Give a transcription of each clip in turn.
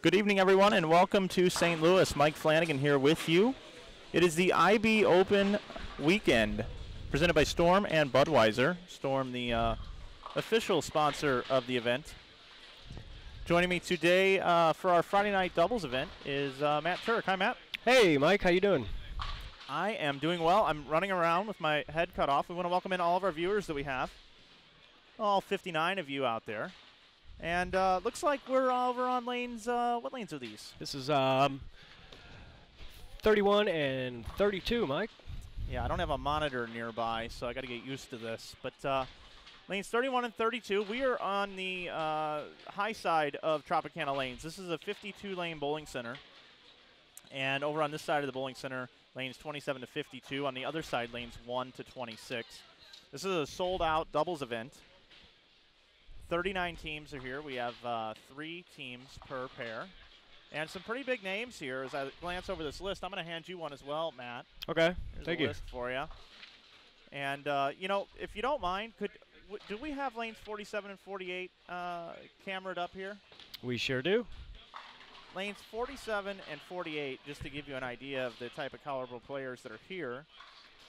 Good evening, everyone, and welcome to St. Louis. Mike Flanagan here with you. It is the IB Open weekend, presented by Storm and Budweiser. Storm, the official sponsor of the event. Joining me today for our Friday night doubles event is Matt Turk. Hi, Matt. Hey, Mike. How you doing? I am doing well. I'm running around with my head cut off. We want to welcome in all of our viewers that we have, all 59 of you out there. And looks like we're over on lanes. What lanes are these? This is 31 and 32, Mike. Yeah, I don't have a monitor nearby, so I got to get used to this. But lanes 31 and 32, we are on the high side of Tropicana lanes. This is a 52-lane bowling center. And over on this side of the bowling center, lanes 27 to 52. On the other side, lanes 1 to 26. This is a sold-out doubles event. 39 teams are here. We have 3 teams per pair. And some pretty big names here. As I glance over this list, I'm going to hand you one as well, Matt. Okay, Thank you. List for you. And, you know, if you don't mind, do we have lanes 47 and 48 cameraed up here? We sure do. Lanes 47 and 48, just to give you an idea of the type of caliber players that are here.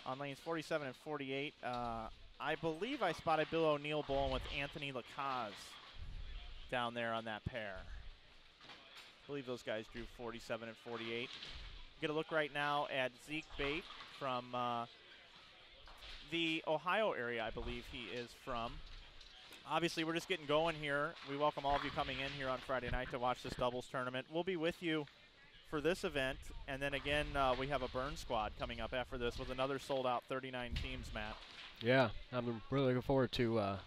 On lanes 47 and 48, I believe I spotted Bill O'Neill bowling with Anthony Lacaze down there on that pair. I believe those guys drew 47 and 48. Get a look right now at Zeke Bate from the Ohio area, I believe he is from. Obviously, we're just getting going here. We welcome all of you coming in here on Friday night to watch this doubles tournament. We'll be with you for this event, and then again, we have a burn squad coming up after this with another sold-out 39 teams, Matt. Yeah, I'm really looking forward to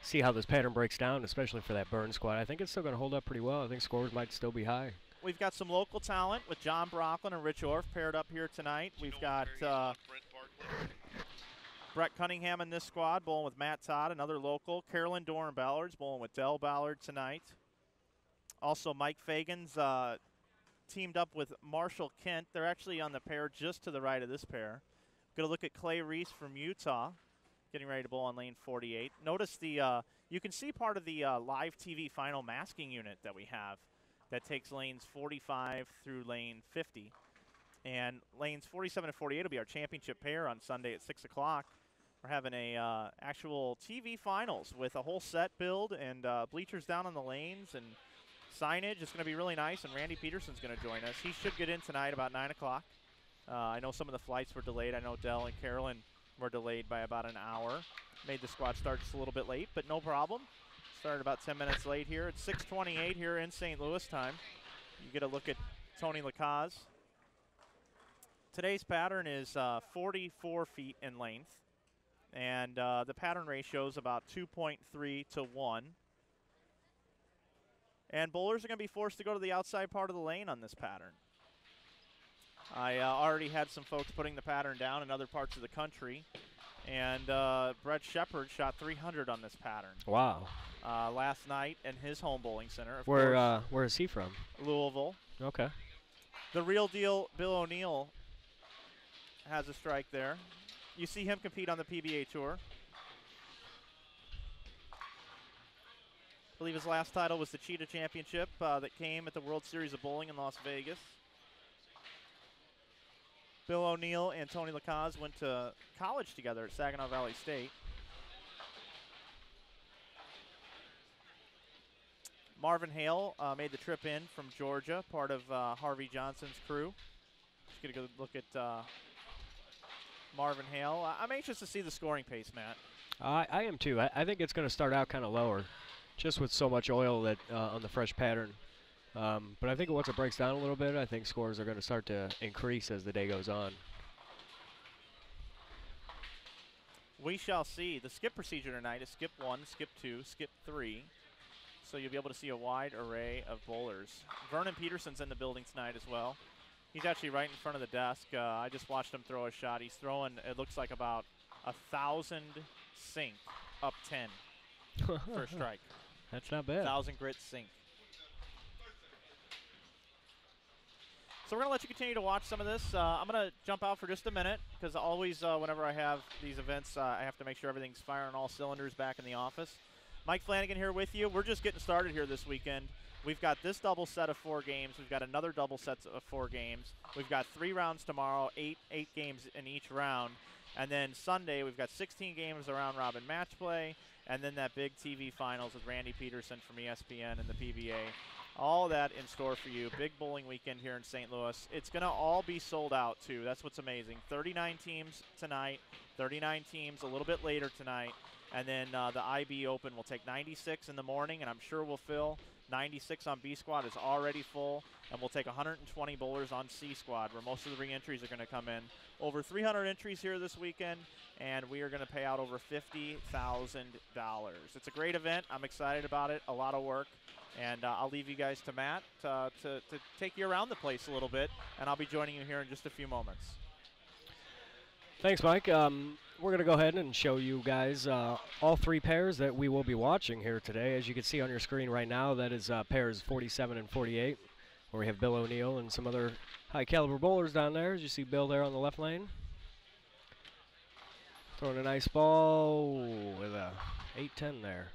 see how this pattern breaks down, especially for that burn squad. I think it's still going to hold up pretty well. I think scores might still be high. We've got some local talent with John Brocklin and Rich Orff paired up here tonight. We've got Brett Cunningham in this squad, bowling with Matt Todd, another local. Carolyn Doran-Ballards bowling with Dell Ballard tonight. Also, Mike Fagan's teamed up with Marshall Kent. They're actually on the pair just to the right of this pair. Going to look at Clay Reese from Utah, getting ready to bowl on lane 48. Notice the you can see part of the live TV final masking unit that we have that takes lanes 45 through lane 50. And lanes 47 and 48 will be our championship pair on Sunday at 6 o'clock. We're having a actual TV finals with a whole set build and bleachers down on the lanes and signage. It's going to be really nice, and Randy Peterson's going to join us. He should get in tonight about 9 o'clock. I know some of the flights were delayed. I know Dell and Carolyn were delayed by about an hour. Made the squad start just a little bit late, but no problem. Started about 10 minutes late here. It's 6:28 here in St. Louis time. You get a look at Tony Lacaze. Today's pattern is 44 feet in length, and the pattern ratio is about 2.3 to 1. And bowlers are going to be forced to go to the outside part of the lane on this pattern. I already had some folks putting the pattern down in other parts of the country, and Brett Shepard shot 300 on this pattern. Wow. Last night in his home bowling center. Where is he from? Louisville. Okay. The real deal, Bill O'Neill, has a strike there. You see him compete on the PBA Tour. I believe his last title was the Cheetah Championship that came at the World Series of Bowling in Las Vegas. Bill O'Neill and Tony Lacaze went to college together at Saginaw Valley State. Marvin Hale made the trip in from Georgia, part of Harvey Johnson's crew. Just get a good look at Marvin Hale. I'm anxious to see the scoring pace, Matt. I am too. I think it's going to start out kind of lower, just with so much oil that on the fresh pattern. But I think once it breaks down a little bit, I think scores are going to start to increase as the day goes on. We shall see. The skip procedure tonight is skip 1, skip 2, skip 3. So you'll be able to see a wide array of bowlers. Vernon Peterson's in the building tonight as well. He's actually right in front of the desk. I just watched him throw a shot. He's throwing, it looks like about 1,000 sink up 10 for a strike. That's not bad. 1,000 grit sink. So we're going to let you continue to watch some of this. I'm going to jump out for just a minute because always whenever I have these events, I have to make sure everything's firing all cylinders back in the office. Mike Flanagan here with you. We're just getting started here this weekend. We've got this double set of 4 games. We've got another double set of 4 games. We've got 3 rounds tomorrow, eight games in each round. And then Sunday, we've got 16 games of round-robin match play, and then that big TV finals with Randy Peterson from ESPN and the PBA. All that in store for you. Big bowling weekend here in St. Louis. It's going to all be sold out, too. That's what's amazing. 39 teams tonight, 39 teams a little bit later tonight. And then the IB Open will take 96 in the morning, and I'm sure we'll fill. 96 on B Squad is already full, and we'll take 120 bowlers on C Squad, where most of the re-entries are going to come in. Over 300 entries here this weekend, and we are going to pay out over $50,000. It's a great event. I'm excited about it. A lot of work, and I'll leave you guys to Matt to take you around the place a little bit, and I'll be joining you here in just a few moments. Thanks, Mike. We're going to go ahead and show you guys all 3 pairs that we will be watching here today. As you can see on your screen right now, that is pairs 47 and 48, where we have Bill O'Neill and some other high-caliber bowlers down there. As you see Bill there on the left lane. Throwing a nice ball with a 8-10 there.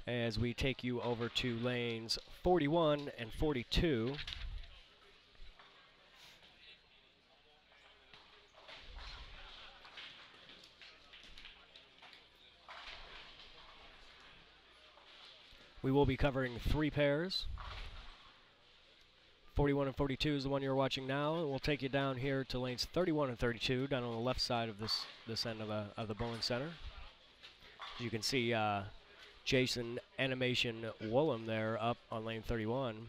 As we take you over to lanes 41 and 42. We will be covering 3 pairs. 41 and 42 is the one you're watching now, and we'll take you down here to lanes 31 and 32, down on the left side of this end of the bowling center. You can see Jason Animation Woolham there up on lane 31.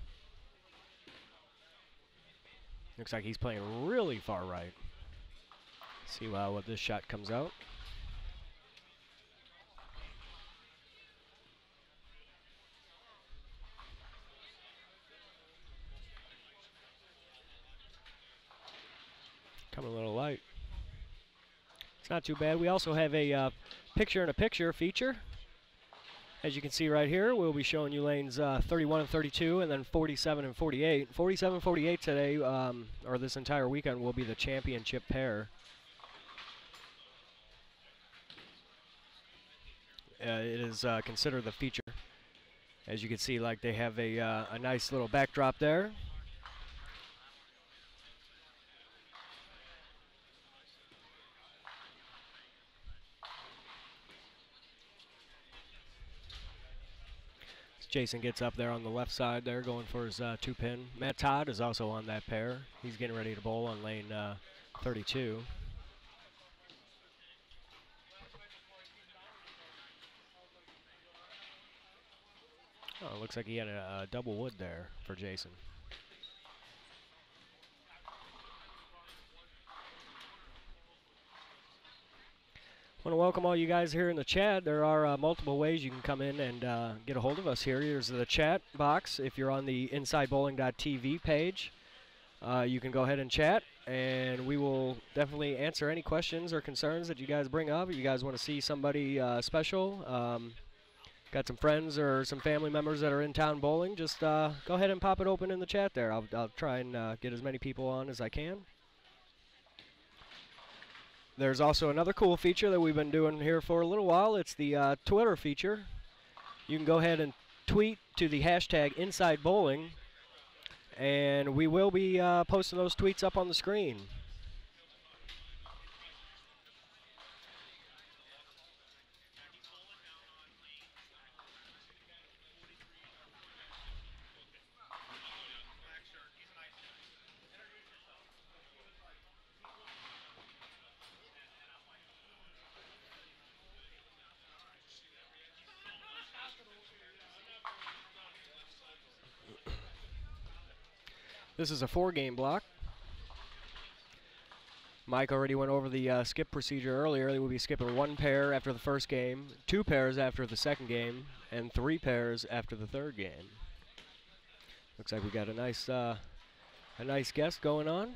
Looks like he's playing really far right. See what this shot comes out. Coming a little light. It's not too bad. We also have a picture-in-a-picture feature. As you can see right here, we'll be showing you lanes 31 and 32, and then 47 and 48. 47 and 48 today, or this entire weekend, will be the championship pair. It is considered the feature. As you can see, like they have a nice little backdrop there. Jason gets up there on the left side there, going for his 2-pin. Matt Todd is also on that pair. He's getting ready to bowl on lane 32. Oh, looks like he had a double wood there for Jason. I want to welcome all you guys here in the chat. There are multiple ways you can come in and get a hold of us here. Here's the chat box. If you're on the InsideBowling.tv page, you can go ahead and chat, and we will definitely answer any questions or concerns that you guys bring up. If you guys want to see somebody special, got some friends or some family members that are in town bowling, just go ahead and pop it open in the chat there. I'll try and get as many people on as I can. There's also another cool feature that we've been doing here for a little while. It's the Twitter feature. You can go ahead and tweet to the hashtag InsideBowling, and we will be posting those tweets up on the screen. This is a 4-game block. Mike already went over the skip procedure earlier. They will be skipping 1 pair after the first game, 2 pairs after the second game, and 3 pairs after the third game. Looks like we got a nice guest going on.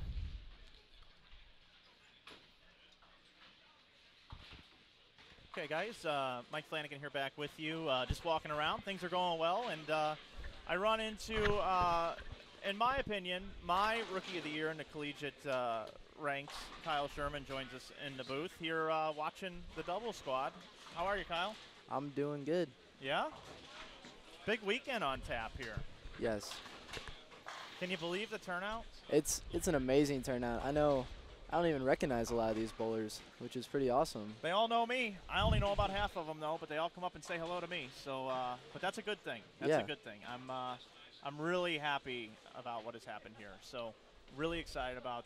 Okay, guys, Mike Flanagan here back with you. Just walking around. Things are going well, and I run into, in my opinion, my Rookie of the Year in the collegiate ranks. Kyle Sherman joins us in the booth here watching the double squad. How are you, Kyle? I'm doing good. Yeah? Big weekend on tap here. Yes. Can you believe the turnout? It's an amazing turnout. I know I don't even recognize a lot of these bowlers, which is pretty awesome. They all know me. I only know about half of them, though, but they all come up and say hello to me. So, but that's a good thing. That's a good thing. I'm really happy about what has happened here. So, really excited about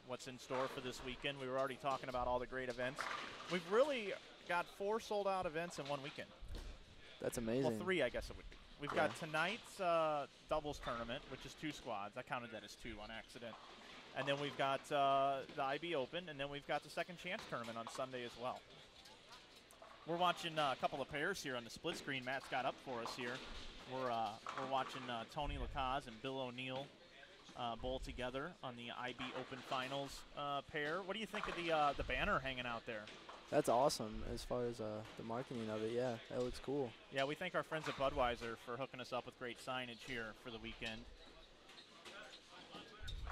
what's in store for this weekend. We were already talking about all the great events. We've really got 4 sold-out events in one weekend. That's amazing. Well, 3, I guess it would be. We've got tonight's doubles tournament, which is 2 squads. I counted that as 2 on accident. And then we've got the IB Open, and then we've got the Second Chance tournament on Sunday as well. We're watching a couple of pairs here on the split screen. Matt's got up for us here. We're watching Tony Lacaze and Bill O'Neill bowl together on the IB Open Finals pair. What do you think of the banner hanging out there? That's awesome as far as the marketing of it. Yeah, that looks cool. Yeah, we thank our friends at Budweiser for hooking us up with great signage here for the weekend.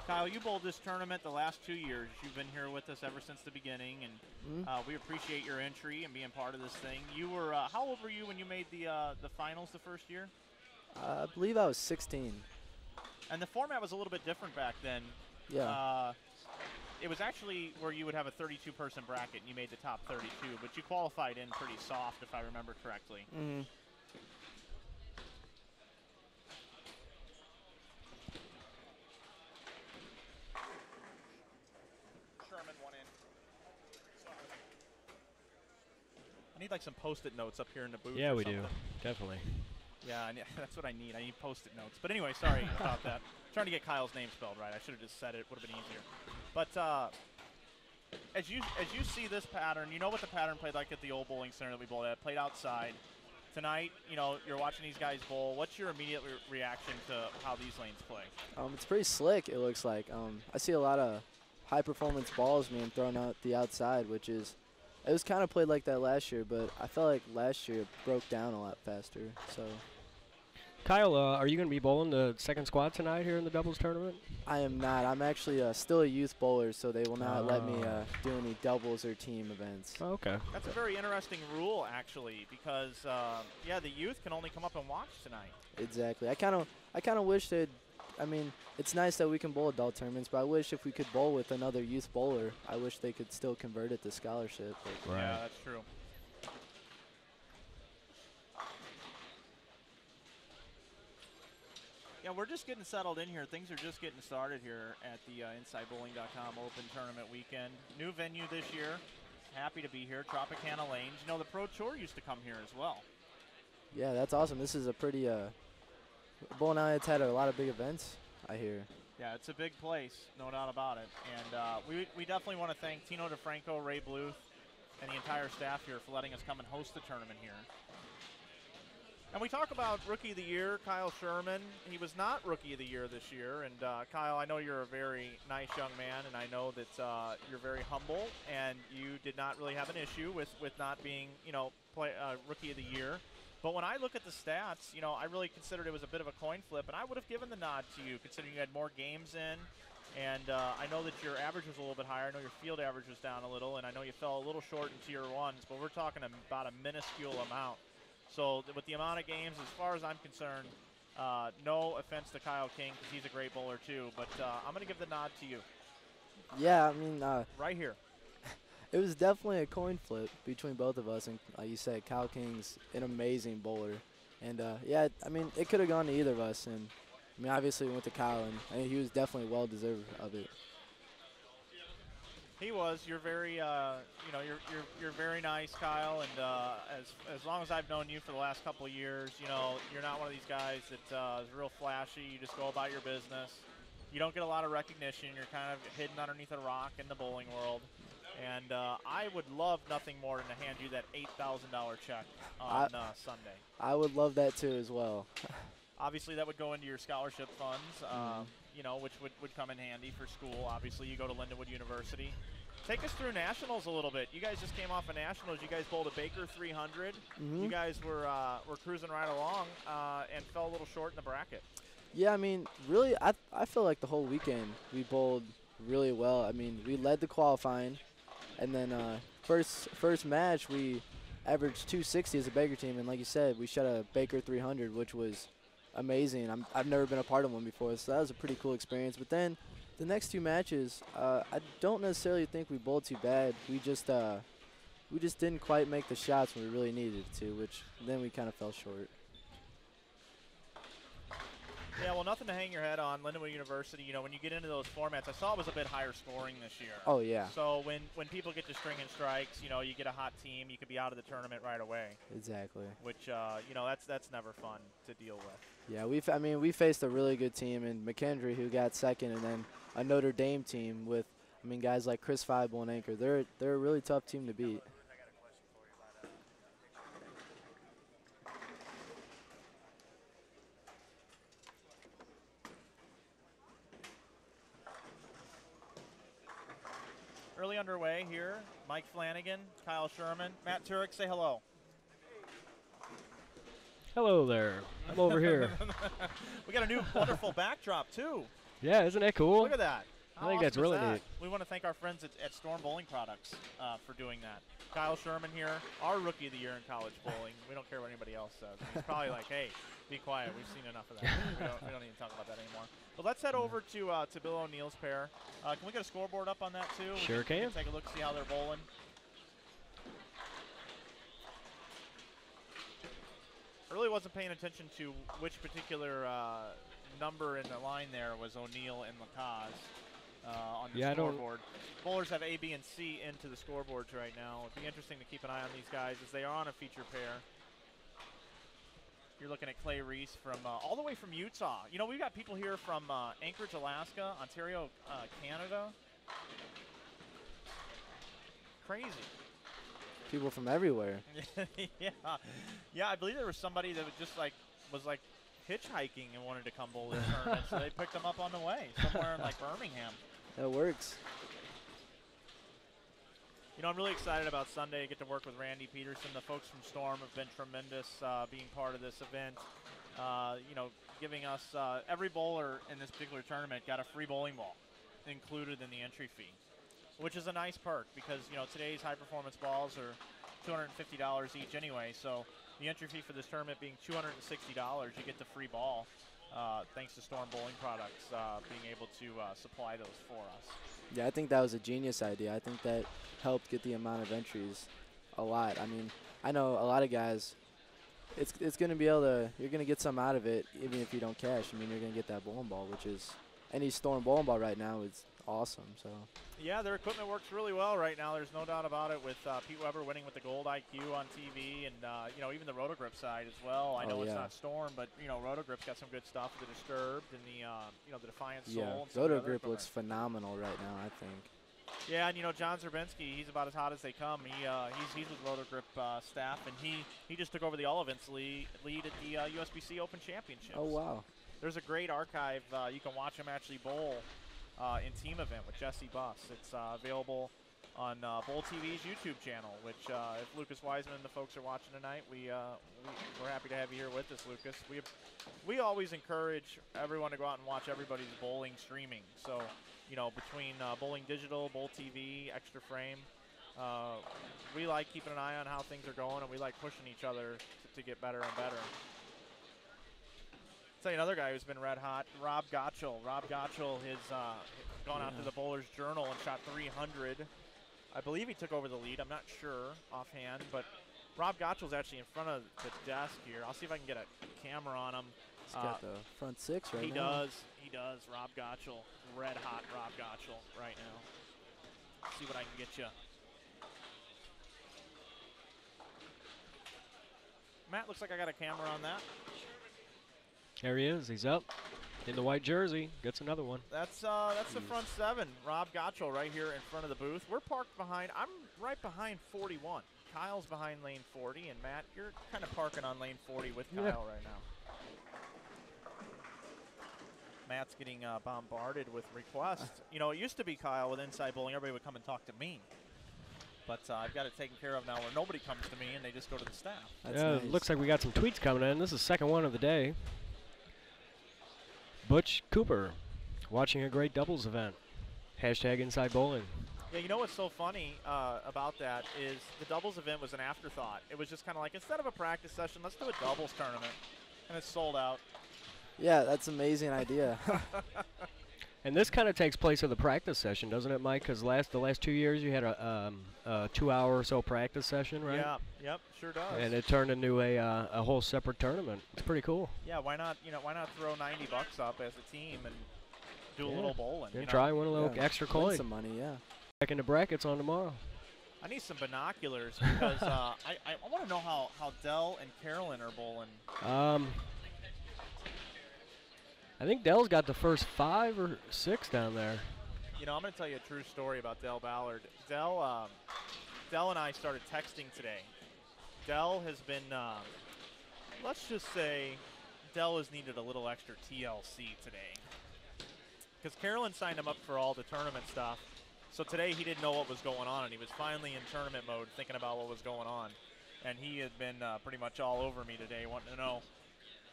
Kyle, you bowled this tournament the last 2 years. You've been here with us ever since the beginning, and we appreciate your entry and being part of this thing. You were how old were you when you made the finals the first year? I believe I was 16. And the format was a little bit different back then. Yeah. It was actually where you would have a 32-person bracket, and you made the top 32, but you qualified in pretty soft, if I remember correctly. Mm-hmm. Sherman one in. I need like some Post-it notes up here in the booth. Yeah, or we something. do. Definitely. Yeah, that's what I need. I need Post-it notes. But anyway, sorry about that. Trying to get Kyle's name spelled right. I should have just said it. Would have been easier. But as you see this pattern, you know what the pattern played like at the old bowling center that we bowled at. Played outside. Tonight, you know, you're watching these guys bowl. What's your immediate reaction to how these lanes play? It's pretty slick, it looks like. I see a lot of high-performance balls being thrown out the outside, which is – it was kind of played like that last year, but I felt like last year it broke down a lot faster. So, Kyle, are you going to be bowling the second squad tonight here in the doubles tournament? I am not. I'm actually still a youth bowler, so they will not let me do any doubles or team events. Oh, okay. That's a very interesting rule, actually, because yeah, the youth can only come up and watch tonight. Exactly. I kind of wish they'd. I mean, it's nice that we can bowl adult tournaments, but I wish if we could bowl with another youth bowler, I wish they could still convert it to scholarship. Right. Yeah, that's true. Yeah, we're just getting settled in here. Things are just getting started here at the InsideBowling.com Open Tournament Weekend. New venue this year. Happy to be here. Tropicana Lanes. You know, the Pro Tour used to come here as well. Yeah, that's awesome. This is a pretty bowling alley that's had a lot of big events, I hear. Yeah, it's a big place, no doubt about it. And we definitely want to thank Tino DeFranco, Ray Bluth, and the entire staff here for letting us come and host the tournament here. And we talk about Rookie of the Year, Kyle Sherman. He was not Rookie of the Year this year. And Kyle, I know you're a very nice young man, and I know that you're very humble, and you did not really have an issue with not being, you know, Rookie of the Year. But when I look at the stats, you know, I really considered it was a bit of a coin flip, and I would have given the nod to you, considering you had more games in. And I know that your average was a little bit higher. I know your field average was down a little, and I know you fell a little short in Tier 1s, but we're talking about a minuscule amount. So with the amount of games, as far as I'm concerned, no offense to Kyle King, because he's a great bowler too, but I'm going to give the nod to you. Yeah, I mean, right here. It was definitely a coin flip between both of us, and like you said, Kyle King's an amazing bowler. And yeah, I mean, it could have gone to either of us, and I mean, obviously we went to Kyle, and I mean, he was definitely well deserved of it. He was. You're very, you know, you're very nice, Kyle. And as long as I've known you for the last couple of years, you know, you're not one of these guys that is real flashy. You just go about your business. You don't get a lot of recognition. You're kind of hidden underneath a rock in the bowling world. And I would love nothing more than to hand you that $8,000 check on Sunday. I would love that too as well. Obviously, that would go into your scholarship funds, you know, which would come in handy for school. Obviously, you go to Lindenwood University. Take us through Nationals a little bit. You guys just came off of Nationals. You guys bowled a Baker 300. You guys were cruising right along and fell a little short in the bracket. Yeah, I mean, really, I feel like the whole weekend we bowled really well. I mean, we led the qualifying. And then first match, we averaged 260 as a Baker team, and like you said, we shot a Baker 300, which was amazing. I've never been a part of one before, so that was a pretty cool experience. But then the next 2 matches, I don't necessarily think we bowled too bad. We just didn't quite make the shots when we really needed to, which then we kind of fell short. Yeah, well, nothing to hang your head on. Lindenwood University, you know, when you get into those formats, I saw it was a bit higher scoring this year. Oh, yeah. So when people get to stringing strikes, you know, you get a hot team, you could be out of the tournament right away. Exactly. Which, you know, that's never fun to deal with. Yeah, we faced a really good team in McKendree, who got second, and then a Notre Dame team with, guys like Chris Feibel and Anchor. They're a really tough team to beat. Early underway here. Mike Flanagan, Kyle Sherman, Matt Turek, say hello. Hello there. I'm over here. We got a new wonderful backdrop, too. Yeah, isn't that cool? Look at that. I think that's really neat. We want to thank our friends at Storm Bowling Products for doing that. Kyle Sherman here, our rookie of the year in college bowling. We don't care what anybody else says. He's probably like, hey, be quiet. We've seen enough of that. we don't even talk about that anymore. But let's head over to Bill O'Neill's pair. Can we get a scoreboard up on that, too? Sure can. We can take a look, see how they're bowling. I really wasn't paying attention to which particular number in the line there was O'Neill and Lacaze on the scoreboard. Bowlers have A, B, and C into the scoreboards right now. It'd be interesting to keep an eye on these guys as they are on a feature pair. You're looking at Clay Reese from all the way from Utah. You know, we've got people here from Anchorage, Alaska, Ontario, Canada. Crazy. People from everywhere. Yeah, I believe there was somebody that was hitchhiking and wanted to come bowl this tournament, so they picked them up on the way somewhere in like Birmingham. That works. You know, I'm really excited about Sunday. I get to work with Randy Peterson. The folks from Storm have been tremendous being part of this event. You know, giving us every bowler in this particular tournament got a free bowling ball included in the entry fee, which is a nice perk because, you know, today's high-performance balls are $250 each anyway. So the entry fee for this tournament being $260, you get the free ball thanks to Storm Bowling Products being able to supply those for us. Yeah, I think that was a genius idea. I think that helped get the amount of entries a lot. I mean, I know a lot of guys, it's going to be able to, you're going to get some out of it even if you don't cash. I mean, you're going to get that bowling ball, which is, any Storm bowling ball right now is awesome. So yeah, their equipment works really well right now. There's no doubt about it, with Pete Weber winning with the Gold IQ on TV, and you know, even the Rotogrip side as well. I know it's not Storm, but you know, Rotogrip's got some good stuff. The Disturbed and the you know, the Defiant Soul. Yeah, Rotogrip looks phenomenal right now, I think. Yeah, and you know, John Zerbinski, he's about as hot as they come. He's with Rotogrip staff, and he just took over the all events lead at the USBC Open Championships. Oh wow! There's a great archive. You can watch him actually bowl in team event with Jesse Buss. It's available on Bowl TV's YouTube channel, which if Lucas Wiseman and the folks are watching tonight, we're happy to have you here with us, Lucas. We always encourage everyone to go out and watch everybody's bowling streaming. So, you know, between Bowling Digital, Bowl TV, Extra Frame, we like keeping an eye on how things are going, and we like pushing each other to get better and better. Tell you another guy who's been red hot, Rob Gottschall. Rob Gottschall has gone out to the Bowler's Journal and shot 300. I believe he took over the lead. I'm not sure offhand, but Rob Gottschall's actually in front of the desk here. I'll see if I can get a camera on him. He's got the front six right now. He does. Rob Gottschall, red hot Rob Gottschall right now. See what I can get you. Matt, looks like I got a camera on that. There he is. He's up in the white jersey. Gets another one. That's the front seven. Rob Gottschall right here in front of the booth. We're parked behind. I'm right behind 41. Kyle's behind lane 40, and Matt, you're kind of parking on lane 40 with Kyle right now. Matt's getting bombarded with requests. You know, it used to be, Kyle, with Inside Bowling, everybody would come and talk to me. But I've got it taken care of now where nobody comes to me and they just go to the staff. That's nice. Looks like we got some tweets coming in. This is the second one of the day. Butch Cooper, watching a great doubles event. Hashtag Inside Bowling. Yeah, you know what's so funny about that is the doubles event was an afterthought. It was just kind of like, instead of a practice session, let's do a doubles tournament. And it's sold out. Yeah, that's an amazing idea. And this kind of takes place of the practice session, doesn't it, Mike? Because the last 2 years you had a 2-hour or so practice session, right? Yeah, yep, sure does. And it turned into a whole separate tournament. It's pretty cool. Yeah, why not throw $90 up as a team and do a little bowling? And try and win a little extra Win coin. some money, yeah. Back in the brackets on tomorrow. I need some binoculars because I want to know how Dell and Carolyn are bowling. I think Dell's got the first 5 or 6 down there. You know, I'm going to tell you a true story about Dell Ballard. Dell and I started texting today. Dell has been, let's just say, Dell has needed a little extra TLC today. Because Carolyn signed him up for all the tournament stuff. So today he didn't know what was going on, and he was finally in tournament mode thinking about what was going on. And he had been pretty much all over me today, wanting to know,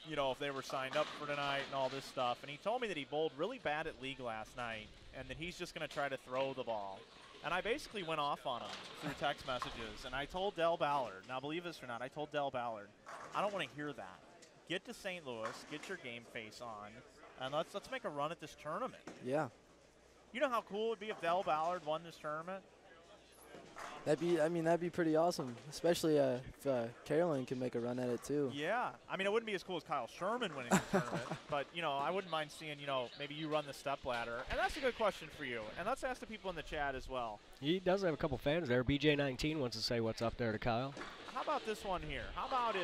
if they were signed up for tonight and all this stuff. And he told me that he bowled really bad at league last night and that he's just going to try to throw the ball. And I basically went off on him through text messages. And I told Dell Ballard, now believe this or not, I told Dell Ballard, I don't want to hear that. Get to St. Louis, get your game face on, and let's make a run at this tournament. Yeah. You know how cool it would be if Dell Ballard won this tournament? That'd be pretty awesome, especially if Carolyn can make a run at it too. Yeah. I mean, it wouldn't be as cool as Kyle Sherman winning the tournament, but, I wouldn't mind seeing, maybe you run the step ladder. And that's a good question for you. And let's ask the people in the chat as well. He does have a couple fans there. BJ19 wants to say what's up there to Kyle. How about this one here? How about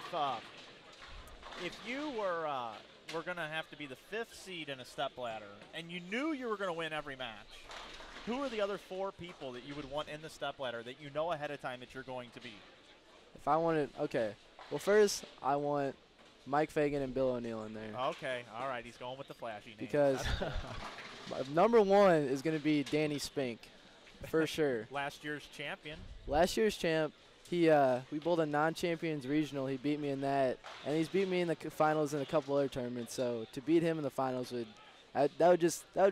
if you were going to have to be the 5th seed in a step ladder and you knew you were going to win every match? Who are the other 4 people that you would want in the stepladder that you know ahead of time that you're going to be? If I wanted, okay. Well, first, I want Mike Fagan and Bill O'Neill in there. Okay, all right. He's going with the flashy name. Because number 1 is going to be Danny Spink, for sure. Last year's champion. Last year's champ. We bowled a non-champions regional. He beat me in that, and he's beat me in the finals in a couple other tournaments. So to beat him in the finals would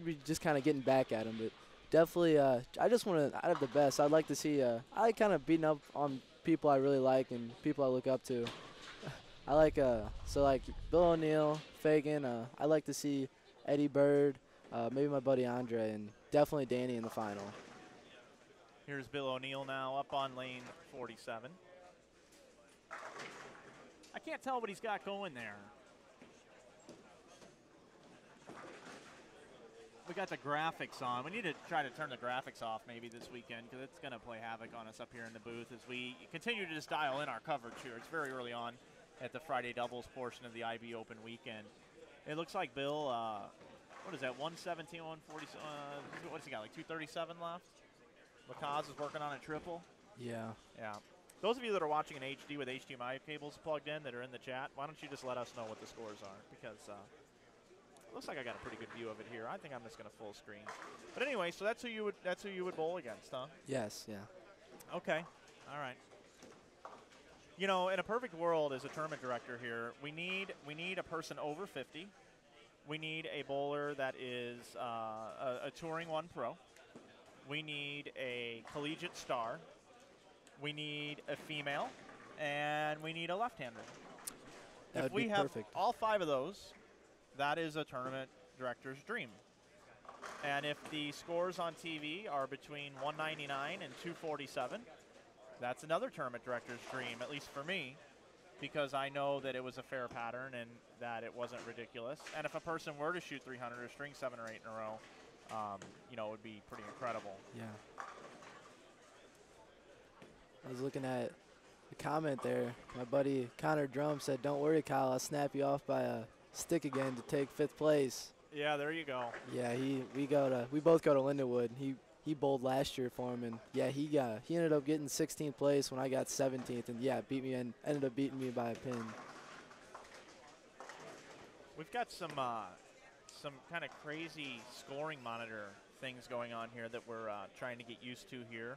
be just kind of getting back at him. But definitely, I just want to, out of the best, I'd like to see, I like kind of beating up on people I really like and people I look up to. I like, like Bill O'Neill, Fagan, I like to see Eddie Bird, maybe my buddy Andre, and definitely Danny in the final. Here's Bill O'Neill now up on lane 47. I can't tell what he's got going there. We got the graphics on. We need to try to turn the graphics off maybe this weekend because it's going to play havoc on us up here in the booth as we continue to just dial in our coverage here. It's very early on at the Friday doubles portion of the IB Open weekend. It looks like Bill, what is that, 117, 140, what's he got, like 237 left? Lacaz is working on a triple. Yeah. Yeah. Those of you that are watching in HD with HDMI cables plugged in that are in the chat, why don't you just let us know what the scores are? Because it looks like I got a pretty good view of it here. I think I'm just going to full screen. But anyway, so that's who you would bowl against, huh? Yes. Yeah. Okay. All right. In a perfect world as a tournament director here, we need a person over 50. We need a bowler that is a touring 1 pro. We need a collegiate star. We need a female, and we need a left-hander. If we have all 5 of those, that is a tournament director's dream. And if the scores on TV are between 199 and 247, that's another tournament director's dream, at least for me, because I know that it was a fair pattern and that it wasn't ridiculous. And if a person were to shoot 300 or string 7 or 8 in a row, it would be pretty incredible. Yeah. I was looking at the comment there. My buddy Connor Drum said, "Don't worry, Kyle. I'll snap you off by a stick again to take 5th place." Yeah, there you go. Yeah, we both go to Lindenwood. He bowled last year for him, and yeah, he ended up getting 16th place when I got 17th, and yeah, beat me and ended up beating me by a pin. We've got some kind of crazy scoring monitor things going on here that we're trying to get used to here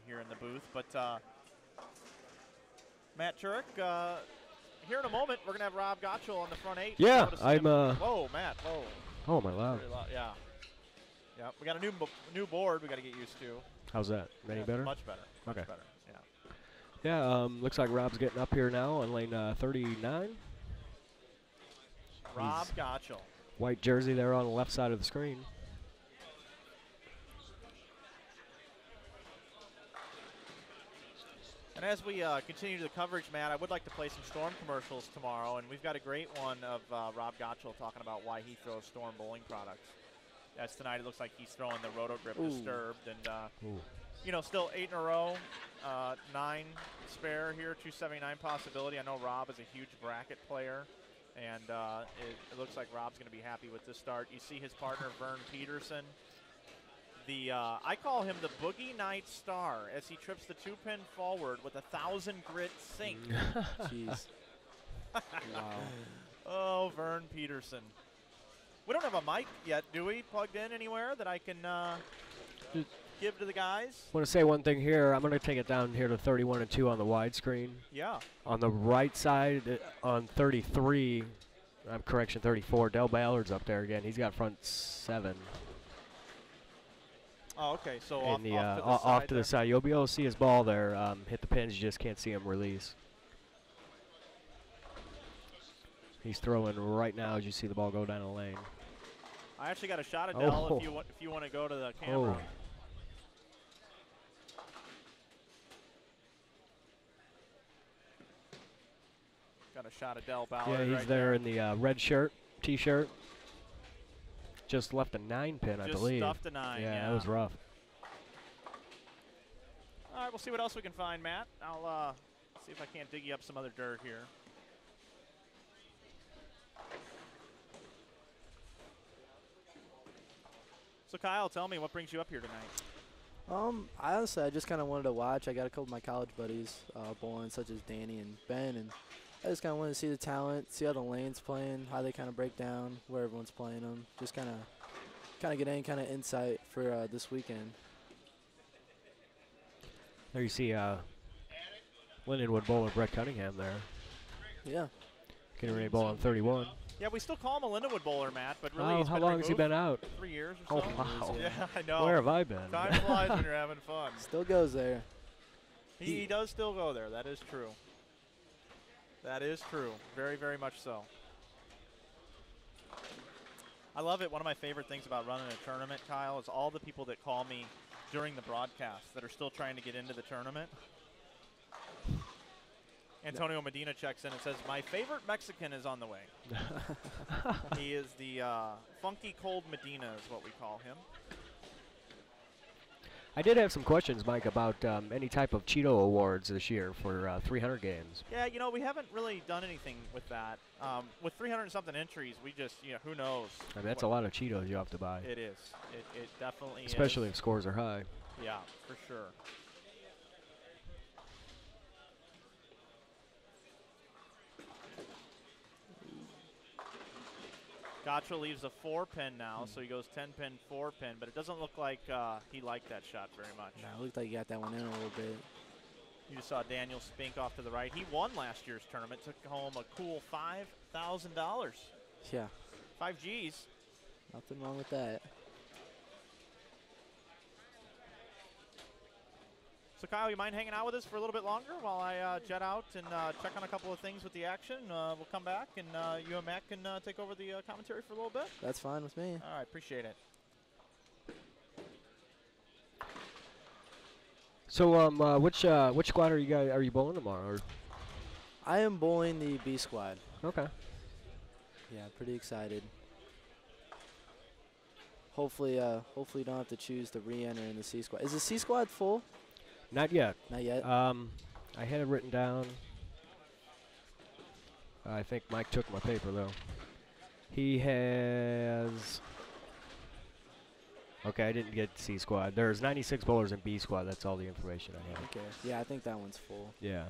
in the booth. But Matt Turek, here in a moment, we're going to have Rob Gottschall on the front 8. Yeah, I'm. Whoa, Matt, whoa. Oh, my loud. Yeah. Yep. We got a new board we got to get used to. How's that? Any better? Much better. Much Okay. better. Yeah. Yeah, looks like Rob's getting up here now on lane 39. Rob He's Gottschall. white jersey there on the left side of the screen. And as we continue the coverage, Matt, I would like to play some Storm commercials tomorrow, and we've got a great one of Rob Gottschall talking about why he throws Storm bowling products. As tonight, it looks like he's throwing the Roto Grip Disturbed, and you know, still 8 in a row, 9 spare here, 279 possibility. I know Rob is a huge bracket player, and it looks like Rob's going to be happy with this start. You see his partner Vern Peterson. I call him the Boogie Night Star as he trips the 2-pin forward with a 1,000 grit sink. Jeez. Wow. Oh, Vern Peterson. We don't have a mic yet, do we? Plugged in anywhere that I can give to the guys? Want to say one thing here. I'm going to take it down here to 31 and 2 on the widescreen. Yeah. On the right side, on 33, correction, 34. Del Ballard's up there again. He's got front 7. Oh, okay. So off to the side. You'll be able to see his ball there. Hit the pins. You just can't see him release. He's throwing right now as you see the ball go down the lane. I actually got a shot of Del if you want to go to the camera. Oh. Got a shot of Del Ballard. Yeah, he's right there in the red shirt, T-shirt. Just left a 9-pin, I believe. Just stuffed a 9, yeah. That was rough. All right, we'll see what else we can find, Matt. I'll see if I can't dig you up some other dirt here. So, Kyle, tell me, what brings you up here tonight? I just kind of wanted to watch. I got a couple of my college buddies bowling, such as Danny and Ben, and I just kind of wanted to see the talent, see how the lanes playing, how they kind of break down, where everyone's playing them. Just kind of get any kind of insight for this weekend. There you see Lindenwood bowler Brett Cunningham there. Yeah. Getting ready to bowl on 31. Yeah, we still call him a Lindenwood bowler, Matt, but really how long has he been out? 3 years or so. Oh, wow. Yeah, I know. Where have I been? Time flies when you're having fun. Still goes there. He does still go there. That is true. That is true. Very, very much so. I love it. One of my favorite things about running a tournament, Kyle, is all the people that call me during the broadcast that are still trying to get into the tournament. Antonio Medina checks in and says, my favorite Mexican is on the way. He is the Funky Cold Medina is what we call him. I did have some questions, Mike, about any type of Cheeto awards this year for 300 games. Yeah, you know, we haven't really done anything with that. With 300-something entries, we just, you know, who knows? I mean, that's a lot of Cheetos you have to buy. It is. It definitely is. Especially if scores are high. Yeah, for sure. Gotcha leaves a 4-pin now, so he goes 10-pin, 4-pin, but it doesn't look like he liked that shot very much. No, it looked like he got that one in a little bit. You just saw Daniel Spink off to the right. He won last year's tournament, took home a cool $5,000. Yeah. 5 Gs. Nothing wrong with that. So, Kyle, you mind hanging out with us for a little bit longer while I jet out and check on a couple of things with the action? We'll come back, and you and Matt can take over the commentary for a little bit? That's fine with me. All right, appreciate it. So, which squad are you bowling tomorrow? Or? I am bowling the B squad. Okay. Yeah, pretty excited. Hopefully you don't have to choose to re-enter in the C squad. Is the C squad full? Not yet. Not yet? I had it written down. I think Mike took my paper, though. He has... Okay, I didn't get C squad. There's 96 bowlers in B squad. That's all the information I have. Okay. Yeah, I think that one's full. Yeah.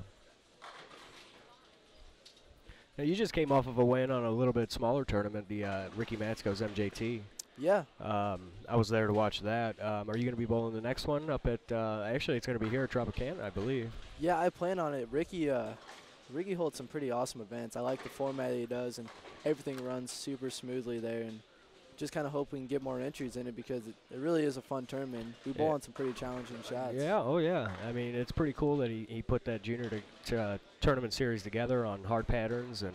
Now, you just came off of a win on a little bit smaller tournament, the Ricky Matsko's MJT. Yeah. I was there to watch that. Are you going to be bowling the next one up at, actually it's going to be here at Tropicana, I believe. Yeah, I plan on it. Ricky holds some pretty awesome events. I like the format that he does, and everything runs super smoothly there. And just kind of hope we can get more entries in it because it really is a fun tournament. We bowl on some pretty challenging shots. Yeah, oh yeah. I mean, it's pretty cool that he put that junior tournament series together on hard patterns, and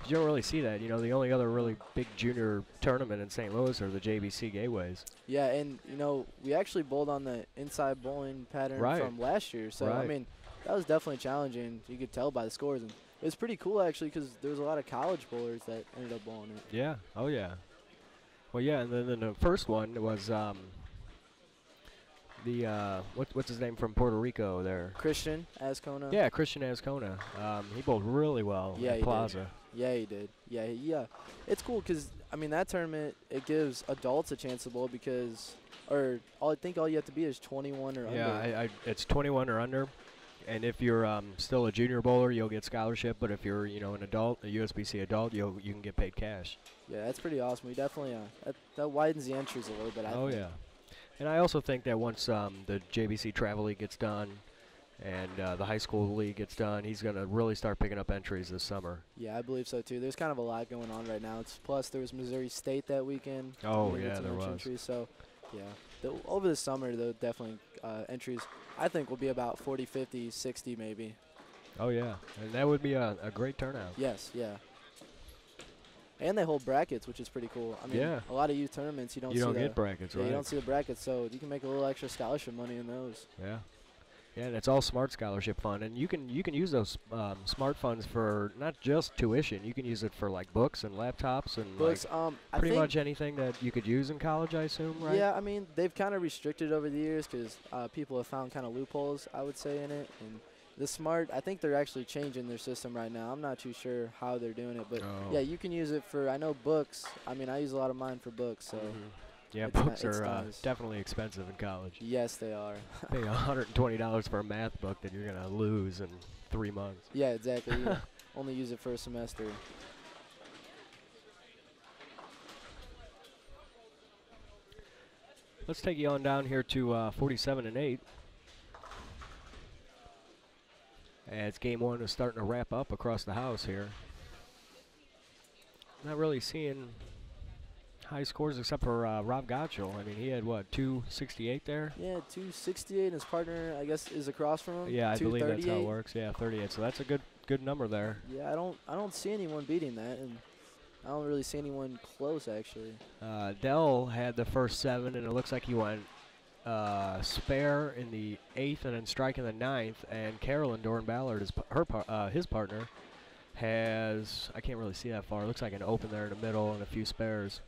you don't really see that. You know, the only other really big junior tournament in St. Louis are the JBC Gateways. Yeah, and, you know, we actually bowled on the inside bowling pattern from last year. So, I mean, that was definitely challenging. You could tell by the scores. And it was pretty cool, actually, because there was a lot of college bowlers that ended up bowling it. Yeah, oh yeah. Well, yeah, and then the first one was what's his name from Puerto Rico there? Christian Azcona. Yeah, Christian Azcona. He bowled really well at Plaza. Yeah, he did. Yeah. It's cool because, I mean, that tournament, it gives adults a chance to bowl because, I think all you have to be is 21 or under. Yeah, it's 21 or under. And if you're still a junior bowler, you'll get scholarship. But if you're, an adult, a USBC adult, you can get paid cash. Yeah, that's pretty awesome. We definitely that widens the entries a little bit. I think. Yeah, and I also think that once the JBC Travel League gets done, and the high school league gets done, he's going to really start picking up entries this summer. Yeah, I believe so too. There's kind of a lot going on right now. Plus there was Missouri State that weekend. Oh yeah, there was. Entries, so yeah, over the summer though, definitely entries. I think will be about 40, 50, 60 maybe. Oh yeah, and that would be a great turnout. Yes, yeah. And they hold brackets, which is pretty cool. I mean, a lot of youth tournaments you don't get brackets, right? You don't see the brackets, so you can make a little extra scholarship money in those. Yeah. Yeah, and it's all smart scholarship fund, and you can use those smart funds for not just tuition. You can use it for like books and laptops and books. Pretty much anything that you could use in college, I assume, right? Yeah, I mean they've kind of restricted over the years because people have found kind of loopholes, I would say, in it. And the smart, I think they're actually changing their system right now. I'm not too sure how they're doing it, but yeah, you can use it for. I know books. I mean, I use a lot of mine for books, so. Yeah, books are definitely expensive in college. Yes, they are. Pay $120 for a math book that you're going to lose in 3 months. Yeah, exactly. You only use it for a semester. Let's take you on down here to 47 and 8. As game one is starting to wrap up across the house here. Not really seeing high scores except for Rob Gottschall. I mean, he had, 268 there? Yeah, 268. His partner, I guess, is across from him. Yeah, I believe that's how it works. Yeah, 38. So that's a good number there. Yeah, I don't see anyone beating that, and I don't really see anyone close, actually. Dell had the first 7, and it looks like he went spare in the 8th and then strike in the 9th. And Carolyn Doran-Ballard, his partner, has, I can't really see that far. It looks like an open there in the middle and a few spares.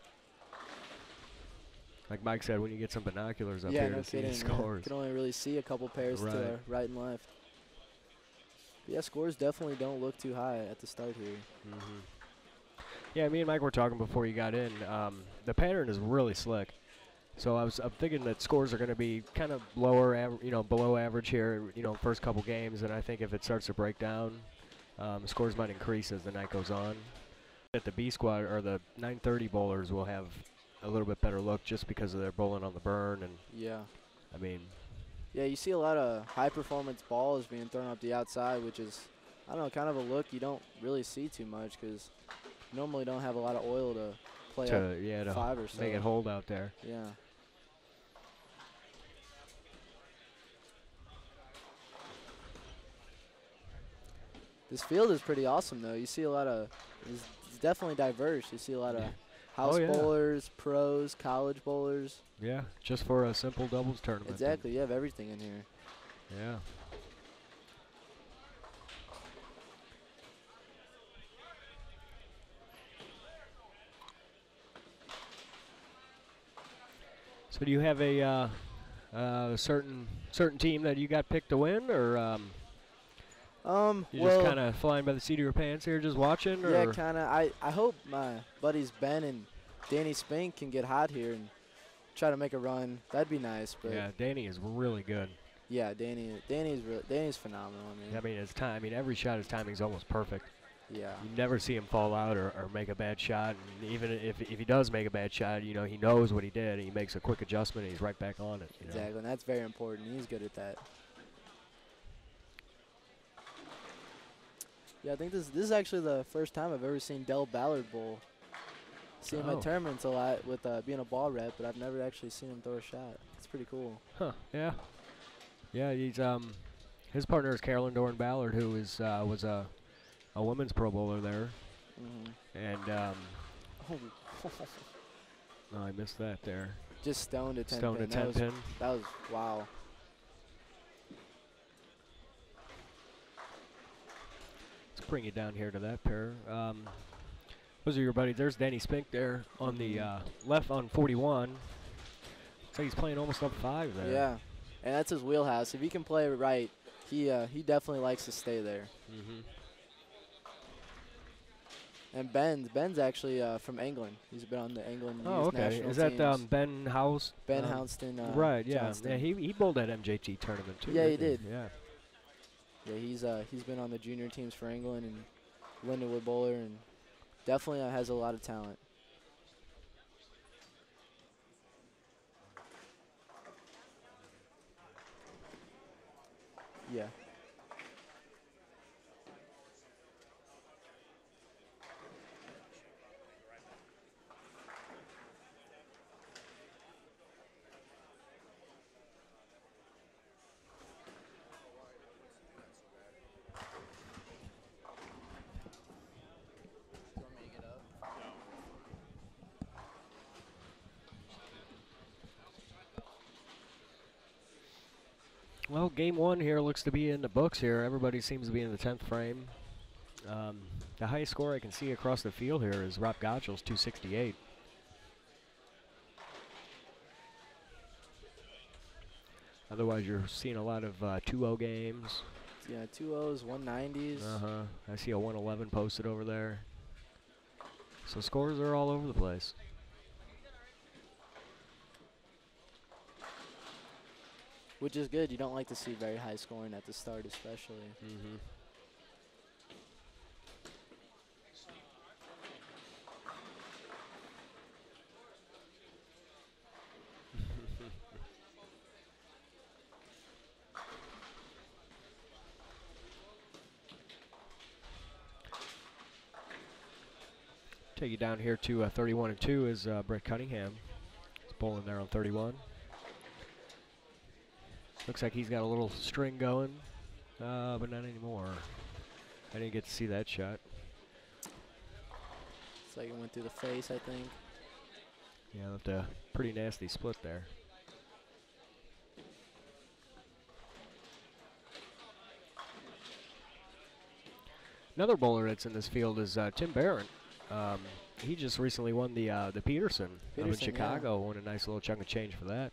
Like Mike said, when you get some binoculars up here to see the scores. You can only really see a couple pairs to the right and left. But yeah, scores definitely don't look too high at the start here. Yeah, me and Mike were talking before you got in. The pattern is really slick. So I'm thinking that scores are going to be kind of lower, below average here, first couple games. And I think if it starts to break down, scores might increase as the night goes on. At the B squad or the 930 bowlers will have a little bit better look just because of their bowling on the burn. And I mean, yeah, you see a lot of high performance balls being thrown up the outside, which is, I don't know, kind of a look you don't really see too much because normally don't have a lot of oil to play up 5 or so. Make it hold out there. Yeah. This field is pretty awesome, though. You see a lot of, it's definitely diverse. You see a lot of house bowlers, pros, college bowlers. Yeah, just for a simple doubles tournament. Exactly, you have everything in here. Yeah. So do you have a certain team that you got picked to win, or you just kind of flying by the seat of your pants here, just watching? Yeah, kind of. I hope my buddies Ben and Danny Spink can get hot here and try to make a run. That'd be nice. But yeah, Danny is really good. Yeah, Danny's phenomenal. I mean, every shot his timing's almost perfect. Yeah. You never see him fall out or make a bad shot. And even if he does make a bad shot, he knows what he did and he makes a quick adjustment and he's right back on it. Exactly, and that's very important. He's good at that. Yeah, I think this is actually the first time I've ever seen Del Ballard bowl. see him Oh. at tournaments a lot with being a ball rep, but I've never actually seen him throw a shot. It's pretty cool. Huh. Yeah. Yeah. He's his partner is Carolyn Doran Ballard, who is was a women's Pro Bowler there, and oh, I missed that there. Just stoned a 10 Stoned pin. a 10 pin. That was wow. Let's bring you down here to that pair. Those are your buddies. There's Danny Spink there on the left on 41. Looks like he's playing almost up 5 there. Yeah, and that's his wheelhouse. If he can play it right, he definitely likes to stay there. And Ben's actually from England. He's been on the England youth national Is that teams. Ben House? Ben Houston. Right. Yeah. Johnston. Yeah. He bowled that MJT tournament too. Yeah, he didn't did. Yeah. Yeah, he's been on the junior teams for England and Lindenwood Bowler, and definitely has a lot of talent. Yeah. Well, game 1 here looks to be in the books here. Everybody seems to be in the 10th frame. The highest score I can see across the field here is Rob Gottschall's 268. Otherwise, you're seeing a lot of 2-0 games. Yeah, 2-0s, 190s. I see a 111 posted over there. So scores are all over the place. Which is good. You don't like to see very high scoring at the start, especially. Take you down here to 31 and 2 is Brett Cunningham. He's bowling there on 31. Looks like he's got a little string going, but not anymore. I didn't get to see that shot. It's like it went through the face, I think. Yeah, left a pretty nasty split there. Another bowler that's in this field is Tim Barron. He just recently won the Peterson up in Chicago. Won a nice little chunk of change for that.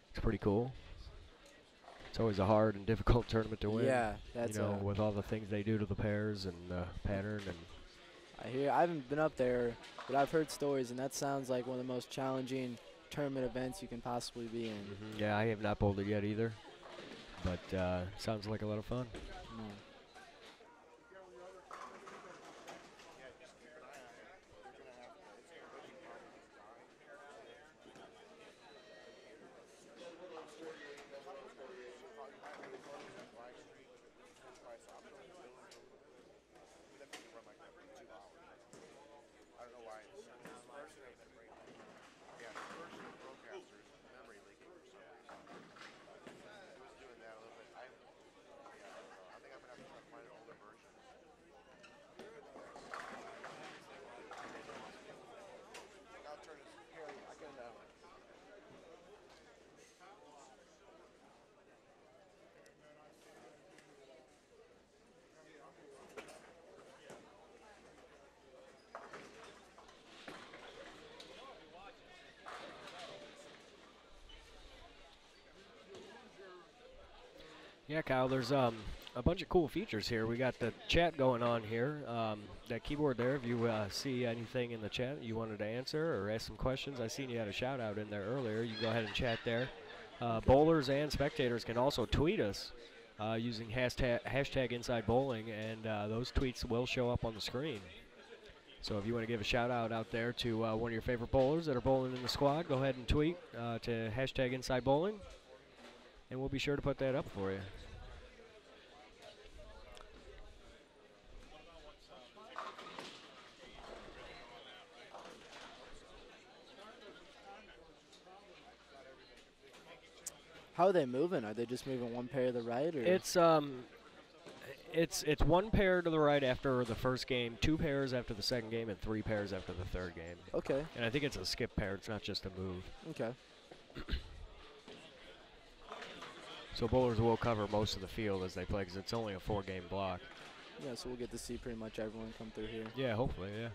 It's pretty cool. It's always a hard and difficult tournament to win. Yeah, that's with all the things they do to the pairs and the pattern. And I haven't been up there, but I've heard stories, and that sounds like one of the most challenging tournament events you can possibly be in. Yeah, I have not bowled it yet either, but sounds like a lot of fun. Yeah, Kyle, there's a bunch of cool features here. We got the chat going on here. That keyboard there, if you see anything in the chat you wanted to answer or ask some questions, I seen you had a shout out in there earlier. You can go ahead and chat there. Bowlers and spectators can also tweet us using hashtag Inside Bowling, and those tweets will show up on the screen. So if you want to give a shout out there to one of your favorite bowlers that are bowling in the squad, go ahead and tweet to hashtag Inside Bowling, and we'll be sure to put that up for you. How are they moving? Are they just moving one pair to the right? Or? It's one pair to the right after the first game, 2 pairs after the second game, and 3 pairs after the third game. Okay. And I think it's a skip pair. It's not just a move. Okay. So bowlers will cover most of the field as they play because it's only a 4-game block. Yeah, so we'll get to see pretty much everyone come through here. Yeah, hopefully, yeah.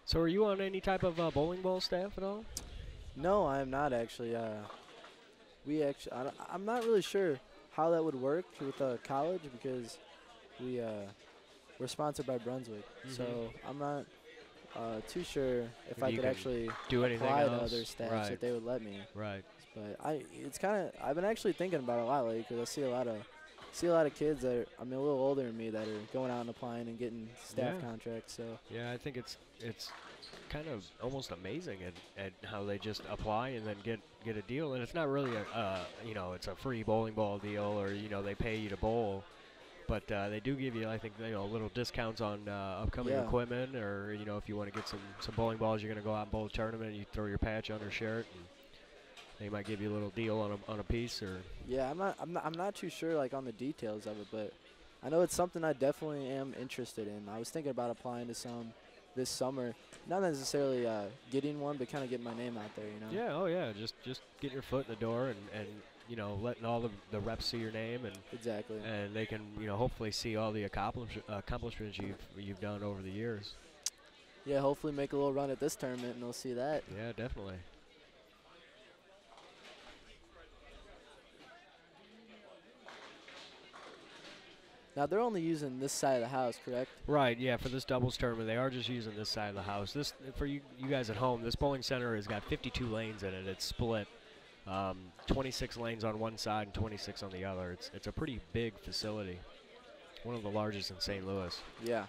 So are you on any type of bowling ball staff at all? No, I am not actually. I'm not really sure how that would work with college because we're sponsored by Brunswick. So I'm not too sure if I could actually do anything apply to else. other staffs if they would let me. Right. But I've been actually thinking about it a lot lately because I see a lot of kids that are, a little older than me that are going out and applying and getting staff contracts. So yeah, I think it's kind of almost amazing at how they just apply and then get a deal, and it's not really it's a free bowling ball deal or they pay you to bowl, but they do give you, I think, little discounts on upcoming equipment, or if you want to get some bowling balls, you're going to go out and bowl a tournament, you throw your patch on your shirt and they might give you a little deal on a piece. Or yeah, I'm not too sure like on the details of it, but I know it's something I definitely am interested in. I was thinking about applying to some this summer, not necessarily getting one, but kind of getting my name out there, Yeah, oh yeah, just getting your foot in the door and letting all the reps see your name, and exactly, and they can hopefully see all the accomplishments you've done over the years. Yeah, hopefully make a little run at this tournament and they'll see that. Yeah, definitely. Now, they're only using this side of the house, correct? Right, yeah, for this doubles tournament, they are just using this side of the house. This, for you guys at home, this bowling center has got 52 lanes in it. It's split, 26 lanes on one side and 26 on the other. It's a pretty big facility, one of the largest in St. Louis. Yeah.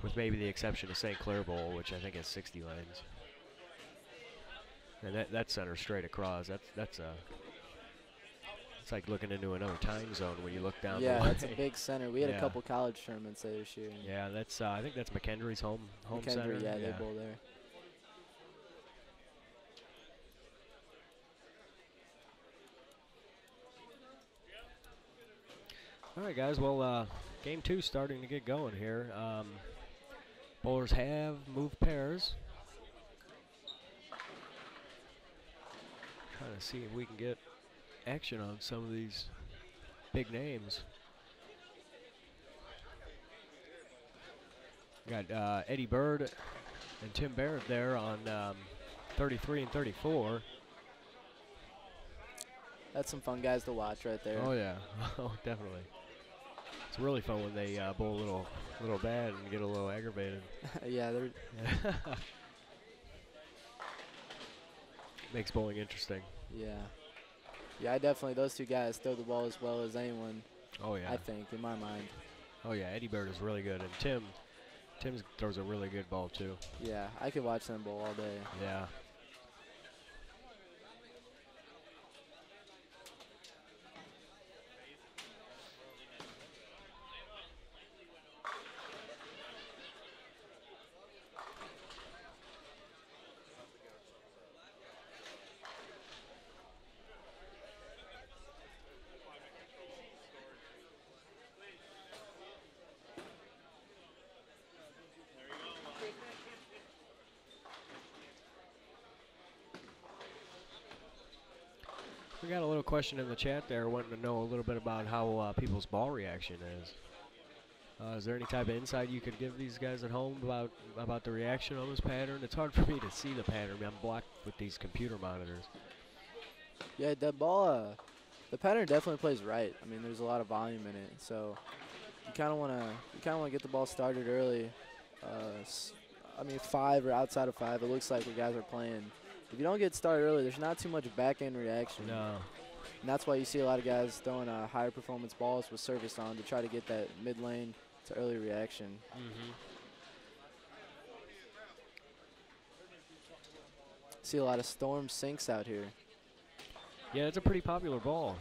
With maybe the exception of St. Clair Bowl, which I think has 60 lanes. And that center straight across, that's it's like looking into another time zone when you look down. Yeah, the way. that's a big center. We had a couple college tournaments there this year. Yeah, that's I think that's McKendree's home center. Yeah, they bowl there. All right, guys. Well, game 2 starting to get going here. Bowlers have moved pairs. Trying to see if we can get action on some of these big names. Got Eddie Bird and Tim Barrett there on 33 and 34. That's some fun guys to watch right there. Oh yeah, oh definitely. It's really fun when they bowl a little bad and get a little aggravated. Yeah, they're makes bowling interesting. Yeah. Yeah, those two guys throw the ball as well as anyone. Oh yeah. I think, in my mind. Oh yeah, Eddie Bird is really good, and Tim throws a really good ball too. Yeah, I could watch them bowl all day. Yeah. We got a little question in the chat there, wanting to know a little bit about how people's ball reaction is. Is there any type of insight you could give these guys at home about the reaction on this pattern? It's hard for me to see the pattern. I'm blocked with these computer monitors. Yeah, that ball, the pattern definitely plays right. I mean, there's a lot of volume in it, so you kind of want to get the ball started early. I mean, 5 or outside of 5, it looks like the guys are playing. If you don't get started early, there's not too much back-end reaction. No. And that's why you see a lot of guys throwing higher performance balls with service on to try to get that mid-lane to early reaction. See a lot of storm sinks out here. Yeah, it's a pretty popular ball.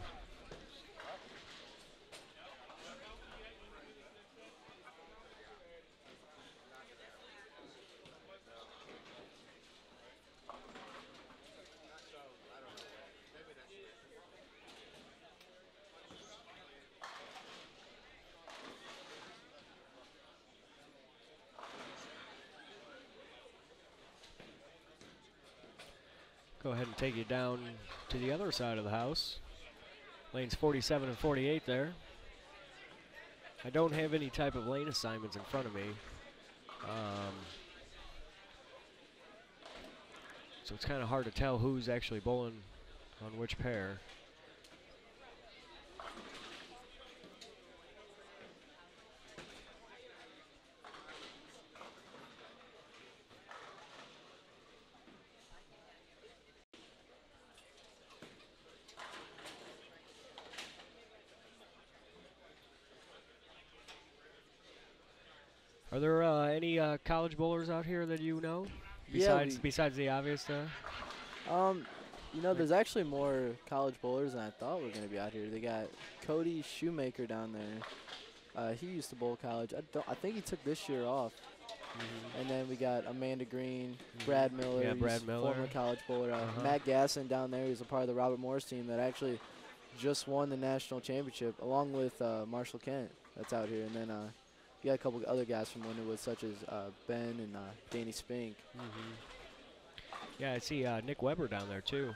Go ahead and take you down to the other side of the house. Lanes 47 and 48 there. I don't have any type of lane assignments in front of me. So it's kind of hard to tell who's actually bowling on which pair. Are there any college bowlers out here that you know? Besides the obvious there? You know, there's actually more college bowlers than I thought were going to be out here. They got Cody Shoemaker down there. He used to bowl college. I think he took this year off. And then we got Amanda Green, Brad Miller. Yeah, Brad Miller. Former college bowler. Matt Gasson down there. He's a part of the Robert Morris team that actually just won the national championship, along with Marshall Kent that's out here. And then you got a couple other guys from Lindenwood, such as Ben and Danny Spink. Yeah, I see Nick Weber down there too.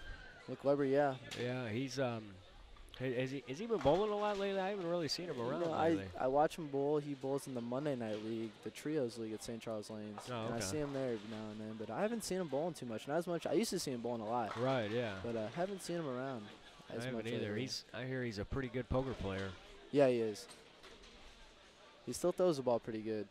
Nick Weber, yeah. Yeah, he's has he been bowling a lot lately? I haven't really seen him around lately. I watch him bowl. He bowls in the Monday Night League, the Trios League at St. Charles Lanes. Oh, okay. And I see him there every now and then, but I haven't seen him bowling too much. Not as much. I used to see him bowling a lot. Right, yeah. But I haven't seen him around as I much haven't either. lately. I hear he's a pretty good poker player. Yeah, he is. He still throws the ball pretty good.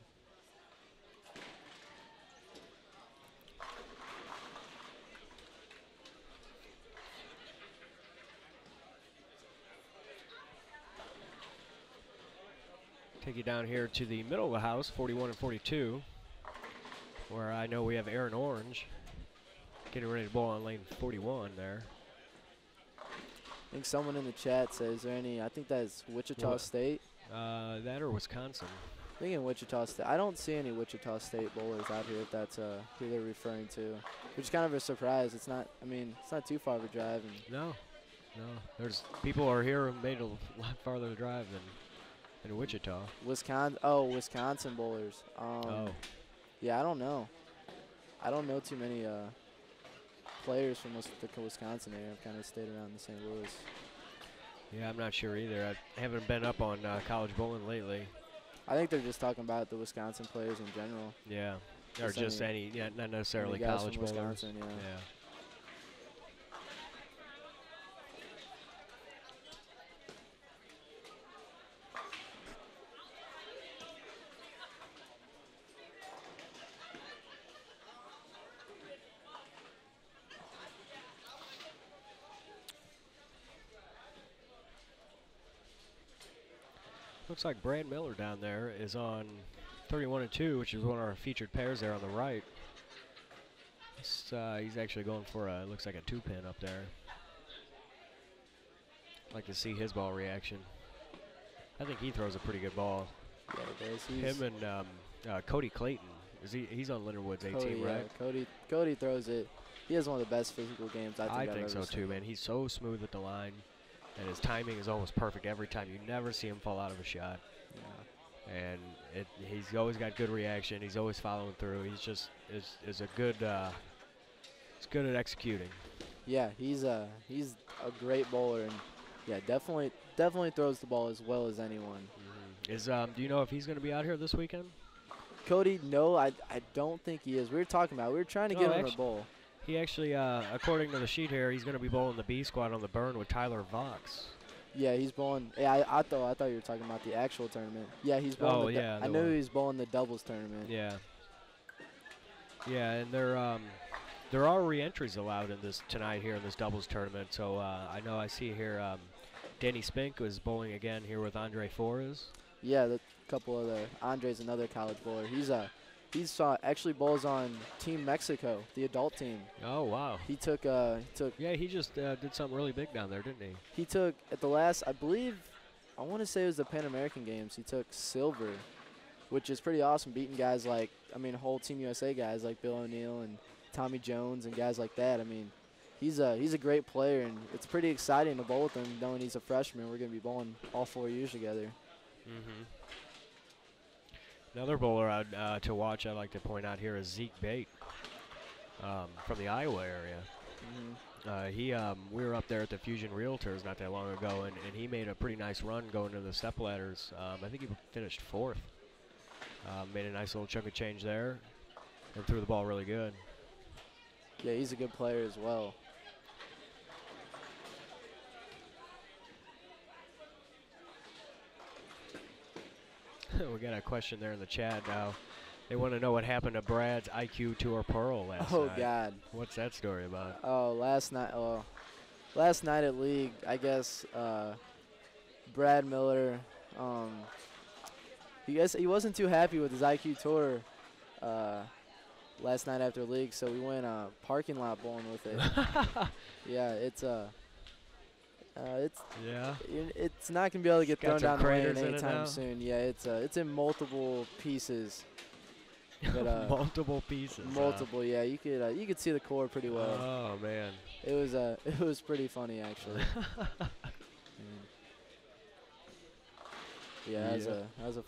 Take you down here to the middle of the house, 41 and 42, where I know we have Aaron Orange getting ready to bowl on lane 41 there. I think someone in the chat says, is there any, I think that's Wichita State. That or Wisconsin. I think in Wichita State. I don't see any Wichita State bowlers out here if that's who they're referring to, which is kind of a surprise. It's not, I mean, it's not too far of a drive. And no. There's people are here who made a lot farther to drive than in Wichita. Wisconsin bowlers. Yeah, I don't know. I don't know too many players from the Wisconsin area. I've kind of stayed around the St. Louis. Yeah, I'm not sure either. I haven't been up on college bowling lately. I think they're just talking about the Wisconsin players in general. Yeah, or just any, not necessarily college bowlers. Wisconsin, yeah. Looks like Brad Miller down there is on 31 and 2, which is one of our featured pairs there on the right. He's actually going for looks like a 2-pin up there. I'd like to see his ball reaction. I think he throws a pretty good ball. Yeah, he does. Him and Cody Clayton. He's on Lindenwood's A team, right? Cody throws it. He has one of the best physical games I think so too, man. He's so smooth at the line. And his timing is always perfect every time. You never see him fall out of a shot. Yeah. And he's always got good reaction. He's always following through. He's just is a good. He's good at executing. Yeah, he's a great bowler, and yeah, definitely throws the ball as well as anyone. Do you know if he's going to be out here this weekend? Cody, no, I don't think he is. We were trying to get him to bowl. He actually, according to the sheet here, he's going to be bowling the B squad on the burn with Tyler Vox. Yeah, he's bowling. Yeah, I thought you were talking about the actual tournament. Yeah, he's bowling. I knew he was bowling the doubles tournament. Yeah. Yeah, and there are re-entries allowed in this tonight here in this doubles tournament. So I know I see here Danny Spink was bowling again here with Andre Flores. Yeah, the couple other. Andre's another college bowler. He's actually bowls on Team Mexico, the adult team. Oh wow. He took Yeah, he just did something really big down there, didn't he? He took at the last, I believe, I want to say it was the Pan American Games. He took silver, which is pretty awesome, beating guys like, I mean, whole Team USA guys like Bill O'Neill and Tommy Jones and guys like that. I mean, he's a great player, and it's pretty exciting to bowl with him, knowing he's a freshman. We're going to be bowling all 4 years together. Mm-hmm. Another bowler to watch I'd like to point out here is Zeke Bate from the Iowa area. Mm-hmm. We were up there at the Fusion Realtors not that long ago, and he made a pretty nice run going to the step ladders. I think he finished 4th. Made a nice little chunk of change there and threw the ball really good. Yeah, he's a good player as well. We got a question there in the chat now. They want to know what happened to Brad's IQ Tour Pearl last night. Oh, God. What's that story about? Oh, last night at League, I guess Brad Miller, he wasn't too happy with his IQ Tour last night after League, so we went parking lot bowling with it. Yeah, it's not gonna be able to get Got thrown some down the lane craters in it anytime now? soon. Yeah, it's in multiple pieces. But, multiple pieces. multiple, yeah. You could see the core pretty well. Oh man. It was pretty funny actually. Yeah, that was a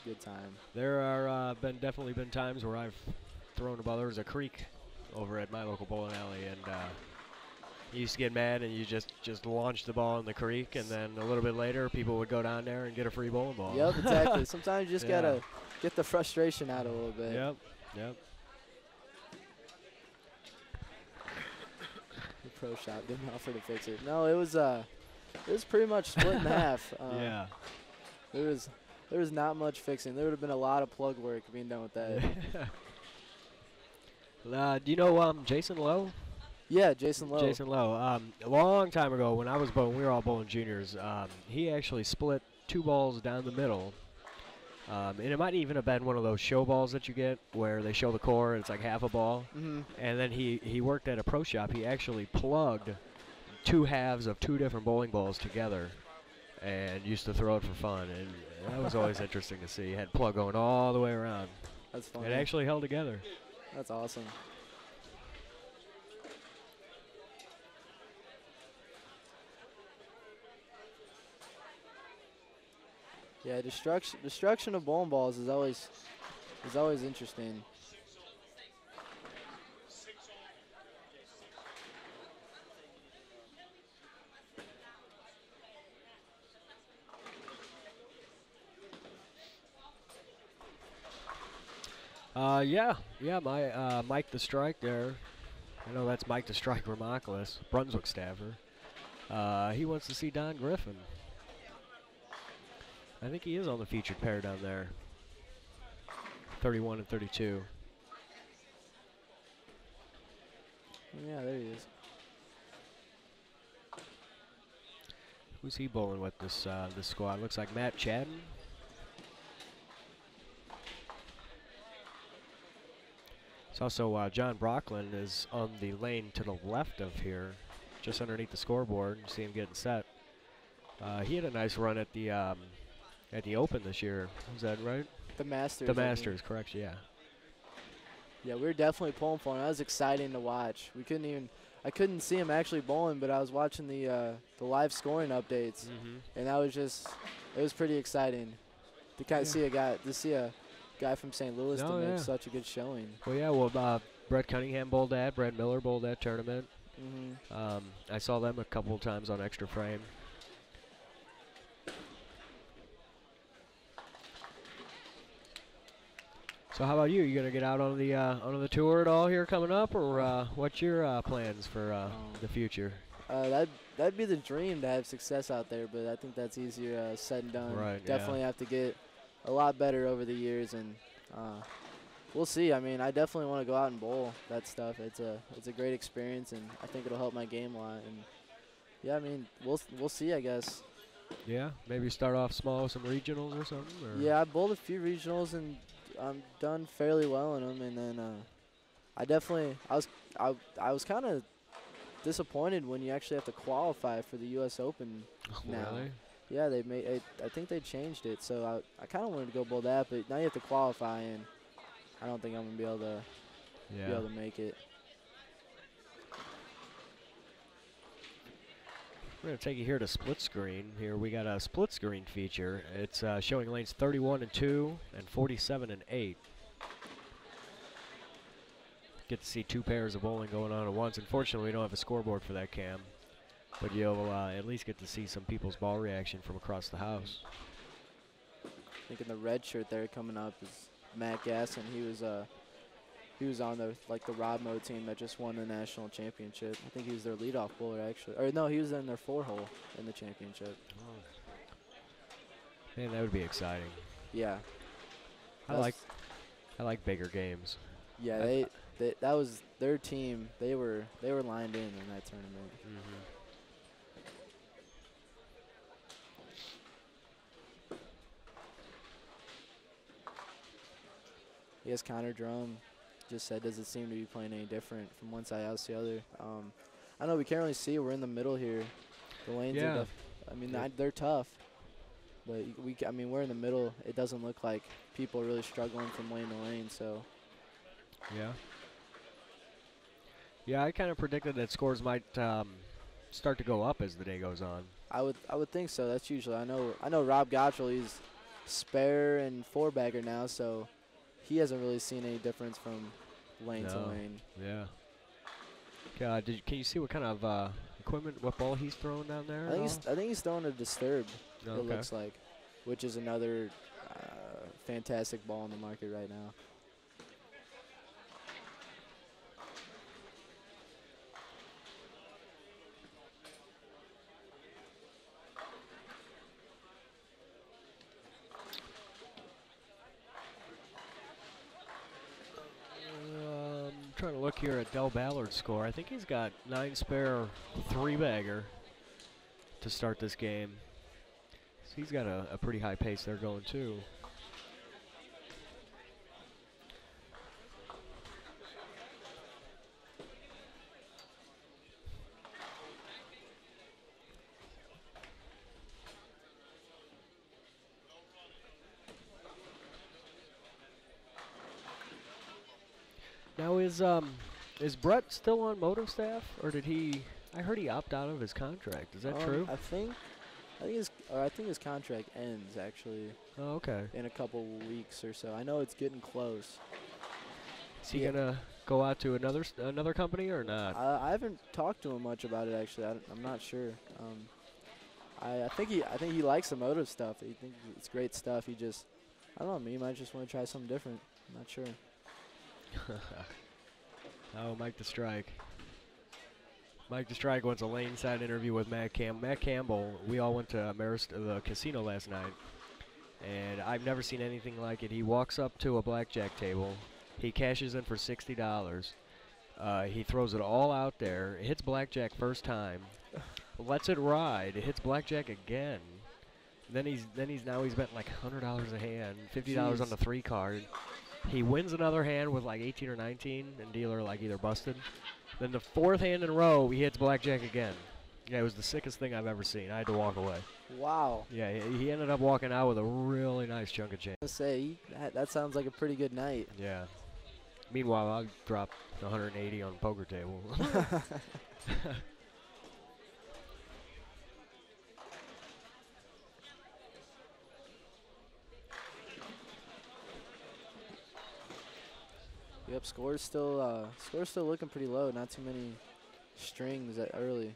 good time. There are definitely been times where I've thrown a ball. There was a creek over at my local bowling alley, and you used to get mad and you just launch the ball in the creek, and then a little bit later people would go down there and get a free bowling ball. Yep, exactly. Sometimes you just gotta get the frustration out a little bit. Yep. The pro shop didn't offer to fix it. No, it was pretty much split in half. Yeah. There was not much fixing. There would have been a lot of plug work being done with that. Do you know Jason Lowe? Yeah, Jason Lowe. Jason Lowe. A long time ago when I was bowling, we were all bowling juniors. He actually split 2 balls down the middle. And it might even have been one of those show balls that you get where they show the core and it's like half a ball. Mm-hmm. And then he worked at a pro shop. He actually plugged 2 halves of 2 different bowling balls together and used to throw it for fun. And that was always interesting to see. He had plug going all the way around. That's funny. It actually held together. That's awesome. Yeah, destruction of bowling balls is always interesting. My Mike the Strike there. I know that's Mike the Strike Remarkless, Brunswick staffer. He wants to see Don Griffin. I think he is on the featured pair down there. 31 and 32. Yeah, there he is. Who's he bowling with this squad? Looks like Matt Chadden. It's also John Brocklin is on the lane to the left of here, just underneath the scoreboard. You see him getting set. He had a nice run at the Open this year. Was that right? The Masters. The Masters, correct? Yeah. Yeah, we were definitely pulling for him. That was exciting to watch. I couldn't see him actually bowling, but I was watching the live scoring updates, and it was pretty exciting to kind of see a guy from St. Louis to make such a good showing. Well, Brett Cunningham bowled that. Brad Miller bowled that tournament. I saw them a couple of times on Extra Frame. So how about you? You gonna get out on the tour at all here coming up, or what's your plans for the future? That'd be the dream to have success out there, but I think that's easier said than done. Right. Definitely have to get a lot better over the years, and we'll see. I mean, I definitely want to go out and bowl that stuff. It's a great experience, and I think it'll help my game a lot. And yeah, I mean, we'll see, I guess. Yeah, maybe start off small with some regionals or something. Or Yeah, I bowled a few regionals and I'm done fairly well in them. And then I was kind of disappointed when you actually have to qualify for the U.S. Open now. Really? Yeah, they made it. I think they changed it, so I kind of wanted to go bowl that, but now you have to qualify, and I don't think I'm gonna be able to make it. We're going to take you here to split screen. Here we got a split screen feature. It's showing lanes 31 and 2 and 47 and 8. Get to see two pairs of bowling going on at once. Unfortunately, we don't have a scoreboard for that, Cam. But you'll at least get to see some people's ball reaction from across the house. I think in the red shirt there coming up is Matt Gasson. He was on the Rodmo team that just won the national championship. I think he was their leadoff bowler actually. Or no, he was in their 4-hole in the championship. Oh. Man, that would be exciting. Yeah. I like bigger games. Yeah, that was their team. They were lined in that tournament. Mm-hmm. I guess Connor Drum just said, does it seem to be playing any different from one side out to the other? I know we can't really see. We're in the middle here. The lanes are they're tough. But we're in the middle. It doesn't look like people are really struggling from lane to lane, so. Yeah. Yeah, I kind of predicted that scores might start to go up as the day goes on. I would think so. That's usually I know Rob Gottschall, he's spare and 4-bagger now, so he hasn't really seen any difference from lane to lane. Yeah. Can you see what kind of equipment, what ball he's throwing down there? I think he's throwing a Disturbed. Okay. It looks like, which is another fantastic ball in the market right now. Trying to look here at Del Ballard's score. I think he's got 9 spare 3-bagger to start this game. So he's got a pretty high pace there going too. Now is Brett still on moto staff, or did he? I heard he opted out of his contract. Is that true? I think his contract ends actually. Oh, okay. In a couple weeks or so. I know it's getting close. Is he gonna go out to another company or not? I haven't talked to him much about it actually. I'm not sure. I think he likes the moto stuff. He thinks it's great stuff. I don't know. He might just want to try something different. I'm not sure. Oh, Mike the Strike. Mike the Strike wants a lane side interview with Matt Campbell. Matt Campbell, we all went to the casino last night, and I've never seen anything like it. He walks up to a blackjack table. He cashes in for $60. He throws it all out there. It hits blackjack first time. Lets it ride. It hits blackjack again. Then he's bet like $100 a hand, $50 on the 3 card. He wins another hand with like 18 or 19, and dealer like either busted. Then the 4th hand in a row, he hits blackjack again. Yeah, it was the sickest thing I've ever seen. I had to walk away. Wow. Yeah, he ended up walking out with a really nice chunk of change. That sounds like a pretty good night. Yeah. Meanwhile, I'll drop 180 on the poker table. Yep, score's still looking pretty low. Not too many strings that early.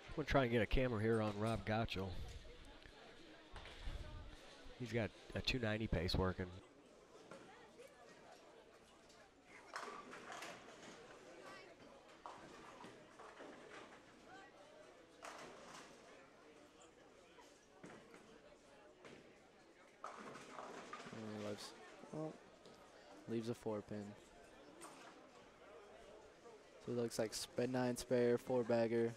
I'm gonna try and get a camera here on Rob Gottschall. He's got a 290 pace working. Well, leaves a 4-pin. So it looks like 9 spare, 4-bagger.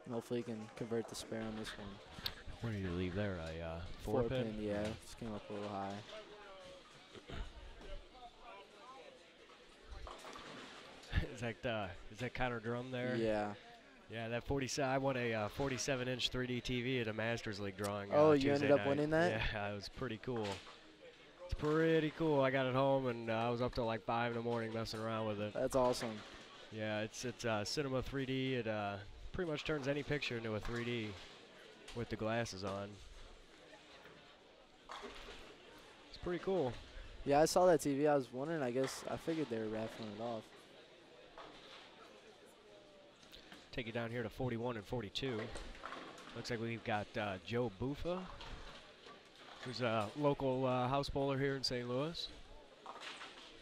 And hopefully he can convert the spare on this one. What did you leave there? A 4-pin, yeah. Just came up a little high. Is that counter drum there? Yeah. Yeah, that 47. I won a 47-inch 3D TV at a Masters League drawing. Oh, you Tuesday ended up night. winning that? Yeah, it was pretty cool. It's pretty cool. I got it home and I was up till like 5 in the morning messing around with it. That's awesome. Yeah, it's Cinema 3D. It pretty much turns any picture into a 3D with the glasses on. It's pretty cool. Yeah, I saw that TV. I was wondering, I figured they were raffling it off. Take you down here to 41 and 42. Looks like we've got Joe Buffa, who's a local house bowler here in St. Louis.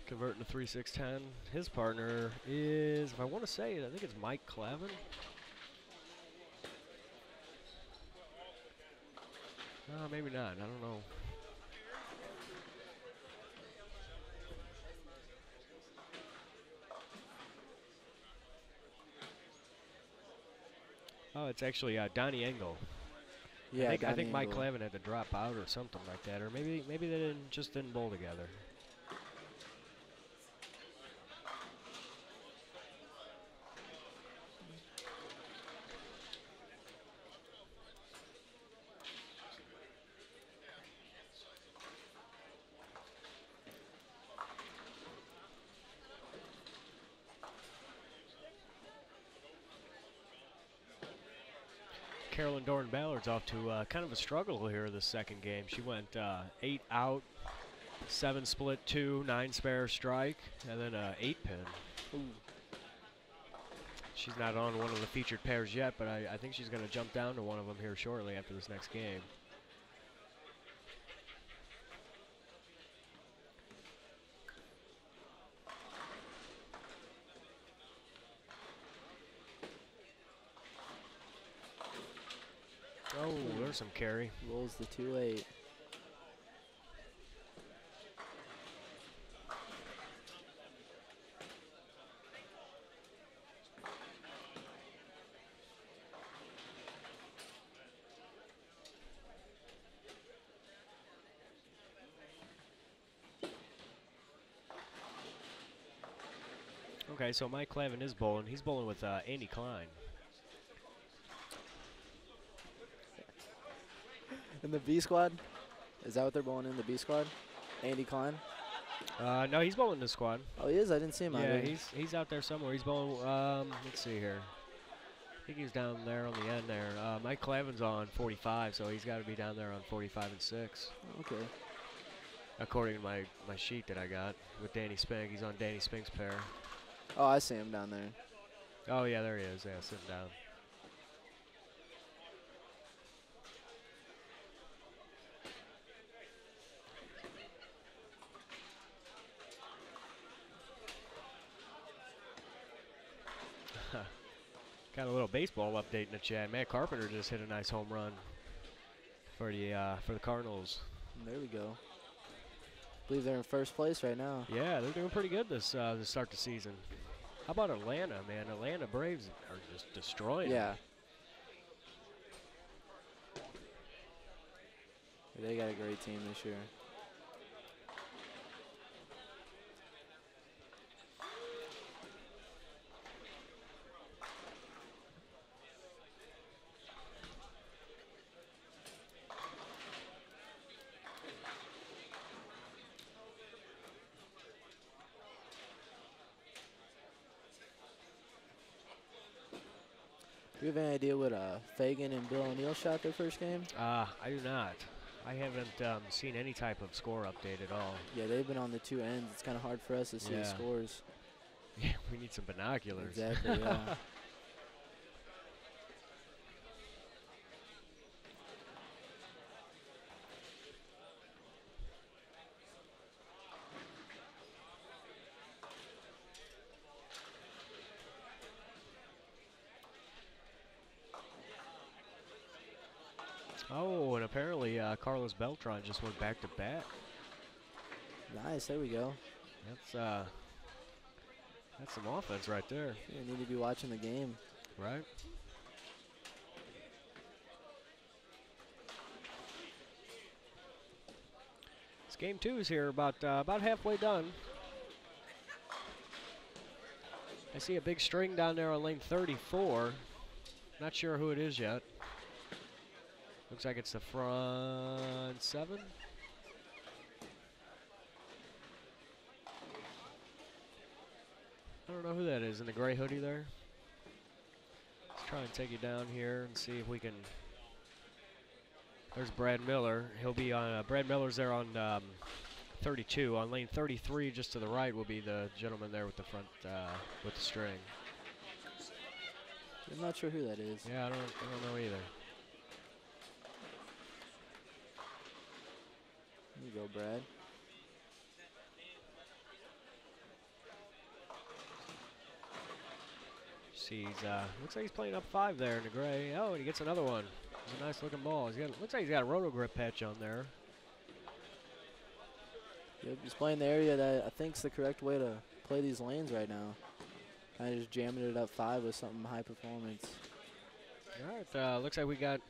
Converting to 3-6-10. His partner is, if I want to say it, I think it's Mike Clavin. Maybe not. I don't know. Oh, it's actually Donnie Engel. Yeah, I think Mike Engel. Clavin had to drop out or something like that, or maybe they just didn't bowl together. Carolyn Doran Ballard's off to kind of a struggle here this second game. She went 8 out, 7 split 2, 9 spare strike, and then 8 pin. Ooh. She's not on one of the featured pairs yet, but I think she's going to jump down to one of them here shortly after this next game. Oh, there's some carry. Rolls the 2-8. Okay, so Mike Clavin is bowling. He's bowling with Andy Klein. In the B squad? Is that what they're bowling in, the B squad? Andy Klein? No, he's bowling the squad. Oh, he is? I didn't see him out Yeah, there. he's out there somewhere. He's bowling. Let's see here. I think he's down there on the end there. Mike Clavin's on 45, so he's got to be down there on 45 and 6. Okay. According to my sheet that I got with Danny Spink. He's on Danny Spink's pair. Oh, I see him down there. Oh, yeah, there he is. Yeah, sitting down. Got a little baseball update in the chat. Matt Carpenter just hit a nice home run for the Cardinals. And there we go. I believe they're in first place right now. Yeah, they're doing pretty good this to start the season. How about Atlanta, man? Atlanta Braves are just destroying Yeah. them. They got a great team this year. Do you have any idea what Fagan and Bill O'Neill shot their first game? I do not. I haven't seen any type of score update at all. Yeah, they've been on the two ends. It's kind of hard for us to see the Yeah. scores. Yeah, we need some binoculars. Exactly, yeah. Oh, and apparently Carlos Beltran just went back to bat. Nice, there we go. That's some offense right there. You need to be watching the game. Right. This game 2 is here, about halfway done. I see a big string down there on lane 34. Not sure who it is yet. Looks like it's the front 7. I don't know who that is in the gray hoodie there. Let's try and take you down here and see if we can. There's Brad Miller. He'll be on. Brad Miller's there on 32. On lane 33, just to the right, will be the gentleman there with the front with the string. I'm not sure who that is. Yeah, I don't know either. There you go, Brad. He's looks like he's playing up 5 there in the gray. Oh, and he gets another one. It's a nice looking ball. Looks like he's got a roto grip patch on there. Yep, he's playing the area that I think is the correct way to play these lanes right now. Kind of just jamming it up 5 with something high performance. All right, looks like we got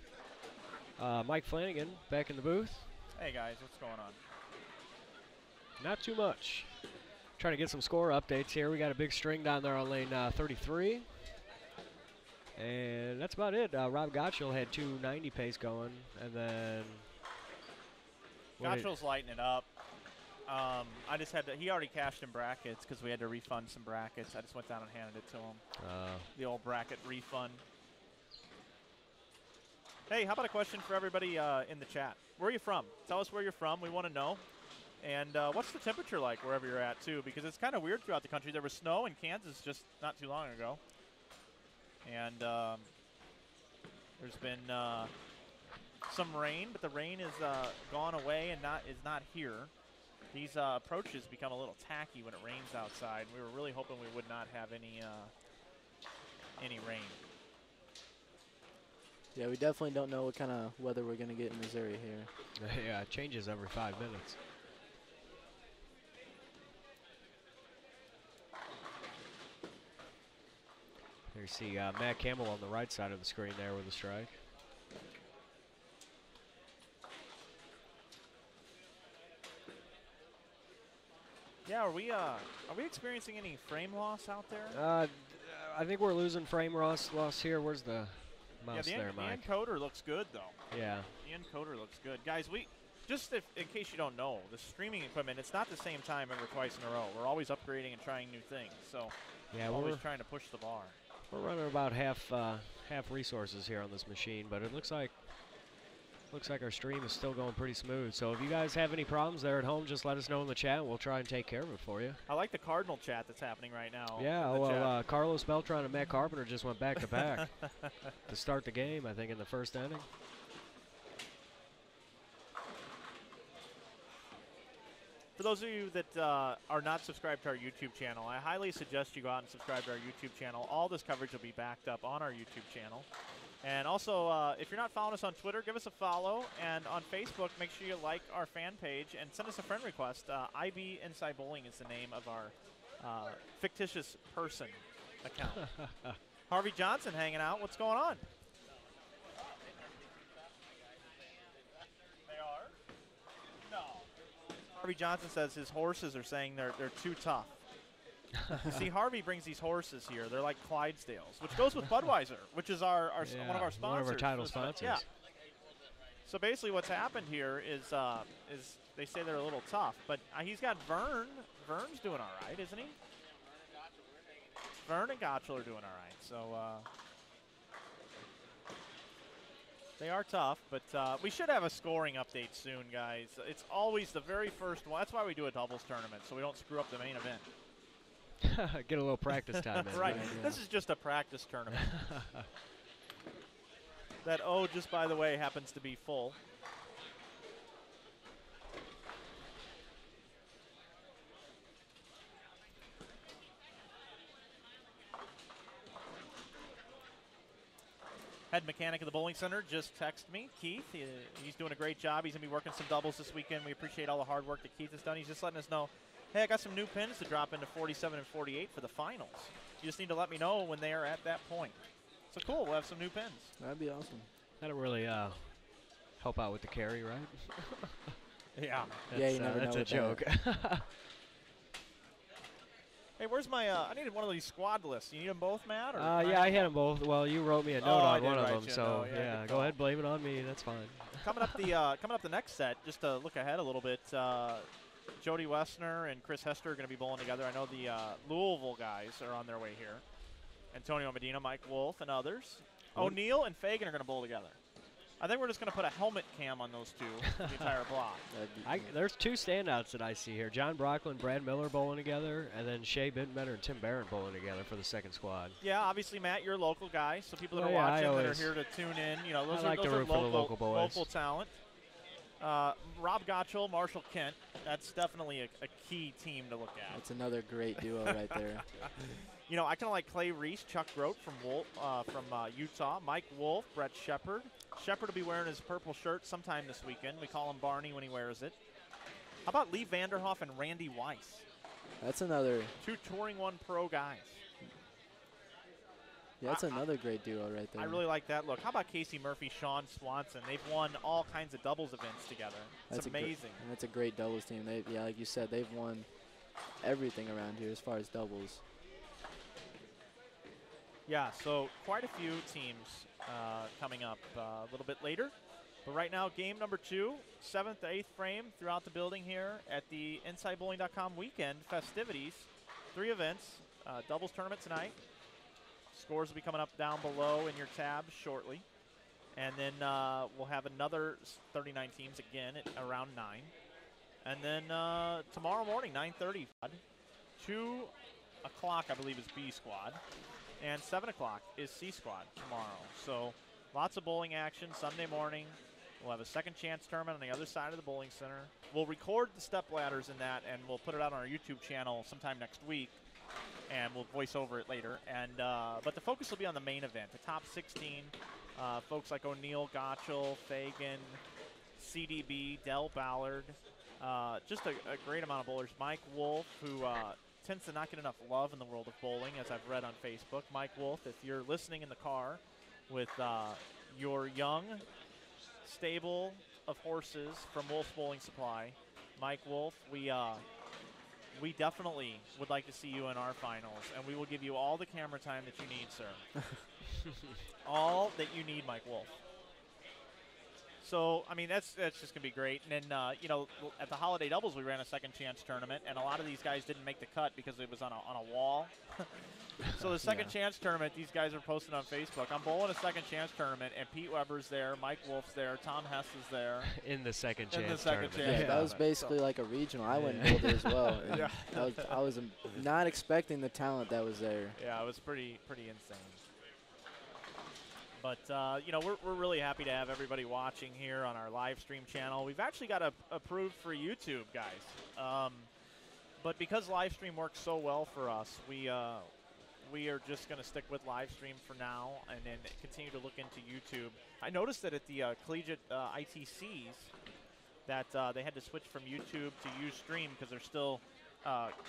Mike Flanagan back in the booth. Hey guys, what's going on? Not too much. Trying to get some score updates here. We got a big string down there on lane 33. And that's about it. Rob Gottschall had 290 pace going, and then Gottschall's lighting it up. I just had to. He already cashed in brackets because we had to refund some brackets. I just went down and handed it to him. The old bracket refund. Hey, how about a question for everybody in the chat? Where are you from? Tell us where you're from. We want to know. And what's the temperature like wherever you're at, too? Because it's kind of weird throughout the country. There was snow in Kansas just not too long ago. And there's been some rain, but the rain is gone away and is not here. These approaches become a little tacky when it rains outside. We were really hoping we would not have any rain. Yeah, we definitely don't know what kind of weather we're going to get in Missouri here. Yeah, it changes every 5 minutes. There you see Matt Campbell on the right side of the screen there with a strike. Yeah, are we experiencing any frame loss out there? I think we're losing frame loss here. Where's the mouse there, Mike? The encoder looks good, though. Yeah. The encoder looks good. Guys, just in case you don't know, the streaming equipment, it's not the same time ever twice in a row. We're always upgrading and trying new things. So yeah, we're always trying to push the bar. We're running about half resources here on this machine, but it looks like our stream is still going pretty smooth. So if you guys have any problems there at home, just let us know in the chat, and we'll try and take care of it for you. I like the Cardinal chat that's happening right now. Yeah, well, Carlos Beltran and Matt Carpenter just went back to back to start the game, I think, in the first inning. For those of you that are not subscribed to our YouTube channel, I highly suggest you go out and subscribe to our YouTube channel. All this coverage will be backed up on our YouTube channel. And also, if you're not following us on Twitter, give us a follow. And on Facebook, make sure you like our fan page and send us a friend request. IB Inside Bowling is the name of our fictitious person account. Harvey Johnson hanging out. What's going on? They are? No. Harvey Johnson says his horses are saying they're too tough. See, Harvey brings these horses here. They're like Clydesdales, which goes with Budweiser, which is one of our sponsors. One of our title sponsors. Yeah. So basically what's happened here is they say they're a little tough, but he's got Vern. Vern's doing all right, isn't he? Vern and Gottschall are doing all right. So they are tough, but we should have a scoring update soon, guys. It's always the very first one. That's why we do a doubles tournament, so we don't screw up the main event. Get a little practice time in. Right. This is just a practice tournament. That just by the way, happens to be full. head mechanic of the bowling center, just texted me, Keith. He's doing a great job. He's going to be working some doubles this weekend. We appreciate all the hard work that Keith has done. He's just letting us know, hey, I got some new pins to drop into 47 and 48 for the finals. You just need to let me know when they are at that point. So cool, we'll have some new pins. That'd be awesome. That'll really help out with the carry, right? Yeah. Yeah, you never know. That's a with joke. Hey, where's my, I needed one of these squad lists. You need them both, Matt? Or Yeah, I had them both. Well, you wrote me a note I on did one of write them, you a so note. Yeah, yeah, good go call. ahead, blame it on me. That's fine. coming up the next set, just to look ahead a little bit, Jody Wessner and Chris Hester are going to be bowling together. I know the Louisville guys are on their way here. Antonio Medina, Mike Wolf, and others. O'Neill and Fagan are going to bowl together. I think we're just going to put a helmet cam on those two for the entire block. There's two standouts that I see here. John Brocklin, Brad Miller bowling together, and then Shea Bintmetter and Tim Barron bowling together for the second squad. Yeah, obviously, Matt, you're a local guy, so people that Oh, are yeah, watching that are here to tune in, you know, those I like to are root for the local boys. local talent. Rob Gottschall, Marshall Kent, that's definitely a key team to look at. That's another great duo right there. You know, I kind of like Clay Reese, Chuck Grote from Utah, Mike Wolf, Brett Shepard. Shepard will be wearing his purple shirt sometime this weekend. We call him Barney when he wears it. How about Lee Vanderhoff and Randy Weiss? That's another. Two Touring One Pro guys. Yeah, that's another great duo right there. I really like that look. How about Casey Murphy, Sean Swanson? They've won all kinds of doubles events together. It's amazing. And that's a great doubles team. Yeah, like you said, they've won everything around here as far as doubles. Yeah, so quite a few teams coming up a little bit later. But right now, game number 2, 7th to 8th frame throughout the building here at the InsideBowling.com weekend festivities. 3 events, doubles tournament tonight. Scores will be coming up down below in your tabs shortly. And then we'll have another 39 teams again at around 9. And then tomorrow morning, 9:30, 2 o'clock, I believe, is B squad. And 7 o'clock is C squad tomorrow. So lots of bowling action Sunday morning. We'll have a second chance tournament on the other side of the bowling center. We'll record the step ladders in that, and we'll put it out on our YouTube channel sometime next week. And we'll voice over it later. And but the focus will be on the main event, the top 16. Folks like O'Neill, Gottschall, Fagan, CDB, Del Ballard. Just a great amount of bowlers. Mike Wolf, who tends to not get enough love in the world of bowling, as I've read on Facebook. Mike Wolf, if you're listening in the car with your young stable of horses from Wolf's Bowling Supply, Mike Wolf, we definitely would like to see you in our finals, and we will give you all the camera time that you need, sir. All that you need, Mike Wolf. So, I mean, that's just going to be great. And then, you know, at the Holiday Doubles, we ran a second chance tournament, and a lot of these guys didn't make the cut because it was on a wall. So the second chance tournament, these guys are posting on Facebook. I'm bowling a second chance tournament, and Pete Weber's there, Mike Wolf's there, Tom Hess is there. In the second chance In the second tournament. chance That was basically like a regional. I went and bowled it as well. And I was not expecting the talent that was there. Yeah, it was pretty insane. But, you know, we're really happy to have everybody watching here on our live stream channel. We've actually got approved for YouTube, guys. But because live stream works so well for us, we are just going to stick with live stream for now and then continue to look into YouTube. I noticed that at the collegiate ITCs that they had to switch from YouTube to Ustream because they're still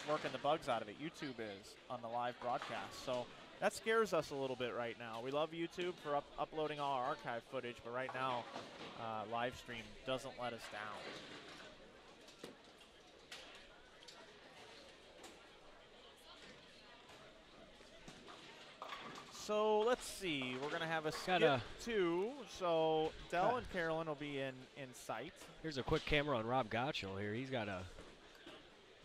working the bugs out of it. YouTube is on the live broadcast. So that scares us a little bit right now. We love YouTube for uploading all our archive footage, but right now, live stream doesn't let us down. So let's see. We're going to have a skip 2. So Dell and Carolyn will be in sight. Here's a quick camera on Rob Gottschall here. He's got a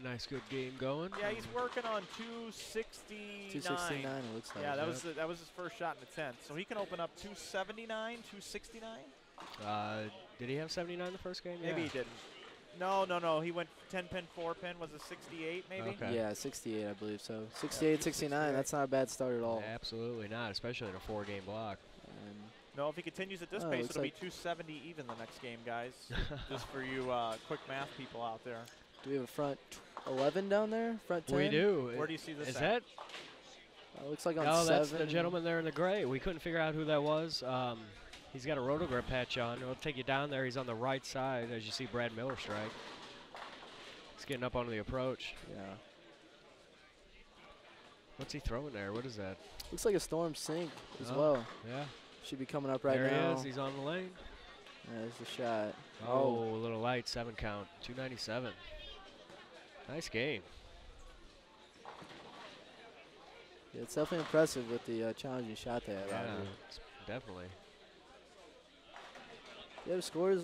nice, good game going. Yeah, he's working on 269. 269, it looks like. Yeah, that was his first shot in the 10th. So he can open up 279, 269. Did he have 79 the first game? Maybe he didn't. No. He went 10-pin, 4-pin. Was it 68 maybe? Okay. Yeah, 68, I believe so. 68, 69, that's not a bad start at all. Absolutely not, especially in a 4-game block. No, if he continues at this pace, it'll be 270 even the next game, guys. Just for you quick math people out there. Do we have a front 11 down there? Front 10? We do. Where do you see this Is at? that? Looks like on No, 7. that's the gentleman there in the gray. We couldn't figure out who that was. He's got a rotogrip patch on. It'll take you down there. He's on the right side as you see Brad Miller strike. He's getting up onto the approach. Yeah. What's he throwing there? What is that? Looks like a storm sink as Oh, well. Yeah. Should be coming up right there now. he is. He's on the lane. There's the shot. Oh, a little light. 7 count. 297. Nice game. Yeah, it's definitely impressive with the challenging shot they have out Yeah, here. definitely. Yeah, the scores,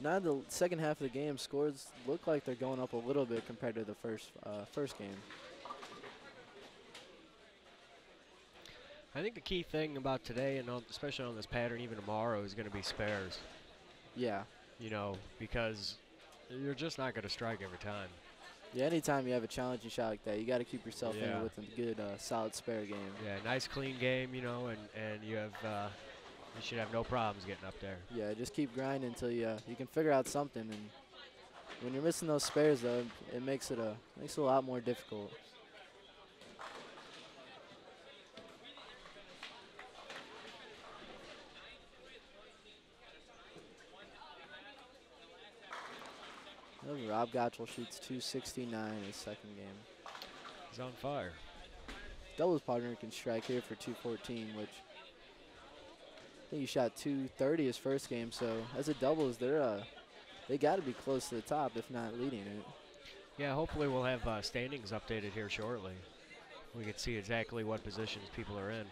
now in the second half of the game, scores look like they're going up a little bit compared to the first game. I think the key thing about today, and especially on this pattern, even tomorrow, is going to be spares. Yeah. You know, because you're just not going to strike every time. Yeah, anytime you have a challenging shot like that, you got to keep yourself in Yeah. with a good, solid spare game. Yeah, nice clean game, you know, and you have you should have no problems getting up there. Yeah, just keep grinding until you can figure out something. And when you're missing those spares, though, it makes it a lot more difficult. Rob Gottschall shoots 269 in his second game. He's on fire. Doubles partner can strike here for 214, which I think he shot 230 his first game. So as a doubles, they got to be close to the top, if not leading it. Yeah, hopefully we'll have standings updated here shortly. We can see exactly what positions people are in.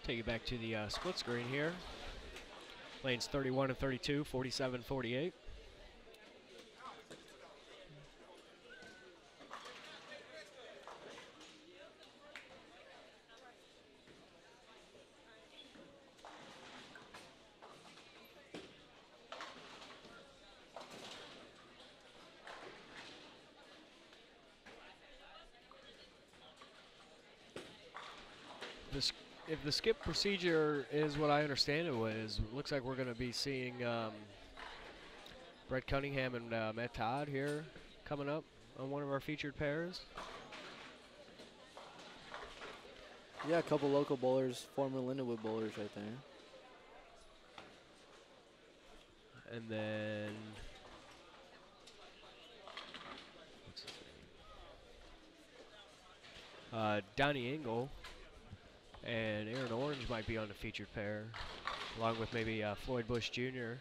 Take it back to the split screen here. Lanes 31 and 32, 47, 48. If the skip procedure is what I understand it was, looks like we're going to be seeing Brett Cunningham and Matt Todd here coming up on one of our featured pairs. Yeah, a couple local bowlers, former Lindenwood bowlers right there. And then, what's his name? Donnie Engel and Aaron Orange might be on the featured pair, along with maybe Floyd Bush Jr.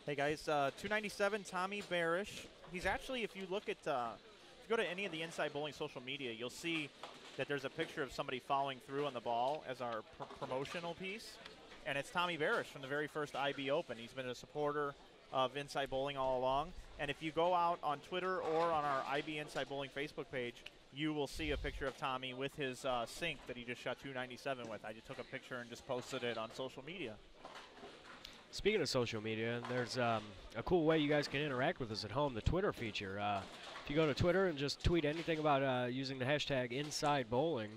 Hey guys, 297 Tommy Barish. He's actually, if you look at, if you go to any of the Inside Bowling social media, you'll see that there's a picture of somebody following through on the ball as our promotional piece. And it's Tommy Barish from the very first IB Open. He's been a supporter of Inside Bowling all along. And if you go out on Twitter or on our IB Inside Bowling Facebook page, you will see a picture of Tommy with his sink that he just shot 297 with. I just took a picture and just posted it on social media. Speaking of social media, there's a cool way you guys can interact with us at home, the Twitter feature. If you go to Twitter and just tweet anything about using the hashtag InsideBowling,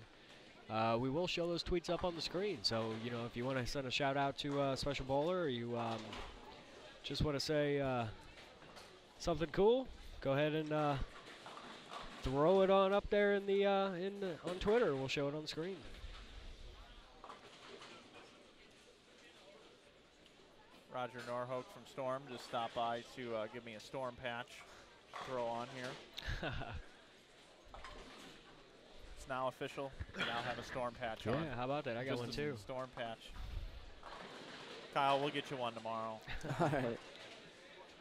we will show those tweets up on the screen. So, you know, if you want to send a shout out to a special bowler, or you just want to say something cool, go ahead and throw it on up there in the on Twitter. We'll show it on the screen. Roger Norholt from Storm just stopped by to give me a Storm patch to throw on here. It's now official. We now have a Storm patch on. Yeah, how about that? I got Just one a too. Storm patch. Kyle, we'll get you one tomorrow. All right.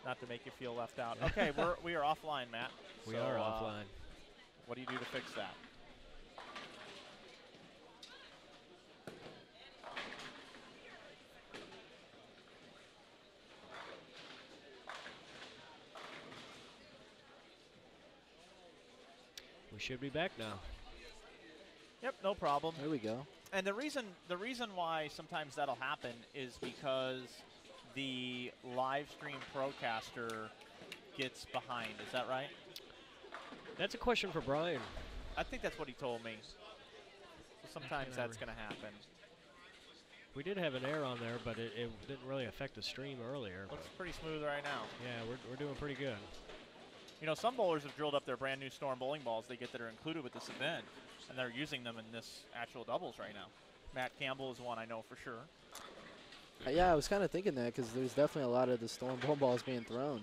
Not to make you feel left out. Okay, we are offline, Matt. We So, are offline. What do you do to fix that? We should be back now. Yep, no problem. There we go. And the reason why sometimes that'll happen is because the live stream procaster gets behind. Is that right? That's a question for Brian. I think that's what he told me. So sometimes that's going to happen. We did have an error on there, but it didn't really affect the stream earlier. Looks pretty smooth right now. Yeah, we're doing pretty good. You know, some bowlers have drilled up their brand new Storm bowling balls they get that are included with this event, and they're using them in this actual doubles right now. Matt Campbell is one I know for sure. Yeah, I was kind of thinking that because there's definitely a lot of the Storm bowling balls being thrown.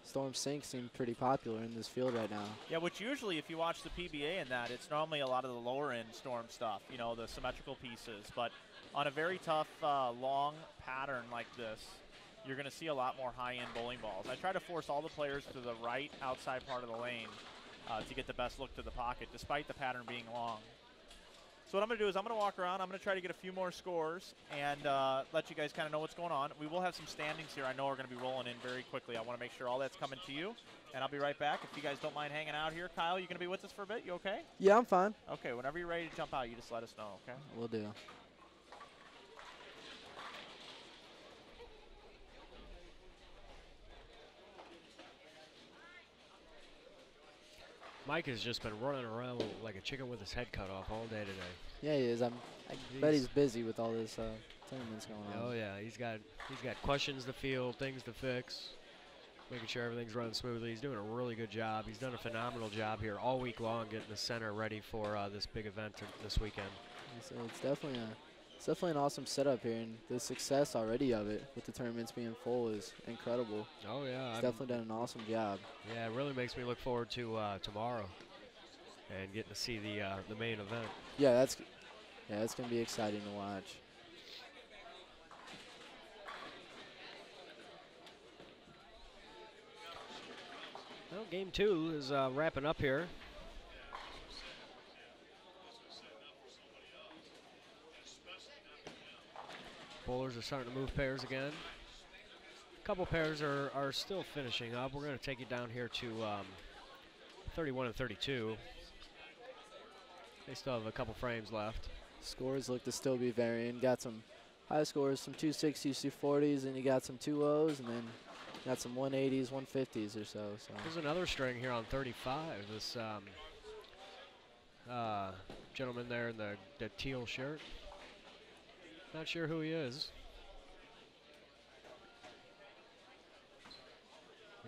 Storm Sync seem pretty popular in this field right now. Yeah, which usually if you watch the PBA and that, it's normally a lot of the lower end Storm stuff, you know, the symmetrical pieces. But on a very tough, long pattern like this, you're going to see a lot more high-end bowling balls. I try to force all the players to the right outside part of the lane to get the best look to the pocket, despite the pattern being long. So what I'm going to do is I'm going to walk around. I'm going to try to get a few more scores and let you guys kind of know what's going on. We will have some standings here I know are going to be rolling in very quickly. I want to make sure all that's coming to you, and I'll be right back. If you guys don't mind hanging out here. Kyle, you going to be with us for a bit? You okay? Yeah, I'm fine. Okay, whenever you're ready to jump out, you just let us know, okay? Will do. Mike has just been running around like a chicken with his head cut off all day today. Yeah, he is. I bet he's busy with all this tournaments going on. Oh yeah, he's got questions to field, things to fix, making sure everything's running smoothly. He's doing a really good job. He's done a phenomenal job here all week long, getting the center ready for this big event this weekend. So it's definitely an awesome setup here, and the success already of it with the tournaments being full is incredible. Oh yeah, He's definitely done an awesome job. Yeah, it really makes me look forward to tomorrow and getting to see the main event. Yeah, that's gonna be exciting to watch. Well, game 2 is wrapping up here. Bowlers are starting to move pairs again. A couple pairs are still finishing up. We're going to take it down here to 31 and 32. They still have a couple frames left. Scores look to still be varying. Got some high scores, some 260s, 240s, and you got some 2-0s, and then got some 180s, 150s or so. There's another string here on 35. This gentleman there in the teal shirt. Not sure who he is.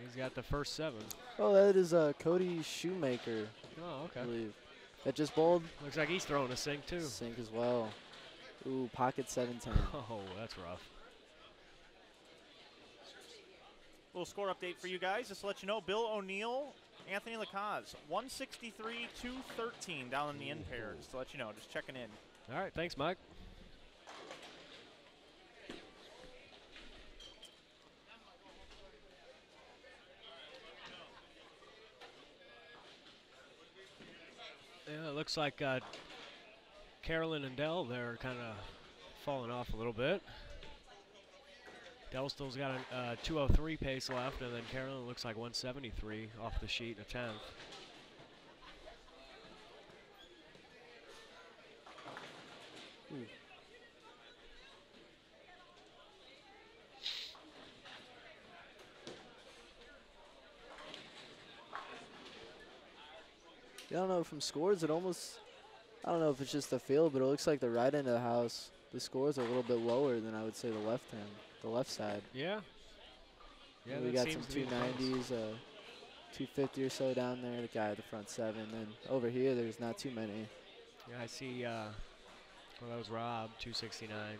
He's got the first 7. Oh, that is Cody Shoemaker. Oh, okay. I believe. That just bowled. Looks like he's throwing a sink too. Sink as well. Ooh, pocket 710. Oh, that's rough. Little score update for you guys. Just to let you know, Bill O'Neill, Anthony Lacaz, 163-213 down in the end pair. Just to let you know, just checking in. All right, thanks, Mike. Yeah, it looks like Carolyn and Dell, they're kind of falling off a little bit. Dell still's got a 203 pace left, and then Carolyn looks like 173 off the sheet, a 10th. I don't know, from scores, I don't know if it's just the field, but it looks like the right end of the house, the scores are a little bit lower than I would say the left side. Yeah. Yeah, we got some 290s, 250 or so down there, the guy at the front 7. And over here, there's not too many. Yeah, I see, well, that was Rob, 269.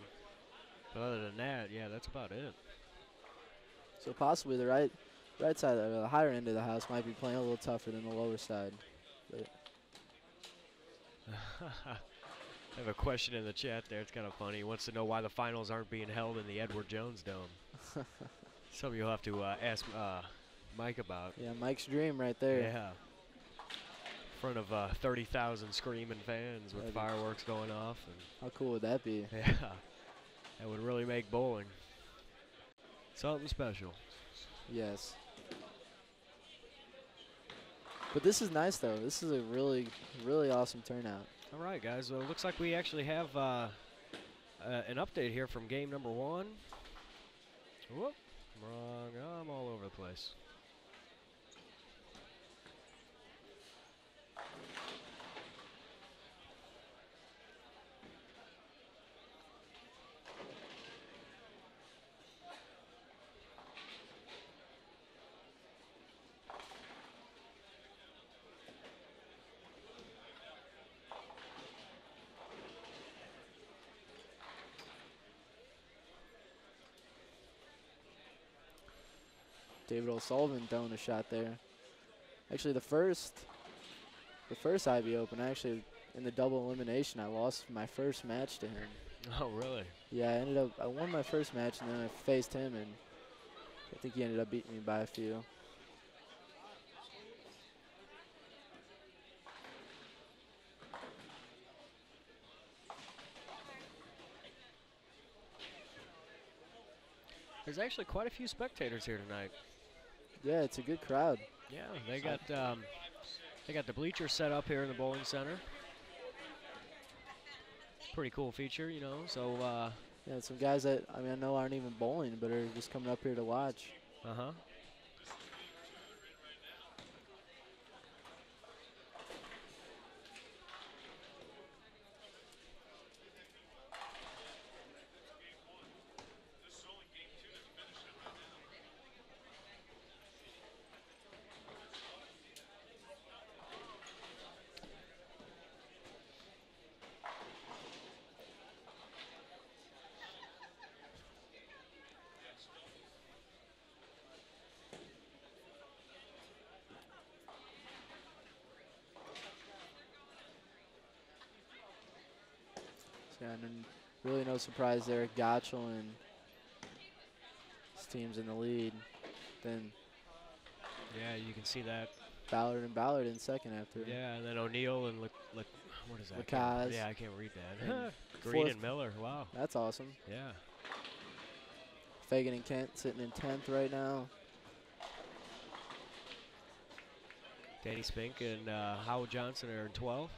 But other than that, yeah, that's about it. So possibly the right side, the higher end of the house might be playing a little tougher than the lower side. But I have a question in the chat there. It's kind of funny. He wants to know why the finals aren't being held in the Edward Jones Dome. Something you'll have to ask Mike about. Yeah, Mike's dream right there. Yeah. In front of 30,000 screaming fans with fireworks going off. And how cool would that be? Yeah. That would really make bowling something special. Yes. But this is nice, though. This is a really, really awesome turnout. All right, guys. Well, it looks like we actually have an update here from game number 1. Whoop. Wrong. I'm all over the place. David O'Sullivan throwing a shot there. Actually, the first IB Open, actually, in the double elimination, I lost my first match to him. Oh, really? Yeah, I won my first match, and then I faced him, and I think he ended up beating me by a few. There's actually quite a few spectators here tonight. Yeah, it's a good crowd. Yeah, they got the bleachers set up here in the bowling center. Pretty cool feature, you know. So Yeah, some guys that I know aren't even bowling, but are just coming up here to watch. uh-huh. Yeah, and then really no surprise there. Gotchel and his team's in the lead. Then Yeah, you can see that. Ballard in second after. Yeah, and then O'Neill and what is that? Lacaz. Yeah, I can't read that. And Green fourth. and Miller. Wow. That's awesome. Yeah. Fagan and Kent sitting in 10th right now. Danny Spink and Howard Johnson are in 12th.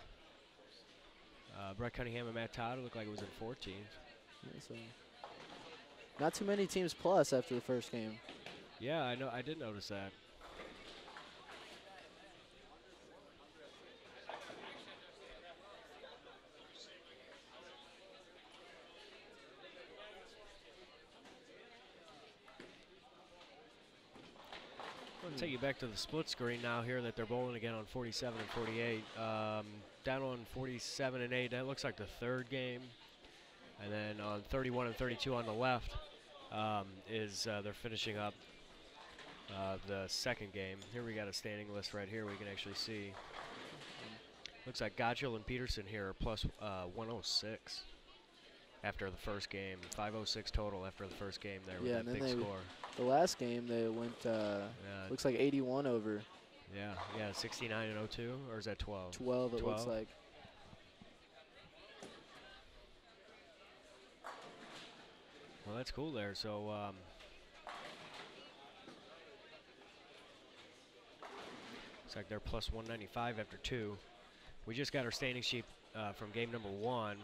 Brett Cunningham and Matt Todd look like it was in 14th. Yeah, so not too many teams plus after the first game. Yeah, I know. I did notice that. I'm going to take you back to the split screen now here that they're bowling again on 47 and 48. Down on 47 and 8, that looks like the third game. And then on 31 and 32 on the left they're finishing up the second game. Here we got a standing list right here we can actually see. Looks like Godgill and Peterson here are plus 106 after the first game. 506 total after the first game there with Yeah, that and big then score. the last game they went, looks like 81 over. Yeah, 69 and 02, or is that 12? 12 it looks like. Well, that's cool there. So, looks like they're plus 195 after 2. We just got our standing sheet from game number 1.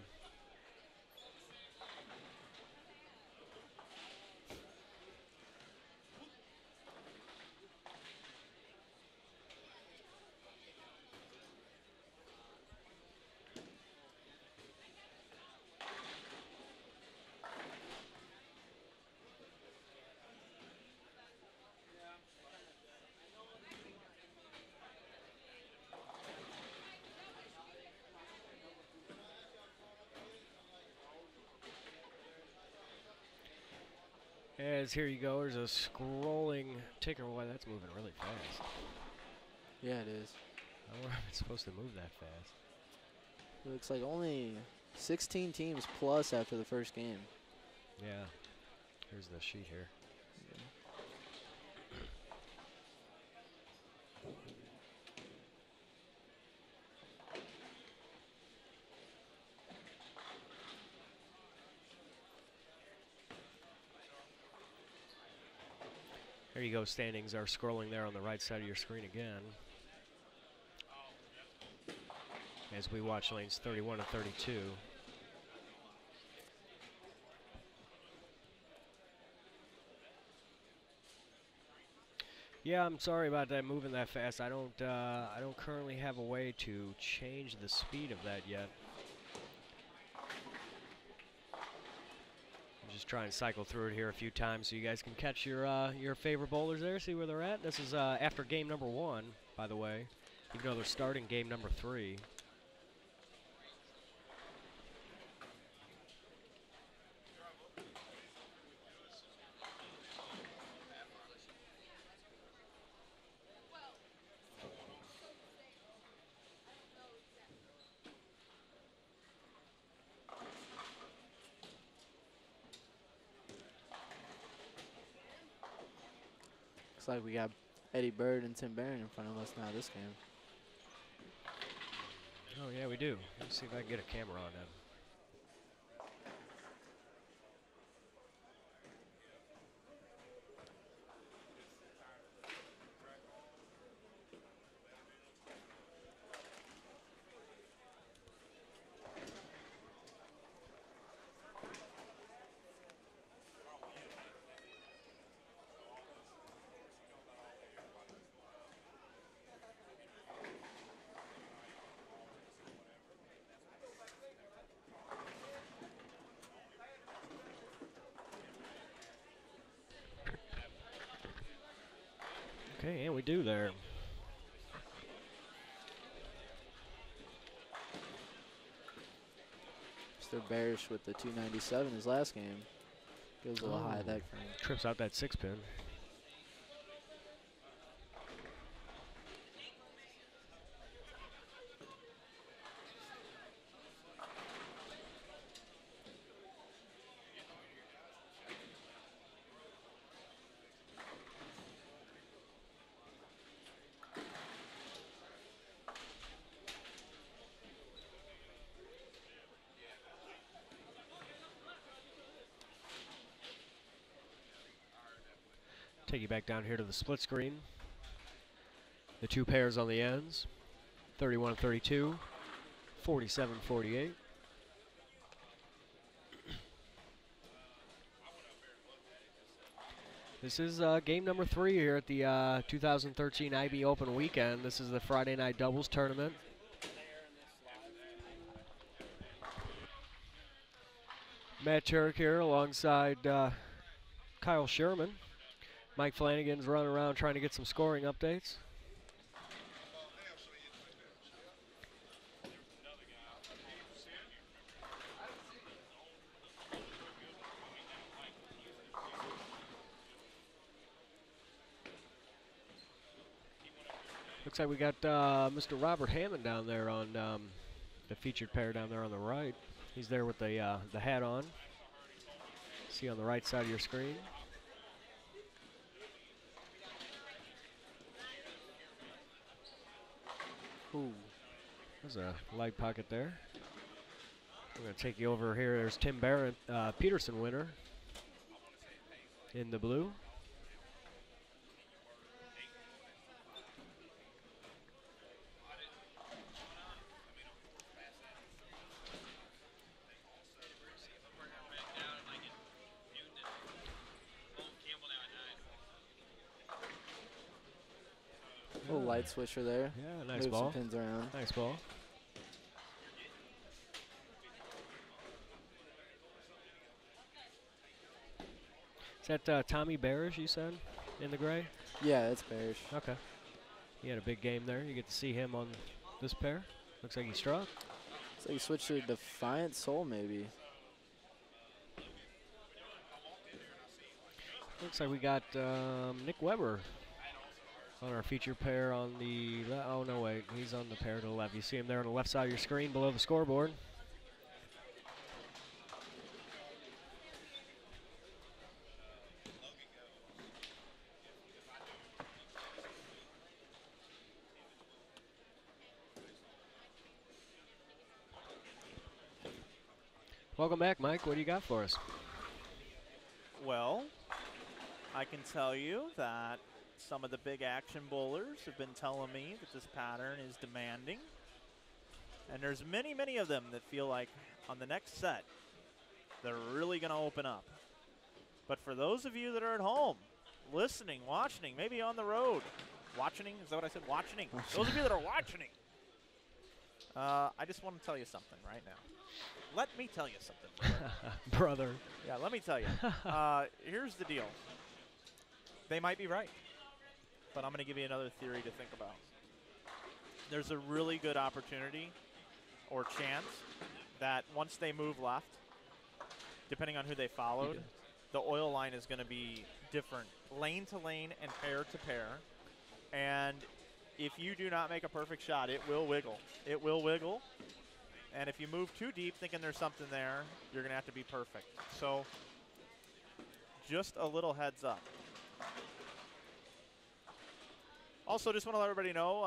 As here you go, there's a scrolling ticker. Why, that's moving really fast. Yeah, it is. I don't know if it's supposed to move that fast. It looks like only 16 teams plus after the first game. Yeah. Here's the sheet here. There you go, standings are scrolling there on the right side of your screen again. as we watch lanes 31 and 32. Yeah, I'm sorry about that moving that fast. I don't currently have a way to change the speed of that yet. I'm just trying to cycle through it here a few times so you guys can catch your favorite bowlers there, see where they're at. This is after game number 1, by the way, even though they're starting game number 3. Looks like we got Eddie Bird and Tim Barron in front of us now this game. Oh, yeah, we do. Let's see if I can get a camera on them. Okay, and we do there. Mr. Barish with the 297 his last game. Goes a little high that frame. Trips out that 6-pin. Take you back down here to the split screen. The 2 pairs on the ends, 31 and 32, 47 48. This is game number 3 here at the 2013 IB Open weekend. This is the Friday night doubles tournament. Matt Turek here alongside Kyle Sherman. Mike Flanagan's running around trying to get some scoring updates. Looks like we got Mr. Robert Hammond down there on the featured pair down there on the right. He's there with the hat on. See on the right side of your screen. Ooh, there's a light pocket there. We're going to take you over here. There's Tim Barron, Peterson winner in the blue. Little light switcher there. Yeah, nice Move ball. some pins around. Nice ball. Is that Tommy Barish, you said, in the gray? Yeah, it's Barish. Okay. He had a big game there. You get to see him on this pair. Looks like he struck. Looks like he switched to Defiant Soul, maybe. Looks like we got Nick Weber on our feature pair on the oh no wait, he's on the pair to the left. You see him there on the left side of your screen below the scoreboard. Welcome back, Mike. What do you got for us? Well, I can tell you that some of the big action bowlers have been telling me that this pattern is demanding. And there's many, many of them that feel like on the next set, they're really going to open up. But for those of you that are at home, listening, watching, maybe on the road, watching, is that what I said? Watching. Those of you that are watching, I just want to tell you something right now. Let me tell you something, brother. Brother. Yeah, let me tell you. Here's the deal. They might be right, but I'm going to give you another theory to think about. There's a really good opportunity or chance that once they move left, depending on who they followed, the oil line is going to be different, lane to lane and pair to pair. And if you do not make a perfect shot, it will wiggle. It will wiggle. And if you move too deep thinking there's something there, you're going to have to be perfect. So just a little heads up. Also, just want to let everybody know,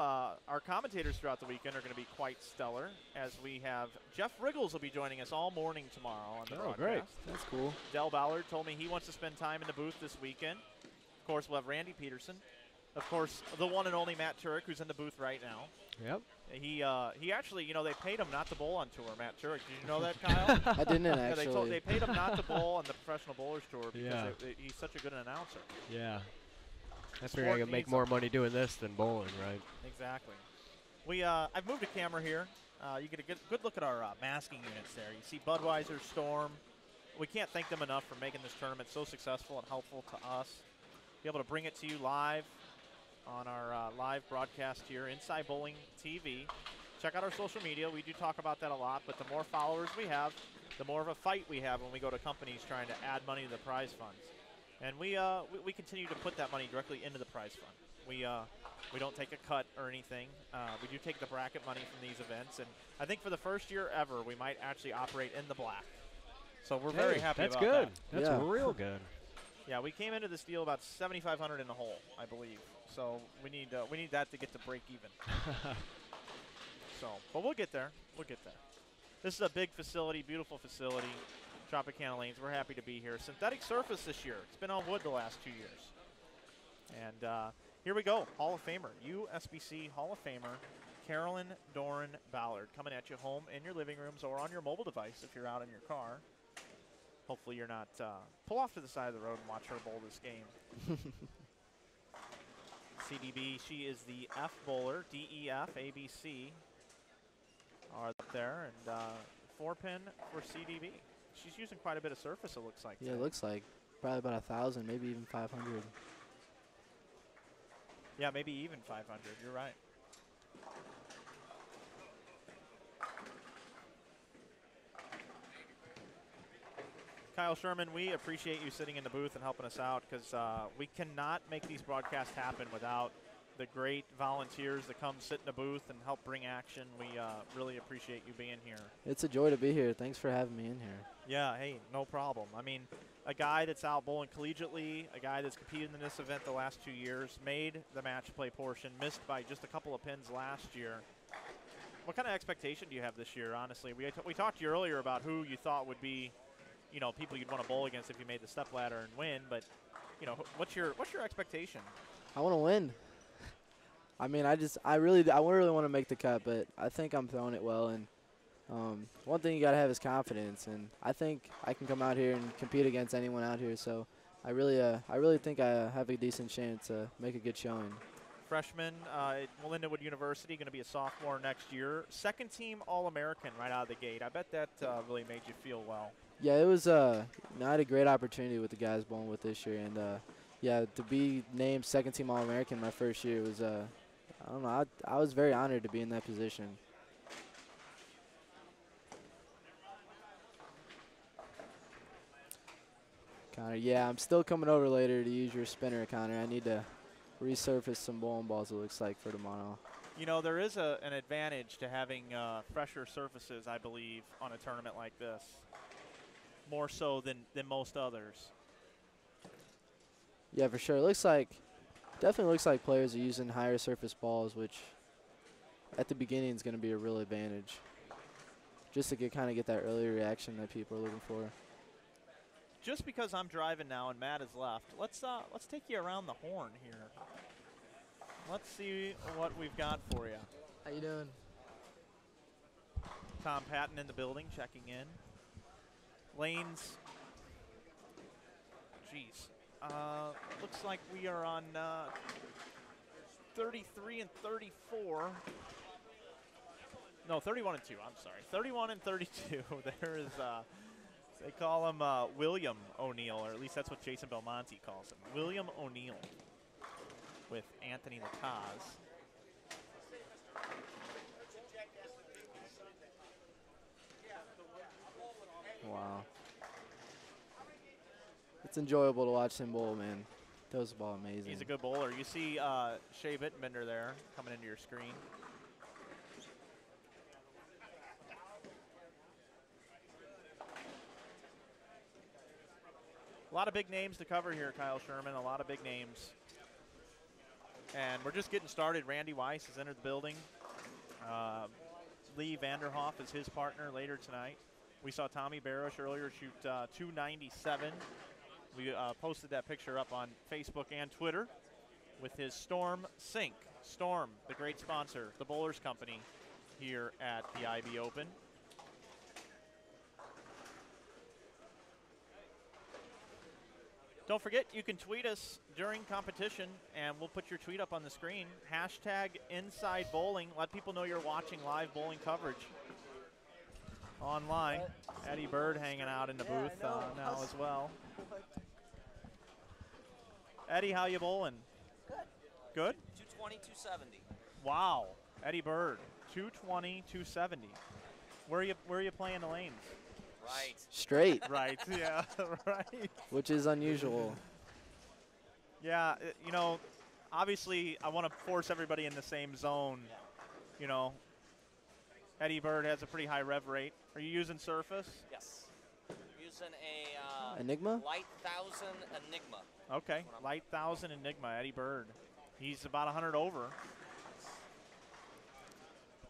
our commentators throughout the weekend are going to be quite stellar, as we have Jeff Riggles will be joining us all morning tomorrow on the broadcast. Great. That's cool. Del Ballard told me he wants to spend time in the booth this weekend. Of course, we'll have Randy Peterson. Of course, the one and only Matt Turek, who's in the booth right now. Yep. He actually, you know, they paid him not to bowl on tour, Matt Turek. Did you know that, Kyle? I didn't Yeah, actually. they paid him not to bowl on the Professional Bowlers Tour because Yeah. he's such a good announcer. Yeah. I Sport figure I can make needs more them. money doing this than bowling, right? Exactly. I've moved a camera here. You get a good look at our masking units there. You see Budweiser, Storm. We can't thank them enough for making this tournament so successful and helpful to us. Be able to bring it to you live on our live broadcast here, Inside Bowling TV. Check out our social media. We do talk about that a lot, but the more followers we have, the more of a fight we have when we go to companies trying to add money to the prize funds. And we continue to put that money directly into the prize fund. We don't take a cut or anything. We do take the bracket money from these events, and I think for the first year ever, we might actually operate in the black. So we're very happy about good. that. That's Yeah. real good. Yeah, we came into this deal about $7,500 in the hole, I believe. So we need that to get to break even. So, but we'll get there. We'll get there. This is a big facility, beautiful facility. Tropicana Lanes. We're happy to be here. Synthetic surface this year. It's been on wood the last 2 years. And here we go. Hall of Famer, USBC Hall of Famer, Carolyn Doran Ballard, coming at you home in your living rooms or on your mobile device if you're out in your car. Hopefully you're not pull off to the side of the road and watch her bowl this game. CDB, she is the F bowler, DEF, ABC are up there, and 4-pin for CDB. She's using quite a bit of surface, it looks like. Yeah, it today. looks like probably about 1,000, maybe even 500. Yeah, maybe even 500. You're right. Kyle Sherman, we appreciate you sitting in the booth and helping us out because we cannot make these broadcasts happen without the great volunteers that come sit in the booth and help bring action. We really appreciate you being here. It's a joy to be here. Thanks for having me in here. Yeah, hey, no problem. I mean, a guy that's out bowling collegiately, a guy that's competed in this event the last 2 years, made the match play portion, missed by just a couple of pins last year. What kind of expectation do you have this year, honestly? We talked to you earlier about who you thought would be, you know, people you'd want to bowl against if you made the step ladder and win, but, you know, what's your expectation? I want to win. I mean, I really want to make the cut, but I think I'm throwing it well. And one thing you got to have is confidence, and I think I can come out here and compete against anyone out here. So I really think I have a decent chance to make a good showing. Freshman at Lindenwood University, going to be a sophomore next year. Second team All-American right out of the gate. I bet that really made you feel well. Yeah, it was. I had a great opportunity with the guys bowling with this year, and yeah, to be named second team All-American my first year was. I don't know. I was very honored to be in that position. Connor, yeah, I'm still coming over later to use your spinner, Connor. I need to resurface some bowling balls, it looks like, for tomorrow. You know, there is an advantage to having fresher surfaces, I believe, on a tournament like this, more so than most others. Yeah, for sure. It definitely looks like players are using higher surface balls, which at the beginning is going to be a real advantage, just to kind of get that early reaction that people are looking for. Just because I'm driving now and Matt is left, let's take you around the horn here. Let's see what we've got for you. How you doing? Tom Patton in the building, checking in. Lanes. Geez. Looks like we are on 33 and 34. No, 31 and 2. I'm sorry. 31 and 32. There is, they call him William O'Neill, or at least that's what Jason Belmonte calls him. William O'Neill with Anthony Lacaz. Wow. It's enjoyable to watch him bowl, man. Throws the ball amazing. He's a good bowler. You see Shea Vittenbender there coming into your screen. A lot of big names to cover here, Kyle Sherman. A lot of big names. And we're just getting started. Randy Weiss has entered the building. Lee Vanderhoff is his partner later tonight. We saw Tommy Barish earlier shoot 297. We posted that picture up on Facebook and Twitter with his Storm Sink. Storm, the great sponsor, the Bowlers Company here at the IB Open. Don't forget, you can tweet us during competition, and we'll put your tweet up on the screen. Hashtag Inside Bowling. Let people know you're watching live bowling coverage online. Eddie Bird hanging out in the booth now as well. Eddie, how you bowling? Good. Good? 220, 270. Wow. Eddie Bird, 220, 270. Where are you playing the lanes? Right. Straight, Right, yeah, right. which is unusual. Yeah, you know, obviously I want to force everybody in the same zone. Yeah. You know, Eddie Bird has a pretty high rev rate. Are you using Surface? Yes. Using a Enigma? Light 1000 Enigma. Okay, Light 1000 Enigma, Eddie Bird. He's about 100 over.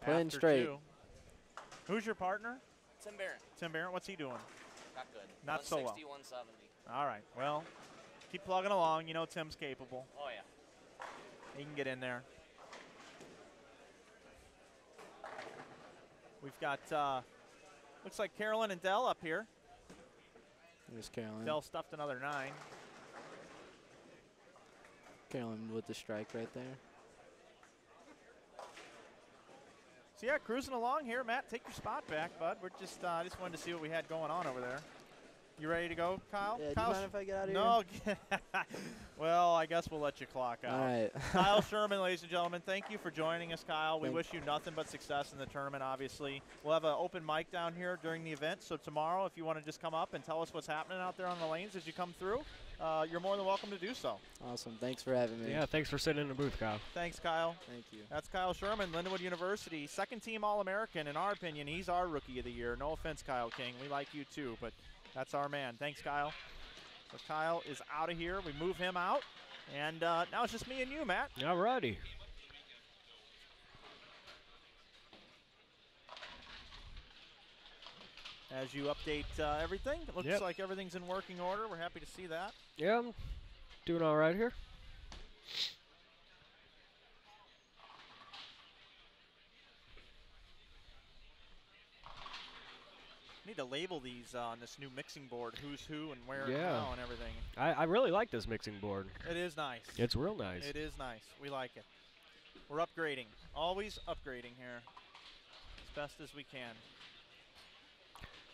Playing after straight. 2. Who's your partner? Tim Barron. Tim Barron. What's he doing? Not good. Not so well. 160, 170. All right, well, keep plugging along. You know Tim's capable. Oh, yeah. He can get in there. We've got, looks like Carolyn and Dell up here. There's Carolyn. Dell stuffed another 9. Carolyn with the strike right there. So yeah, cruising along here. Matt, take your spot back, bud. We're just, I just wanted to see what we had going on over there. You ready to go, Kyle? Yeah, do you Kyle mind if I get out of here? No. Well, I guess we'll let you clock out. All right. Kyle Sherman, ladies and gentlemen, thank you for joining us, Kyle. We Thank wish you nothing but success in the tournament, obviously. We'll have an open mic down here during the event, so tomorrow, if you want to just come up and tell us what's happening out there on the lanes as you come through, you're more than welcome to do so. Awesome. Thanks for having me. Yeah, thanks for sitting in the booth, Kyle. Thanks, Kyle. Thank you. That's Kyle Sherman, Lindenwood University, second-team All-American. In our opinion, he's our Rookie of the Year. No offense, Kyle King. We like you too, but that's our man. Thanks, Kyle. So Kyle is out of here. We move him out, and now it's just me and you, Matt. All righty. As you update everything, it looks like everything's in working order. We're happy to see that. Yeah, I'm doing all right here. Need to label these on this new mixing board, who's who and where and Yeah. how and everything. I really like this mixing board. It is nice. It's real nice. It is nice. We like it. We're upgrading. Always upgrading here as best as we can.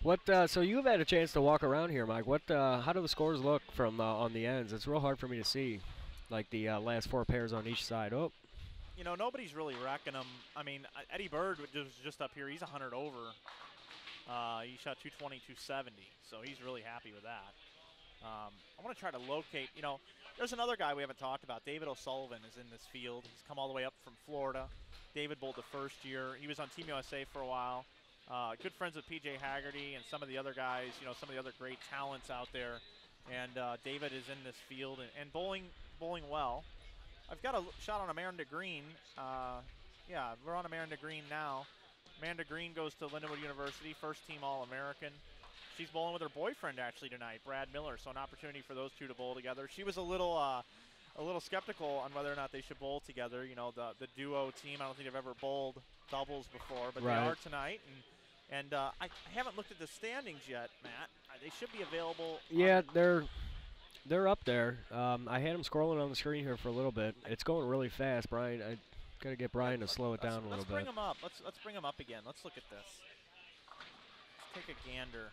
What? So you've had a chance to walk around here, Mike. What? How do the scores look from on the ends? It's real hard for me to see, like the last 4 pairs on each side. Oh, You know, nobody's really wrecking them. I mean, Eddie Bird was just up here. He's 100 over. He shot 220, 270, so he's really happy with that. I want to try to locate, you know, there's another guy we haven't talked about. David O'Sullivan is in this field. He's come all the way up from Florida. David bowled the first year. He was on Team USA for a while. Good friends with P.J. Haggerty and some of the other guys, you know, some of the other great talents out there. And David is in this field and bowling well. I've got a shot on Amanda Green. Yeah, we're on Amanda Green now. Amanda Green goes to Lindenwood University, first-team All-American. She's bowling with her boyfriend actually tonight, Brad Miller, so an opportunity for those two to bowl together. She was a little skeptical on whether or not they should bowl together. You know, the duo team, I don't think they've ever bowled doubles before, but they are tonight. And And I haven't looked at the standings yet, Matt. They should be available. Yeah, they're up there. I had them scrolling on the screen here for a little bit. It's going really fast, Brian. I got to get Brian to slow it down a little Let's bit. bring them up. Let's bring them up again. Let's look at this. Let's take a gander.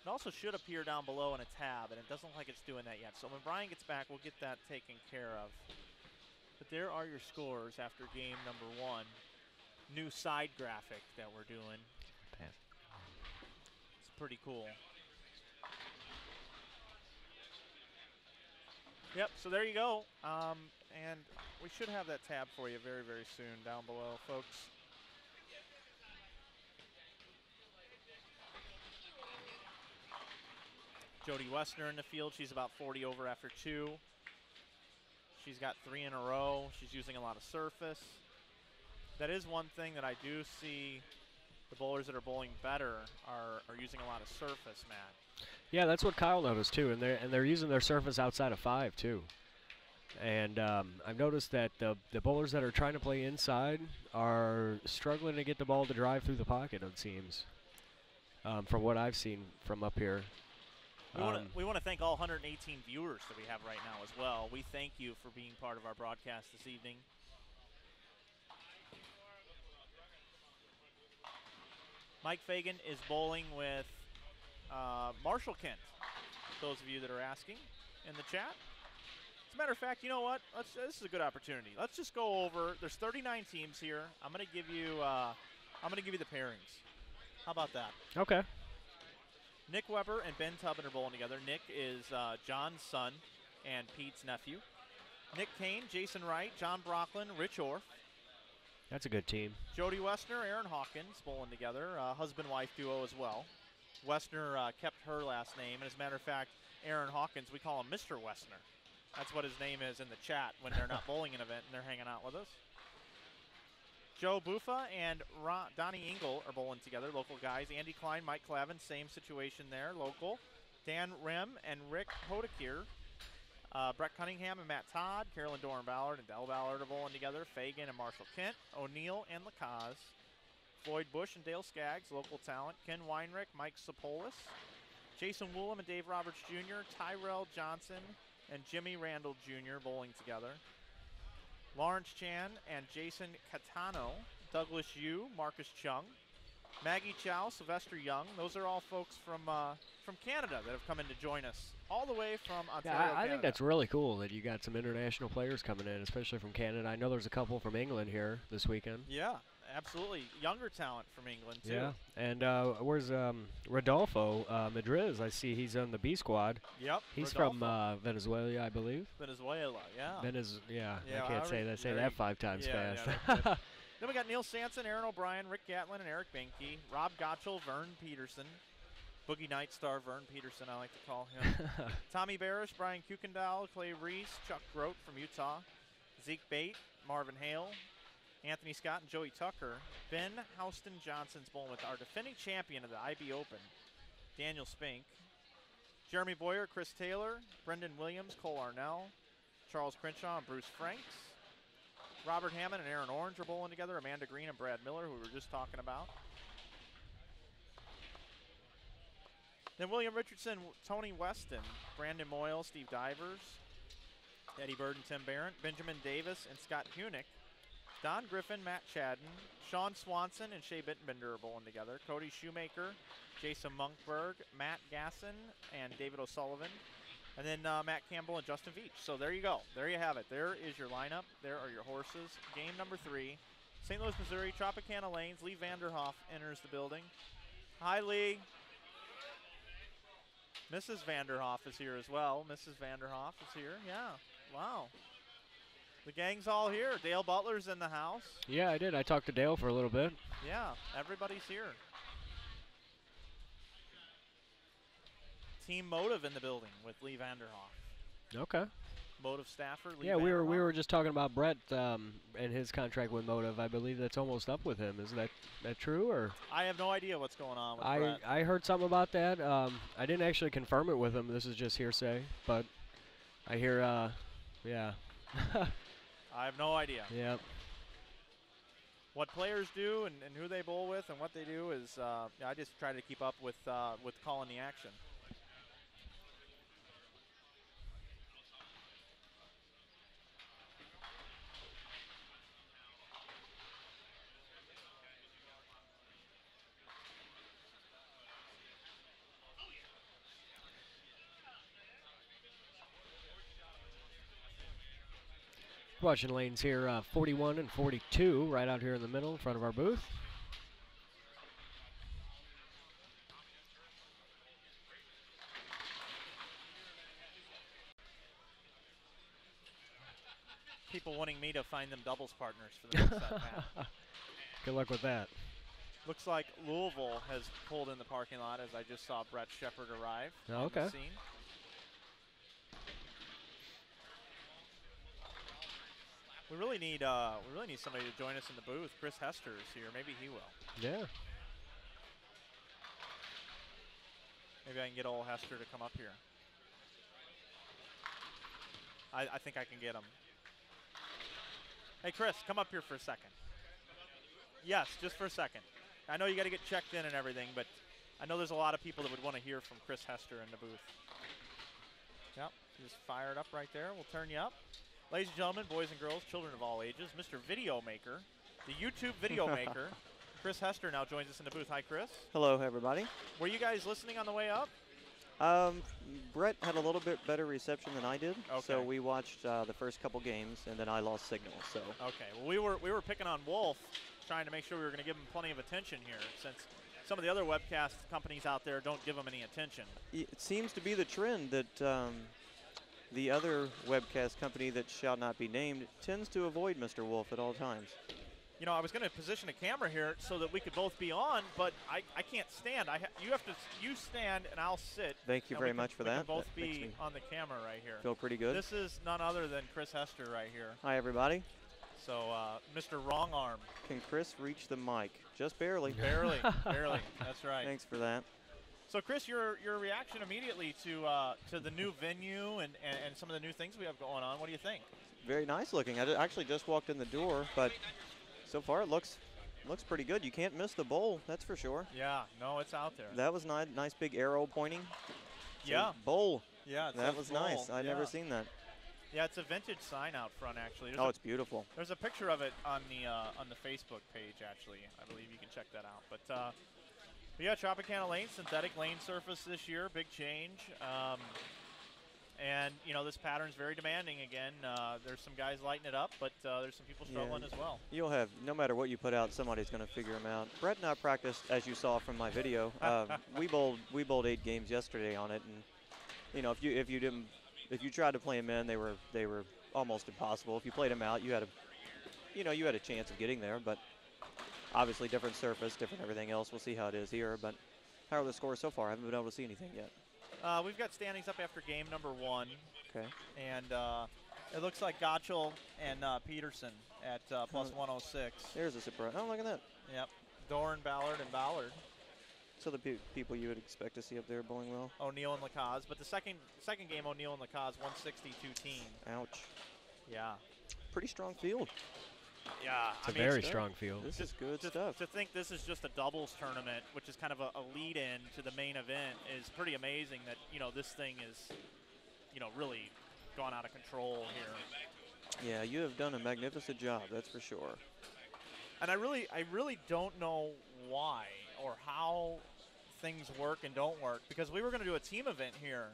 It also should appear down below in a tab, and it doesn't look like it's doing that yet. So when Brian gets back, we'll get that taken care of. But there are your scores after game number 1. New side graphic that we're doing. It's pretty cool. Yep, so there you go. And we should have that tab for you very, very soon down below, folks. Jody Westner in the field. She's about 40 over after 2. She's got 3 in a row. She's using a lot of surface. That is one thing that I do see the bowlers that are bowling better are using a lot of surface, Matt. Yeah, that's what Kyle noticed too, and they're using their surface outside of 5 too. And I've noticed that the bowlers that are trying to play inside are struggling to get the ball to drive through the pocket, it seems, from what I've seen from up here. We want to thank all 118 viewers that we have right now as well. We thank you for being part of our broadcast this evening. Mike Fagan is bowling with Marshall Kent, those of you that are asking in the chat. As a matter of fact, you know what? This is a good opportunity. Let's just go over. There's 39 teams here. I'm going to give you the pairings. How about that? Okay. Nick Weber and Ben Tubbin are bowling together. Nick is John's son and Pete's nephew. Nick Kane, Jason Wright, John Brocklin, Rich Orff. That's a good team. Jody Westner, Aaron Hawkins bowling together. Husband-wife duo as well. Westner kept her last name. And as a matter of fact, Aaron Hawkins, we call him Mr. Westner. That's what his name is in the chat when they're not bowling an event and they're hanging out with us. Joe Buffa and Donnie Engel are bowling together, local guys. Andy Klein, Mike Clavin, same situation there, local. Dan Rem and Rick Hodekir. Brett Cunningham and Matt Todd. Carolyn Doran Ballard and Del Ballard are bowling together. Fagan and Marshall Kent. O'Neill and Lacaze. Floyd Bush and Dale Skaggs, local talent. Ken Weinrich, Mike Sapolis. Jason Woolham and Dave Roberts Jr. Tyrell Johnson and Jimmy Randall Jr. bowling together. Lawrence Chan and Jason Catano, Douglas Yu, Marcus Chung, Maggie Chow, Sylvester Young. Those are all folks from Canada that have come in to join us, all the way from Ontario, Yeah, I Canada. think that's really cool that you got some international players coming in, especially from Canada. I know there's a couple from England here this weekend. Yeah, absolutely. Younger talent from England, too. Yeah, and where's Rodolfo Madriz? I see he's on the B squad. Yep. He's Rodolfo. from Venezuela, I believe. Venezuela, yeah. Yeah, Yeah, I can't I say already- that. Say very- that 5 times yeah, fast. yeah, that's good. Then we got Neil Sanson, Aaron O'Brien, Rick Gatlin, and Eric Benke. Rob Gottschall, Vern Peterson. Boogie Night Star, Vern Peterson, I like to call him. Tommy Barish, Brian Kuykendall, Clay Reese, Chuck Grote from Utah. Zeke Bate, Marvin Hale, Anthony Scott, and Joey Tucker. Ben Houston Johnson's bowling with our defending champion of the IB Open, Daniel Spink. Jeremy Boyer, Chris Taylor, Brendan Williams, Cole Arnell, Charles Crenshaw, and Bruce Franks. Robert Hammond and Aaron Orange are bowling together. Amanda Green and Brad Miller, who we were just talking about. Then William Richardson, Tony Weston, Brandon Moyle, Steve Divers, Eddie Bird and Tim Barrett, Benjamin Davis and Scott Hunick, Don Griffin, Matt Chadden, Sean Swanson and Shea Bittenbender are bowling together. Cody Shoemaker, Jason Monkberg, Matt Gasson, and David O'Sullivan. And then Matt Campbell and Justin Veach. So there you go. There you have it. There is your lineup. There are your horses. Game number 3. St. Louis, Missouri, Tropicana Lanes. Lee Vanderhoff enters the building. Hi, Lee. Mrs. Vanderhoff is here as well. Mrs. Vanderhoff is here. Yeah. Wow. The gang's all here. Dale Butler's in the house. Yeah, I did. I talked to Dale for a little bit. Yeah, everybody's here. Team Motive in the building with Lee Vanderhoff. Okay. Motive staffer, Lee Yeah, we Vanderhoff. were just talking about Brett and his contract with Motive. I believe that's almost up with him. Is that true, or? I have no idea what's going on with Brett. I heard something about that. I didn't actually confirm it with him. This is just hearsay, but I hear, yeah. I have no idea. Yeah. what players do and who they bowl with and what they do is I just try to keep up with calling the action. Watching lanes here, 41 and 42, right out here in the middle in front of our booth. People wanting me to find them doubles partners for the next set, Matt. Good luck with that. Looks like Louisville has pulled in the parking lot as I just saw Brett Shepard arrive Oh, on okay. the scene. We really need somebody to join us in the booth. Chris Hester is here. Maybe he will. Yeah. Maybe I can get old Hester to come up here. I think I can get him. Hey, Chris, come up here for a second. Yes, just for a second. I know you got to get checked in and everything, but I know there's a lot of people that would want to hear from Chris Hester in the booth. Yep, just fire it up right there. We'll turn you up. Ladies and gentlemen, boys and girls, children of all ages, Mr. Video Maker, the YouTube Video Maker, Chris Hester now joins us in the booth. Hi, Chris. Hello, everybody. Were you guys listening on the way up? Brett had a little bit better reception than I did, so Okay. we watched the first couple games, and then I lost signal. So Okay, well, we were picking on Wolf, trying to make sure we were going to give him plenty of attention here, since some of the other webcast companies out there don't give him any attention. it seems to be the trend that the other webcast company that shall not be named tends to avoid Mr. Wolf at all times. You know, I was going to position a camera here so that we could both be on, but I can't stand. You stand and I'll sit. Thank you and very we much for we that. Can both That makes be me on the camera right here. feel pretty good. This is none other than Chris Hester right here. Hi, everybody. So, Mr. Wrong Arm. Can Chris reach the mic? Just barely. Barely, barely. That's right. Thanks for that. So, Chris, your reaction immediately to the new venue and some of the new things we have going on. What do you think? Very nice looking. I actually just walked in the door, but so far it looks pretty good. You can't miss the bowl, that's for sure. Yeah, no, it's out there. That was nice big arrow pointing. So Yeah. Bowl. Yeah, That was nice. I'd never seen that. Yeah, it's a vintage sign out front, actually. Oh, it's beautiful. There's a picture of it on the Facebook page, actually. I believe you can check that out. But yeah, Tropicana lane, synthetic lane surface this year, big change. And you know, this pattern's very demanding. Again, there's some guys lighting it up, but there's some people struggling as well. You'll have, no matter what you put out, somebody's going to figure them out. Brett and I practiced, as you saw from my video. We bowled 8 games yesterday on it, and you know, if you tried to play them in, they were almost impossible. If you played them out, you had a chance of getting there. But obviously, different surface, different everything else. We'll see how it is here. But how are the scores so far? I haven't been able to see anything yet. We've got standings up after game number 1. Okay. And it looks like Gottschall and Peterson at plus 106. There's a surprise. Oh, look at that. Yep. Doran, Ballard, and Ballard. So the people you would expect to see up there bowling well. O'Neill and Lacaz. But the second game, O'Neill and Lacaz, 160-2 team. Ouch. Yeah. Pretty strong field. Yeah. It's a very strong field. This is good stuff. To think this is just a doubles tournament, which is kind of a lead-in to the main event, is pretty amazing that, you know, this thing is, you know, really gone out of control here. Yeah, you have done a magnificent job, that's for sure. And I really don't know why or how things work and don't work, because we were going to do a team event here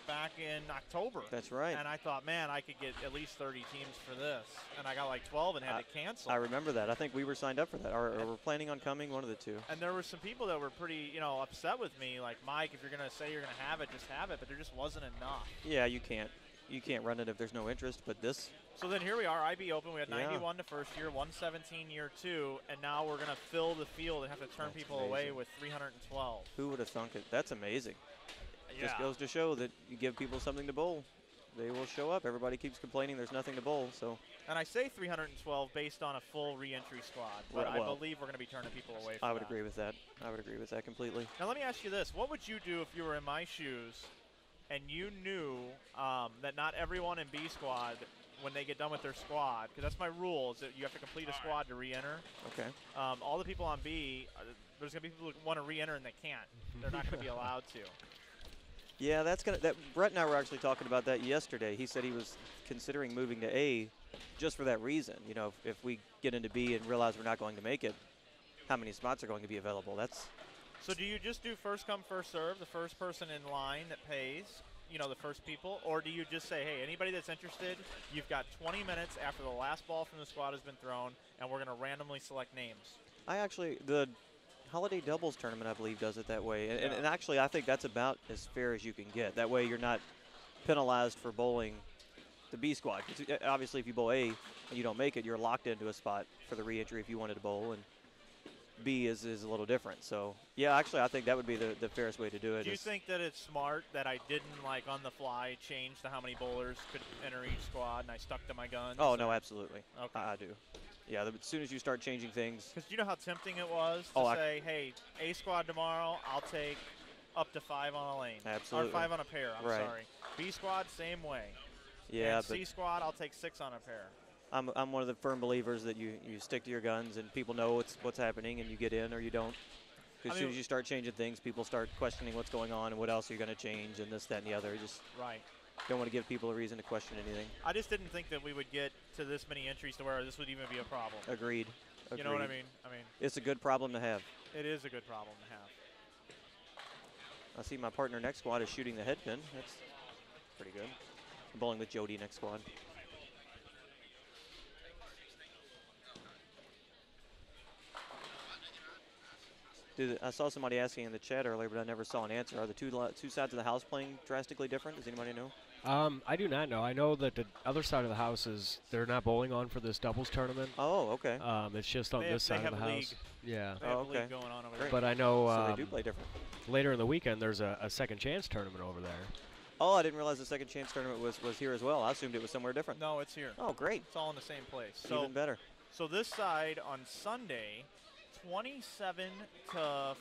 back in October. That's right. And I thought, man, I could get at least 30 teams for this. And I got like 12 and had to cancel. I remember that. I think we were signed up for that, or we're planning on coming, one of the two. And there were some people that were pretty, you know, upset with me, like, Mike, if you're going to say you're going to have it, just have it. But there just wasn't enough. Yeah, you can't run it if there's no interest, but this. So then here we are, IB Open. We had 91 to first year, 117 year 2, and now we're going to fill the field and have to turn That's people away with 312. Who would have thunk it? That's amazing. Yeah. Just goes to show that you give people something to bowl, they will show up. Everybody keeps complaining there's nothing to bowl, so. And I say 312 based on a full re-entry squad, but I believe we're going to be turning people away from I would agree with that. I would agree with that completely. Now let me ask you this. What would you do if you were in my shoes and you knew that not everyone in B squad when they get done with their squad, because that's my rule, is that you have to complete a squad to re-enter. Okay. All the people on B, there's going to be people who want to re-enter and they can't. They're not going to be allowed to. Yeah, Brett and I were actually talking about that yesterday. He said he was considering moving to A just for that reason. You know, if we get into B and realize we're not going to make it, how many spots are going to be available? So do you just do first come, first serve, the first person in line that pays, you know, the first people, or do you just say, hey, anybody that's interested, you've got 20 minutes after the last ball from the squad has been thrown, and we're going to randomly select names? The Holiday Doubles tournament, I believe, does it that way. And actually, I think that's about as fair as you can get. That way you're not penalized for bowling the B squad. 'Cause obviously, if you bowl A and you don't make it, you're locked into a spot for the re-entry if you wanted to bowl. And B is a little different. So, yeah, actually, I think that would be the fairest way to do it. Do you think that it's smart that I didn't, like, on the fly change to how many bowlers could enter each squad and I stuck to my guns? Oh, no, absolutely. Okay. I do. Yeah, as soon as you start changing things. Because do you know how tempting it was to say, hey, A squad tomorrow, I'll take up to 5 on a lane. Absolutely. Or 5 on a pair, I'm Right. sorry. B squad, same way. Yeah, and but C squad, I'll take 6 on a pair. I'm one of the firm believers that you stick to your guns and people know what's happening and you get in or you don't. Because as soon as you start changing things, people start questioning what's going on and what else are you going to change and this, that, and the other. Just right. Don't want to give people a reason to question anything. I just didn't think that we would get to this many entries to where this would even be a problem. Agreed. You know what I mean? It's a good problem to have. It is a good problem to have. I see my partner next squad is shooting the head pin. That's pretty good. I'm bowling with Jody next squad. I saw somebody asking in the chat earlier, but I never saw an answer. Are the two sides of the house playing drastically different? Does anybody know? I do not know. I know that the other side of the house they're not bowling on for this doubles tournament. Oh, okay. It's just on this side of the house. Yeah. They have oh, a league going on over there. But I know so they do play different. Later in the weekend there's a second chance tournament over there. Oh, I didn't realize the second chance tournament was here as well. I assumed it was somewhere different. No, it's here. Oh, great. It's all in the same place. Even better. So this side on Sunday, 27 to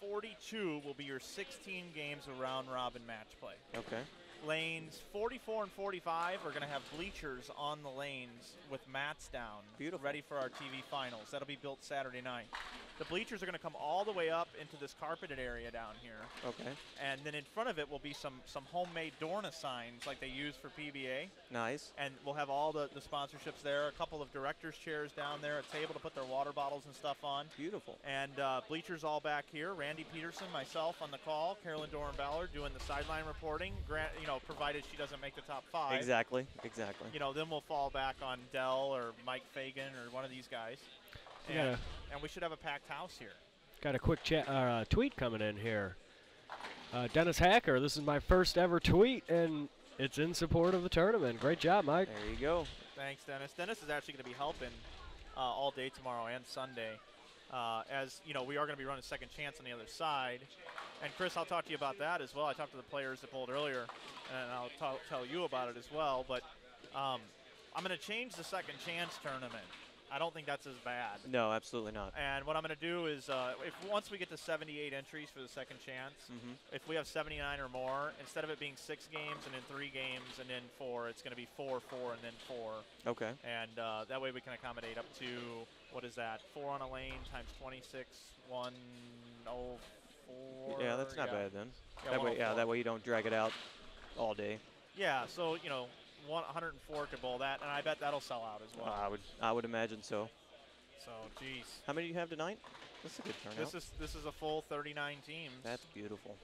42 will be your 16 games of round robin match play. Okay. Lanes 44 and 45 are going to have bleachers on the lanes with mats down. Beautiful. Ready for our TV finals. That'll be built Saturday night. The bleachers are going to come all the way up into this carpeted area down here. Okay. And then in front of it will be some homemade Dorna signs like they use for PBA. Nice. And we'll have all the sponsorships there, a couple of directors' chairs down there, a table to put their water bottles and stuff on. Beautiful. And bleachers all back here. Randy Peterson, myself on the call, Carolyn Doran-Ballard doing the sideline reporting, provided she doesn't make the top 5. Exactly. Then we'll fall back on Dell or Mike Fagan or one of these guys. And we should have a packed house here. Got a quick tweet coming in here. Dennis Hacker, this is my first ever tweet, and it's in support of the tournament. Great job, Mike. There you go. Thanks, Dennis. Dennis is actually going to be helping all day tomorrow and Sunday. As you know, we are going to be running second chance on the other side. And Chris, I'll talk to you about that as well. I talked to the players that bowled earlier, and I'll tell you about it as well. But I'm going to change the second chance tournament. I don't think that's as bad. No, absolutely not. And what I'm going to do is, once we get to 78 entries for the second chance, if we have 79 or more, instead of it being 6 games and then 3 games and then 4, it's going to be 4, 4, and then 4. Okay. And that way we can accommodate up to, what is that, 4 on a lane times 26, 104. Yeah, that's not bad then. Yeah, that way you don't drag it out all day. Yeah, so 104 could bowl that, and I bet that'll sell out as well. I would imagine so. So, geez. How many do you have tonight? That's a good turnout. This is a full 39 teams. That's beautiful.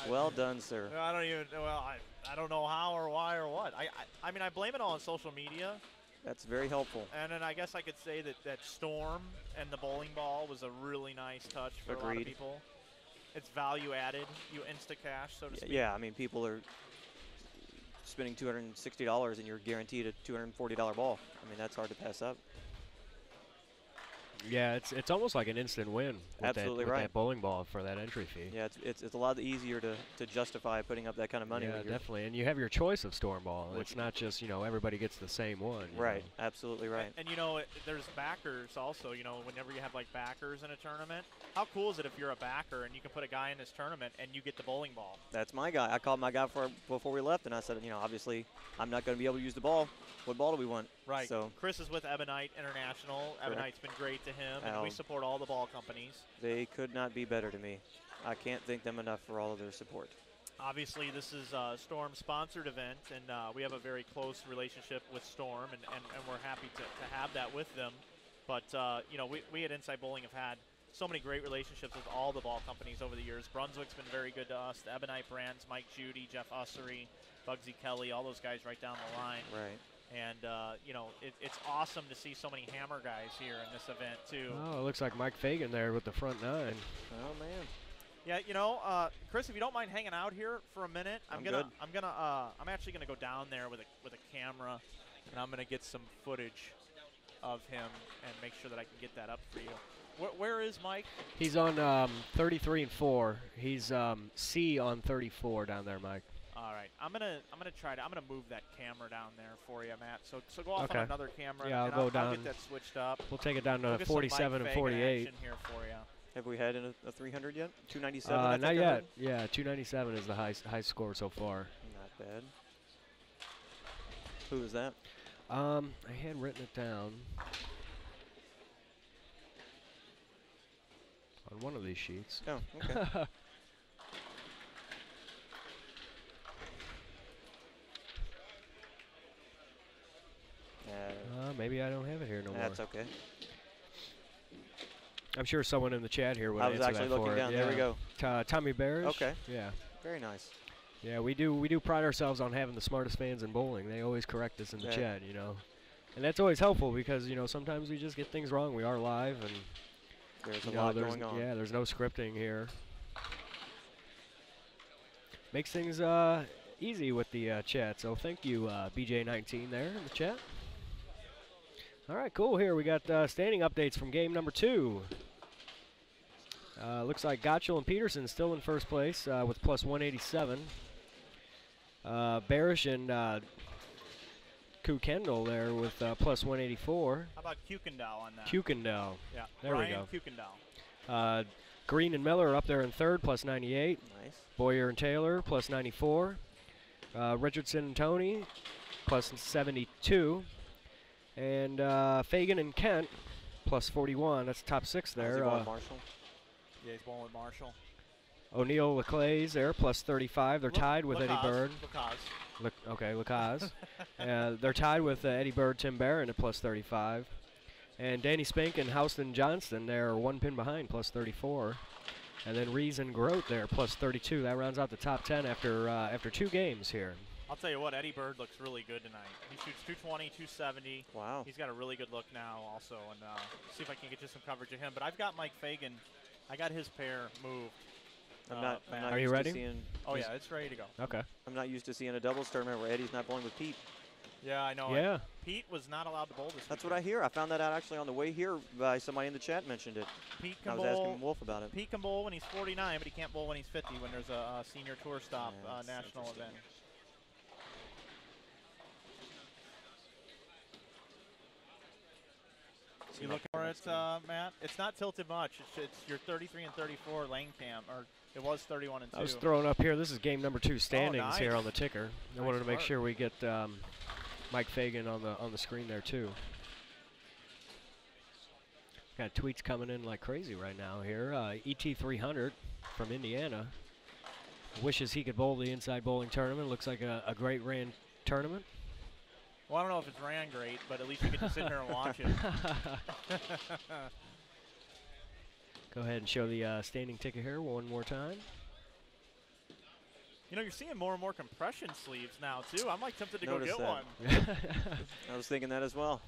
Well done, sir. I don't know how or why or what. I mean, I blame it all on social media. That's very helpful. And then I guess I could say that Storm and the bowling ball was a really nice touch for a lot of people. It's value added. You insta-cash, so to speak. Yeah, I mean, people are spending $260 and you're guaranteed a $240 ball. I mean, that's hard to pass up. Yeah, it's almost like an instant win with, Absolutely with right. that bowling ball for that entry fee. Yeah, it's a lot easier to justify putting up that kind of money. Yeah, when you're definitely. And you have your choice of storm ball. Which- It's not just, everybody gets the same one. you Right, know. absolutely right. And there's backers also. Whenever you have like backers in a tournament, how cool is it if you're a backer and you can put a guy in this tournament and you get the bowling ball? That's my guy. I called my guy before we left, and I said, obviously I'm not going to be able to use the ball. What ball do we want? Right. So Chris is with Ebonite International. Correct. Ebonite's been great to him, and Al. we support all the ball companies. they could not be better to me. I can't thank them enough for all of their support. Obviously, this is a Storm-sponsored event, and we have a very close relationship with Storm, and we're happy to have that with them. But, we at Inside Bowling have had so many great relationships with all the ball companies over the years. Brunswick's been very good to us. The Ebonite brands, Mike Judy, Jeff Ussery, Bugsy Kelly, all those guys right down the line. Right. And, it's awesome to see so many Hammer guys here in this event, too. Oh, it looks like Mike Fagan there with the front nine. Oh man. Yeah, Chris, if you don't mind hanging out here for a minute, I'm good. I'm actually gonna go down there with a camera, and I'm gonna get some footage of him and make sure that I can get that up for you. Where is Mike? He's on 33 and 4. He's C on 34 down there, Mike. All right, I'm gonna move that camera down there for you, Matt. So go off Okay. on another camera. Yeah, and I'll go I'll down. get that switched up. We'll take it down We'll to get some 47 Mike and Fagan 48. action here for you. Have we had a 300 yet? 297. I think Not I yet. heard? Yeah, 297 is the high score so far. Not bad. Who is that? I had written it down on one of these sheets. Oh, okay. Maybe I don't have it here no more. That's okay. I'm sure someone in the chat here would I was answer actually that looking for down. it. There we Yeah. go. Tommy Bearish. Okay. Yeah. Very nice. Yeah, we do pride ourselves on having the smartest fans in bowling. They always correct us in the Yeah. chat, And that's always helpful because, sometimes we just get things wrong. We are live and There's a lot there's, going on. Yeah, there's no scripting here. Makes things easy with the chat. So thank you, BJ19 there in the chat. All right, cool. Here we got standing updates from game number 2. Looks like Gottschall and Peterson still in first place with plus 187. Barish and Kendall there with plus 184. How about Kuykendall on that? Kuykendall. Yeah, There we Brian go. Kuykendall. Green and Miller up there in third, plus 98. Nice. Boyer and Taylor, plus 94. Richardson and Tony, plus 72. And Fagan and Kent, plus 41. That's top 6 How's he there. going, Marshall? Yeah, he's bowling with Marshall. O'Neill Leclay's there, plus 35. They're tied with Eddie Bird. Lacaz. They're tied with Eddie Bird, Tim Barron at plus 35. And Danny Spink and Houston Johnston there, 1 pin behind, plus 34. And then Rees and Grote there, plus 32. That rounds out the top 10 after 2 games here. I'll tell you what, Eddie Bird looks really good tonight. He shoots 220, 270. Wow. He's got a really good look now also, and see if I can get you some coverage of him. But I've got Mike Fagan. I got his pair moved. I'm not Are you used to ready? seeing- Oh, yeah, it's ready to go. Okay. I'm not used to seeing a doubles tournament where Eddie's not bowling with Pete. Yeah, I know. Yeah. Pete was not allowed to bowl this That's what I hear. I found that out actually on the way here by somebody in the chat mentioned it. Pete I can was bowl. asking Wolf about it. Pete can bowl when he's 49, but he can't bowl when he's 50 when there's a senior tour stop Yeah, that's national interesting. event. You looking for it, Matt? It's not tilted much. It's your 33 and 34 lane cam, or it was 31 and 2. I was throwing up here. This is game number 2 standings here nice. on the ticker. I Nice wanted to make work. sure we get Mike Fagan on the screen there too. Got tweets coming in like crazy right now here. ET300 from Indiana wishes he could bowl the Inside Bowling tournament. Looks like a great ran tournament. Well, I don't know if it's ran great, but at least you get to sit here and watch it. Go ahead and show the standing ticker here one more time. You're seeing more and more compression sleeves now, too. I'm like tempted to go Noticed get that. one. I was thinking that as well.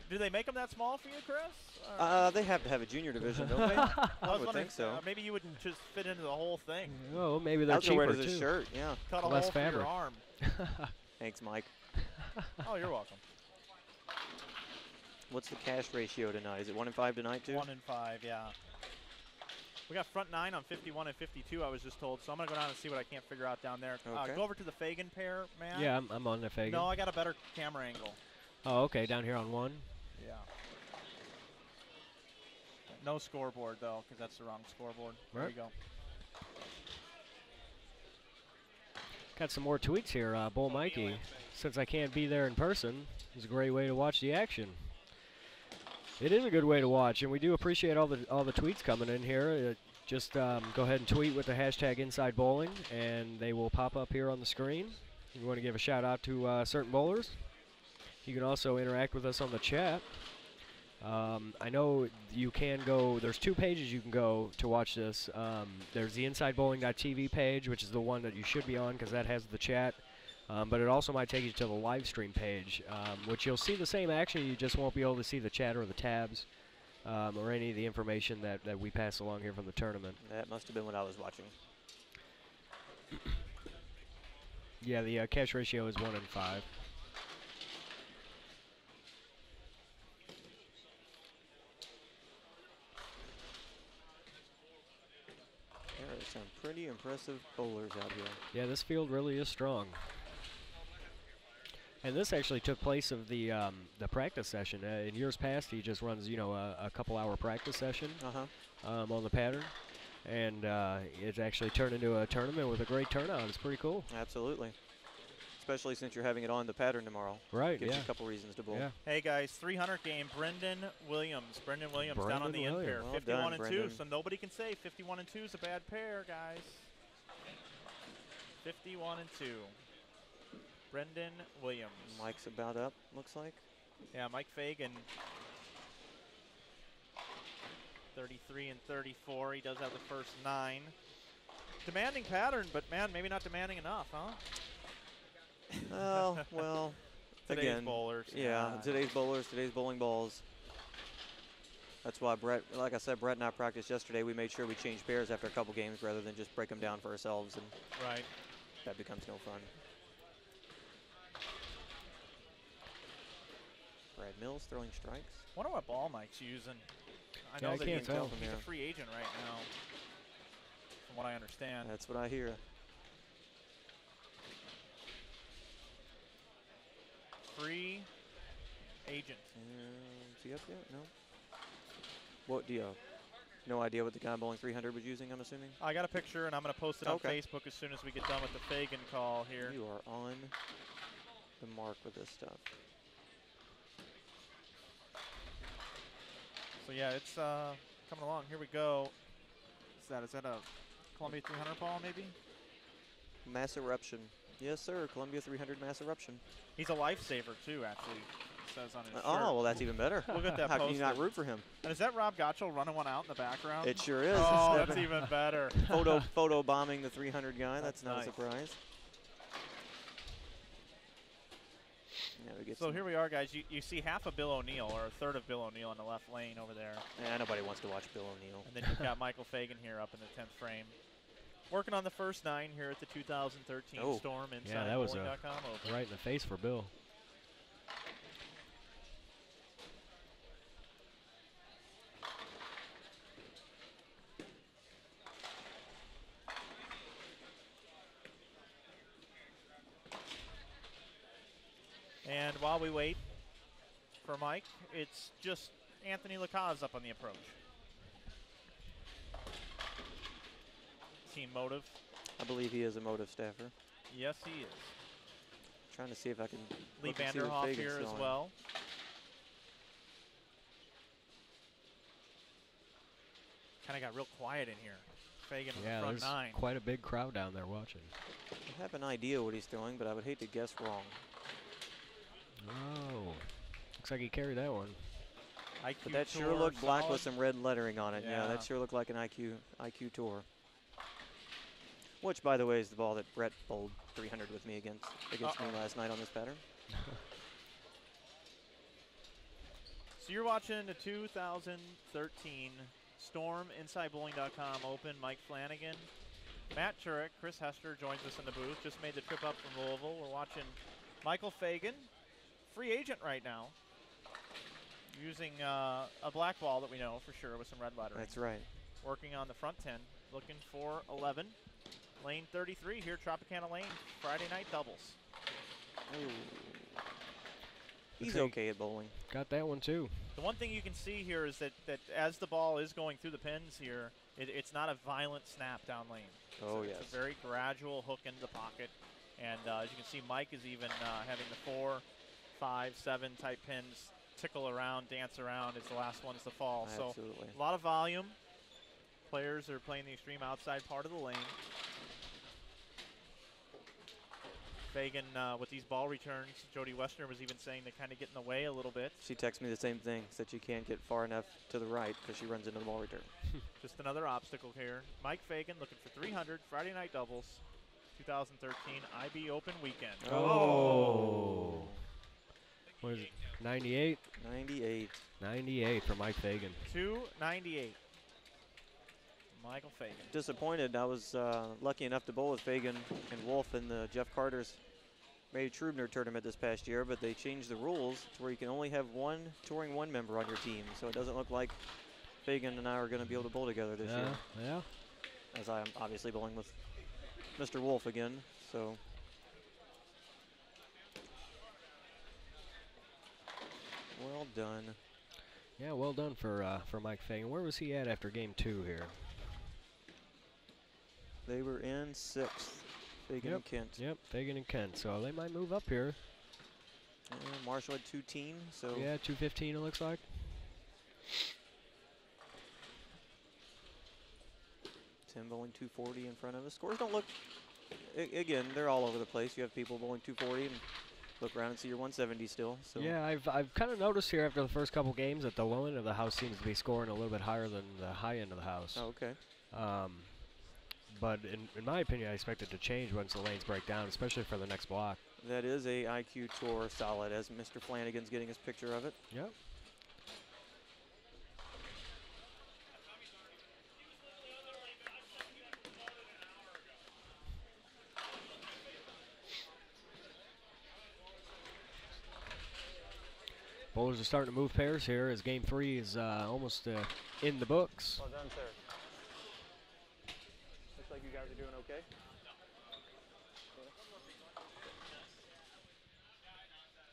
Do they make them that small for you, Chris? They have to have a junior division, don't they? I I was would wondering, think so. maybe you wouldn't just fit into the whole thing. Oh, maybe I they're was gonna wear cheaper it as a too. shirt. Yeah. Cut a Less hole fabric. for your arm. Thanks, Mike. Oh, you're welcome. What's the cash ratio tonight? Is it 1 and 5 tonight too? 1 and 5, yeah. We got front 9 on 51 and 52, I was just told. So I'm going to go down and see what I can't figure out down there. Okay. Go over to the Fagan pair, man. Yeah, I'm on the Fagan. No, I got a better camera angle. Oh, okay, down here on 1. Yeah. No scoreboard, though, because that's the wrong scoreboard. There Right. you go. Got some more tweets here. Bull Mikey, since I can't be there in person, it's a great way to watch the action. It is a good way to watch, and we do appreciate all the tweets coming in here. Just go ahead and tweet with the hashtag Inside Bowling, and they will pop up here on the screen. If you want to give a shout out to certain bowlers, you can also interact with us on the chat. I know you can go, there's 2 pages you can go to watch this. There's the InsideBowling.tv page, which is the one that you should be on because that has the chat. But it also might take you to the live stream page, which you'll see the same action, you just won't be able to see the chat or the tabs or any of the information that we pass along here from the tournament. That must have been what I was watching. Yeah, the cash ratio is 1 and 5. There are some pretty impressive bowlers out here. Yeah, this field really is strong. And this actually took place of the practice session. In years past, he just runs, you know, a couple-hour practice session on the pattern. And it's actually turned into a tournament with a great turnout. It's pretty cool. Absolutely. Especially since you're having it on the pattern tomorrow. Right, Gives yeah. you a couple reasons to bowl. Yeah. Hey, guys, 300 game, Brendan Williams. Brendan Williams down on the end pair. Well 51 done, and Brendan. 2, so nobody can say 51 and 2 is a bad pair, guys. 51 and 2. Brendan Williams. Mike's about up, looks like. Yeah, Mike Fagan. 33 and 34. He does have the first 9. Demanding pattern, but man, maybe not demanding enough, huh? Oh, well, Today's again, bowlers. yeah, today's bowlers, today's bowling balls. That's why Brett, like I said, Brett and I practiced yesterday. We made sure we changed pairs after a couple games rather than just break them down for ourselves, and Right. that becomes no fun. Brad Mills throwing strikes. Wonder what ball Mike's using. I Yeah, know I that can't he's, tell from he's here. a free agent right now, from what I understand. That's what I hear. Free agent. Is he up yet? No. What do you? No idea what the guy bowling 300 was using, I'm assuming? I got a picture, and I'm going to post it on Okay. Facebook as soon as we get done with the Fagan call here. You are on the mark with this stuff. So yeah, it's coming along. Here we go. Is that a Columbia 300 ball maybe? Mass eruption. Yes, sir. Columbia 300 mass eruption. He's a lifesaver too, actually. It says on his shirt. Oh, well, that's even better. Look at that How can you not poster. root for him? And is that Rob Gottschall running one out in the background? It sure is. Oh, It's that's even better. photo bombing the 300 guy. That's not nice. a surprise. Yeah, we get So some- here we are, guys. You see half of Bill O'Neill, or a third of Bill O'Neill in the left lane over there. Yeah, nobody wants to watch Bill O'Neill. And then you've got Michael Fagan here up in the 10th frame. Working on the first 9 here at the 2013 Oh. Storm inside Yeah, that was bowling.com open. right in the face for Bill. And while we wait for Mike, it's just Anthony Lacaz up on the approach. Team Motive. I believe he is a motive staffer. Yes, he is. Trying to see if I can Lee look and see what Vanderhoff Fagan's here as throwing. well. Kind of got real quiet in here. Fagan in Yeah, the front there's 9. quite a big crowd down there watching. I have an idea what he's throwing, but I would hate to guess wrong. Oh, looks like he carried that one. IQ But that sure Tour, looked black with solid. some red lettering on it. Yeah, Yeah. that sure looked like an IQ tour. Which, by the way, is the ball that Brett bowled 300 with me against me last night on this pattern. So you're watching the 2013 Storm InsideBowling.com Open. Mike Flanagan, Matt Turek, Chris Hester joins us in the booth. Just made the trip up from Louisville. We're watching Michael Fagan, free agent right now. using a black ball that we know for sure with some red lettering. That's right. Working on the front 10, looking for 11. Lane 33 here, Tropicana Lane, Friday night doubles. Ooh. He's Okay. okay at bowling. Got that one too. The one thing you can see here is that as the ball is going through the pins here, it's not a violent snap down lane. Oh, It's a very gradual hook into the pocket. And as you can see, Mike is even having the 4, 5, 7 type pins tickle around, dance around as the last ones to fall. Absolutely. So a lot of volume. Players are playing the extreme outside part of the lane. Fagan with these ball returns, Jody Westner was even saying they kind of get in the way a little bit. She texts me the same thing, said she can't get far enough to the right because she runs into the ball return. Just another obstacle here. Mike Fagan looking for 300, Friday night doubles, 2013 IB Open weekend. Oh. What is it? 98? 98. 98 for Mike Fagan. 298. Michael Fagan. Disappointed. I was lucky enough to bowl with Fagan and Wolf in the Jeff Carter's May Trubner tournament this past year, but they changed the rules to where you can only have one touring one member on your team. So it doesn't look like Fagan and I are going to be able to bowl together this year. Yeah. As I'm obviously bowling with Mr. Wolf again. So well done. Yeah, well done for Mike Fagan. Where was he at after game 2 here? They were in 6th. Fagan and Kent. Yep, Fagan and Kent. So they might move up here. Marshall had 2 teen, so Yeah, 215 it looks like. Tim bowling 240 in front of us. Scores don't look, again, they're all over the place. You have people bowling 240 and look around and see your 170 still. So Yeah, I've kind of noticed here after the first couple games that the low end of the house seems to be scoring a little bit higher than the high end of the house. Oh, okay. But in my opinion, I expect it to change once the lanes break down, especially for the next block. That is a IQ Tour solid, as Mr. Flanagan's getting his picture of it. Yep. Bowlers are starting to move pairs here as game 3 is almost in the books. Well done, sir. Looks like you guys are doing okay.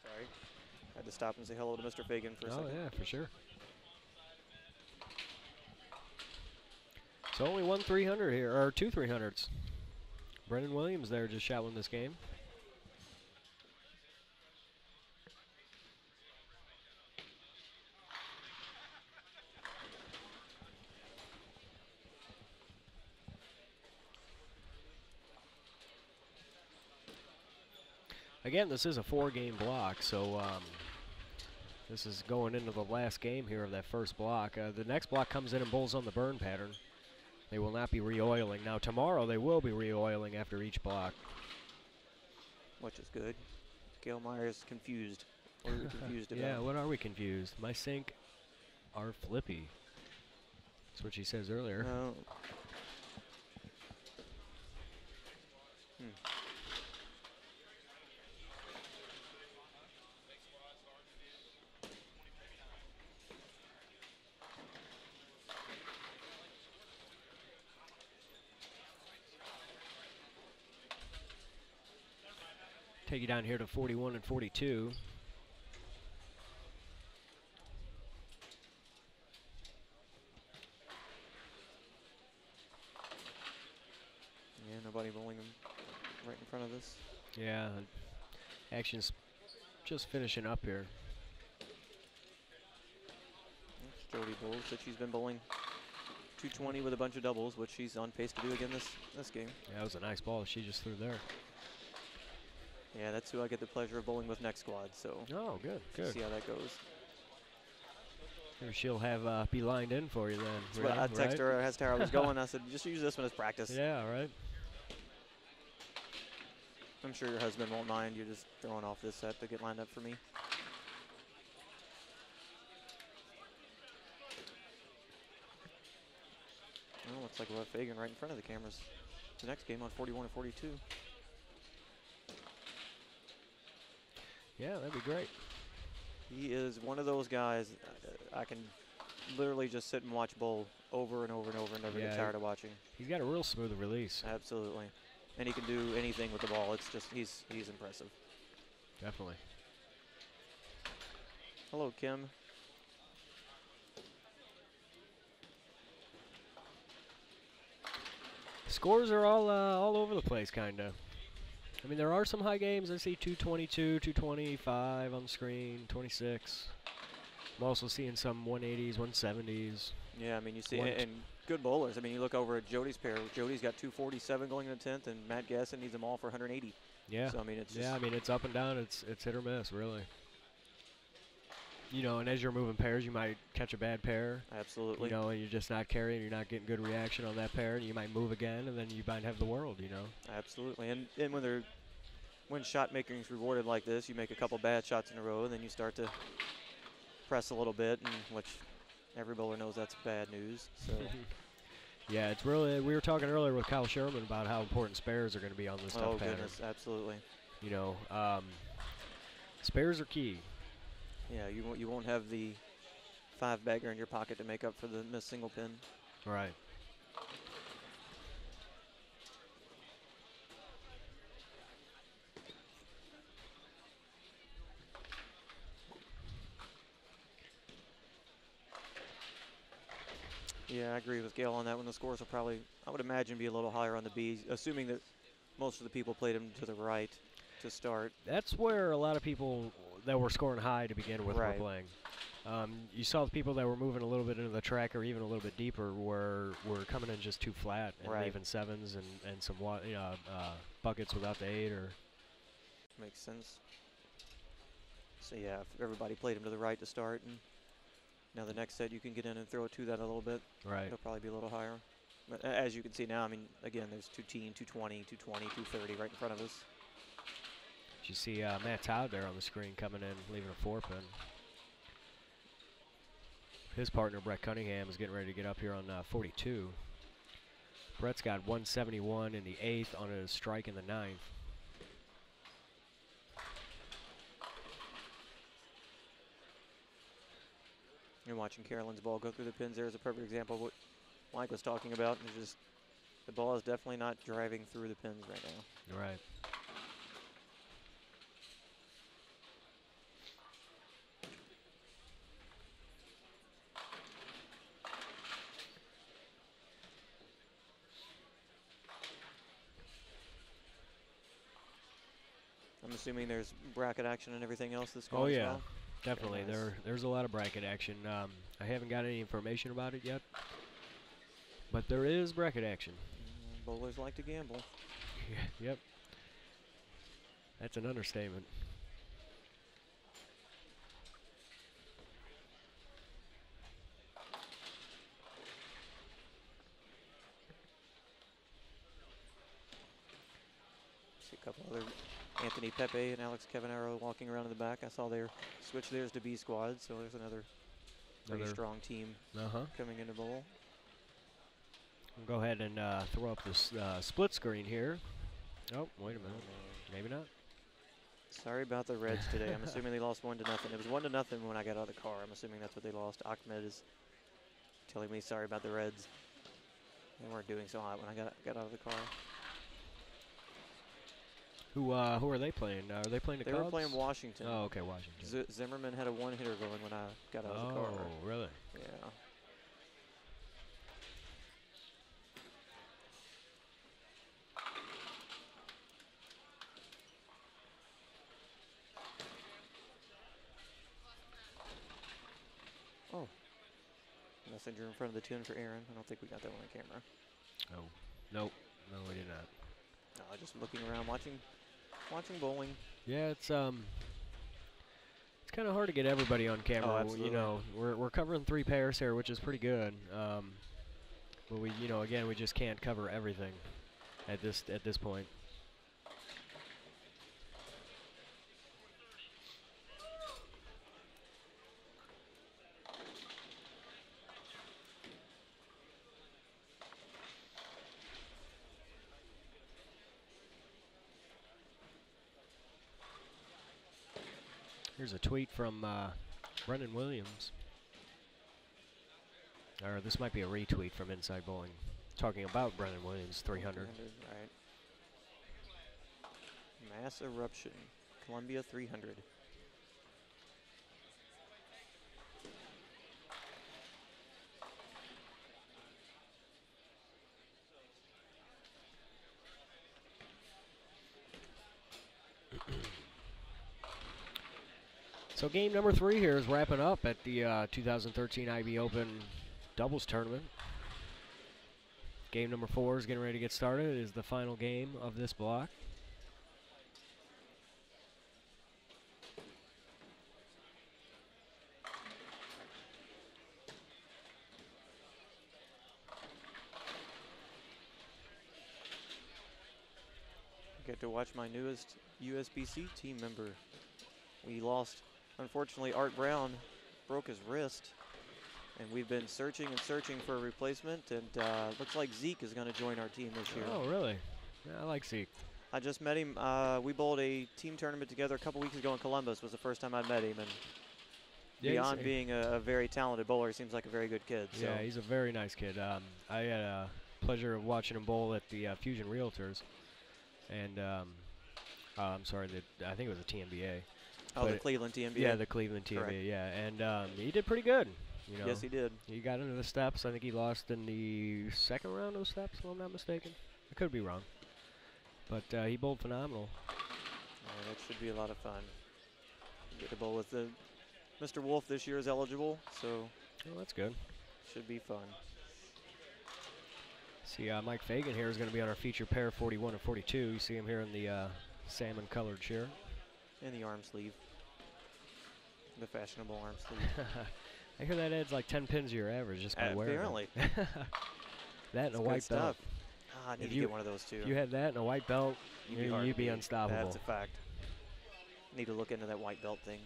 Sorry. Had to stop and say hello to Mr. Fagan for a second. Oh, yeah, for sure. So only one 300 here, or 2 300s. Brendan Williams there just shot one this game. Again, this is a 4-game block, so this is going into the last game here of that first block. The next block comes in and bowls on the burn pattern. They will not be re-oiling. Now tomorrow they will be re-oiling after each block. Which is good. Gail Myers confused. What are we confused about? Yeah, what are we confused? My sink are flippy. That's what she says earlier. No. Take you down here to 41 and 42. Yeah, nobody bowling them right in front of us. Yeah, action's just finishing up here. Jody bowls that she's been bowling 220 with a bunch of doubles, which she's on pace to do again this game. Yeah, that was a nice ball she just threw there. Yeah, that's who I get the pleasure of bowling with next squad. So Oh, good, good. see how that goes. Maybe she'll have be lined in for you then. That's what I texted her as Hester I was going. I said, just use this one as practice. Yeah, right. I'm sure your husband won't mind. You're just throwing off this set to get lined up for me. Well, looks like we'll have Fagan right in front of the cameras. The next game on 41 and 42. Yeah, that'd be great. He is one of those guys I can literally just sit and watch bowl over and over and over and never get tired of watching. He's got a real smooth release. Absolutely. And he can do anything with the ball. It's just, he's impressive. Definitely. Hello, Kim. Scores are all over the place, kind of. I mean, there are some high games. I see 222, 225 on the screen, 26. I'm also seeing some 180s, 170s. Yeah, I mean, you see, and good bowlers. I mean, you look over at Jody's pair. Jody's got 247 going into the 10th, and Matt Gasson needs them all for 180. Yeah. So, I mean, it's just, yeah, I mean, it's up and down. It's hit or miss, really. You know, and as you're moving pairs, you might catch a bad pair. Absolutely. You know, and you're just not carrying, you're not getting good reaction on that pair, and you might move again, and then you might have the world, you know. Absolutely. And when shot making is rewarded like this, you make a couple bad shots in a row, and then you start to press a little bit, and which every bowler knows that's bad news. So. Yeah, it's really, we were talking earlier with Kyle Sherman about how important spares are going to be on this tough pattern. Goodness, absolutely. You know, spares are key. Yeah, you won't have the 5-bagger in your pocket to make up for the missed single pin. Right. Yeah, I agree with Gail on that one. The scores will probably, I would imagine, be a little higher on the Bs, assuming that most of the people played them to the right to start. That's where a lot of people that were scoring high to begin with were playing. You saw the people that were moving a little bit into the track or even a little bit deeper were coming in just too flat and leaving 7s and some buckets without the 8 or. Makes sense. So yeah, if everybody played them to the right to start, and now the next set you can get in and throw it to that a little bit. Right. It'll probably be a little higher. But as you can see now, I mean, again, there's 210, 220, 220, 230 right in front of us. You see Matt Todd there on the screen coming in, leaving a 4-pin. His partner, Brett Cunningham, is getting ready to get up here on 42. Brett's got 171 in the 8th on a strike in the 9th. You're watching Carolyn's ball go through the pins. There's a perfect example of what Mike was talking about. It's just the ball is definitely not driving through the pins right now. Right. I'm assuming there's bracket action and everything else this Oh, as yeah. well? Definitely. Nice. There's a lot of bracket action. I haven't got any information about it yet, but there is bracket action. Bowlers like to gamble. Yep. That's an understatement. See a couple other Anthony Pepe and Alex Cavanero walking around in the back. I saw they switched theirs to B squad, so there's another pretty strong team coming into bowl. We'll go ahead and throw up this split screen here. Oh, wait a minute. Maybe not. Sorry about the Reds today. I'm assuming they lost 1-0. It was 1-0 when I got out of the car. I'm assuming that's what they lost. Ahmed is telling me sorry about the Reds. They weren't doing so hot when I got out of the car. Who are they playing? Are they playing the Cubs? They were playing Washington. Oh, okay, Washington. Zimmerman had a 1-hitter going when I got out of the car. Oh, really? Yeah. Oh. Messenger in front of the tune for Aaron. I don't think we got that one on camera. Oh, nope. No, we did not. No, just looking around, watching bowling. Yeah, it's kind of hard to get everybody on camera. Oh, absolutely. You know, we're covering 3 pairs here, which is pretty good. But we, you know, again, we just can't cover everything at this point. Here's a tweet from Brendan Williams. Or this might be a retweet from Inside Bowling, talking about Brendan Williams, 300. Right. Mass eruption, Columbia 300. So game number 3 here is wrapping up at the 2013 IB Open doubles tournament. Game number 4 is getting ready to get started. It is the final game of this block. Get to watch my newest USBC team member. We lost, unfortunately, Art Brown broke his wrist, and we've been searching and searching for a replacement, and looks like Zeke is going to join our team this year. Oh, really? Yeah, I like Zeke. I just met him. We bowled a team tournament together a couple weeks ago in Columbus. Was the first time I met him, and Yeah, beyond being a very talented bowler, he seems like a very good kid. So. Yeah, he's a very nice kid. I had a pleasure of watching him bowl at the Fusion Realtors, and I'm sorry, I think it was a TMBA. Oh, the Cleveland TMBA. Yeah, the Cleveland TMBA. Correct. Yeah, and he did pretty good. You know, Yes, he did. He got into the steps. I think he lost in the second round of the steps, if I'm not mistaken. I could be wrong, but he bowled phenomenal. Yeah, that should be a lot of fun. Get to bowl with the Mr. Wolf this year is eligible, so Oh, that's good. should be fun. See, Mike Fagan here is going to be on our feature pair 41 and 42. You see him here in the salmon-colored shirt. And the arm sleeve. The fashionable arm sleeve. I hear that adds like 10 pins to your average just by wearing Apparently. it. That and a Good white belt. stuff. I need If to you- get one of those too. If you had that and a white belt, you'd be unstoppable. That's a fact. Need to look into that white belt thing.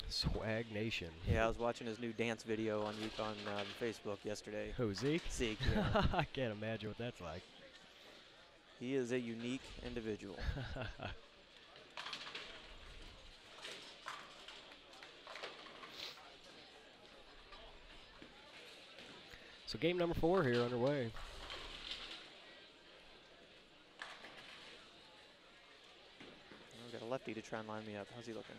Swag Nation. Yeah, I was watching his new dance video on Facebook yesterday. Who, Zeke? Zeke, yeah. I can't imagine what that's like. He is a unique individual. So game number 4 here underway. I've got a lefty to try and line me up. How's he looking?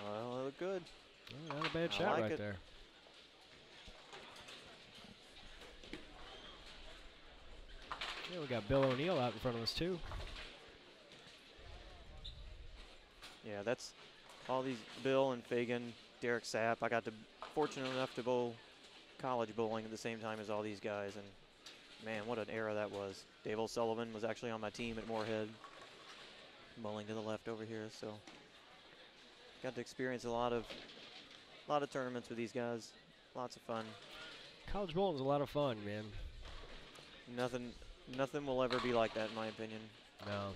Oh, that looked good. Oh, not a bad I shot like right it. there. Yeah, we got Bill O'Neill out in front of us too. Yeah, that's all these Bill and Fagan, Derek Sapp. I got fortunate enough to bowl college bowling at the same time as all these guys, and man, what an era that was. Dave O'Sullivan was actually on my team at Moorhead, bowling to the left over here, so got to experience a lot of tournaments with these guys. Lots of fun. College bowling's a lot of fun, man. Nothing will ever be like that, in my opinion. No,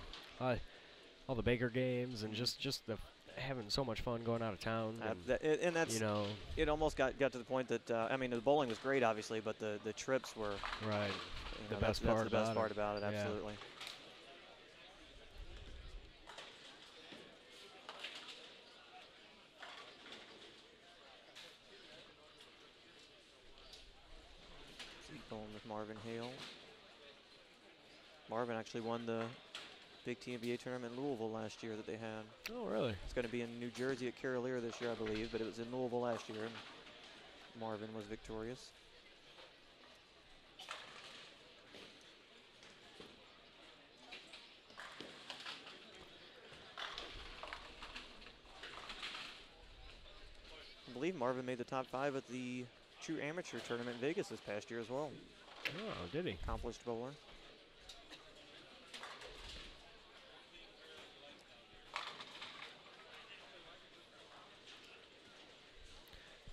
all the Baker games and just the having so much fun going out of town. And that's, you know, it almost got to the point that I mean, the bowling was great, obviously, but the trips were right. you The know, best that's part the best about part it. about it. Yeah. Absolutely. Bowling with Marvin Hale. Marvin actually won the big TNBA tournament in Louisville last year that they had. Oh, really? It's going to be in New Jersey at Carolier this year, I believe, but it was in Louisville last year, and Marvin was victorious. I believe Marvin made the top 5 at the True Amateur Tournament in Vegas this past year as well. Oh, did he? Accomplished bowler.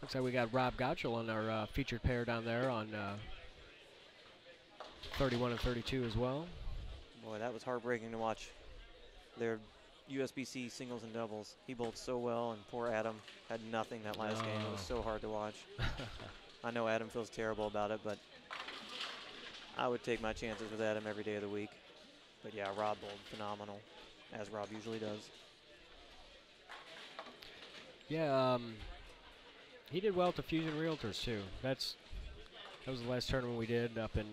Looks like we got Rob Gottschall on our featured pair down there on 31 and 32 as well. Boy, that was heartbreaking to watch. Their USBC singles and doubles. He bowled so well, and poor Adam had nothing that last game. It was so hard to watch. I know Adam feels terrible about it, but I would take my chances with Adam every day of the week. But yeah, Rob bowled phenomenal, as Rob usually does. Yeah, he did well at the Fusion Realtors too. That was the last tournament we did up in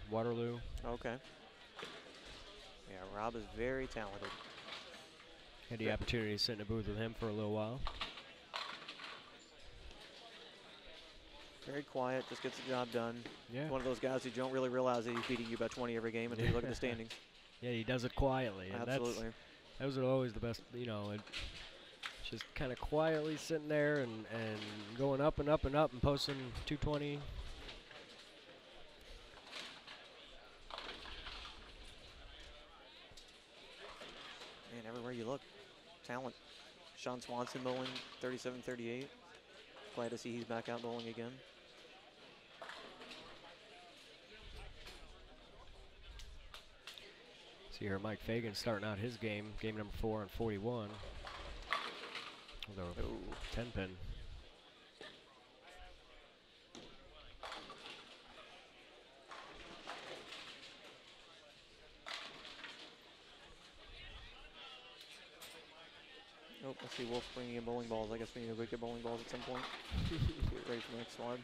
Waterloo. Okay. Yeah, Rob is very talented. Had the opportunity to sit in a booth with him for a little while. Very quiet, just gets the job done. Yeah. One of those guys who don't really realize that he's beating you by 20 every game until you look at the standings. Yeah, he does it quietly. And Absolutely. Those are always the best, you know, just kind of quietly sitting there and going up and up and up and posting 220. Man, everywhere you look, talent. Sean Swanson bowling 37-38. Glad to see he's back out bowling again. See here, Mike Fagan starting out his game number 4 on 41. With a 10 pin. Oh, I see Wolf bringing in bowling balls. I guess we need to go get bowling balls at some point. Get ready for the next squad.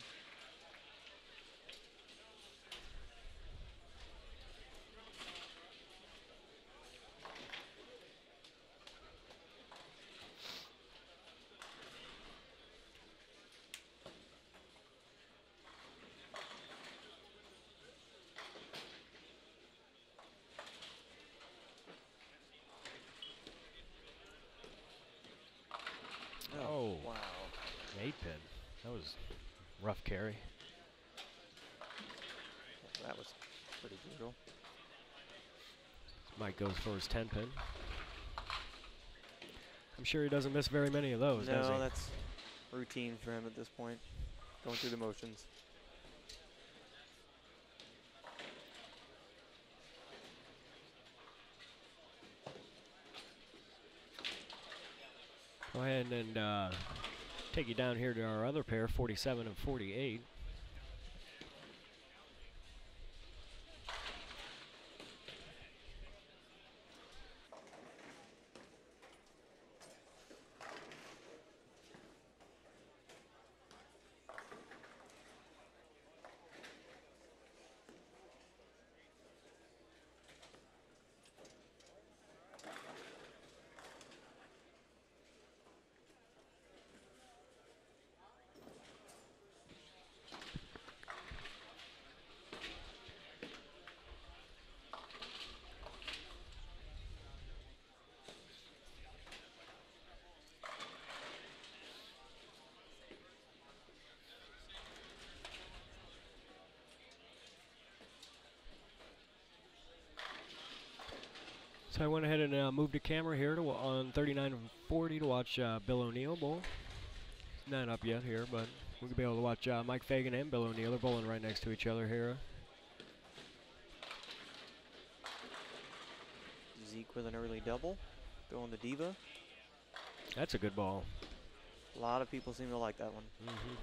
Oh, wow. 8 pin. That was rough carry. That was pretty brutal. Mike goes for his 10 pin. I'm sure he doesn't miss very many of those, does he? No, that's routine for him at this point. Going through the motions. Go ahead and take you down here to our other pair, 47 and 48. So I went ahead and moved the camera here to on 39 and 40 to watch Bill O'Neill bowl. Not up yet here, but we'll be able to watch Mike Fagan and Bill O'Neill. They're bowling right next to each other here. Zeke with an early double. Going the Diva. That's a good ball. A lot of people seem to like that one. Mm-hmm.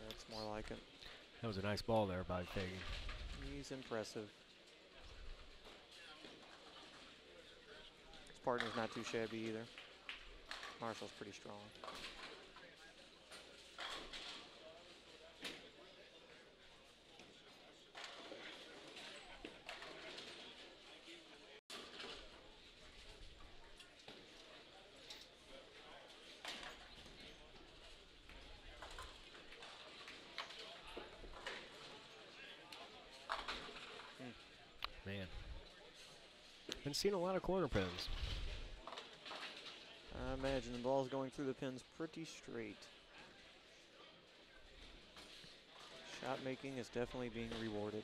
That's more like it. That was a nice ball there by Fagan. He's impressive. His partner's not too shabby either. Marshall's pretty strong. Man. Been seeing a lot of corner pins. I imagine the ball's going through the pins pretty straight. Shot making is definitely being rewarded.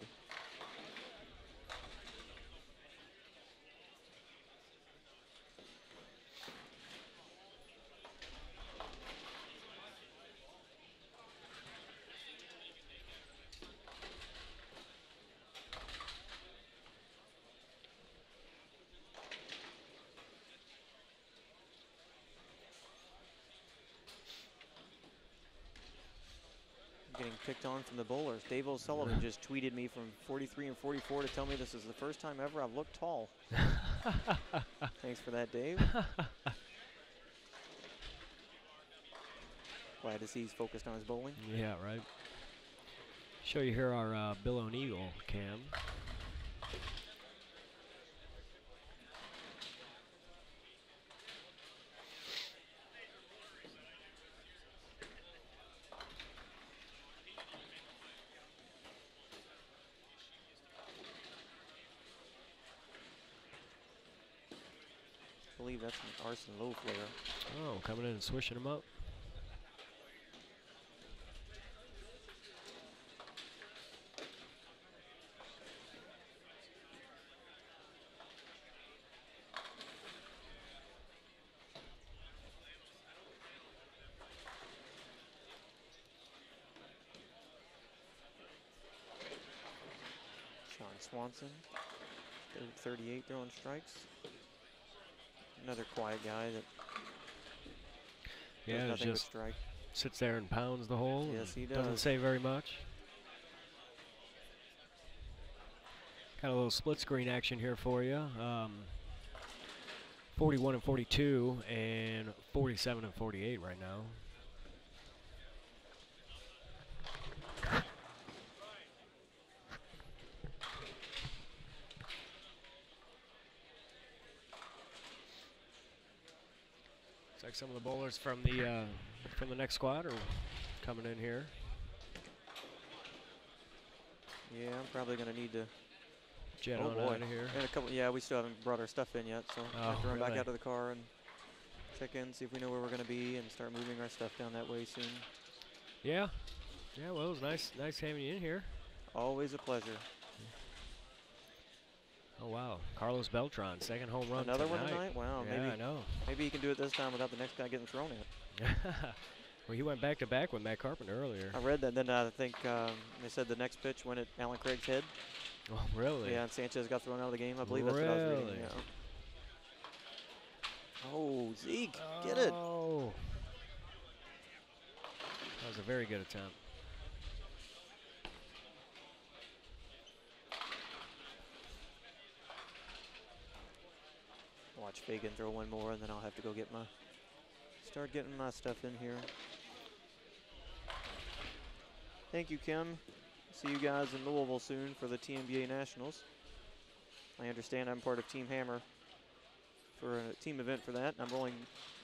Getting picked on from the bowlers. Dave O'Sullivan just tweeted me from 43 and 44 to tell me this is the first time ever I've looked tall. Thanks for that, Dave. Glad to see he's focused on his bowling. Yeah, right. Show you here our Bill O'Neill cam. I believe that's an Arson low flare. Oh, coming in and swishing them up. Sean Swanson, 38 throwing strikes. Another quiet guy that does nothing but just strike. sits there and pounds the hole. Yes, he Doesn't does. say very much. Got a little split screen action here for you. 41 and 42 and 47 and 48 right now. Looks like some of the bowlers from the next squad are coming in here. Yeah, I'm probably going to need to Jet Oh on boy. out of here. and a couple. Yeah, we still haven't brought our stuff in yet, so I have to run back really? out to the car and check in, see if we know where we're going to be, and start moving our stuff down that way soon. Yeah. Yeah, well, it was nice having you in here. Always a pleasure. Oh, wow. Carlos Beltran, second home run Another tonight. one tonight? Wow, Yeah, I maybe know. maybe he can do it this time without the next guy getting thrown at. Well, he went back-to-back with Matt Carpenter earlier. I read that. Then I think they said the next pitch went at Alan Craig's head. Oh, really? Yeah, and Sanchez got thrown out of the game. I believe that's what I was reading. Really? Yeah. Oh, Zeke, get it. Oh. That was a very good attempt. Watch Fagan throw one more, and then I'll have to go start getting my stuff in here. Thank you, Kim. See you guys in Louisville soon for the TNBA Nationals. I understand I'm part of Team Hammer for a team event for that. I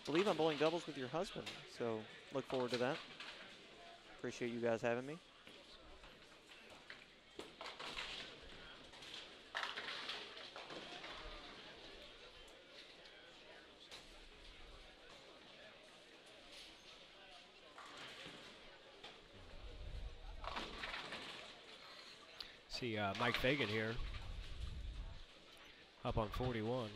believe I'm bowling doubles with your husband, so look forward to that. Appreciate you guys having me. See Mike Fagan here, up on 41.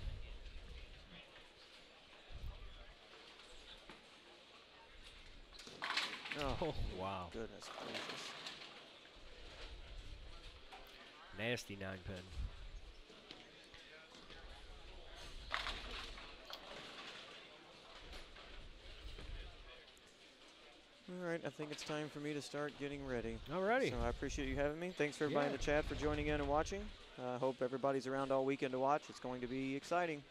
Oh, wow. Goodness gracious. Nasty 9-pin. All right, I think it's time for me to start getting ready. Alrighty. So I appreciate you having me. Thanks for everybody in the chat for joining in and watching. I hope everybody's around all weekend to watch. It's going to be exciting.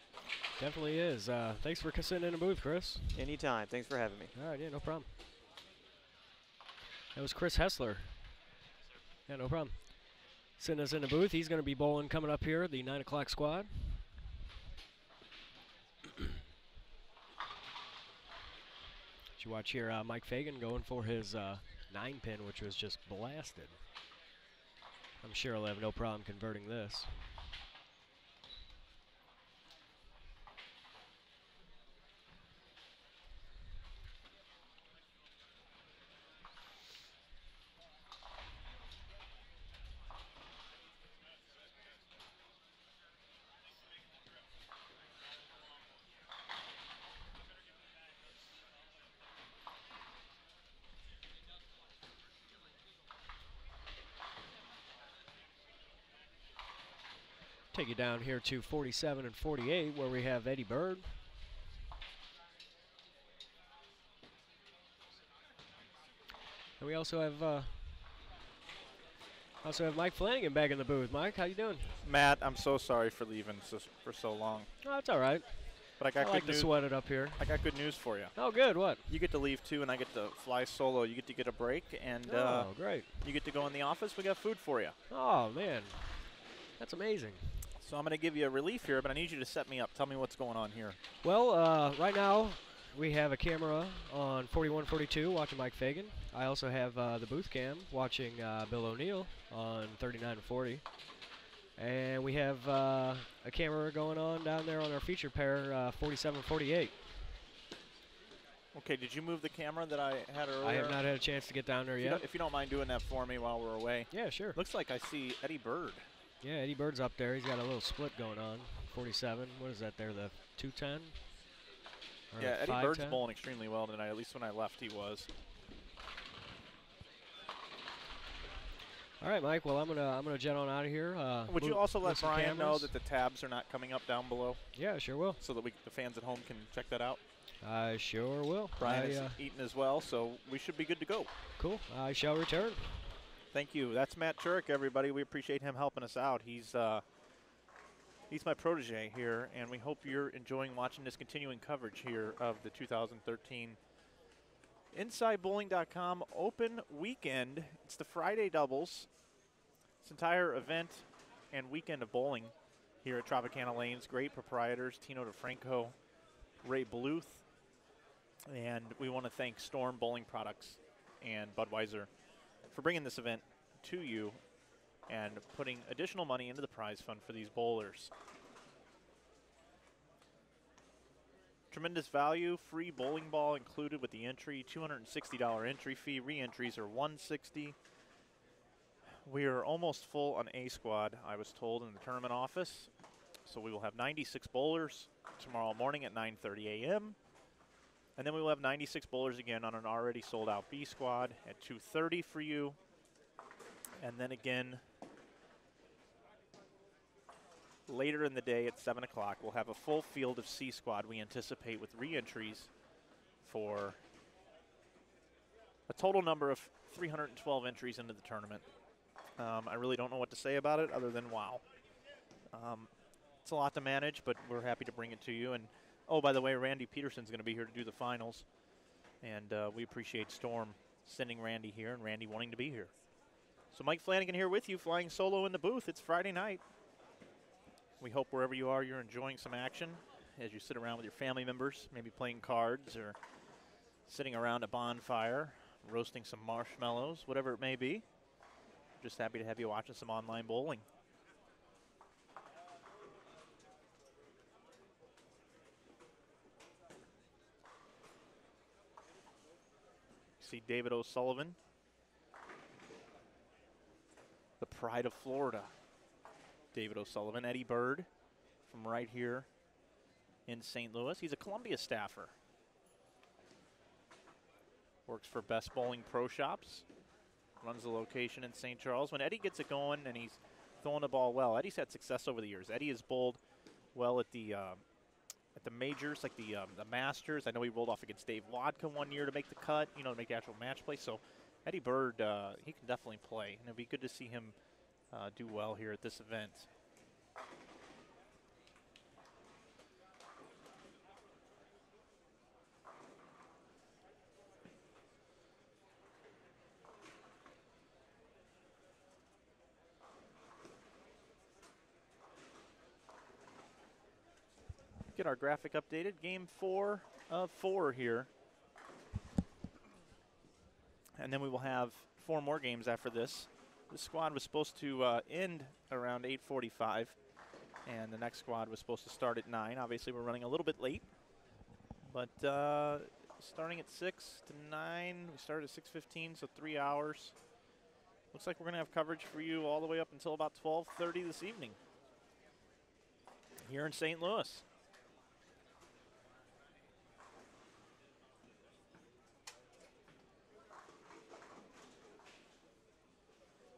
Definitely is. Thanks for sitting in the booth, Chris. Anytime. Thanks for having me. All right, yeah, no problem. That was Chris Hessler. Yeah, no problem. Sitting us in the booth. He's going to be bowling coming up here, the 9 o'clock squad. You watch here Mike Fagan going for his 9-pin, which was just blasted. I'm sure he'll have no problem converting this. Take you down here to 47 and 48, where we have Eddie Bird. And we also have Mike Flanagan back in the booth. Mike, how you doing? Matt, I'm so sorry for leaving for so long. Oh, it's all right. But I got I like good to news. sweat it up here. I got good news for you. Oh, good. What? You get to leave too, and I get to fly solo. You get to get a break, and Oh, great. you get to go in the office. We got food for you. Oh, man. That's amazing. So I'm going to give you a relief here, but I need you to set me up. Tell me what's going on here. Well, right now we have a camera on 4142 watching Mike Fagan. I also have the booth cam watching Bill O'Neill on 39 and 40. And we have a camera going on down there on our feature pair, 47 48. Okay, did you move the camera that I had earlier? I have not had a chance to get down there yet. If you don't mind doing that for me while we're away. Yeah, sure. Looks like I see Eddie Bird. Yeah, Eddie Bird's up there. He's got a little split going on. 47. What is that there? The 210? Or Yeah, the Eddie Bird's 510? bowling extremely well tonight. At least when I left, he was. All right, Mike. Well, I'm gonna jet on out of here. Would you also let move some Brian know cameras. that the tabs are not coming up down below, Yeah, sure will. so that the fans at home can check that out? I sure will. Brian I, is eating as well, so we should be good to go. Cool. I shall return. Thank you. That's Matt Turek, everybody. We appreciate him helping us out. He's my protege here, and we hope you're enjoying watching this continuing coverage here of the 2013 InsideBowling.com Open Weekend. It's the Friday doubles. This entire event and weekend of bowling here at Tropicana Lanes. Great proprietors, Tino DeFranco, Ray Bluth, and we want to thank Storm Bowling Products and Budweiser for bringing this event to you and putting additional money into the prize fund for these bowlers. Tremendous value, free bowling ball included with the entry, $260 entry fee. Re-entries are $160. We are almost full on A squad, I was told, in the tournament office. So we will have 96 bowlers tomorrow morning at 9:30 a.m. And then we will have 96 bowlers again on an already sold out B squad at 2:30 for you. And then again, later in the day at 7 o'clock, we'll have a full field of C squad we anticipate with re-entries for a total number of 312 entries into the tournament. I really don't know what to say about it other than wow. It's a lot to manage, but we're happy to bring it to you. And oh, by the way, Randy Peterson's going to be here to do the finals. And we appreciate Storm sending Randy here and Randy wanting to be here. So Mike Flanagan here with you, flying solo in the booth. It's Friday night. We hope wherever you are, you're enjoying some action as you sit around with your family members, maybe playing cards or sitting around a bonfire, roasting some marshmallows, whatever it may be. Just happy to have you watching some online bowling. See David O'Sullivan, the pride of Florida. David O'Sullivan, Eddie Bird from right here in St. Louis. He's a Columbia staffer. Works for Best Bowling Pro Shops. Runs the location in St. Charles. When Eddie gets it going and he's throwing the ball well, Eddie's had success over the years. Eddie has bowled well at the majors, like the Masters. I know he rolled off against Dave Wodka one year to make the cut, you know, to make the actual match play. So Eddie Bird, he can definitely play, and it'd be good to see him do well here at this event. Get our graphic updated. Game 4 of 4 here. And then we will have 4 more games after this. The squad was supposed to end around 8:45, and the next squad was supposed to start at 9. Obviously, we're running a little bit late, but starting at 6 to 9, we started at 6:15, so 3 hours. Looks like we're going to have coverage for you all the way up until about 12:30 this evening here in St. Louis.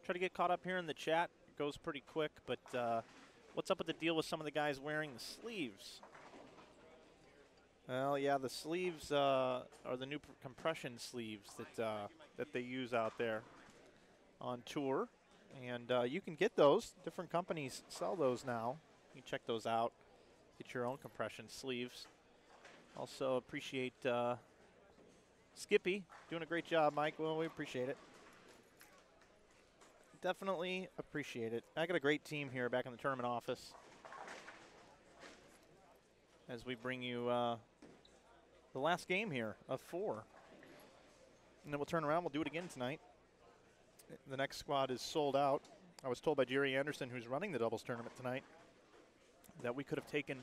Try to get caught up here in the chat. It goes pretty quick, but What's up with the deal with some of the guys wearing the sleeves? Well, yeah, the sleeves are the new compression sleeves that they use out there on tour. And you can get those. Different companies sell those now. You can check those out. Get your own compression sleeves. Also appreciate Skippy doing a great job, Mike. Well, we appreciate it. Definitely appreciate it. I got a great team here back in the tournament office as we bring you the last game here of 4. And then we'll turn around. We'll do it again tonight. The next squad is sold out. I was told by Jerry Anderson, who's running the doubles tournament tonight, that we could have taken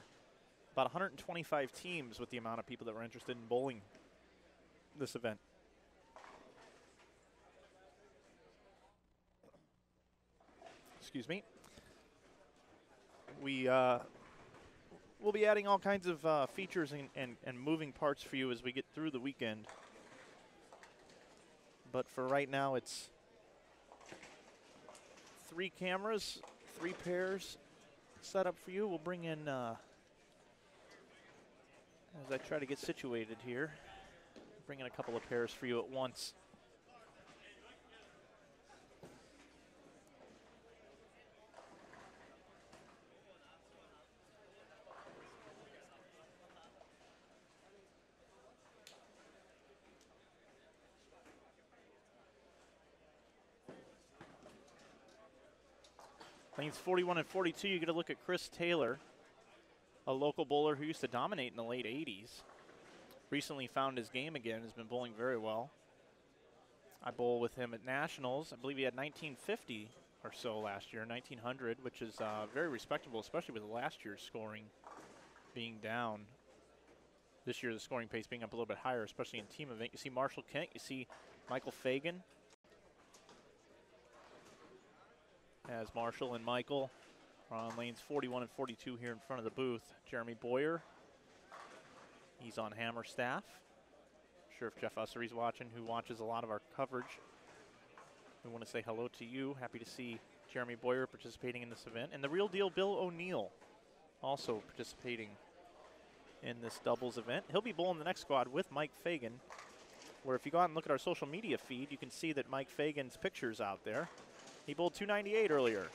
about 125 teams with the amount of people that were interested in bowling this event. Excuse me. We'll be adding all kinds of features and moving parts for you as we get through the weekend. But for right now, it's 3 cameras, 3 pairs set up for you. We'll bring in, as I try to get situated here, bring in a couple of pairs for you at once. Lanes 41 and 42, you get a look at Chris Taylor, a local bowler who used to dominate in the late 80s. Recently found his game again, has been bowling very well. I bowl with him at Nationals. I believe he had 1950 or so last year, 1900, which is very respectable, especially with last year's scoring being down. This year the scoring pace being up a little bit higher, especially in team event. You see Marshall Kent, you see Michael Fagan. As Marshall and Michael are on lanes 41 and 42 here in front of the booth. Jeremy Boyer, he's on Hammer staff. Sure if Jeff Ussery's watching, who watches a lot of our coverage. We want to say hello to you. Happy to see Jeremy Boyer participating in this event. And the real deal, Bill O'Neill, also participating in this doubles event. He'll be bowling the next squad with Mike Fagan, where if you go out and look at our social media feed, you can see that Mike Fagan's picture's out there. He bowled 298 earlier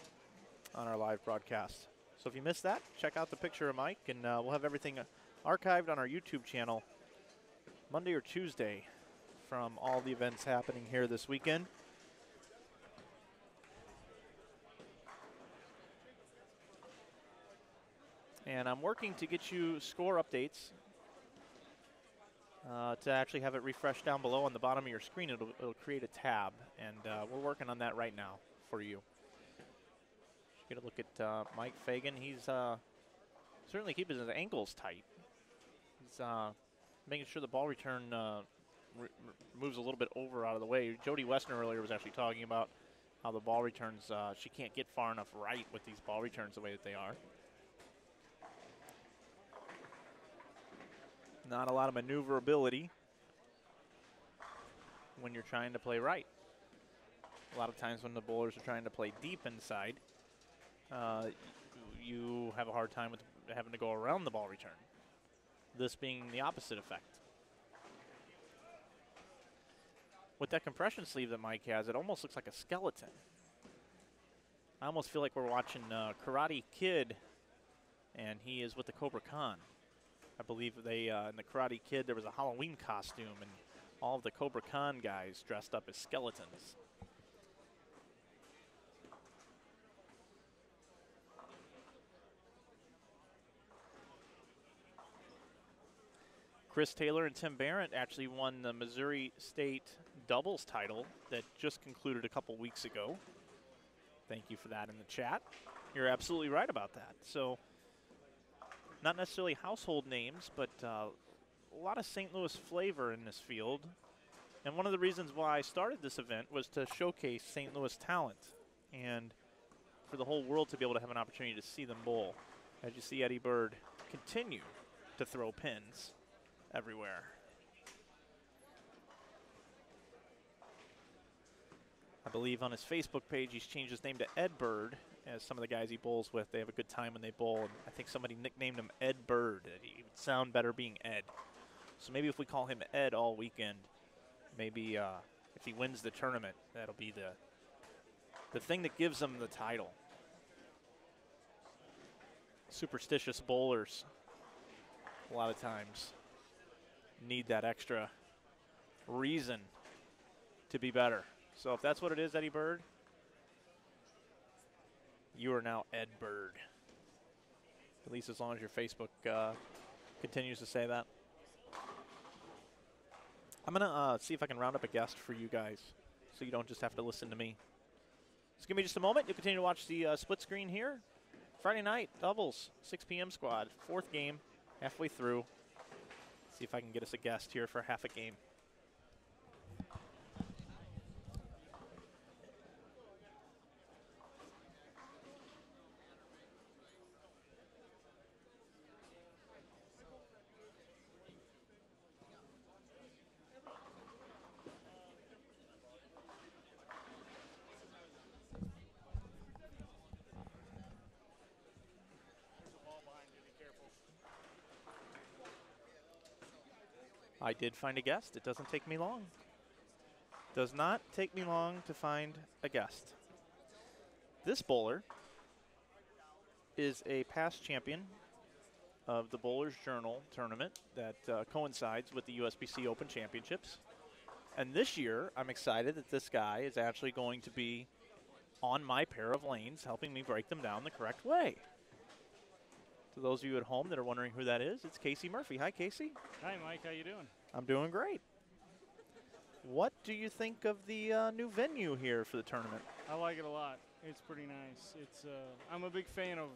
on our live broadcast. So if you missed that, check out the picture of Mike, and we'll have everything archived on our YouTube channel Monday or Tuesday from all the events happening here this weekend. And I'm working to get you score updates to actually have it refreshed down below on the bottom of your screen. It'll create a tab, and we're working on that right now for you. Just get a look at Mike Fagan. He's certainly keeping his ankles tight. He's making sure the ball return moves a little bit over out of the way. Jody Westner earlier was actually talking about how the ball returns, she can't get far enough right with these ball returns the way that they are. Not a lot of maneuverability when you're trying to play right. A lot of times when the bowlers are trying to play deep inside, you have a hard time with having to go around the ball return. This being the opposite effect. With that compression sleeve that Mike has, it almost looks like a skeleton. I almost feel like we're watching Karate Kid, and he is with the Cobra Khan. I believe they, in the Karate Kid, there was a Halloween costume, and all of the Cobra Khan guys dressed up as skeletons. Chris Taylor and Tim Barrett actually won the Missouri State doubles title that just concluded a couple weeks ago. Thank you for that in the chat. You're absolutely right about that. So, not necessarily household names, but a lot of St. Louis flavor in this field. And one of the reasons why I started this event was to showcase St. Louis talent and for the whole world to be able to have an opportunity to see them bowl. As you see Eddie Bird continue to throw pins everywhere. I believe on his Facebook page he's changed his name to Ed Bird, as some of the guys he bowls with, they have a good time when they bowl. And I think somebody nicknamed him Ed Bird. That he would sound better being Ed. So maybe if we call him Ed all weekend, maybe if he wins the tournament, that'll be the thing that gives him the title. Superstitious bowlers, a lot of times, need that extra reason to be better. So if that's what it is, Eddie Bird, you are now Ed Bird. At least as long as your Facebook continues to say that. I'm going to see if I can round up a guest for you guys so you don't just have to listen to me. Just give me just a moment. You'll continue to watch the split screen here. Friday night, doubles, 6 p.m. squad. 4th game, halfway through. See if I can get us a guest here for half a game. I did find a guest. It doesn't take me long. Does not take me long to find a guest. This bowler is a past champion of the Bowlers Journal tournament that coincides with the USBC Open Championships. And this year, I'm excited that this guy is actually going to be on my pair of lanes, helping me break them down the correct way. To those of you at home that are wondering who that is, it's Casey Murphy. Hi, Casey. Hi, Mike. How you doing? I'm doing great. What do you think of the new venue here for the tournament? I like it a lot. It's pretty nice. It's I'm a big fan of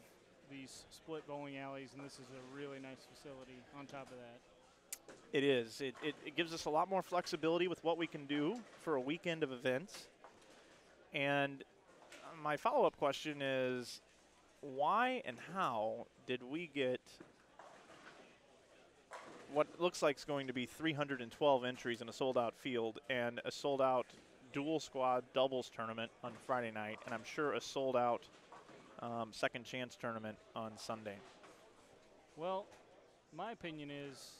these split bowling alleys, and this is a really nice facility on top of that. It is. It gives us a lot more flexibility with what we can do for a weekend of events. And my follow-up question is, why and how did we get what looks like is going to be 312 entries in a sold-out field and a sold-out dual squad doubles tournament on Friday night, and I'm sure a sold-out second chance tournament on Sunday? Well, my opinion is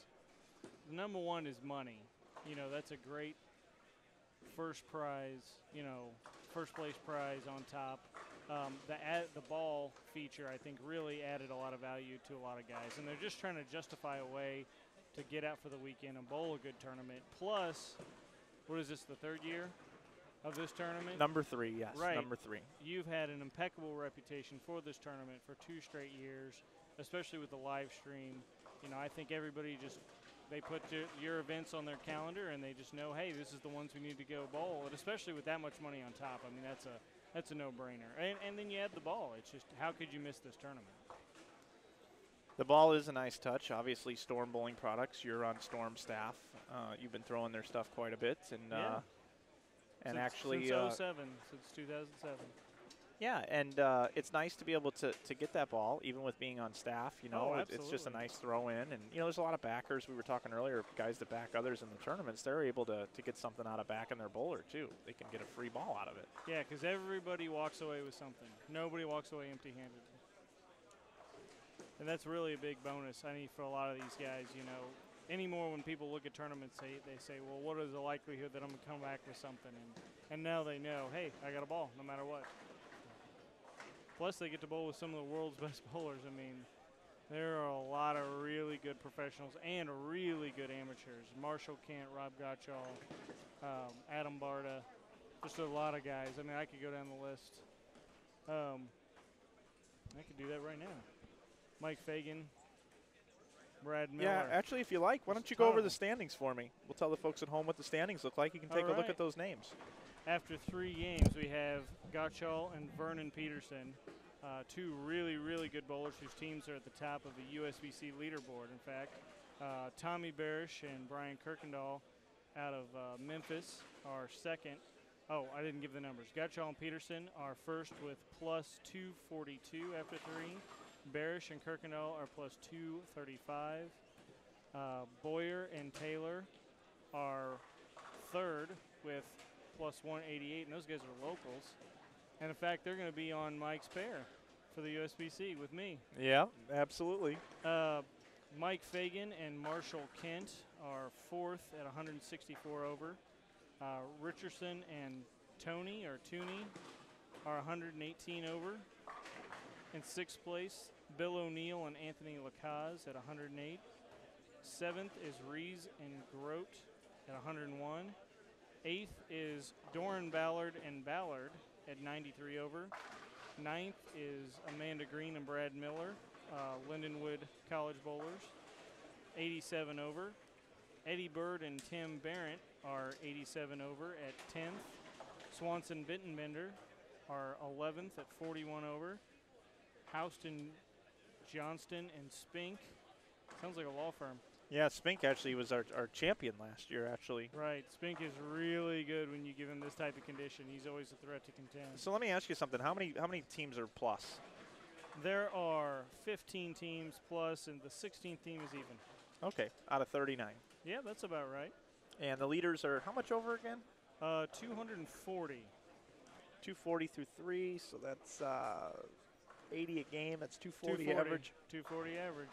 number one is money. You know, that's a great first prize, you know, first place prize on top. The ball feature, I think, really added a lot of value to a lot of guys. And they're just trying to justify a way to get out for the weekend and bowl a good tournament. Plus, what is this, the 3rd year of this tournament? Number 3, yes. Right. Number 3. You've had an impeccable reputation for this tournament for 2 straight years, especially with the live stream. You know, I think everybody just, they put your events on their calendar and they just know, hey, this is the ones we need to go bowl. And especially with that much money on top, I mean, that's a no-brainer. And then you add the ball. It's just, how could you miss this tournament? The ball is a nice touch. Obviously, Storm Bowling Products, you're on Storm staff. You've been throwing their stuff quite a bit. And, yeah. And since, actually, since 07, since 2007. Yeah, and it's nice to be able to get that ball, even with being on staff. You know, it's just a nice throw in. And, you know, there's a lot of backers. We were talking earlier, guys that back others in the tournaments, they're able to get something out of backing their bowler, too. They can get a free ball out of it. Yeah, because everybody walks away with something. Nobody walks away empty-handed. And that's really a big bonus, I think, for a lot of these guys, you know. Anymore when people look at tournaments, they say, well, what is the likelihood that I'm going to come back with something? And now they know, hey, I got a ball no matter what. Plus, they get to bowl with some of the world's best bowlers. I mean, there are a lot of really good professionals and really good amateurs. Marshall Kent, Rob Gottschall, Adam Barta, just a lot of guys. I mean, I could go down the list. I could do that right now. Mike Fagan, Brad Miller. Yeah, actually, if you like, why don't you go over the standings for me? We'll tell the folks at home what the standings look like. You can take a look at those names. After 3 games, we have Gottschall and Vernon Peterson, 2 really, really good bowlers whose teams are at the top of the USBC leaderboard, in fact. Tommy Barish and Brian Kirkendall out of Memphis are second. Oh, I didn't give the numbers. Gottschall and Peterson are first with plus 242 after 3. Barish and Kirkendall are plus 235. Boyer and Taylor are third with plus 188, and those guys are locals. And in fact, they're going to be on Mike's pair for the USBC with me. Yeah, absolutely. Mike Fagan and Marshall Kent are fourth at 164 over. Richardson and Tooney are 118 over. In sixth place, Bill O'Neill and Anthony Lacaze at 108. Seventh is Rees and Grote at 101. Eighth is Doran Ballard and Ballard at 93 over. Ninth is Amanda Green and Brad Miller, Lindenwood College Bowlers, 87 over. Eddie Bird and Tim Barrett are 87 over at 10th. Swanson Bittenbender are 11th at 41 over. Houston, Johnston, and Spink. Sounds like a law firm. Yeah, Spink actually was our champion last year, actually. Right. Spink is really good when you give him this type of condition. He's always a threat to contend. So let me ask you something. How many teams are plus? There are 15 teams plus, and the 16th team is even. Okay, out of 39. Yeah, that's about right. And the leaders are how much over again? 240. 240 through 3, so that's 80 a game. That's 240 average. 240 average.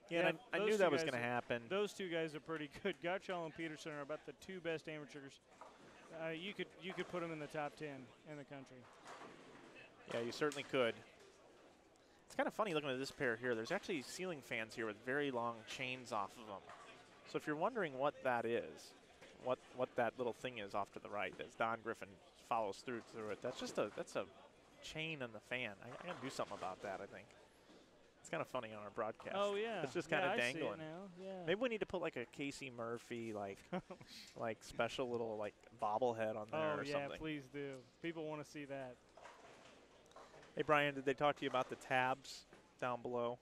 Yeah, and I knew that was going to happen. Those two guys are pretty good. Gottschall and Peterson are about the two best amateurs. You could put them in the top 10 in the country. Yeah, you certainly could. It's kind of funny looking at this pair here. There's actually ceiling fans here with very long chains off of them. So if you're wondering what that is, what that little thing is off to the right, as Don Griffin follows through it, that's a chain in the fan. I got to do something about that, I think. It's kind of funny on our broadcast. Oh, yeah. It's just kind of dangling. I see it now. Yeah. Maybe we need to put like a Casey Murphy like special little like bobblehead on there or something. Oh, yeah, please do. People want to see that. Hey, Brian, did they talk to you about the tabs down below?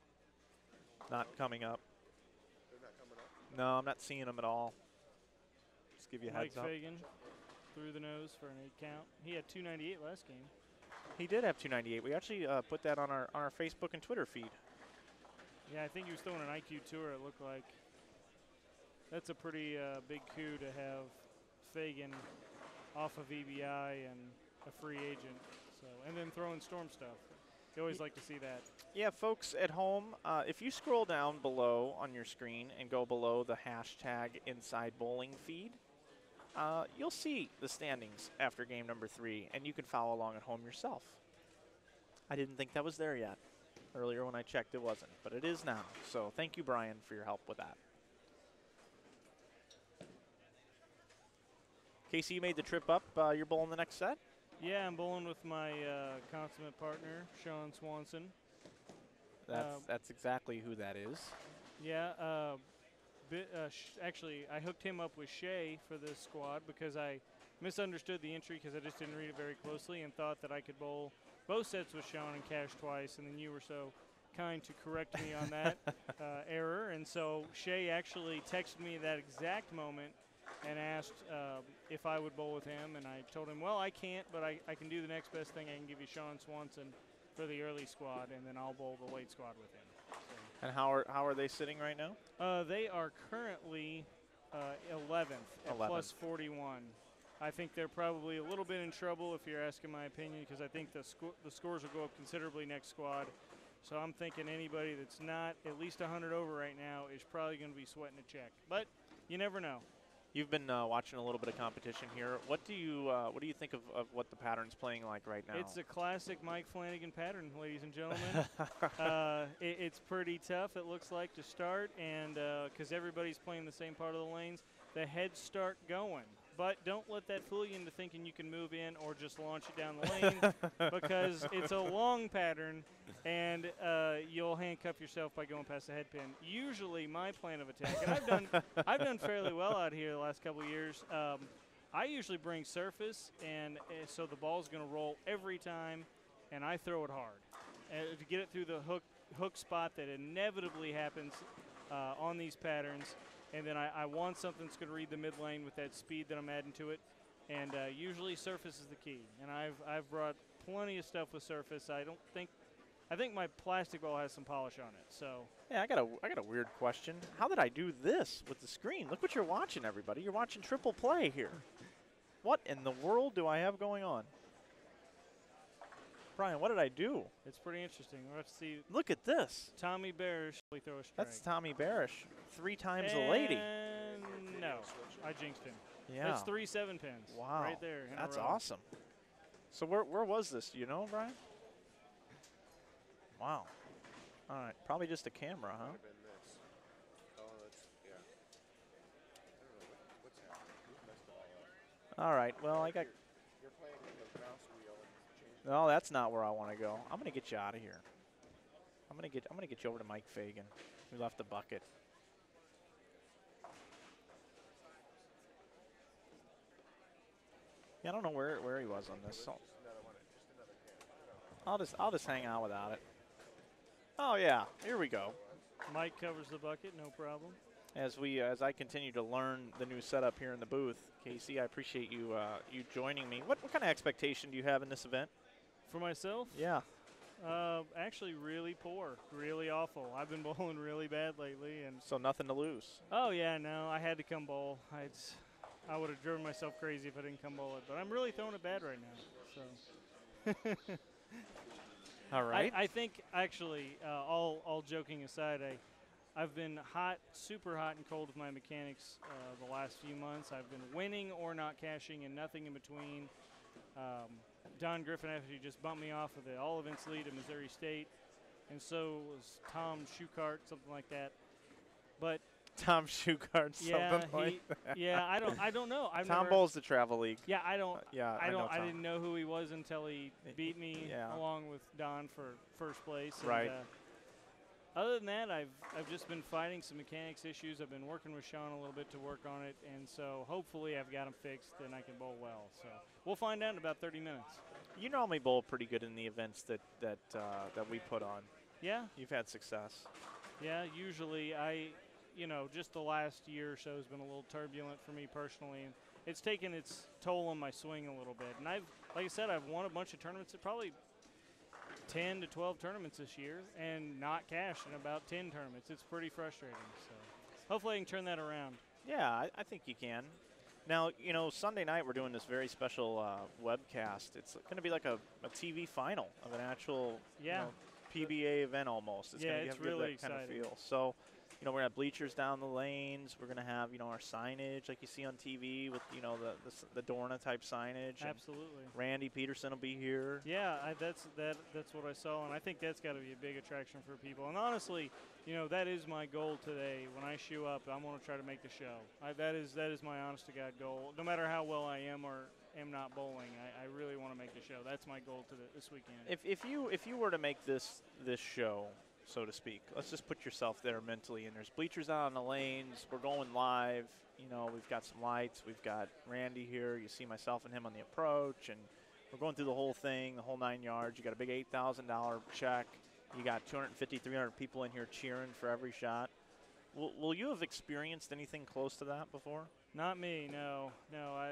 Not coming up. They're not coming up? No, I'm not seeing them at all. Just give you a heads up. Mike Fagan through the nose for an 8 count. He had 298 last game. He did have 298. We actually put that on our Facebook and Twitter feed. Yeah, I think he was throwing an IQ tour, it looked like. That's a pretty big coup to have Fagan off of EBI and a free agent. So, and then throwing storm stuff. You always like to see that. Yeah, folks at home, if you scroll down below on your screen and go below the hashtag Inside Bowling feed, you'll see the standings after game number 3, and you can follow along at home yourself. I didn't think that was there yet. Earlier when I checked, it wasn't, but it is now. So thank you, Brian, for your help with that. Casey, you made the trip up. You're bowling the next set? Yeah, I'm bowling with my consummate partner, Sean Swanson. That's exactly who that is. Yeah, actually, I hooked him up with Shay for this squad because I misunderstood the entry because I just didn't read it very closely and thought that I could bowl both sets with Sean and cash twice, and then you were so kind to correct me on that error. And so Shay actually texted me that exact moment and asked if I would bowl with him, and I told him, well, I can't, but I can do the next best thing. I can give you Sean Swanson for the early squad, and then I'll bowl the late squad with him. So. And how are they sitting right now? They are currently 11th at plus 41. I think they're probably a little bit in trouble if you're asking my opinion because I think the scores will go up considerably next squad. So I'm thinking anybody that's not at least 100 over right now is probably going to be sweating a check. But you never know. You've been watching a little bit of competition here. What do you think of what the pattern's playing like right now? It's a classic Mike Flanagan pattern, ladies and gentlemen. It's pretty tough, it looks like, to start, and because everybody's playing the same part of the lanes, the heads start going. But don't let that fool you into thinking you can move in or just launch it down the lane because it's a long pattern, and you'll handcuff yourself by going past the head pin. Usually my plan of attack, and I've done fairly well out here the last couple of years. I usually bring surface, and so the ball's going to roll every time, and I throw it hard to get it through the hook spot that inevitably happens on these patterns. And then I want something that's going to read the mid lane with that speed that I'm adding to it. And usually surface is the key. And I've brought plenty of stuff with surface. I think my plastic ball has some polish on it. So yeah, I got a weird question. How did I do this with the screen? Look what you're watching, everybody. You're watching triple play here. What in the world do I have going on? Brian, what did I do? It's pretty interesting. Let's see. Look at this. Tommy Barish, we throw a strike. That's Tommy Barish. 3 times a lady. And no, I jinxed him. Yeah. That's 3 7-pins. Wow. Right there. In a That's row. awesome. So where was this? Do you know, Brian? Wow. All right. Probably just a camera, huh? Might have been this. Oh, that's, yeah. I don't know what's happening. Who messed it all up? All right. Well, I got. You're playing with the mouse wheel and changing. No, that's not where I want to go. I'm gonna get you out of here. I'm gonna get you over to Mike Fagan, who left the bucket. Yeah, I don't know where he was on this. So Just another one. Just another camera. I'll just hang out without it. Oh yeah, here we go. Mike covers the bucket, no problem. As I continue to learn the new setup here in the booth, Casey, I appreciate you you joining me. What kind of expectation do you have in this event? For myself, Yeah. actually really poor, really awful. I've been bowling really bad lately, and So nothing to lose. oh yeah, no, I had to come bowl. I would have driven myself crazy if I didn't come bowl it, but I'm really throwing it bad right now. So All right. I think actually, all joking aside, I've been hot, super hot and cold with my mechanics the last few months. I've been winning or not cashing and nothing in between. Don Griffin actually just bumped me off of the all events lead at Missouri State, and so was Tom Schukart, something like that. But Tom Schukart, yeah, something like that. yeah, I don't know. I've Tom never, bowls the travel league. Yeah, I don't. Yeah, I know don't. I Tom. didn't know who he was until he beat me Yeah. along with Don for first place. And, Right. other than that, I've just been fighting some mechanics issues. I've been working with Sean a little bit to work on it, and so hopefully I've got them fixed and I can bowl well. So we'll find out in about 30 minutes. You normally bowl pretty good in the events that we put on. Yeah, You've had success. yeah. Usually just the last year or so has been a little turbulent for me personally, and it's taken its toll on my swing a little bit. And like I said, I've won a bunch of tournaments, probably 10 to 12 tournaments this year, and not cashed in about 10 tournaments. It's pretty frustrating. So hopefully I can turn that around. Yeah, I think you can. Now, Sunday night we're doing this very special webcast. It's going to be like a TV final of an actual Yeah. PBA event almost. It's Yeah, going to it's give really that kind of exciting. feel. So, we're going to have bleachers down the lanes. We're going to have, our signage like you see on TV with, the Dorna type signage. And Absolutely. Randy Peterson will be here. Yeah, that's what I saw, and I think that's got to be a big attraction for people. And honestly, that is my goal today. When I shoe up, I'm going to try to make the show. That is my honest to God goal. No matter how well I am or am not bowling, I really want to make the show. That's my goal this weekend. If you were to make this show, so to speak, let's just put yourself there mentally. And there's bleachers out on the lanes. We're going live. We've got some lights. We've got Randy here. You see myself and him on the approach, and we're going through the whole thing, the whole 9 yards. You got a big $8,000 check. You got 250, 300 people in here cheering for every shot. Will you have experienced anything close to that before? Not me, no.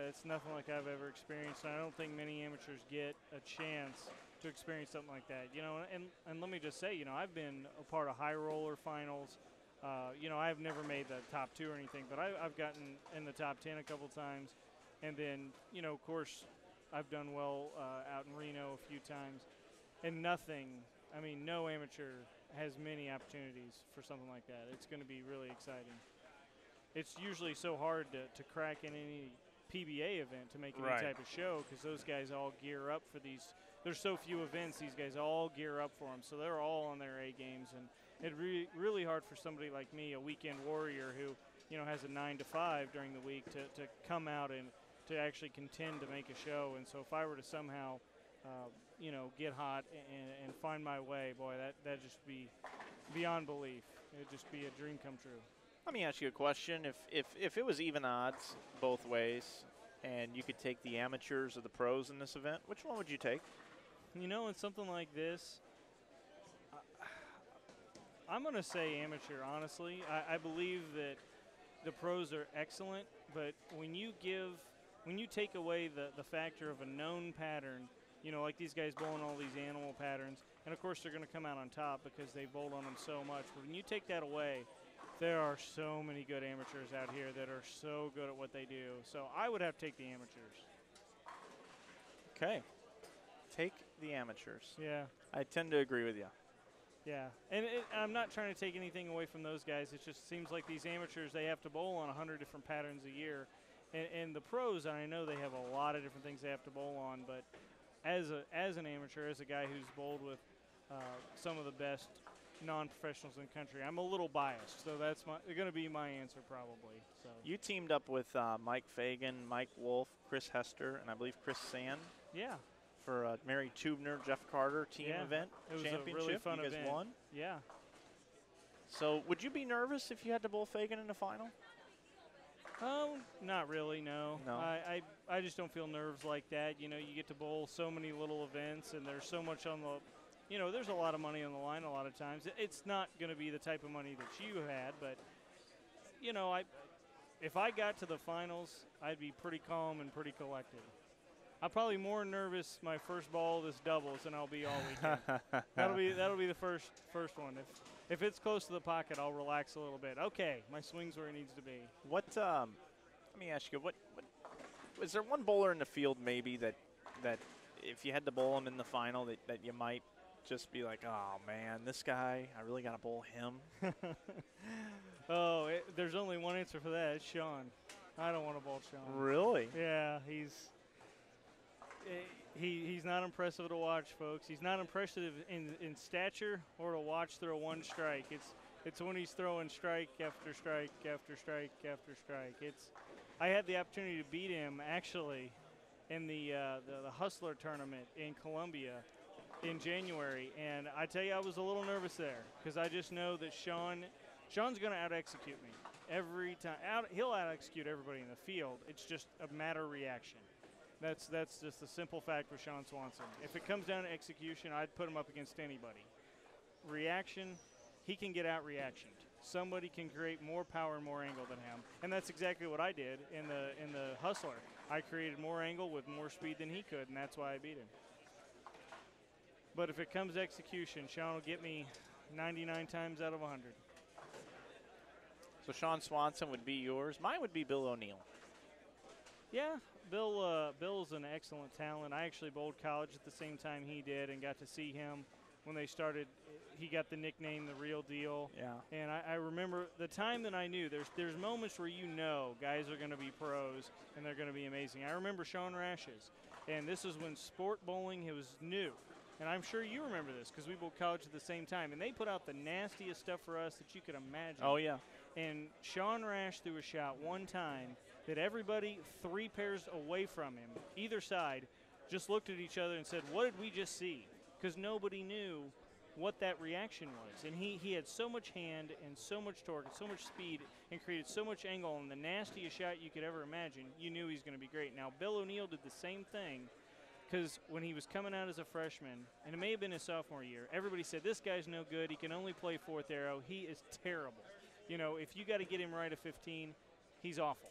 It's nothing like I've ever experienced. And I don't think many amateurs get a chance to experience something like that. And let me just say, I've been a part of high roller finals. I've never made the top 2 or anything, but I've gotten in the top 10 a couple times. And then, of course, I've done well out in Reno a few times. And no amateur has many opportunities for something like that. It's going to be really exciting. It's usually so hard to crack in any PBA event to make any Right. type of show because those guys all gear up for these. There's so few events, these guys all gear up for them, so they're all on their A games. And it's really hard for somebody like me, a weekend warrior who has a 9 to 5 during the week to come out and to actually contend to make a show. And so if I were to somehow get hot and find my way, boy, that'd just be beyond belief. It'd just be a dream come true. Let me ask you a question. If it was even odds both ways and you could take the amateurs or the pros in this event, which one would you take? In something like this, I'm going to say amateur, honestly. I believe that the pros are excellent, but when you take away the factor of a known pattern, like these guys bowling all these animal patterns, and of course they're going to come out on top because they bowled on them so much. But when you take that away, there are so many good amateurs out here that are so good at what they do. So I would have to take the amateurs. Okay. Take the amateurs. Yeah. I tend to agree with you. Yeah, and I'm not trying to take anything away from those guys. It just seems like these amateurs, they have to bowl on 100 different patterns a year. And the pros, I know they have a lot of different things they have to bowl on, but as an amateur, as a guy who's bowled with some of the best non-professionals in the country, I'm a little biased. So that's going to be my answer probably. So You teamed up with Mike Fagan, Mike Wolf, Chris Hester, and I believe Chris Sand yeah, for Mary Tubner, Jeff Carter team Yeah, event it was a championship. really fun you guys event. won. yeah. So would you be nervous if you had to bowl Fagan in the final? Not really, no. No. I just don't feel nerves like that. You know, you get to bowl so many little events, and there's so much on the, you know, there's a lot of money on the line a lot of times. It's not going to be the type of money that you had, but, you know, if I got to the finals, I'd be pretty calm and pretty collected. I'm probably more nervous my first ball of this doubles than I'll be all weekend. that'll be the first one. If it's close to the pocket, I'll relax a little bit. Okay, my swing's where it needs to be. What? Let me ask you. What? Is there one bowler in the field maybe that if you had to bowl him in the final that you might just be like, oh man, this guy, I really got to bowl him? There's only one answer for that. It's Sean. I don't want to bowl Sean. Really? Yeah, he's not impressive to watch, folks. He's not impressive in stature or to watch throw one strike. It's when he's throwing strike after strike after strike after strike. I had the opportunity to beat him actually in the Hustler tournament in Columbia in January, and I tell you, I was a little nervous there because I just know that Sean's going to out-execute me every time. He'll out-execute everybody in the field. It's just a matter of reaction. That's just a simple fact with Sean Swanson. If it comes down to execution, I'd put him up against anybody. Reaction, he can get out-reactioned. Somebody can create more power and more angle than him, and that's exactly what I did in the Hustler. I created more angle with more speed than he could, and that's why I beat him. But if it comes to execution, Sean will get me 99 times out of 100. So Sean Swanson would be yours. Mine would be Bill O'Neill. Yeah, Bill's an excellent talent. I actually bowled college at the same time he did and got to see him when they started. He got the nickname The Real Deal. Yeah. And I remember the time that I knew there's moments where you know guys are going to be pros and they're going to be amazing. I remember Sean Rash's, and this is when sport bowling, it was new. And I'm sure you remember this because we bowled college at the same time. And they put out the nastiest stuff for us that you could imagine. Oh, yeah. And Sean Rash threw a shot one time that everybody 3 pairs away from him, either side, just looked at each other and said, what did we just see? Because nobody knew what that reaction was. And he had so much hand and so much torque and so much speed and created so much angle and the nastiest shot you could ever imagine. You knew he was going to be great. Now, Bill O'Neill did the same thing because when he was coming out as a freshman, and it may have been his sophomore year, everybody said, this guy's no good. He can only play fourth arrow. He is terrible. You know, if you got to get him right at 15, he's awful.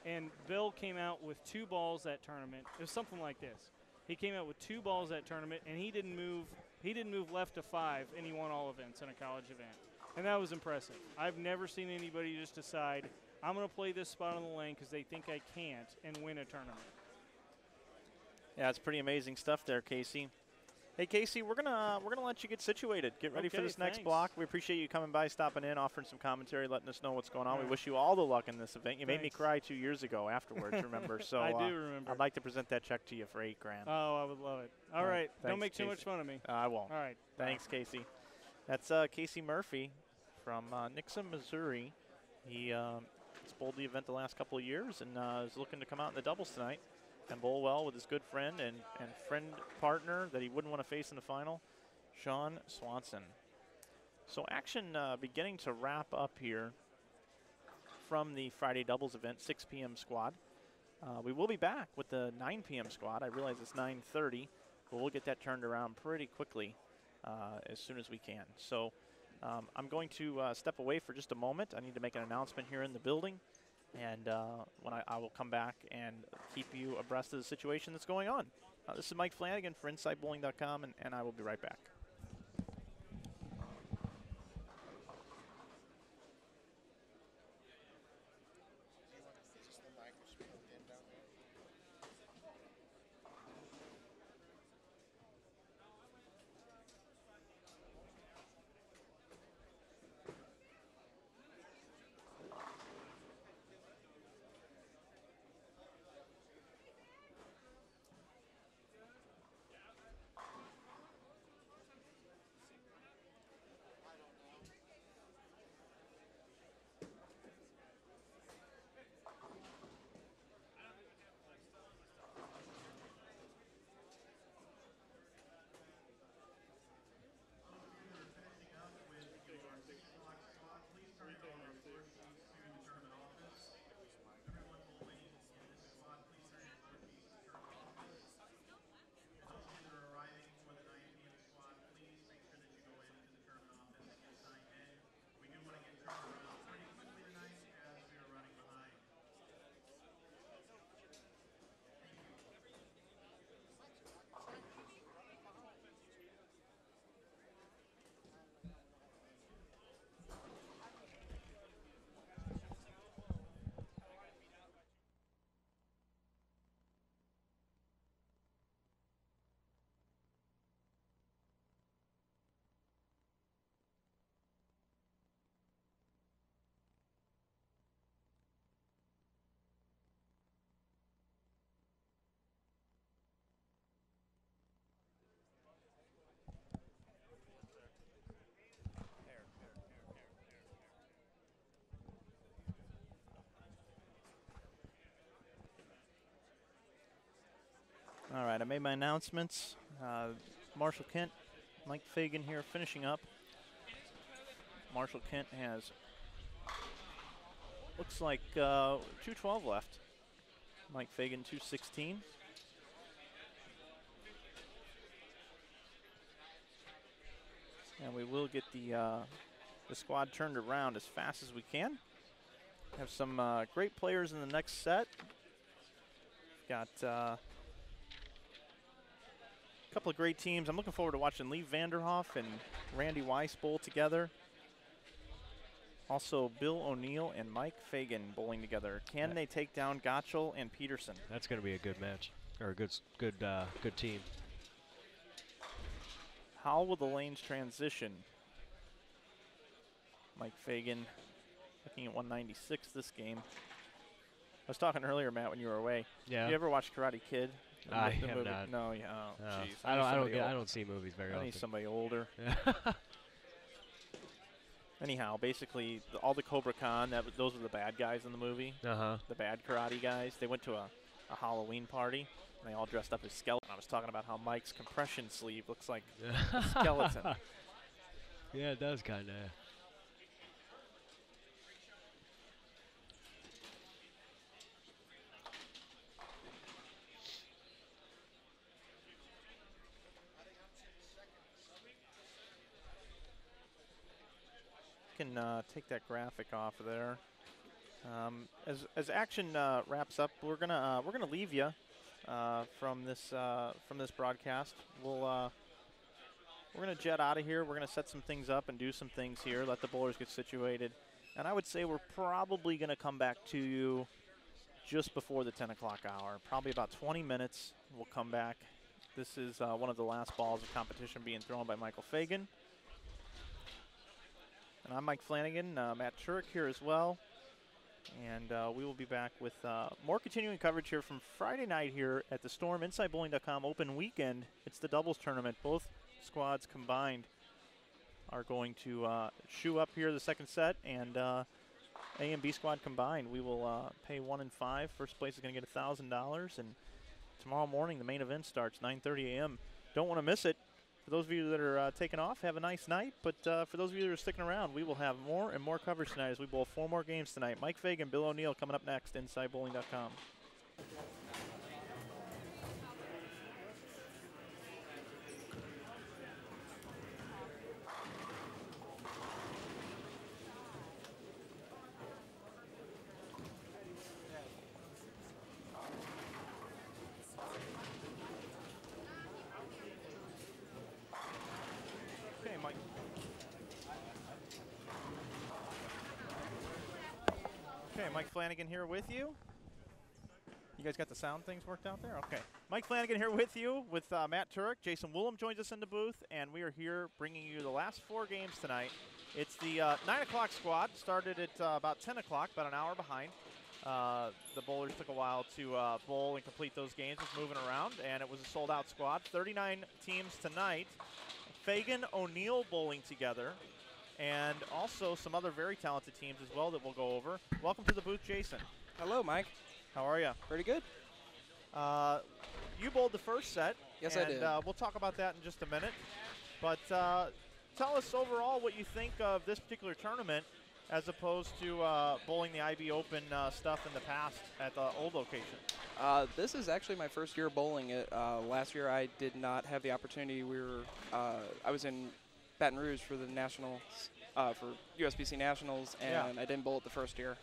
And Bill came out with 2 balls that tournament. It was something like this. He came out with 2 balls that tournament, and he didn't move left to 5, and he won all events in a college event. And that was impressive. I've never seen anybody just decide, I'm going to play this spot on the lane because they think I can't and win a tournament. Yeah, it's pretty amazing stuff there, Casey. Hey, Casey, we're gonna let you get situated. Get ready for this next thanks. block. We appreciate you coming by, stopping in, offering some commentary, letting us know what's going on. Yeah. We wish you all the luck in this event. You made me Thanks. cry 2 years ago afterwards, remember? So I do remember. I'd like to present that check to you for $8 grand. Oh, I would love it. All right. Don't Thanks, make too Casey. much fun of me. I won't. All right. Thanks, Casey. That's Casey Murphy from Nixa, Missouri. He has bowled the event the last couple of years and is looking to come out in the doubles tonight and bowl well with his good friend and friend partner that he wouldn't want to face in the final, Sean Swanson. So action beginning to wrap up here from the Friday doubles event, 6 p.m. squad. We will be back with the 9 p.m. squad. I realize it's 9:30, but we'll get that turned around pretty quickly as soon as we can. So I'm going to step away for just a moment. I need to make an announcement here in the building. And when I will come back and keep you abreast of the situation that's going on. This is Mike Flanagan for InsideBowling.com, and I will be right back. Is this the mic that's plugged in down there? I made my announcements. Marshall Kent, Mike Fagan here finishing up. Marshall Kent has, looks like 2:12 left. Mike Fagan 2:16. And we will get the squad turned around as fast as we can. Have some great players in the next set. Got a couple of great teams. I'm looking forward to watching Lee Vanderhoff and Randy Weiss bowl together. Also, Bill O'Neill and Mike Fagan bowling together. Can they take down Gottschall and Peterson? That's going to be a good match, or a good team. How will the lanes transition? Mike Fagan looking at 196 this game. I was talking earlier, Matt, when you were away. Yeah. You ever watch Karate Kid? I The have movie? not. No, yeah. Oh, No. jeez. I don't see movies very I often. need somebody older. Anyhow, basically, all the Cobra Khan, those were the bad guys in the movie. Uh-huh. The bad karate guys. They went to a Halloween party, and they all dressed up as skeletons. I was talking about how Mike's compression sleeve looks like a skeleton. Yeah, it does kind of. Can take that graphic off of there. As action wraps up, we're gonna leave you from this broadcast. We're gonna jet out of here. We're gonna set some things up and do some things here. Let the bowlers get situated, and I would say we're probably gonna come back to you just before the 10 o'clock hour. Probably about 20 minutes. We'll come back. This is one of the last balls of competition being thrown by Michael Fagan. And I'm Mike Flanagan, Matt Turek here as well. And we will be back with more continuing coverage here from Friday night here at the Storm InsideBowling.com Open Weekend. It's the doubles tournament. Both squads combined are going to shoe up here the second set. And A and B squad combined, we will pay 1 and 5. First place is going to get $1,000. And tomorrow morning, the main event starts 9:30 a.m. Don't want to miss it. For those of you that are taking off, have a nice night. But for those of you that are sticking around, we will have more and more coverage tonight as we bowl 4 more games tonight. Mike Fagan, Bill O'Neill coming up next, InsideBowling.com. Mike Flanagan here with you. You guys got the sound things worked out there? Okay. Mike Flanagan here with you with Matt Turek. Jason Woolham joins us in the booth, and we are here bringing you the last 4 games tonight. It's the 9 o'clock squad. Started at about 10 o'clock, about an hour behind. The bowlers took a while to bowl and complete those games. It's moving around, and it was a sold-out squad. 39 teams tonight. Fagan, O'Neill bowling together. And also some other very talented teams as well that we'll go over. Welcome to the booth, Jason. Hello, Mike. How are you? Pretty good. You bowled the first set. Yes, I did. We'll talk about that in just a minute. But tell us overall what you think of this particular tournament as opposed to bowling the IB Open stuff in the past at the old location. This is actually my first year bowling it. Last year I did not have the opportunity. I was in Baton Rouge for the nationals, for USBC Nationals, and I didn't bowl it the first year.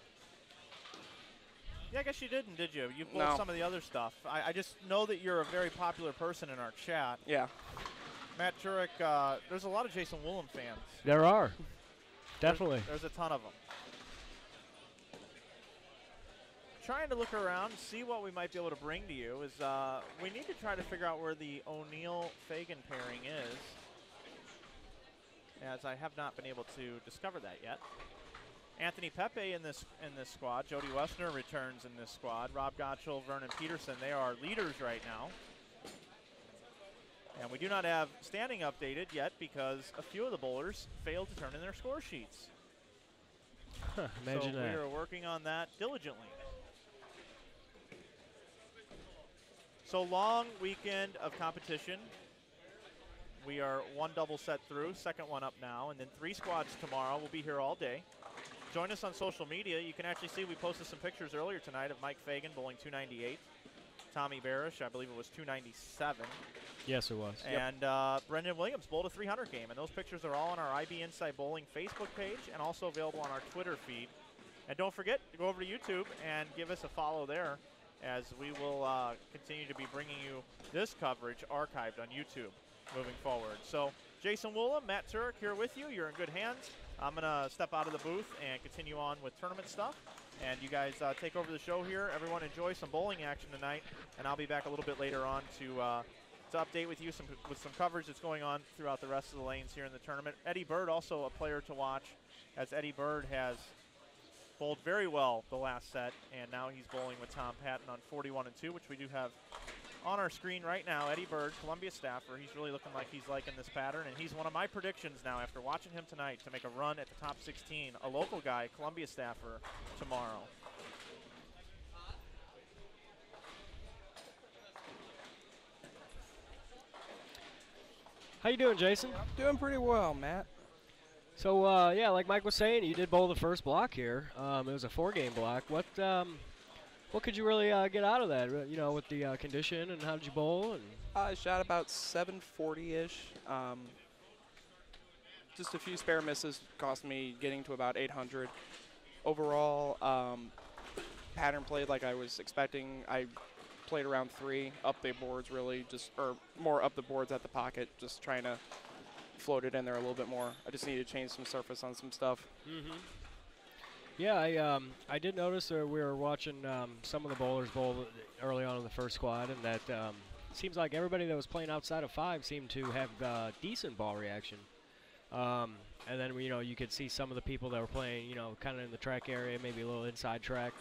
Yeah, I guess you didn't, did you? You bowled some of the other stuff. I just know that you're a very popular person in our chat. Yeah. Matt Turek, there's a lot of Jason Woolham fans. There are. Definitely. There's a ton of them. Trying to look around, see what we might be able to bring to you is we need to try to figure out where the O'Neill-Fagan pairing is, as I have not been able to discover that yet. Anthony Pepe in this squad. Jody Wessner returns in this squad. Rob Gottschall, Vernon Peterson, they are leaders right now. And we do not have standing updated yet because a few of the bowlers failed to turn in their score sheets. Imagine so that. we are working on that diligently. So long weekend of competition. We are one double set through, second one up now, and then 3 squads tomorrow. We'll be here all day. Join us on social media. You can actually see we posted some pictures earlier tonight of Mike Fagan bowling 298. Tommy Barish, I believe it was 297. Yes, it was. And Brendan Williams bowled a 300 game. And those pictures are all on our IB Inside Bowling Facebook page and also available on our Twitter feed. And don't forget to go over to YouTube and give us a follow there, as we will continue to be bringing you this coverage archived on YouTube moving forward. So Jason Woollum, Matt Turek here with you. You're in good hands. I'm going to step out of the booth and continue on with tournament stuff. And you guys take over the show here. Everyone enjoy some bowling action tonight. And I'll be back a little bit later on to update with you with some coverage that's going on throughout the rest of the lanes here in the tournament. Eddie Bird, also a player to watch, as Eddie Bird has bowled very well the last set. And now he's bowling with Tom Patton on 41-2, which we do have on our screen right now. Eddie Bird, Columbia staffer. He's really looking like he's liking this pattern, and he's one of my predictions now after watching him tonight to make a run at the top 16. A local guy, Columbia staffer, tomorrow. How you doing, Jason? Doing pretty well, Matt. So, yeah, like Mike was saying, you did bowl the first block here. It was a 4-game block. What could you really get out of that, you know, with the condition, and how did you bowl? And I shot about 740-ish. Just a few spare misses cost me getting to about 800. Overall, pattern played like I was expecting. I played around 3 up the boards, really, or more up the boards at the pocket, just trying to float it in there a little bit more. I just needed to change some surface on some stuff. Mm-hmm. Yeah, I did notice we were watching some of the bowlers bowl early on in the first squad, and that seems like everybody that was playing outside of 5 seemed to have decent ball reaction. And then, you know, you could see some of the people that were playing, you know, kind of in the track area, maybe a little inside track.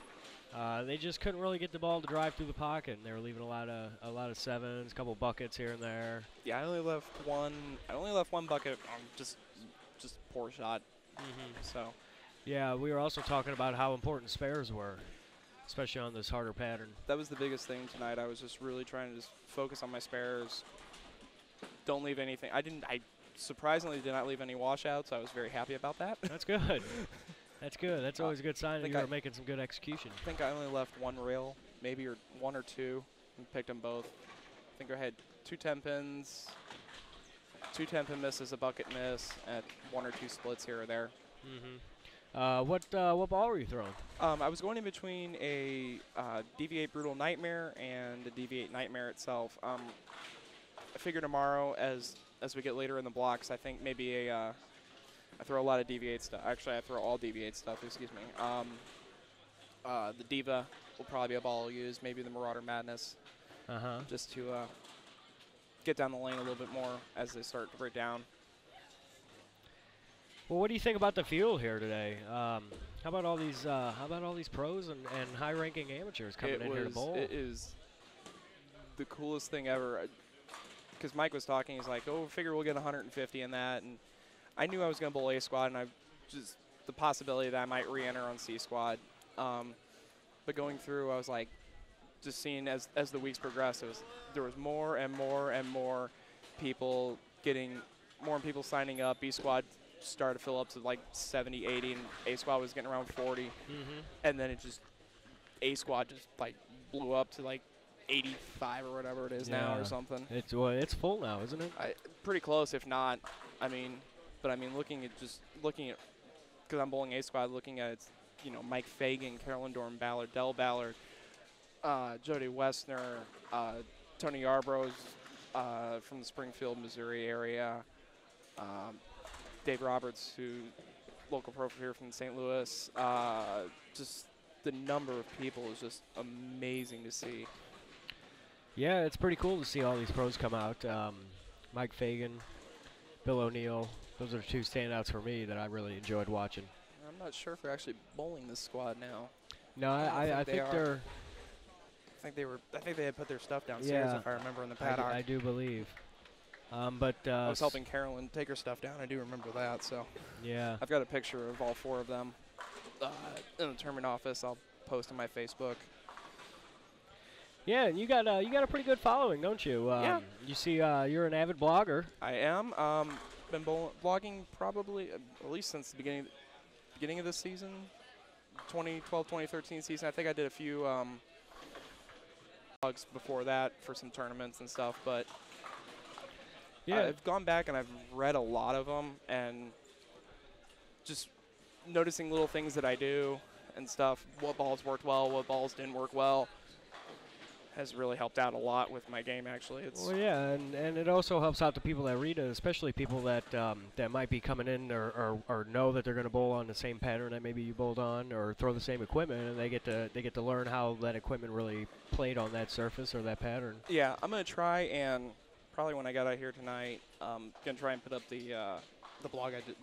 They just couldn't really get the ball to drive through the pocket, and they were leaving a lot of 7s, a couple buckets here and there. Yeah, I only left one bucket on just poor shot. Mm-hmm. So. Yeah, we were also talking about how important spares were, especially on this harder pattern. That was the biggest thing tonight. I was just really trying to just focus on my spares. Don't leave anything. I surprisingly did not leave any washouts. I was very happy about that. That's good. That's good. That's always a good sign that you were making some good execution. I think I only left 1 rail, maybe or 1 or 2, and picked them both. I think I had 2 10-pins, 2 10-pin misses, a bucket miss, and 1 or 2 splits here or there. Mm-hmm. What ball were you throwing? I was going in between a DV8 Brutal Nightmare and a DV8 Nightmare itself. I figure tomorrow, as we get later in the blocks, I think maybe I throw a lot of DV8 stuff. Actually, I throw all DV8 stuff, excuse me. The Diva will probably be a ball I'll use, maybe the Marauder Madness, just to get down the lane a little bit more as they start to break down. Well, what do you think about the field here today? How about all these pros and high-ranking amateurs coming in here to bowl? It is the coolest thing ever. Because Mike was talking, he's like, "Oh, figure we'll get 150 in that," and I knew I was going to bowl A squad, and I just the possibility that I might re-enter on C squad. But going through, I was like, just seeing as the weeks progressed, there was more and more and more people signing up. B squad started to fill up to like 70, 80, and A squad was getting around 40. Mm-hmm. And then A squad just like blew up to like 85 or whatever it is now or something. It's full now, isn't it? Pretty close, if not. Looking at, because I'm bowling A squad, looking at Mike Fagan, Carolyn Dorn Ballard, Dell Ballard, Jody Westner, Tony Yarbrough's from the Springfield, Missouri area. Dave Roberts, who local pro here from St. Louis. Just the number of people is just amazing to see. Yeah, it's pretty cool to see all these pros come out. Mike Fagan, Bill O'Neill, those are 2 standouts for me that I really enjoyed watching. I'm not sure if they're actually bowling this squad now. No, I think they're. I think they had put their stuff downstairs, if I remember, in the paddock. I do believe. I was helping Carolyn take her stuff down. I do remember that. So yeah, I've got a picture of all 4 of them in the tournament office. I'll post on my Facebook. Yeah, and you got a pretty good following, don't you? Yeah. You see, you're an avid blogger. I am. Been vlogging probably at least since the beginning of this season, 2012, 2013 season. I think I did a few vlogs before that for some tournaments and stuff, but Yeah. I've gone back and I've read a lot of them and just noticing little things that I do and stuff, what balls worked well, what balls didn't work well, has really helped out a lot with my game, actually. Well, yeah, and it also helps out the people that read it, especially people that that might be coming in or know that they're going to bowl on the same pattern that maybe you bowled on, or throw the same equipment, and they get to learn how that equipment really played on that surface or that pattern. Yeah, I'm going to try, and probably when I got out here tonight, going to try and put up the blog I did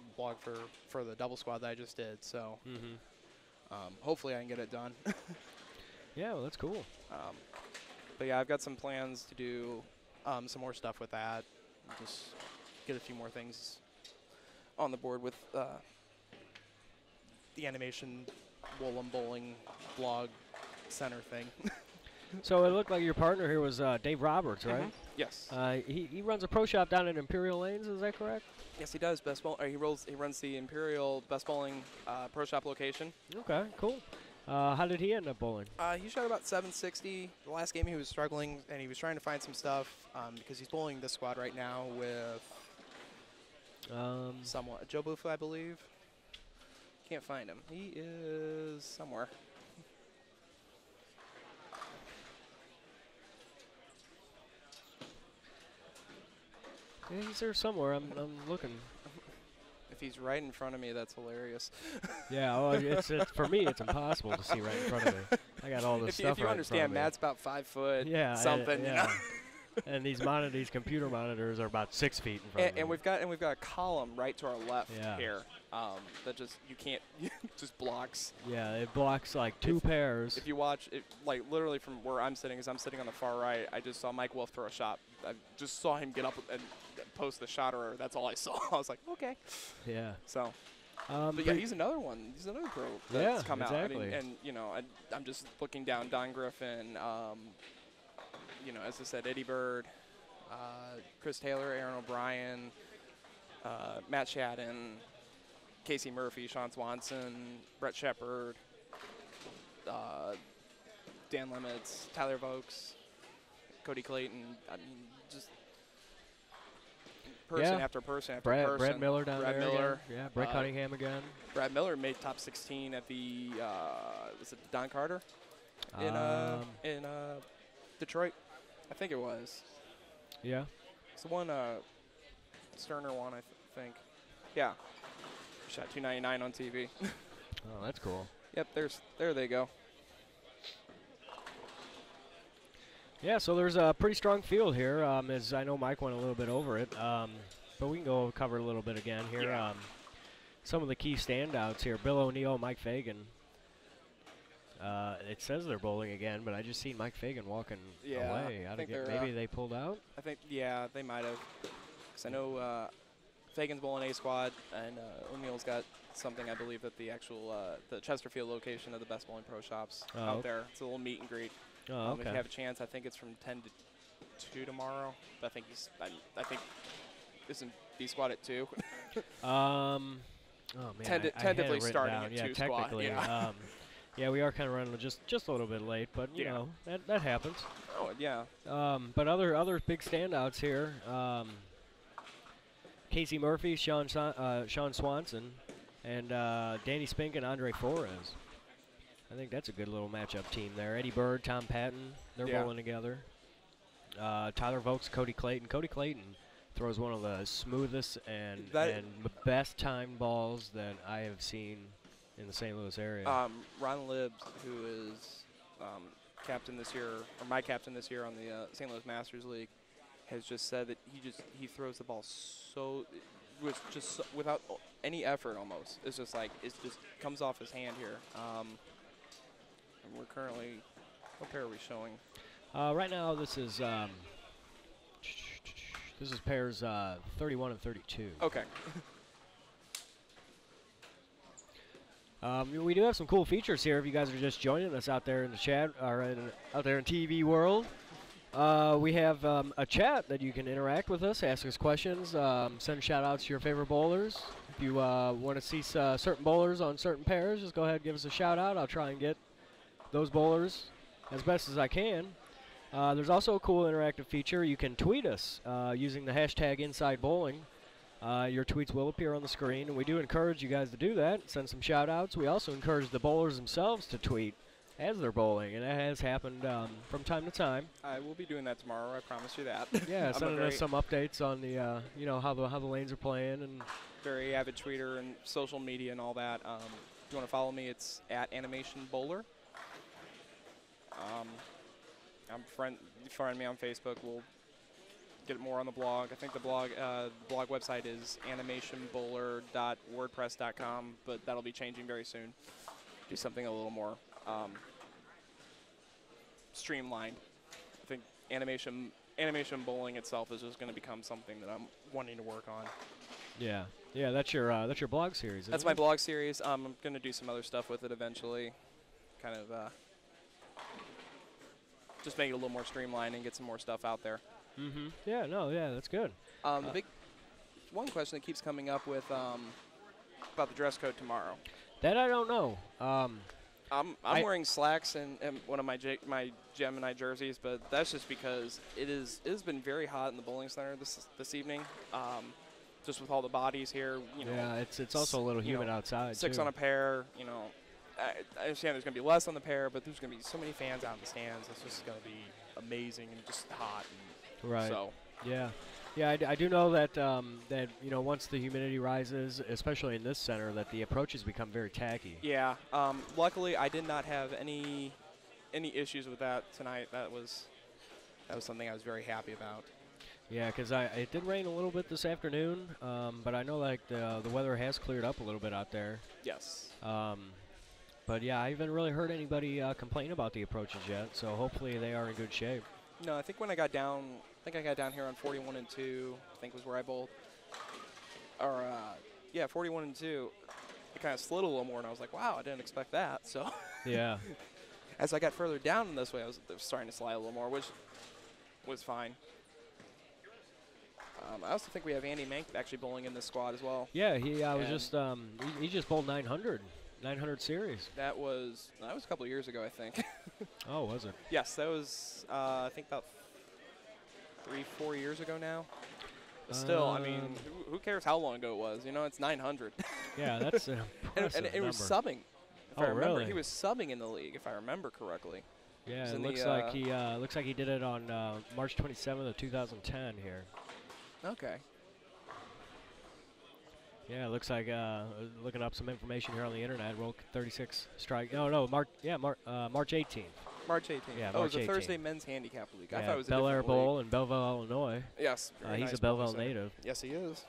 for the double squad that I just did. So hopefully I can get it done. Yeah, well, that's cool. But yeah, I've got some plans to do some more stuff with that. Just get a few more things on the board with the animation Woolham Bowling blog center thing. So it looked like your partner here was Dave Roberts, right? Yes. He runs a pro shop down in Imperial Lanes, is that correct? Yes, he does. He runs the Imperial Best Bowling Pro Shop location. Okay, cool. How did he end up bowling? He shot about 760. The last game he was struggling, and he was trying to find some stuff because he's bowling this squad right now with someone, Joe Booth, I believe. Can't find him. He is somewhere. Yeah, he's there somewhere. I'm looking. If he's right in front of me, that's hilarious. Yeah, well, it's for me, it's impossible to see right in front of me. I got all this stuff if you right understand, in front of me. Matt's about 5 foot. Yeah, something. yeah. You know? And these computer monitors are about 6 feet in front of me. And we've got a column right to our left here that just you can't just blocks. Yeah, it blocks like two pairs. If you watch it, like literally from where I'm sitting, as I'm sitting on the far right, I just saw Mike Wolf throw a shot. I just saw him get up and post the shot, or that's all I saw. I was like, okay. Yeah. So. But yeah, he's another one. He's another pro that's come out. Exactly. And you know, I'm just looking down Don Griffin. You know, as I said, Eddie Bird, Chris Taylor, Aaron O'Brien, Matt Shadden, Casey Murphy, Sean Swanson, Brett Shepard, Dan Lemmitz, Tyler Vokes, Cody Clayton. I mean, just person after person after person. Brad Miller down Brad there Miller. again. Yeah, Brett Cunningham again. Brad Miller made top 16 at the was it Don Carter in Detroit, I think it was. Yeah. It's the one Sterner one, I think. Yeah. Shot 299 on TV. Oh, that's cool. Yep, there they go. Yeah, so there's a pretty strong field here. As I know Mike went a little bit over it, but we can go cover a little bit again here. Yeah. Some of the key standouts here: Bill O'Neill, Mike Fagan. It says they're bowling again, but I just seen Mike Fagan walking away. Maybe they pulled out. I think they might have. Because I know Fagan's bowling A squad, and O'Neill's got something, I believe, at the actual the Chesterfield location of the Best Bowling Pro Shops out there. It's a little meet and greet. Oh, okay. If you have a chance, I think it's from 10 to 2 tomorrow. But I think it's in B squad at 2. Oh man, tentatively starting at 2 squad. Technically, Yeah. Yeah, we are kind of running just a little bit late, but you know that happens. Oh yeah. But other big standouts here: Casey Murphy, Sean Swanson, and Danny Spink and Andre Flores. I think that's a good little matchup team there. Eddie Bird, Tom Patton, they're bowling together. Tyler Vokes, Cody Clayton. Cody Clayton throws one of the smoothest and best timed balls that I have seen in the St. Louis area. Ron Libbs, who is captain this year, or my captain this year on the St. Louis Masters League, has just said that he throws the ball without any effort almost. It's just like it just comes off his hand here. And we're currently, what pair are we showing? Right now, this is pairs 31 and 32. Okay. We do have some cool features here. If you guys are just joining us out there in the chat or out there in TV world, we have a chat that you can interact with us, ask us questions, send shout-outs to your favorite bowlers. If you want to see certain bowlers on certain pairs, just go ahead and give us a shout-out. I'll try and get those bowlers as best as I can. There's also a cool interactive feature. You can tweet us using the hashtag InsideBowling. Your tweets will appear on the screen, and we do encourage you guys to do that. Send some shout-outs. We also encourage the bowlers themselves to tweet as they're bowling, and that has happened from time to time. I will be doing that tomorrow. I promise you that. Yeah, I'm sending us some updates on the how the lanes are playing. And very avid tweeter and social media and all that. If you want to follow me, it's at Animation Bowler. Friend me on Facebook. We'll get more on the blog. I think the blog website is animationbowler.wordpress.com, but that'll be changing very soon. Do something a little more streamlined. I think animation bowling itself is just going to become something that I'm wanting to work on. yeah, that's your blog series. That's isn't my it? blog series. I'm going to do some other stuff with it eventually. Kind of just make it a little more streamlined and get some more stuff out there. Mm-hmm. Yeah, that's good. The big one question that keeps coming up with about the dress code tomorrow. That I don't know. I'm wearing slacks and one of my Gemini jerseys, but that's just because it has been very hot in the bowling center this evening. Just with all the bodies here, Yeah, it's also a little humid outside. 6 too. on a pair, I understand there's going to be less on the pair, but there's going to be so many fans out in the stands. It's just going to be amazing and just hot. And Right. So. Yeah. I do know that once the humidity rises, especially in this center, that the approaches become very tacky. Yeah. Luckily, I did not have any issues with that tonight. That was something I was very happy about. Yeah, because it did rain a little bit this afternoon, but I know like the weather has cleared up a little bit out there. Yes. But yeah, I haven't really heard anybody complain about the approaches yet, so hopefully they are in good shape. No, I think when I got down, here on 41 and 2, I think was where I bowled. Or 41 and 2. It kind of slid a little more, and I was like, wow, I didn't expect that. So Yeah. as I got further down in this way, it was starting to slide a little more, which was fine. I also think we have Andy Mank actually bowling in this squad as well. Yeah, he he just bowled 900 series. That was a couple of years ago, I think. Oh, was it? Yes, that was I think about 3-4 years ago now. But still, I mean, who cares how long ago it was? It's 900. Yeah, that's an impressive and it was number. subbing. If Oh, I remember, really? he was subbing in the league, if I remember correctly. Yeah, He's it in looks like he did it on March 27th of 2010 here. Okay. Yeah, it looks like looking up some information here on the internet. Roll 36 strike. No, March 18th. March 18th. Yeah, oh, March it was a 18th. Thursday men's handicap league. I Yeah, thought it was Bel a Air different Bowl league. in Belleville, Illinois. Yes. very He's nice a Belleville bowling center. native. Yes, he is.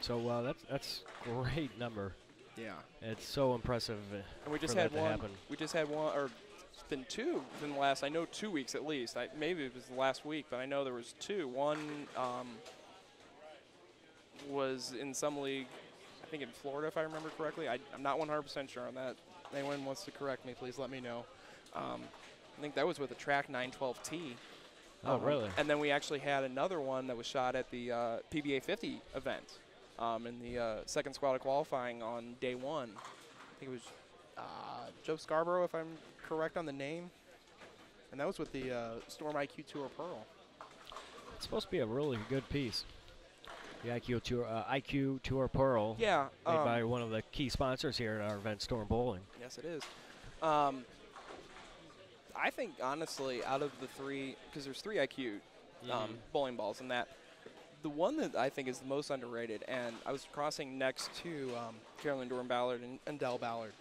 So that's great number. Yeah. It's so impressive. And we just for had that to one. happen. We just had one, or it's been two in the last, 2 weeks at least. Maybe it was the last week, but I know there was two. One was in some league, I think in Florida, if I remember correctly. I'm not 100% sure on that. Anyone wants to correct me, please let me know. I think that was with a track 912T. Oh, really? And then we actually had another one that was shot at the PBA 50 event in the second squad of qualifying on day one. I think it was Joe Scarborough, if I'm correct on the name. And that was with the Storm IQ Tour Pearl. It's supposed to be a really good piece. The IQ Tour Pearl. Yeah. Made by one of the key sponsors here at our event, Storm Bowling. Yes, it is. I think, honestly, out of the three, because there's three IQ bowling balls in that, the one that I think is the most underrated, and I was crossing next to Carolyn Dorn-Ballard and Dell Ballard.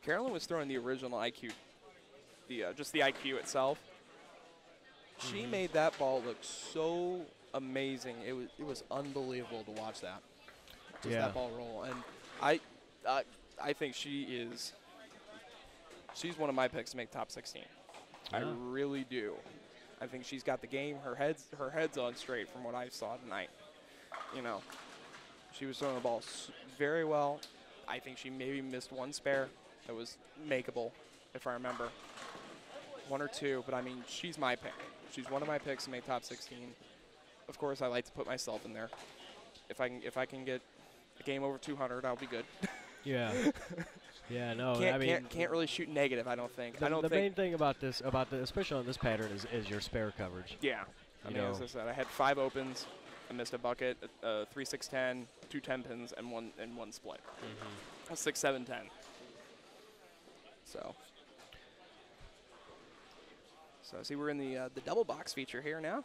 Carolyn was throwing the original IQ, just the IQ itself. She made that ball look so amazing. It was unbelievable to watch that. Just that ball roll. And I think she's one of my picks to make top 16. Yeah. I really do. I think she's got the game. Her head's on straight from what I saw tonight. She was throwing the ball very well. I think she maybe missed one spare that was makeable, if I remember. One or two, but I mean, she's my pick. She's one of my picks to make top 16. Of course, I like to put myself in there. If I can get a game over 200, I'll be good. Yeah. Yeah, no, Can't, I mean, can't really shoot negative, I don't think. the main thing about this, especially on this pattern, is your spare coverage. Yeah. I mean, as I said, I had 5 opens. I missed a bucket, 3 6 10, 2 10 pins, and one split. A 6 7 10. So I see we're in the double box feature here now.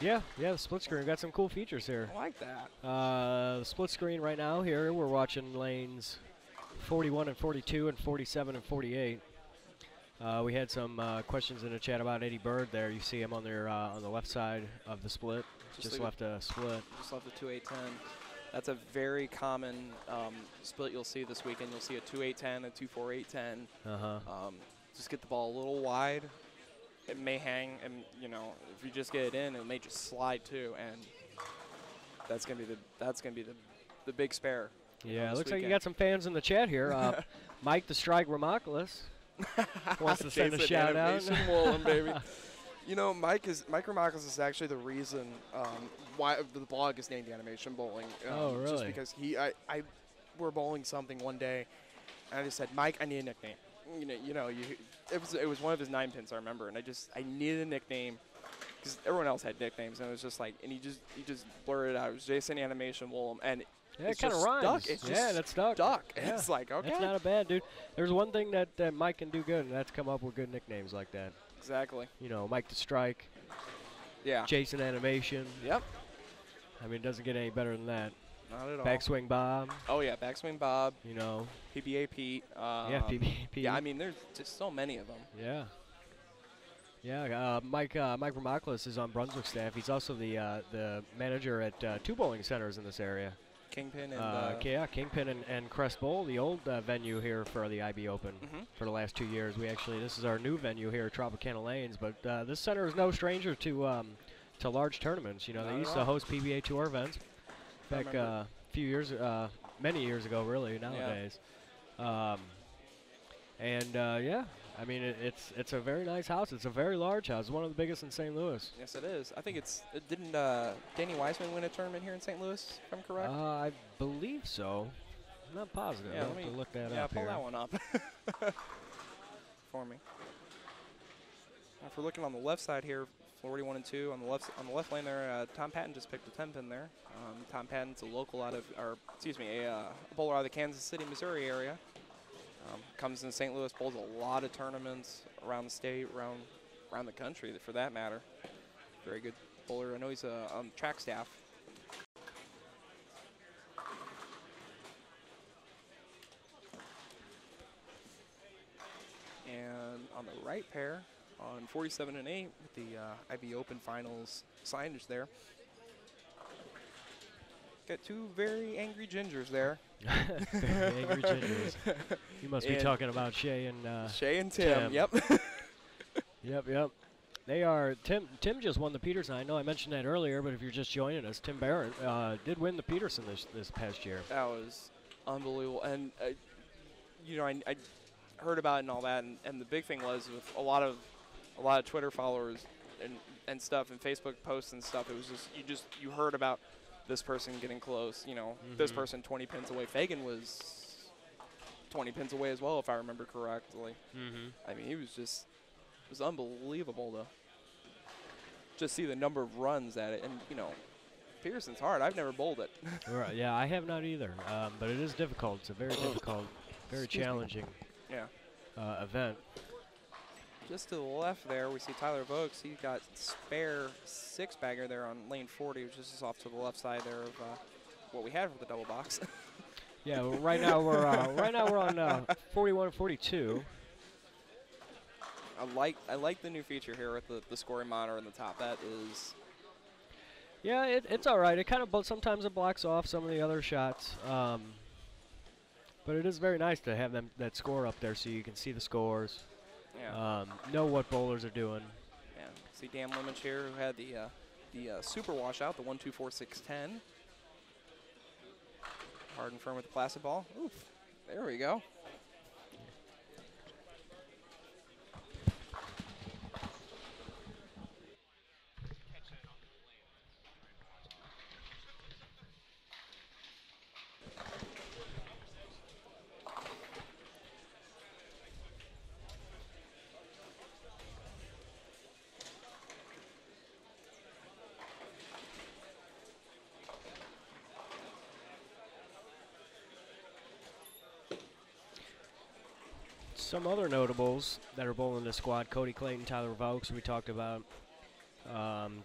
Yeah, the split screen. We've got some cool features here. I like that. The split screen right now here, we're watching lanes 41 and 42 and 47 and 48. We had some questions in the chat about Eddie Bird there. You see him on there on the left side of the split. Just left a split. Just left a 2-8-10. That's a very common split you'll see this weekend. You'll see a 2-8-10, a 2-4-8-10. Just get the ball a little wide. It may hang, and if you just get it in, it may just slide too, and that's gonna be the big spare. Yeah, it looks like you got some fans in the chat here. Mike the Strike Remarkalus wants to send a shout out. Woolen, baby. Mike Remarkalus is actually the reason why the blog is named Animation Bowling. Oh, really? Just because I were bowling something one day, and I just said, Mike, I need a nickname. It was one of his 9 pins, I remember, and I needed a nickname because everyone else had nicknames, and it was just like, and he just blurted it out. It was Jason Animation Woolham, and yeah, it kind of rhymes. It's that's stuck. Yeah. It's like, okay. It's not a bad, dude. There's one thing that Mike can do good, and that's come up with good nicknames like that. Exactly. Mike the Strike. Yeah. Jason Animation. Yep. I mean, it doesn't get any better than that. Not at all. Backswing Bob. Oh, yeah, Backswing Bob. PBA Pete. Yeah, PBA Pete. Yeah, I mean, there's just so many of them. Yeah. Yeah, Mike Remarkalus is on Brunswick staff. He's also the manager at 2 bowling centers in this area. Kingpin and Kingpin and Crest Bowl, the old venue here for the IB Open for the last 2 years. This is our new venue here at Tropicana Lanes, but this center is no stranger to large tournaments. They used to host PBA Tour events back many years ago, really, nowadays. Yeah. Yeah, I mean, it's a very nice house. It's a very large house. It's one of the biggest in St. Louis. Yes, it is. I think didn't Danny Weissman win a tournament here in St. Louis, if I'm correct? I believe so. I'm not positive. Yeah, I'll have to look that up here. Yeah, pull here. that one up for me. If we're looking on the left side here, 41 and 2 on the left lane there. Tom Patton just picked a 10 pin there. Tom Patton's a local a bowler out of the Kansas City, Missouri area. Comes in St. Louis, bowls a lot of tournaments around the state, around the country, for that matter. Very good bowler. I know he's on track staff. And on the right pair, on 47 and 8, with the IB Open Finals signage there. Got 2 very angry gingers there. Very angry gingers. You must be talking about Shay and Tim. Yep. Yep. They are Tim just won the Peterson. I know I mentioned that earlier, but if you're just joining us, Tim Barrett did win the Peterson this past year. That was unbelievable, and I heard about it and all that, and the big thing was with a lot of Twitter followers and stuff and Facebook posts and stuff. It was just you heard about this person getting close, this person 20 pins away. Fagan was 20 pins away as well, if I remember correctly. I mean, it was unbelievable to just see the number of runs at it. And, Peterson's hard. I've never bowled it. Right, yeah, I have not either. But it is difficult. It's a very difficult, very challenging event. Just to the left there, we see Tyler Vokes. He got spare 6-bagger there on lane 40, which is off to the left side there of what we had for the double box. Yeah, well, right now we're on 41 and 42. I like the new feature here with the scoring monitor on the top. That is. Yeah, it's all right. It kind of sometimes it blocks off some of the other shots, but it is very nice to have that score up there so you can see the scores. Yeah. Know what bowlers are doing. Yeah. See Dan Lemons here, who had the super washout, the 1-2-4-6-10. Hard and firm with the placid ball. Oof. There we go. Some other notables that are bowling this squad: Cody Clayton, Tyler Vokes, we talked about.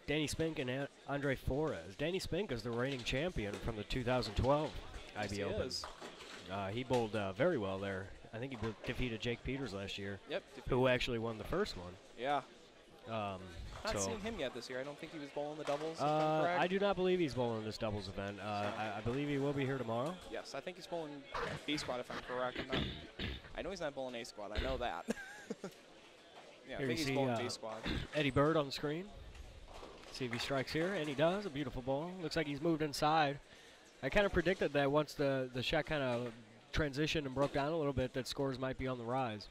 Danny Spink and Andre Flores. Danny Spink is the reigning champion from the 2012 Yes, IB he Open. is. He bowled very well there. I think he defeated Jake Peters last year, Yep. who actually won the first one. Yeah. Um, Not so seen him yet this year. I don't think he was bowling the doubles. if I'm correct. I do not believe he's bowling this doubles event. I believe he will be here tomorrow. Yes, I think he's bowling B squad if I'm correct. I know he's not bowling A squad. I know that. Yeah, I Here think you he's see, bowling B squad. Eddie Bird on the screen. See if he strikes here, and he does. A beautiful ball. Looks like he's moved inside. I kind of predicted that once the shot kind of transitioned and broke down a little bit, that scores might be on the rise.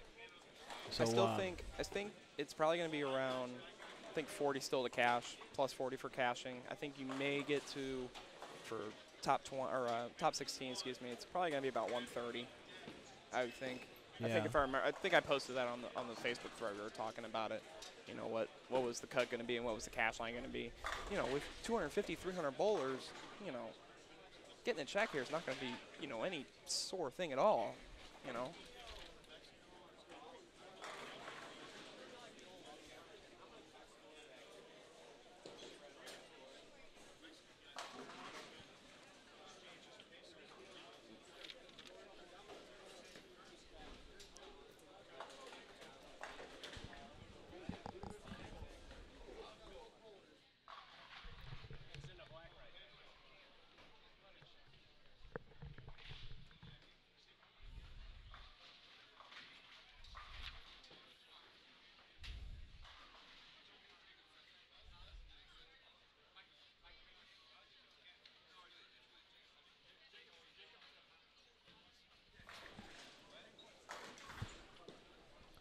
So I think it's probably going to be around, I think 40 still to cash, plus 40 for cashing. I think you may get to, for top 20 or top 16, excuse me. It's probably going to be about 130, I would think. I think Yeah. if I remember, I think I posted that on the Facebook thread. We were talking about it. You know, what was the cut going to be and what was the cash line going to be. You know, with 250, 300 bowlers, you know, getting a check here is not going to be, you know, any sore thing at all. You know.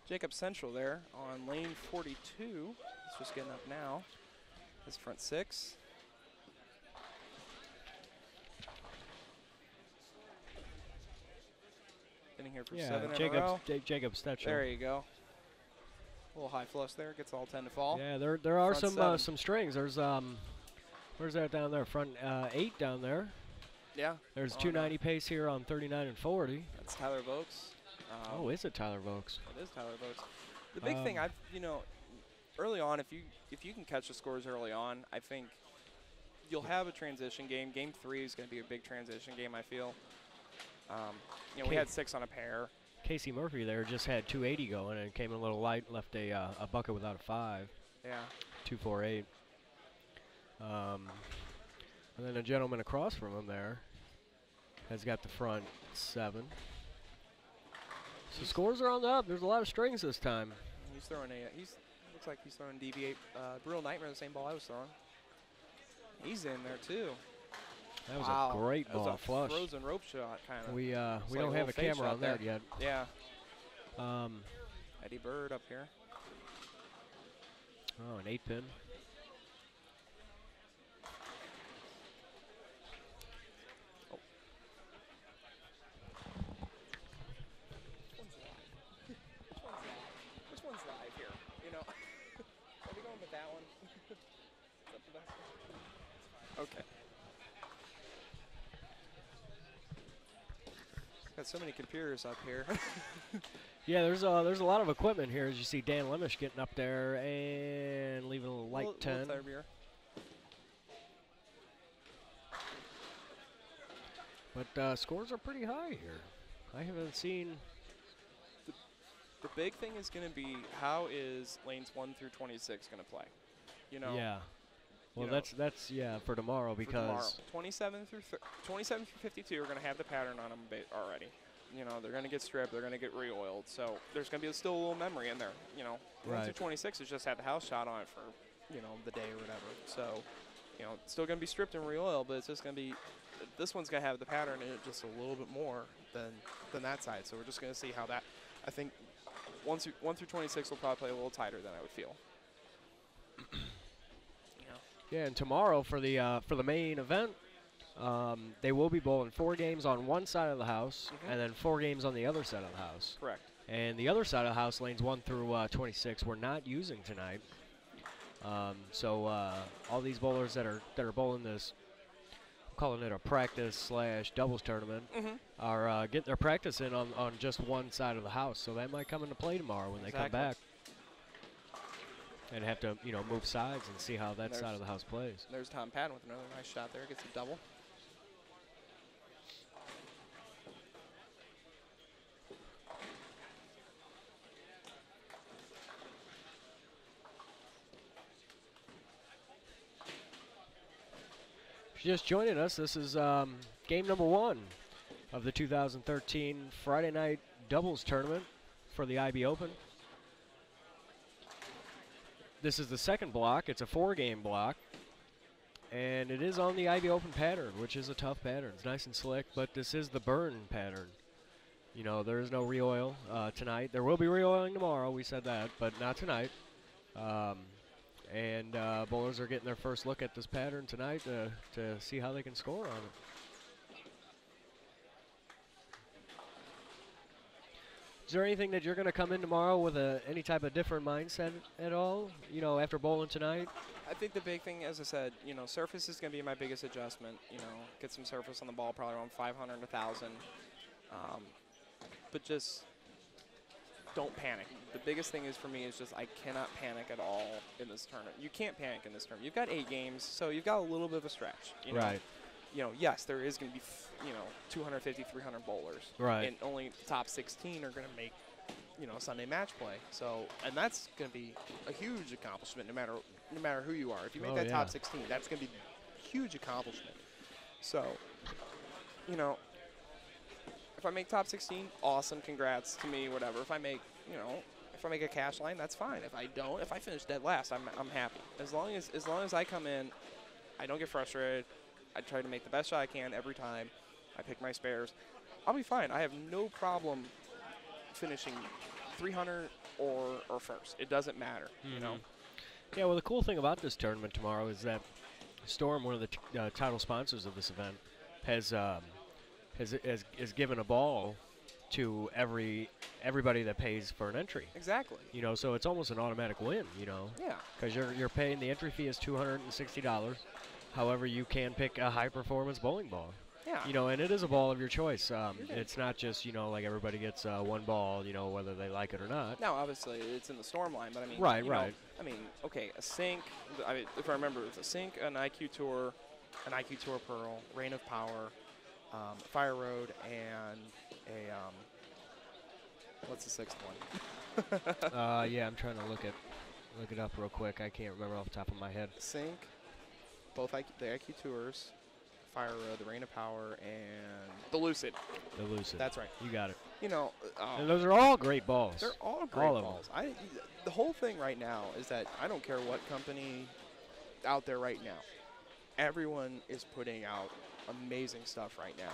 Jacob Central there on lane 42. It's just getting up now. His front six. Been in here for 7 in a row. Jacob Stetchel. There you go. A little high flush there. Gets all 10 to fall. Yeah, there are Front some strings. There's where's that down there? Front 8 down there. Yeah. There's on, 290 pace here on 39 and 40. That's Tyler Vokes. Oh, is it Tyler Vokes? It is Tyler Vokes. The big thing, you know, early on, if you can catch the scores early on, I think you'll have a transition game. Game 3 is going to be a big transition game, I feel. You know, we had 6 on a pair. Casey Murphy there just had 280 going and came in a little light, left a bucket without a 5. Yeah. 248. And then a gentleman across from him there has got the front 7. So scores are on the up. There's a lot of strings this time. He's throwing looks like he's throwing DV8 Brutal Nightmare, the same ball I was throwing. He's in there too. That was a great ball, that was a flush. frozen rope shot kind of. We like don't have a camera on that yet. Yeah. Eddie Bird up here. Oh, an 8-pin. Which one's live here? You know, are we going with that one? Is that the best one? Okay. Got so many computers up here. Yeah, there's a lot of equipment here. As you see, Dan Lemish getting up there and leaving a little light 10. But scores are pretty high here. I haven't seen. The big thing is going to be how is lanes 1 through 26 going to play? You know. Yeah. Well, you know, that's for tomorrow because 27 through 52 are going to have the pattern on them already. You know, they're going to get stripped, they're going to get re-oiled. So there's going to be still a little memory in there. You know, 1 through 26 has just had the house shot on it for, you know, the day or whatever. So, you know, it's still going to be stripped and re-oiled, but it's just going to be this one's going to have the pattern in it just a little bit more than that side. So we're just going to see how that. I think 1 through 26 will probably play a little tighter than I would feel. Yeah, and tomorrow for the main event, they will be bowling 4 games on one side of the house and then 4 games on the other side of the house. Correct. And the other side of the house, lanes 1 through 26, we're not using tonight. So all these bowlers that are bowling this, I'm calling it a practice/doubles tournament, are getting their practice in on just one side of the house. So that might come into play tomorrow when they come back. And have to, move sides and see how that side of the house plays. There's Tom Patton with another nice shot there. Gets a double. If you're just joining us, this is game number 1 of the 2013 Friday night doubles tournament for the IB Open. This is the second block. It's a 4-game block. And it is on the IB Open pattern, which is a tough pattern. It's nice and slick, but this is the burn pattern. There is no re-oil tonight. There will be re-oiling tomorrow. We said that, but not tonight. And bowlers are getting their first look at this pattern tonight to see how they can score on it. Is there anything that you're going to come in tomorrow with any type of different mindset at all, after bowling tonight? I think the big thing, as I said, surface is going to be my biggest adjustment. Get some surface on the ball, probably around 500, 1,000. But just don't panic. The biggest thing is for me is just I cannot panic at all in this tournament. You can't panic in this tournament. You've got 8 games, so you've got a little bit of a stretch. Right. Yes, there is going to be, 250, 300 bowlers. Right. And only the top 16 are going to make, Sunday match play. So, and that's going to be a huge accomplishment no matter who you are. If you make that top 16, that's going to be a huge accomplishment. So, if I make top 16, awesome, congrats to me, whatever. If I make, if I make a cash line, that's fine. If I don't, if I finish dead last, I'm happy. As long as I come in, I don't get frustrated. I try to make the best shot I can every time. I pick my spares. I'll be fine. I have no problem finishing 300 or first. It doesn't matter, Yeah, well, the cool thing about this tournament tomorrow is that Storm, one of the title sponsors of this event, has given a ball to everybody that pays for an entry. Exactly. So it's almost an automatic win. Yeah. Because you're paying, the entry fee is $260. However, you can pick a high-performance bowling ball. Yeah. And it is a ball of your choice. It's not just, like everybody gets one ball, whether they like it or not. Now, obviously, it's in the Storm line, but I mean, right. Okay, a Sync. If I remember, it's a Sync, an IQ Tour Pearl, Reign of Power, Fire Road, and a what's the 6th one? Yeah, I'm trying to look it up real quick. I can't remember off the top of my head. Sync, both the IQ Tours, Fire Road, the Reign of Power, and the Lucid. The Lucid. That's right. You got it. And those are all great balls. They're all great balls. The whole thing right now is that I don't care what company out there right now. Everyone is putting out amazing stuff right now.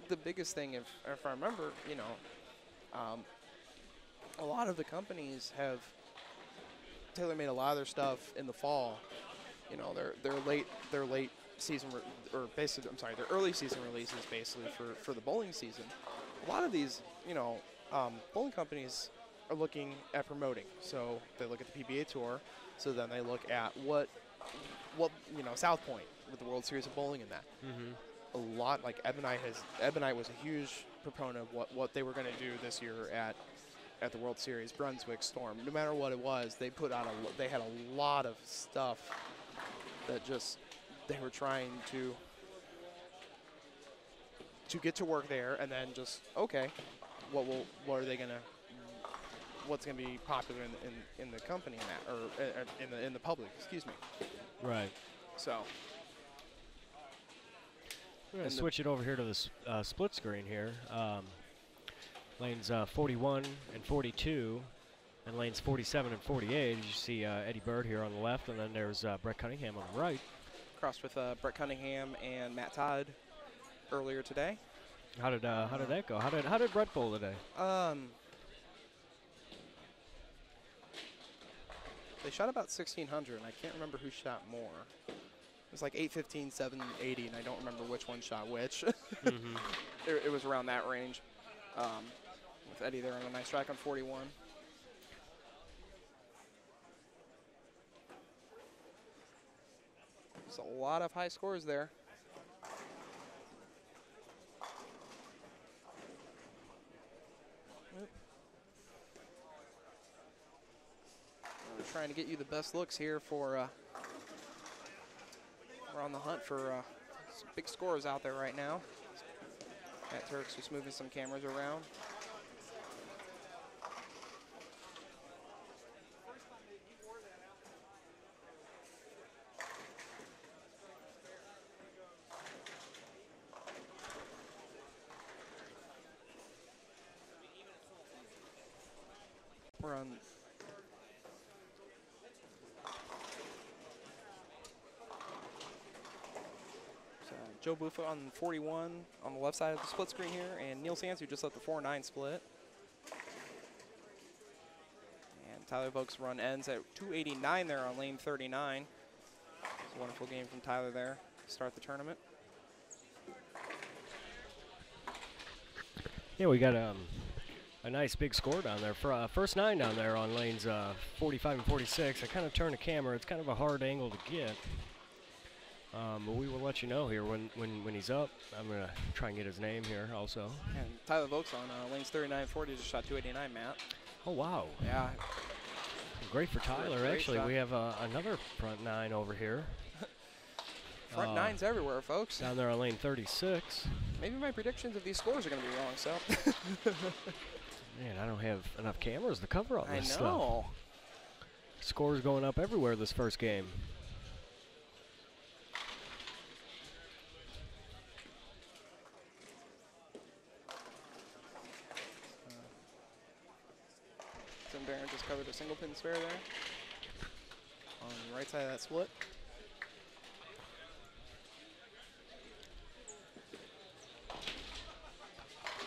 The biggest thing, if I remember, a lot of the companies have tailor-made a lot of their stuff in the fall. Their late season their early season releases basically for the bowling season. A lot of these, bowling companies are looking at promoting. So they look at the PBA Tour. So then they look at what South Point with the World Series of Bowling in that. A lot like Ebonite was a huge proponent of what they were going to do this year at the World Series. Brunswick, Storm, no matter what it was, they put out they had a lot of stuff that just they were trying to get to work there, and then just what's gonna be popular in the company in the public, excuse me. Right. So we're gonna switch it over here to the split screen here. Lanes 41 and 42, and lanes 47 and 48. You see Eddie Bird here on the left, and then there's Brett Cunningham on the right. Crossed with Brett Cunningham and Matt Todd earlier today. How did that go? How did Brett bowl today? They shot about 1,600, and I can't remember who shot more. It was like 815, 780, and I don't remember which one shot which. Mm-hmm. It was around that range. With Eddie there on a nice strike on 41. There's a lot of high scores there. We're trying to get you the best looks here for. We're on the hunt for some big scores out there right now. Matt Turk's just moving some cameras around. We're on. Joe Buffa on 41 on the left side of the split screen here, and Neil Sands, who just let the 4-9 split. And Tyler Vogt's run ends at 289 there on lane 39. It's a wonderful game from Tyler there to start the tournament. Yeah, we got a nice big score down there. For first 9 down there on lanes 45 and 46. I kind of turn the camera. It's kind of a hard angle to get. But we will let you know here when he's up. I'm going to try and get his name here also. And Tyler Vogt's on lanes 39 and 40, just shot 289, Matt. Oh, wow. Yeah. Great for Tyler, Great actually. shot. We have another front 9 over here. Front 9's everywhere, folks. Down there on lane 36. Maybe my predictions of these scores are going to be wrong, so. Man, I don't have enough cameras to cover all this stuff. I know. Scores going up everywhere this first game. Tim Barron just covered a single pin spare there on the right side of that split.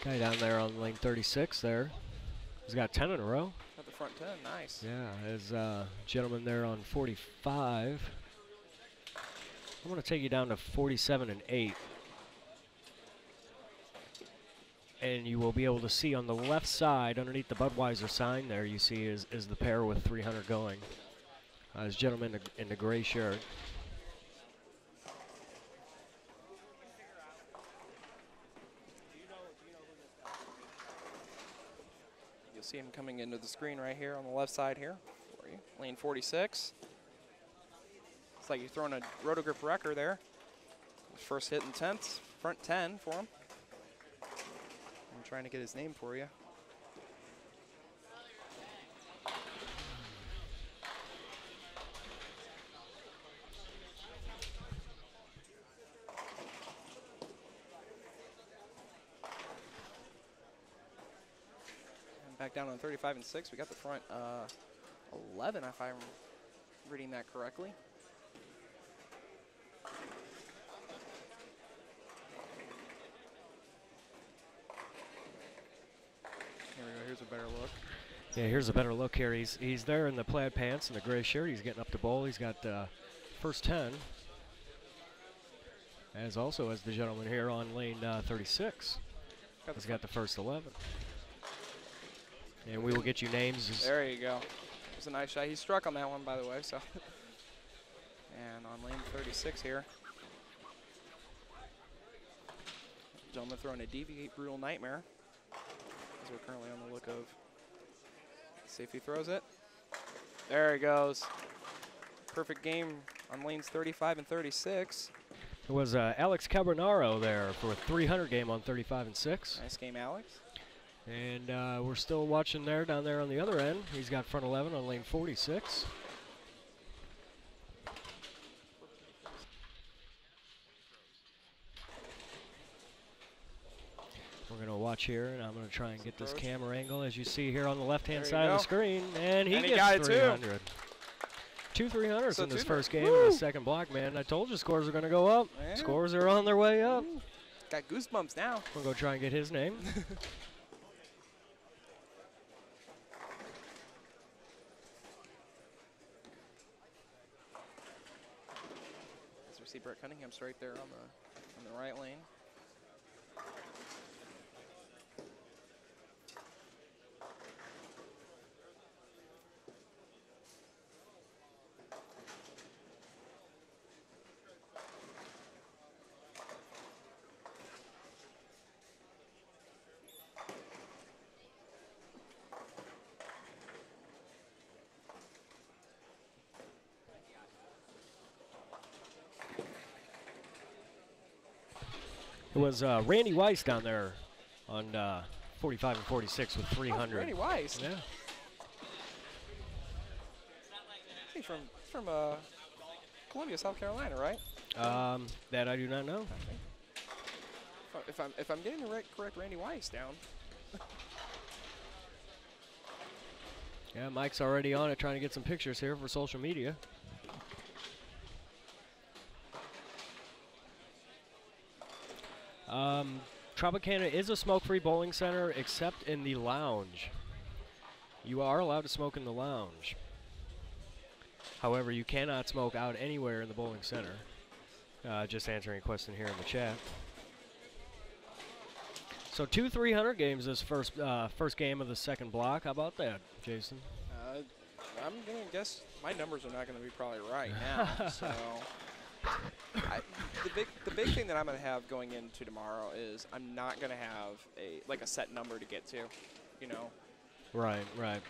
Guy down there on lane 36 there. He's got 10 in a row. At the front 10, nice. Yeah, there's a gentleman there on 45. I'm going to take you down to 47 and 8. And you will be able to see on the left side, underneath the Budweiser sign there, you see is the pair with 300 going. This gentleman in the gray shirt. You'll see him coming into the screen right here on the left side here for you. Lane 46. It's like you're throwing a rotogrip wrecker there. First hit in 10th, front 10 for him. I'm trying to get his name for you. And back down on 35 and 6, we got the front 11, if I'm reading that correctly. Here we go, here's a better look. Yeah, here's a better look here. He's there in the plaid pants and the gray shirt. He's getting up to bowl. He's got first 10. As also as the gentleman here on lane 36. He's got the first 11. And we will get you names. There you go. It was a nice shot. He struck on that one, by the way. So, and on lane 36 here, gentleman throwing a deviate brutal nightmare. As we're currently on the look of. See if he throws it. There he goes. Perfect game on lanes 35 and 36. It was Alex Cabronaro there for a 300 game on 35 and 6. Nice game, Alex. And we're still watching there down there on the other end. He's got front 11 on lane 46. We're going to watch here, and I'm going to try and get this camera angle, as you see here on the left-hand side of the screen. And he gets got it 300. 2 300s So in this two first three- game in Woo! the second block, man. I told you scores are going to go up. Yeah. Scores are on their way up. Got goosebumps now. We'll go try and get his name. As we see Brett Cunningham's right there on the right lane. It was Randy Weiss down there on 45 and 46 with 300. Randy Weiss. Yeah. He's from Columbia, South Carolina, right? That I do not know. If I'm getting the correct Randy Weiss down. Yeah, Mike's already on it trying to get some pictures here for social media. Tropicana is a smoke-free bowling center except in the lounge. You are allowed to smoke in the lounge. However, you cannot smoke out anywhere in the bowling center. Just answering a question here in the chat. So 2 300 games this first game of the second block. How about that, Jason? I'm gonna guess my numbers are not gonna be probably right now. So the big thing that I'm gonna have going into tomorrow is I'm not gonna have a set number to get to, you know. Right, right.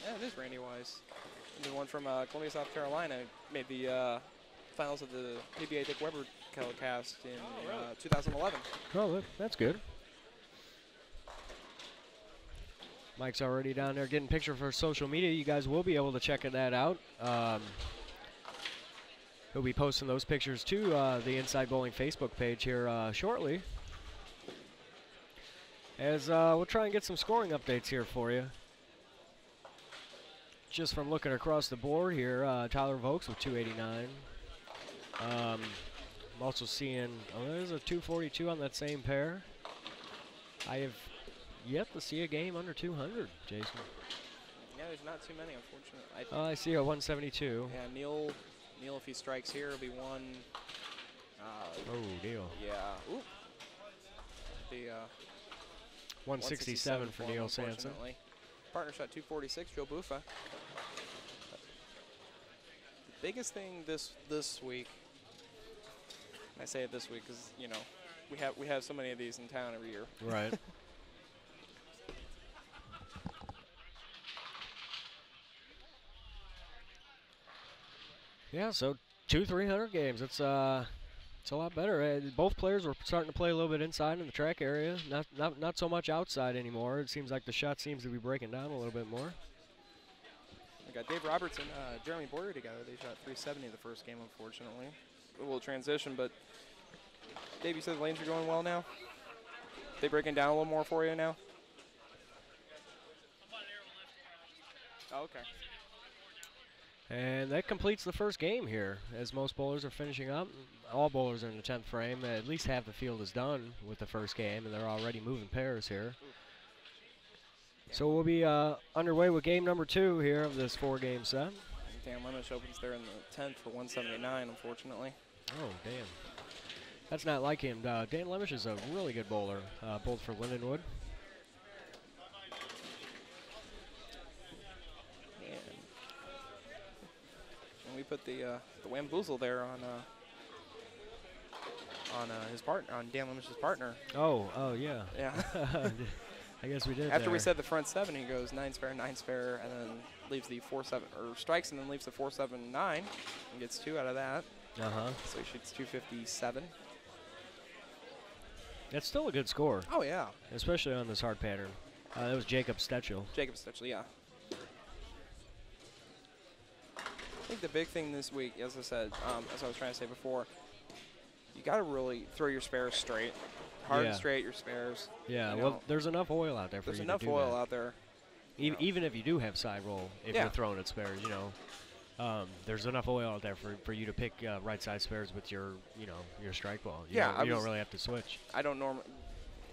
Yeah, it is Randy Weiss. The one from Columbia, South Carolina, made the finals of the PBA Dick Weber telecast in 2011. Oh, that's good. Mike's already down there getting picture for social media. You guys will be able to check that out. He'll be posting those pictures to the Inside Bowling Facebook page here shortly. As we'll try and get some scoring updates here for you. Just from looking across the board here, Tyler Vokes with 289. I'm also seeing, there's a 242 on that same pair. I have yet to see a game under 200, Jason. Yeah, there's not too many, unfortunately. I see a 172. Yeah, Neil, if he strikes here, it'll be one. Oh, Neil. Yeah. Ooh. The 167 for Neil Sanson. unfortunately. Partner shot 246, Joe Buffa. The biggest thing this week, and I say it this week because you know we have so many of these in town every year. Right. Yeah, so 2 300 games. It's a lot better. Both players were starting to play a little bit inside in the track area, not so much outside anymore. It seems like the shot seems to be breaking down a little bit more. We got Dave Roberts and Jeremy Boyer together. They shot 370 the first game, unfortunately. A little transition, but Dave, you said the lanes are going well now? They breaking down a little more for you now? Oh, okay. And that completes the first game here, as most bowlers are finishing up. All bowlers are in the 10th frame. At least half the field is done with the first game, and they're already moving pairs here. So we'll be underway with game number 2 here of this 4-game set. Dan Lemish opens there in the 10th for 179, unfortunately. Oh, damn. That's not like him. Dan Lemish is a really good bowler, bowled for Lindenwood. And we put the Wamboozle there on his partner, on Dan Lemish's partner. Oh, yeah. Yeah. I guess we did. After we said the front 7, he goes 9 spare, 9 spare, and then leaves the 4-7, or strikes and then leaves the 4-7-9, and gets 2 out of that. So he shoots 257. That's still a good score. Oh yeah. Especially on this hard pattern. That was Jacob Stetchel. Jacob Stetchel, yeah. I think the big thing this week, as I said, as I was trying to say before, you got to really throw your spares straight. Hard and straight your spares. Yeah, you well, know. there's enough oil out there for There's you enough to do oil that. out there. Even if you do have side roll, if Yeah. you're throwing at spares, you know, there's enough oil out there for you to pick right side spares with your, you know, your strike ball. You Yeah, don't, you don't really have to switch. I don't normally,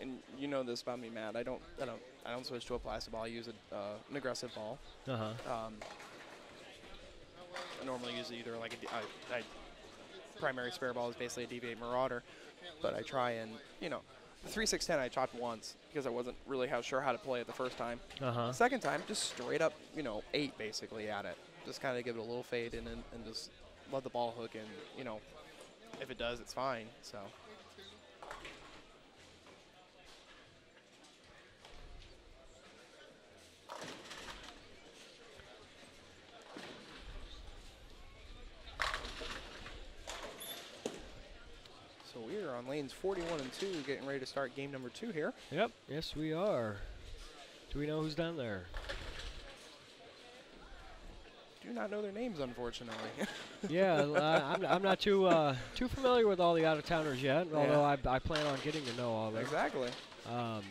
and you know this about me, Matt. I don't switch to a plastic ball. I use an aggressive ball. Uh-huh. I normally use either like a primary spare ball is basically a Deviate Marauder, but I try and, you know, the 3-6-10 I chopped once because I wasn't really sure how to play it the first time. Uh-huh. Second time, just straight up, you know, 8 basically at it. Just kind of give it a little fade and just let the ball hook, and, you know, if it does, it's fine. So. So we are on lanes 41 and 2, getting ready to start game number 2 here. Yep. Yes, we are. Do we know who's down there? Do not know their names, unfortunately. Yeah, I'm not too familiar with all the out of towners yet. Yeah. Although I plan on getting to know all of them. Exactly. As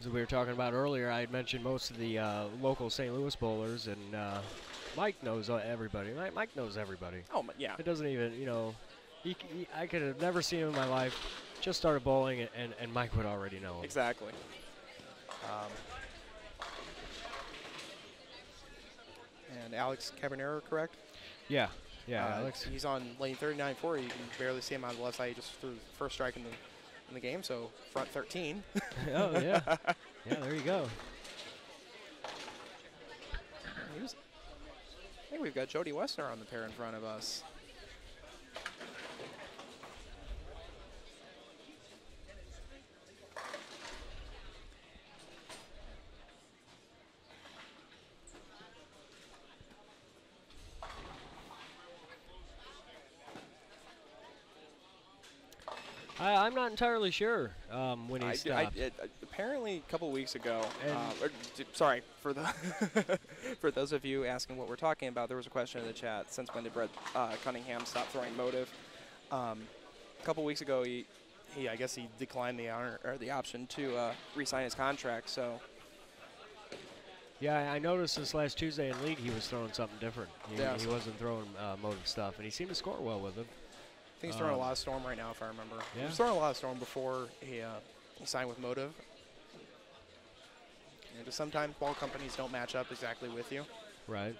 we were talking about earlier, I had mentioned most of the local St. Louis bowlers, and Mike knows everybody. Mike knows everybody. Oh, yeah. It doesn't even, you know, I could have never seen him in my life. Just started bowling, and Mike would already know him. Exactly. And Alex Cabernero, correct? Yeah, Alex. He's on lane 39-4. You can barely see him on the left side. He just threw the first strike in the game, so front 13. Oh, yeah. Yeah, there you go. I think we've got Jody Westner on the pair in front of us. I'm not entirely sure when he stopped. Apparently, a couple weeks ago. Sorry for the for those of you asking what we're talking about. There was a question in the chat. Since when did Brett Cunningham stop throwing motive? A couple weeks ago, he I guess he declined the honor or the option to re-sign his contract. So. Yeah, I noticed this last Tuesday in league he was throwing something different. He wasn't throwing motive stuff, and he seemed to score well with it. I think he's throwing a lot of Storm right now, if I remember. Yeah. He was throwing a lot of Storm before he signed with Motive. You know, just sometimes ball companies don't match up exactly with you. Right.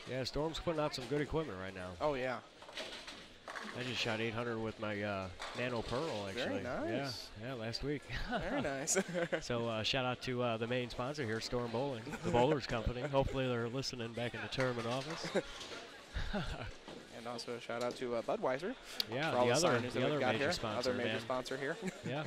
Yeah, Storm's putting out some good equipment right now. Oh, yeah. I just shot 800 with my Nano Pearl, actually. Very nice. Yeah, last week. Very nice. So shout out to the main sponsor here, Storm Bowling, the Bowlers Company. Hopefully they're listening back in the tournament office. And also a shout out to Budweiser. Yeah, for all the other signers that we've got major here. sponsor, Other major man. sponsor here. Yeah.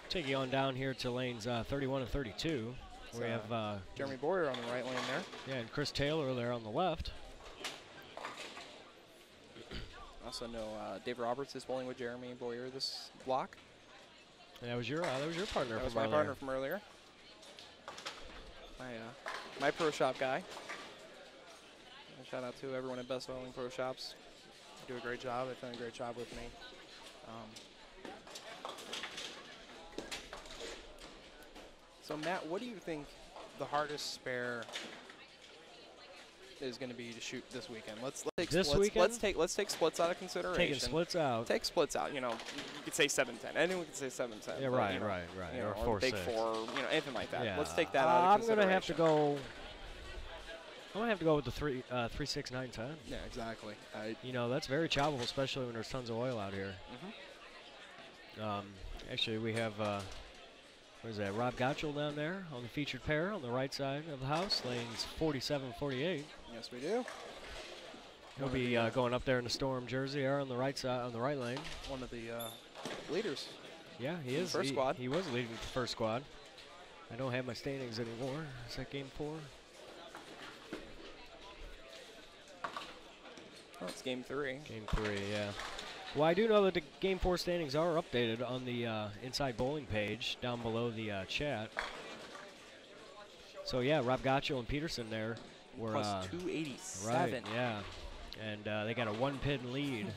Taking on down here to lanes 31 and 32. We have Jeremy Boyer on the right lane there. Yeah, and Chris Taylor there on the left. Also know Dave Roberts is bowling with Jeremy Boyer this block. And that was your partner. That was from my earlier. partner from earlier. My pro shop guy. And shout out to everyone at Best Bowling Pro Shops. They do a great job. They've done a great job with me. So Matt, what do you think the hardest spare is going to be to shoot this weekend? Let's take This splits. weekend? Let's take splits out of consideration. Taking splits out. Take splits out. You know, you could say 7-10. Anyone could say 7-10. Yeah, but, right, you know, right. You know, Or or big 4-6. 4. You know, anything like that. Yeah. Let's take that out of I'm consideration. gonna have to go. I'm gonna have to go with the 3, 6, 9, 10. Yeah, exactly. You know, that's very choppable, especially when there's tons of oil out here. Actually, we have what is that? Rob Gottschall down there on the featured pair on the right side of the house, lanes 47, 48. Yes, we do. He'll be going up there in the Storm jersey, there on the right side, on the right lane. One of the leaders. Yeah, he is. First squad. He was leading the first squad. I don't have my standings anymore. Is that game 4? Oh, it's game 3. Game 3, yeah. Well, I do know that the Game 4 standings are updated on the Inside Bowling page down below the chat. So yeah, Rob Gaccio and Peterson there were Plus 287. right. Yeah, and they got a 1-pin lead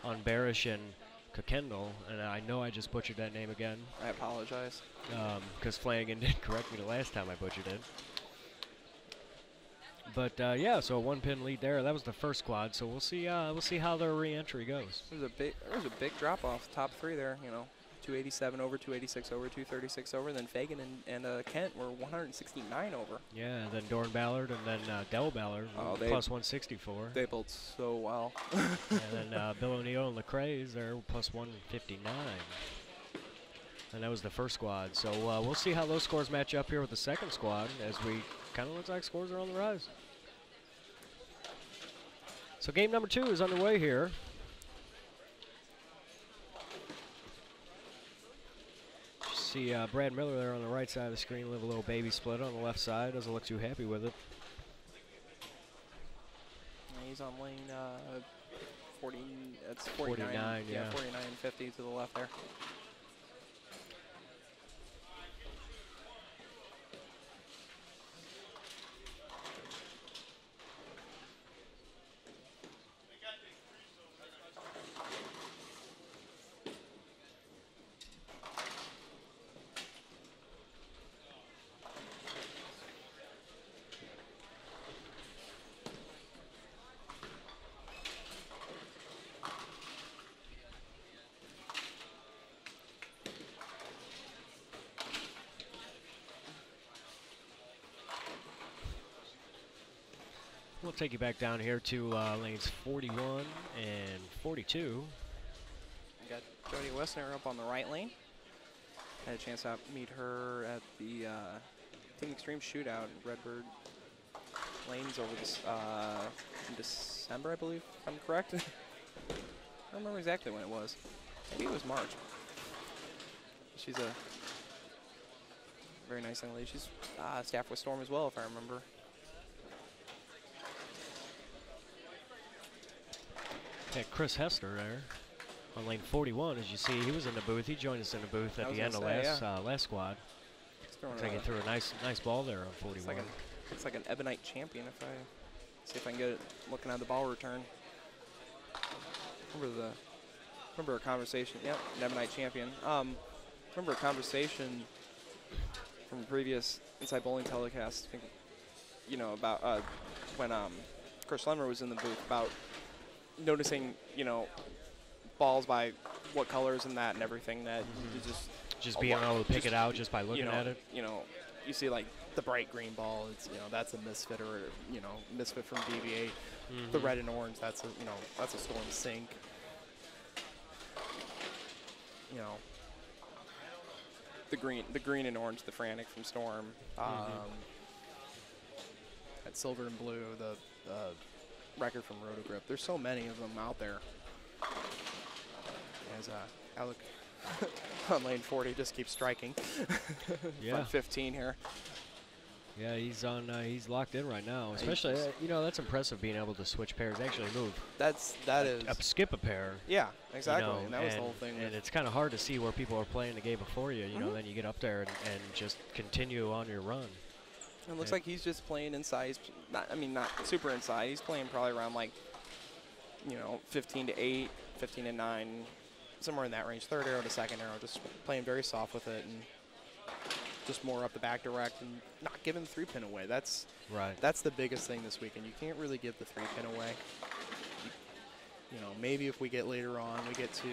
on Barish and Kokendall, and I know I just butchered that name again. I apologize. Because Flanagan did correct me the last time I butchered it. But yeah, so a 1-pin lead there. That was the first squad. So we'll see how their re-entry goes. There was a big drop off. Top three there. 287 over, 286 over, 236 over. Then Fagan and Kent were 169 over. Yeah, and then Doran Ballard and then Del Ballard plus 164. They built so well. And then Bill O'Neill and Lecrae's there plus 159. And that was the first squad. So we'll see how those scores match up here with the second squad, as we kind of looks like scores are on the rise. So game number 2 is underway here. See Brad Miller there on the right side of the screen, live a little baby split on the left side. Doesn't look too happy with it. He's on lane 40. That's 49, yeah. 49 and 50 to the left there. We'll take you back down here to lanes 41 and 42. We got Jody Wessner up on the right lane. Had a chance to meet her at the Team Extreme Shootout in Redbird Lanes over this in December, I believe, if I'm correct. I don't remember exactly when it was. Maybe it was March. She's a very nice young lady. She's staff with Storm as well, if I remember. Got Chris Hester there on lane 41. As you see, he was in the booth. He joined us in the booth at the end of last squad. Taking through a nice ball there on 41. It's like an Ebonite champion. If I see if I can get it, looking at the ball return. Remember a conversation. Yep, an Ebonite champion. Remember a conversation from previous Inside Bowling telecast. I think, about when Chris Lemmer was in the booth about noticing, balls by what colors and that and everything that you just being able to pick it out just by looking at it. You see like the bright green ball, it's that's a misfit or misfit from DV8. The red and orange, that's a Storm Sync. The green and orange, the Frantic from Storm. That silver and blue, the record from Rotogrip. There's so many of them out there. As Alec on lane 40 just keeps striking. Yeah. 15 here. Yeah, he's on. He's locked in right now. Especially, that's impressive being able to switch pairs, actually move. Skip a pair. Yeah, exactly. And that was the whole thing. And it's kind of hard to see where people are playing the game before you. Then you get up there and just continue on your run. It looks like he's just playing inside. He's not super inside. He's playing probably around 15 to 8, 15 to 9, somewhere in that range. Third arrow to second arrow, just playing very soft with it and just more up the back direct and not giving the 3-pin away. That's right. That's the biggest thing this weekend. You can't really give the 3-pin away. Maybe if we get later on, we get to,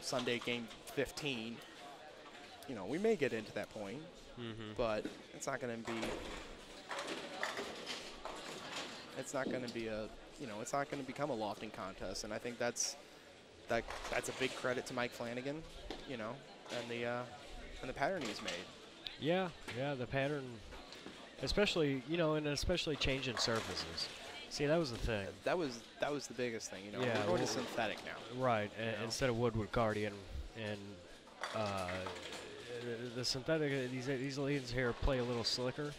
Sunday game 15. We may get into that point. But it's not going to be. It's not going to be a. It's not going to become a lofting contest, and I think that's a big credit to Mike Flanagan, and the pattern he's made. Yeah, the pattern, especially and especially changing surfaces. See, that was the thing. That was the biggest thing. We're going to synthetic now. Right, instead of wood with Guardian and. The synthetic, these leads here play a little slicker,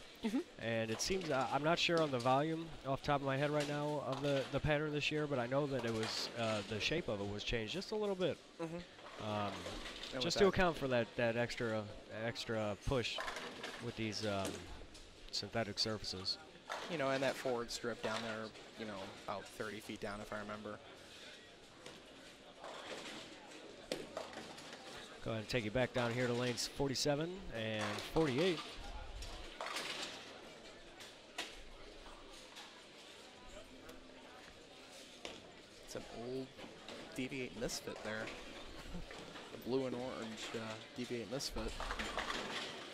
and it seems I'm not sure on the volume off the top of my head right now of the pattern this year, but I know that it was the shape of it was changed just a little bit, just to account for that extra push with these synthetic surfaces. You know, and that forward strip down there, you know, about 30 feet down, if I remember. Go ahead and take you back down here to lanes 47 and 48. It's an old Deviate Misfit there. The blue and orange Deviate Misfit.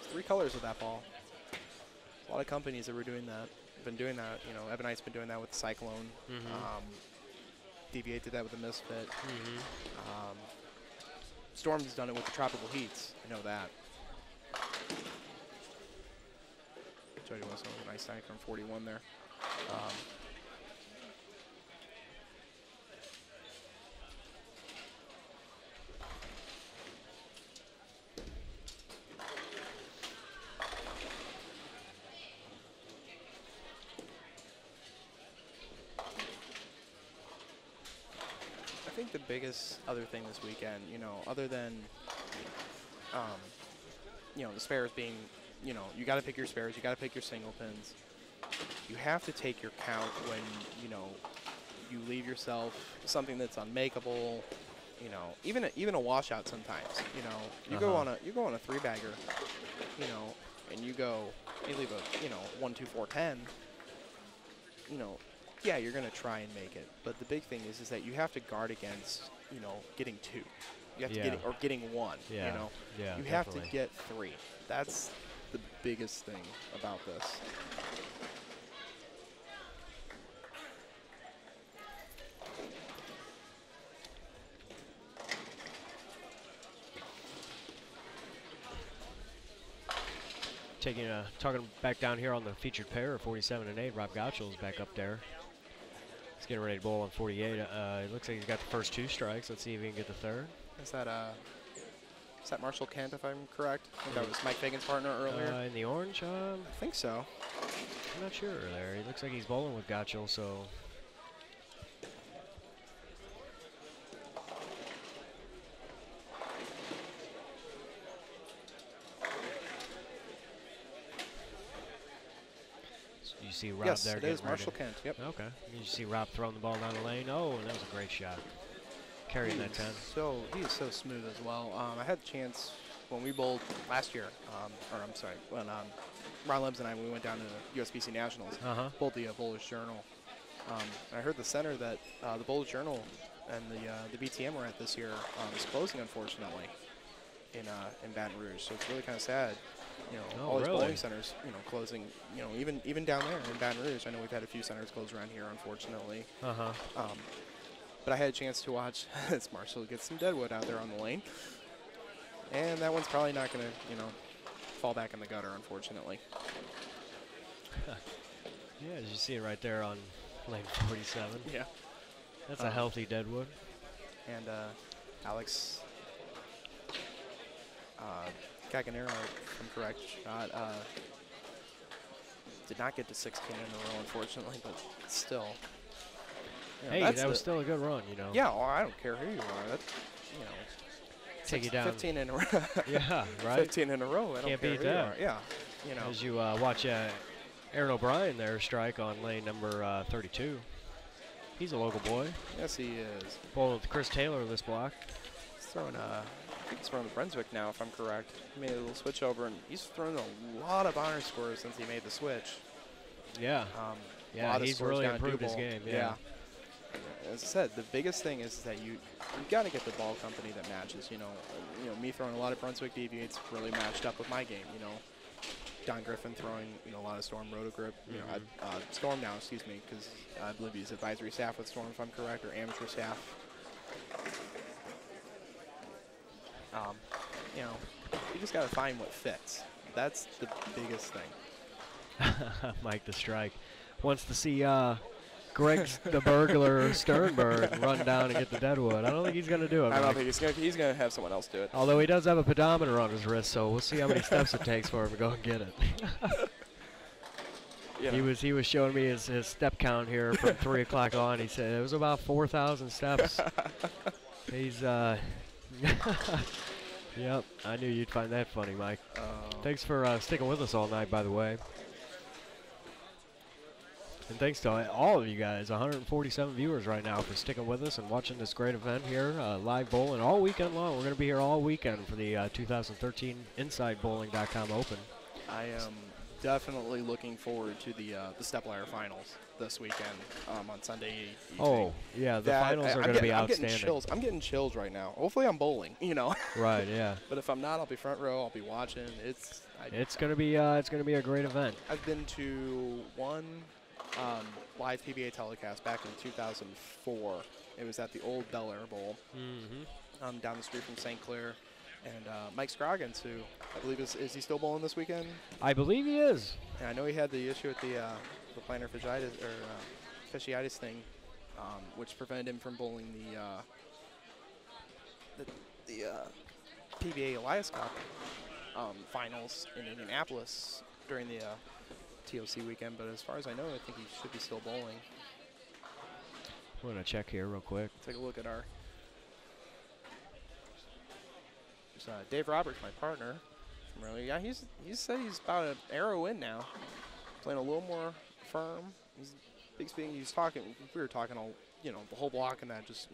There's 3 colors of that ball. A lot of companies that were doing that. Been doing that. You know, Ebonite's been doing that with the Cyclone. Deviate did that with the Misfit. Storm's done it with the Tropical Heats. I know that. Jody Wilson with a nice tank from 41 there. I think the biggest other thing this weekend, you know, other than, you know, the spares being, you know, you got to pick your spares, you got to pick your single pins. You have to take your count when, you know, you leave yourself something that's unmakeable. You know, even a washout sometimes. You know, you go on a 3-bagger, you know, and you leave a, you know, 1, 2, 4, 10. You know. Yeah, you're going to try and make it. But the big thing is that you have to guard against, you know, getting 2. You have to getting 1, you know. Yeah, you have to get 3. That's the biggest thing about this. Talking back down here on the featured pair of 47 and 8, Rob Gottschall's back up there. He's getting ready to bowl on 48. It looks like he's got the first 2 strikes. Let's see if he can get the third. Is that Marshall Kent, if I'm correct? I think that was Mike Fagan's partner earlier. In the orange? I think so. I'm not sure there. He looks like he's bowling with Gottschall, so. You see Rob yes, there. It is Marshall Kent. Yep. Okay. You see Rob throwing the ball down the lane. Oh, and that was a great shot. Carrying that 10. So he is so smooth as well. I had a chance when we bowled last year, or I'm sorry, when Ron Lebs and we went down to the USBC Nationals, bowled the Bowler's Journal. I heard the center that the Bowler's Journal and the BTM we're at this year is closing, unfortunately, in Baton Rouge. So it's really kind of sad. You know, all these bowling centers, you know, closing. You know, even down there in Baton Rouge, I know we've had a few centers close around here, unfortunately. But I had a chance to watch as Marshall get some deadwood out there on the lane, and that one's probably not going to, you know, fall back in the gutter, unfortunately. Yeah, as you see it right there on lane 47. Yeah, that's a healthy deadwood. And Alex Caganero, if I'm correct, did not get to 16 in a row, unfortunately, but still. Hey, that was still a good run, you know. Yeah, well, I don't care who you are. That's, you know, take you down. 15 in a row. Yeah, right. 15 in a row. I don't Can't care beat who you that. are. Yeah, you know. As you watch Aaron O'Brien there strike on lane number 32. He's a local boy. Yes, he is. Bowling with Chris Taylor this block. He's throwing I think he's throwing the Brunswick now, if I'm correct. He made a little switch over, and he's thrown a lot of honor scores since he made the switch. Yeah. Yeah, he's really improved his game. Yeah. As I said, the biggest thing is that you got to get the ball company that matches. You know, me throwing a lot of Brunswick deviates really matched up with my game. You know, Don Griffin throwing a lot of Storm Rotogrip. You know, Storm now, excuse me, because I believe he's advisory staff with Storm, if I'm correct, or amateur staff. You know, you just got to find what fits. That's the biggest thing. Mike the Strike wants to see Greg the Burglar Sternberg run down and get the deadwood. I don't think he's going to do it. I don't think he's going to have someone else do it. Although he does have a pedometer on his wrist, so we'll see how many steps it takes for him to go and get it. Yeah. He was showing me his step count here from 3 o'clock on. He said it was about 4,000 steps. He's Yep, I knew you'd find that funny, Mike. Uh, Thanks for sticking with us all night, by the way. And thanks to all of you guys, 147 viewers right now, for sticking with us and watching this great event here, live bowling all weekend long. We're going to be here all weekend for the 2013 InsideBowling.com Open. I am definitely looking forward to the step ladder finals this weekend on Sunday evening. Oh, yeah, the finals are going to be outstanding. I'm getting chills right now. Hopefully I'm bowling, you know. Right, yeah. But if I'm not, I'll be front row. I'll be watching. It's going to be a great event. I've been to one live PBA telecast back in 2004. It was at the old Bel Air Bowl down the street from St. Clair. And Mike Scroggins, who I believe is he still bowling this weekend? I believe he is. And I know he had the issue with the plantar fasciitis thing, which prevented him from bowling the PBA Elias Cup finals in Indianapolis during the TOC weekend. But as far as I know, I think he should be still bowling. I'm going to check here real quick. Take a look at our. Dave Roberts, my partner from earlier. Yeah, he said he's about an arrow in now, playing a little more firm. He's big speed. He's talking. We were talking all, the whole block and that, just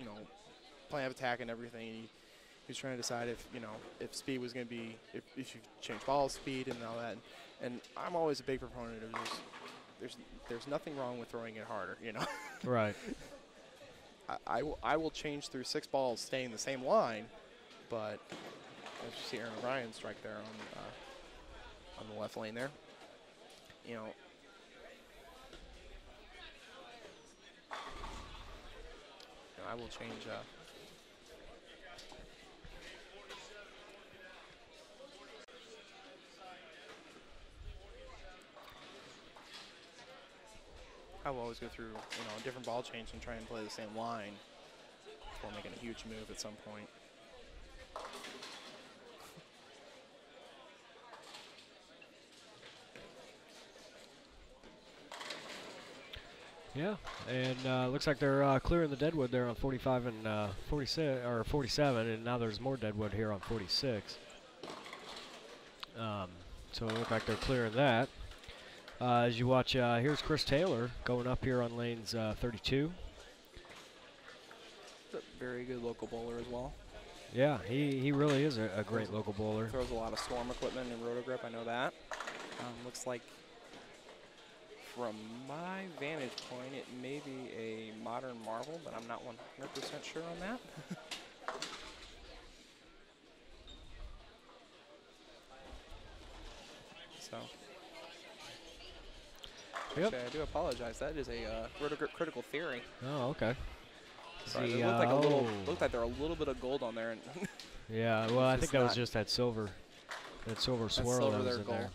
plan of attack and everything. He was trying to decide if speed was going to be if you change ball speed and all that. And I'm always a big proponent of there's nothing wrong with throwing it harder. Right. I will change through 6 balls, staying the same line, but. As you see Aaron O'Brien strike there on the left lane there. I will change. I will always go through a different ball change and try and play the same line before making a huge move at some point. Yeah, and looks like they're clearing the deadwood there on 45 and 46 or 47, and now there's more deadwood here on 46. So it looks like they're clearing that. As you watch, here's Chris Taylor going up here on lanes 32. A very good local bowler as well. Yeah, he really is a great local bowler. Throws a lot of storm equipment and rotogrip, I know that. Looks like, from my vantage point, it may be a modern marvel, but I'm not 100% sure on that. So, yep. Actually, I do apologize. That is a rotogrip critical theory. Oh, okay. Sorry, See, it looked like there were a little bit of gold on there. And yeah, well, I think that was just that silver swirl that was in there.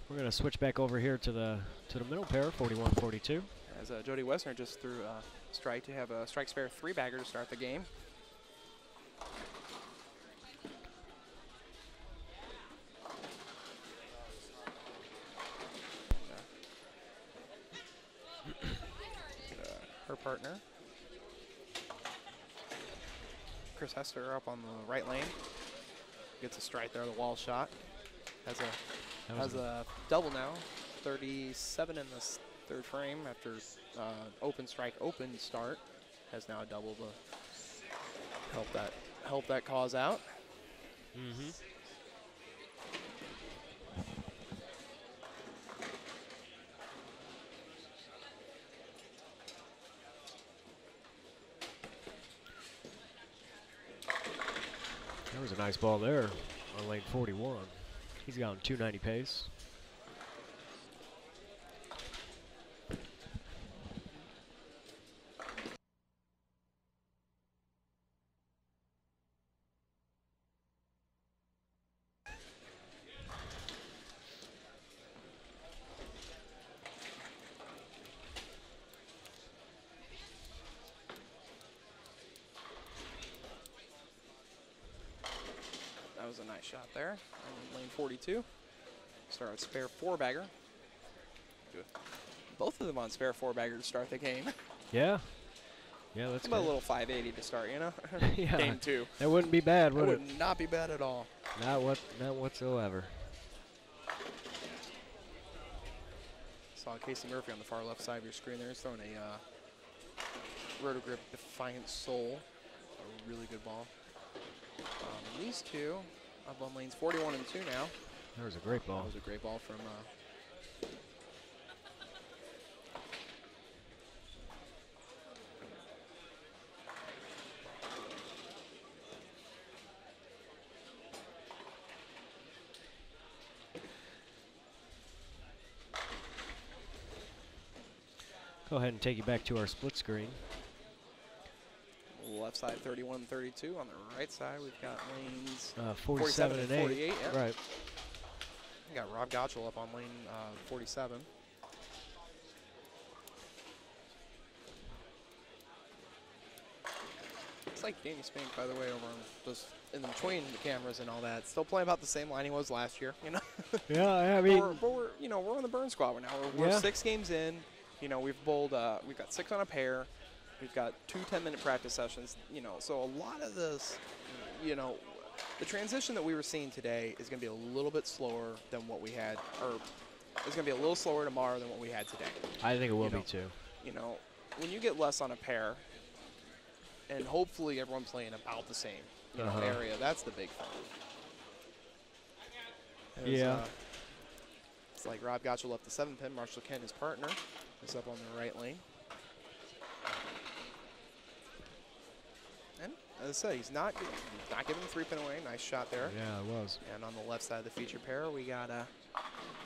We're going to switch back over here to the middle pair, 41-42. As Jody Wessner just threw a strike to have a strike spare 3-bagger to start the game. Her partner, Chris Hester, up on the right lane. Gets a strike there, the wall shot. Has a double now, 37 in the third frame after open strike, open start. Has now a double to help that cause out. Mm-hmm. That was a nice ball there on lane 41. He's got 290 pace. That was a nice shot there on lane 42. Start with spare 4-bagger. Both of them on spare 4-bagger to start the game. Yeah. Yeah, that's About a good. little 580 to start, you know? Yeah. Game 2. That wouldn't be bad, It would it? would not be bad at all. Not whatsoever. Saw Casey Murphy on the far left side of your screen there. He's throwing a Rotogrip Defiant Soul. A really good ball. These two up on lanes 41 and 2 now. That was a great ball. That was a great ball from Go ahead and take you back to our split screen. Left side 31 32. On the right side, we've got lanes 47 and 8. 48. Yeah. Right. we got Rob Gottschall up on lane 47. It's like Danny Spink, by the way, over on just in between the cameras and all that. Still playing about the same line he was last year, you know. Yeah, I mean, but we're we're on the burn squad now. We're Yeah. 6 games in. You know, we've bowled. We've got 6 on a pair. We've got 2 10-minute practice sessions. You know, so a lot of this, you know, the transition that we were seeing today is going to be a little bit slower than what we had, or it's going to be a little slower tomorrow than what we had today. I think it will You be know. too. You know, when you get less on a pair, and hopefully everyone's playing about the same area, that's the big thing. Yeah. It's like Rob Gottschall left the 7-pin. Marshall Kent, his partner, is up on the right lane. And as I said, he's not giving the 3-pin away. Nice shot there. Yeah, it was. And on the left side of the feature pair, we got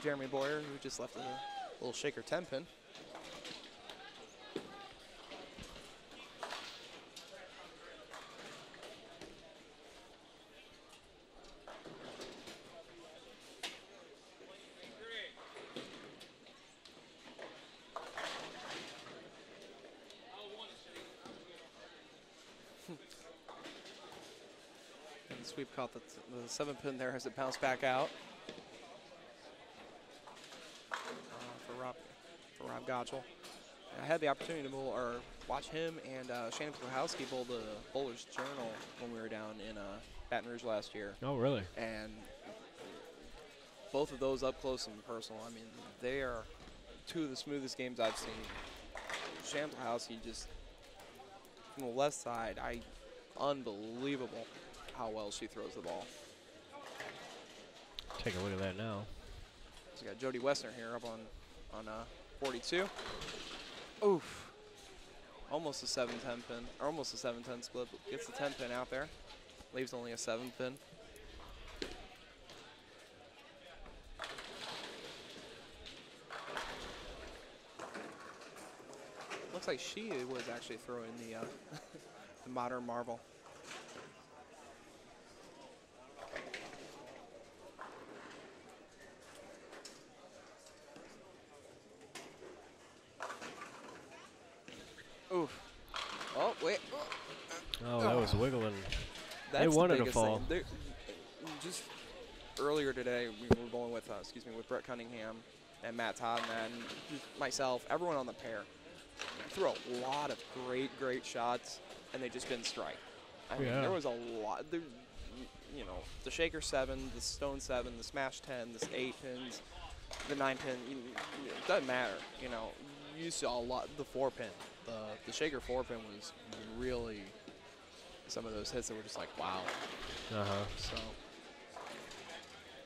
Jeremy Boyer, who just left a little shaker 10-pin. And the sweep caught the 7-pin there as it bounced back out. For Rob Gottschall. I had the opportunity to bowl, or watch him and Shannon Plachowski bowl the Bowler's Journal when we were down in Baton Rouge last year. Oh, really? And both of those up close and personal, I mean, they are 2 of the smoothest games I've seen. Shannon Plachowski just, from the left side, unbelievable how well she throws the ball. Take a look at that now. So we got Jody Wessner here up on 42. Oof. Almost a 7-10 pin, or almost a 7-10 split, but gets the 10-pin out there. Leaves only a 7-pin. Looks like she was actually throwing the the Modern Marvel. Oof. Oh, wait. Oh, that was wiggling. That's They the wanted to biggest fall. thing. Just earlier today, we were bowling with, with Brett Cunningham and Matt Todd and just myself, everyone on the pair. Threw a lot of great shots, and they just didn't strike. I mean, there was a lot. There, you know, the shaker 7, the stone 7, the smash 10, the 8 pins, the 9 pin. It doesn't matter. You know, you saw a lot. The 4 pin, the shaker 4 pin was really some of those hits that were just like wow. So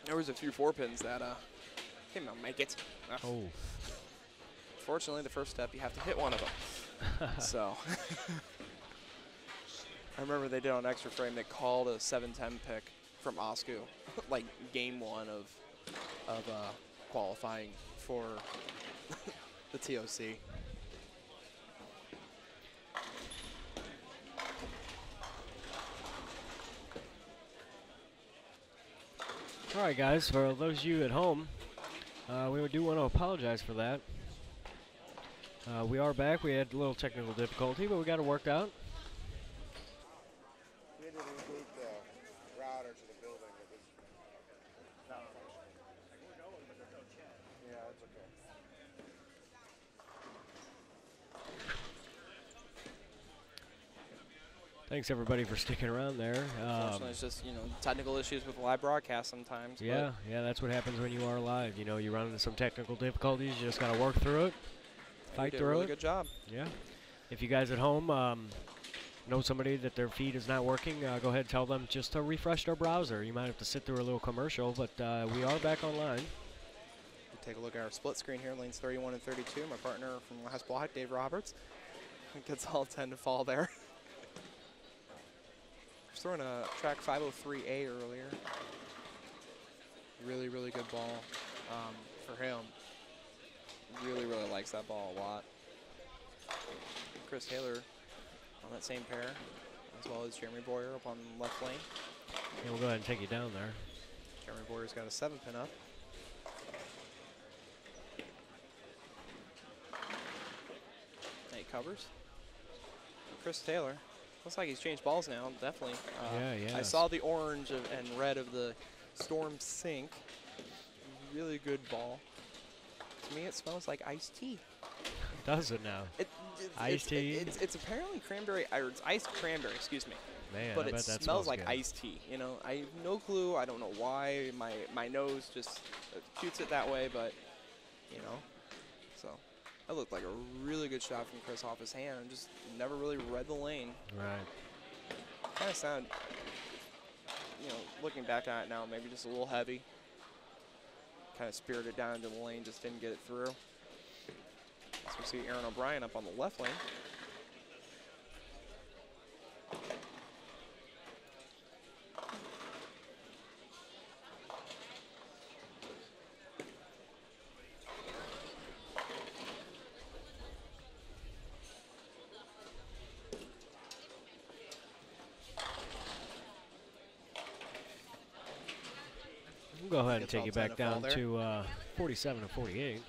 there was a few 4 pins that didn't make it. Oh. Fortunately, the first step, you have to hit one of them. So I remember they did on Extra Frame, they called a 7-10 pick from Oscu, like game 1 of qualifying for the TOC. All right, guys, for those of you at home, we do want to apologize for that. We are back. We had a little technical difficulty, but we got it worked out. We had to reboot the router to the building. It was not functioning. We're going, but there's no chat. Yeah, it's okay. Thanks everybody for sticking around there. Unfortunately, it's just technical issues with live broadcast sometimes. Yeah, that's what happens when you are live. You run into some technical difficulties. You just got to work through it, fight did through a really it. good job. Yeah. If you guys at home know somebody that their feed is not working, go ahead and tell them just to refresh their browser. You might have to sit through a little commercial, but we are back online. We'll take a look at our split screen here, lanes 31 and 32. My partner from last block, Dave Roberts, gets all 10 to fall there. Was throwing a track 503A earlier. Really, really good ball for him. Really, really likes that ball a lot. Chris Taylor on that same pair, as well as Jeremy Boyer up on the left lane. Yeah, we'll go ahead and take you down there. Jeremy Boyer's got a 7-pin up. He covers. Chris Taylor. Looks like he's changed balls now, definitely. Yeah. I saw the orange and red of the Storm Sink. Really good ball. To me, it smells like iced tea. Does it now? Iced tea? It's apparently cranberry, or it's iced cranberry, excuse me. Man, but I it bet that smells like good. iced tea. I have no clue. I don't know why. My nose just shoots it that way, but, So, that looked like a really good shot from Chris off his hand. Just never really read the lane. Right. Kind of sounded, looking back at it now, maybe just a little heavy. Kind of spirited down into the lane, just didn't get it through. So we see Aaron O'Brien up on the left lane. We'll go ahead and Gets take all you 10 back to fall down there. to 47 and 48.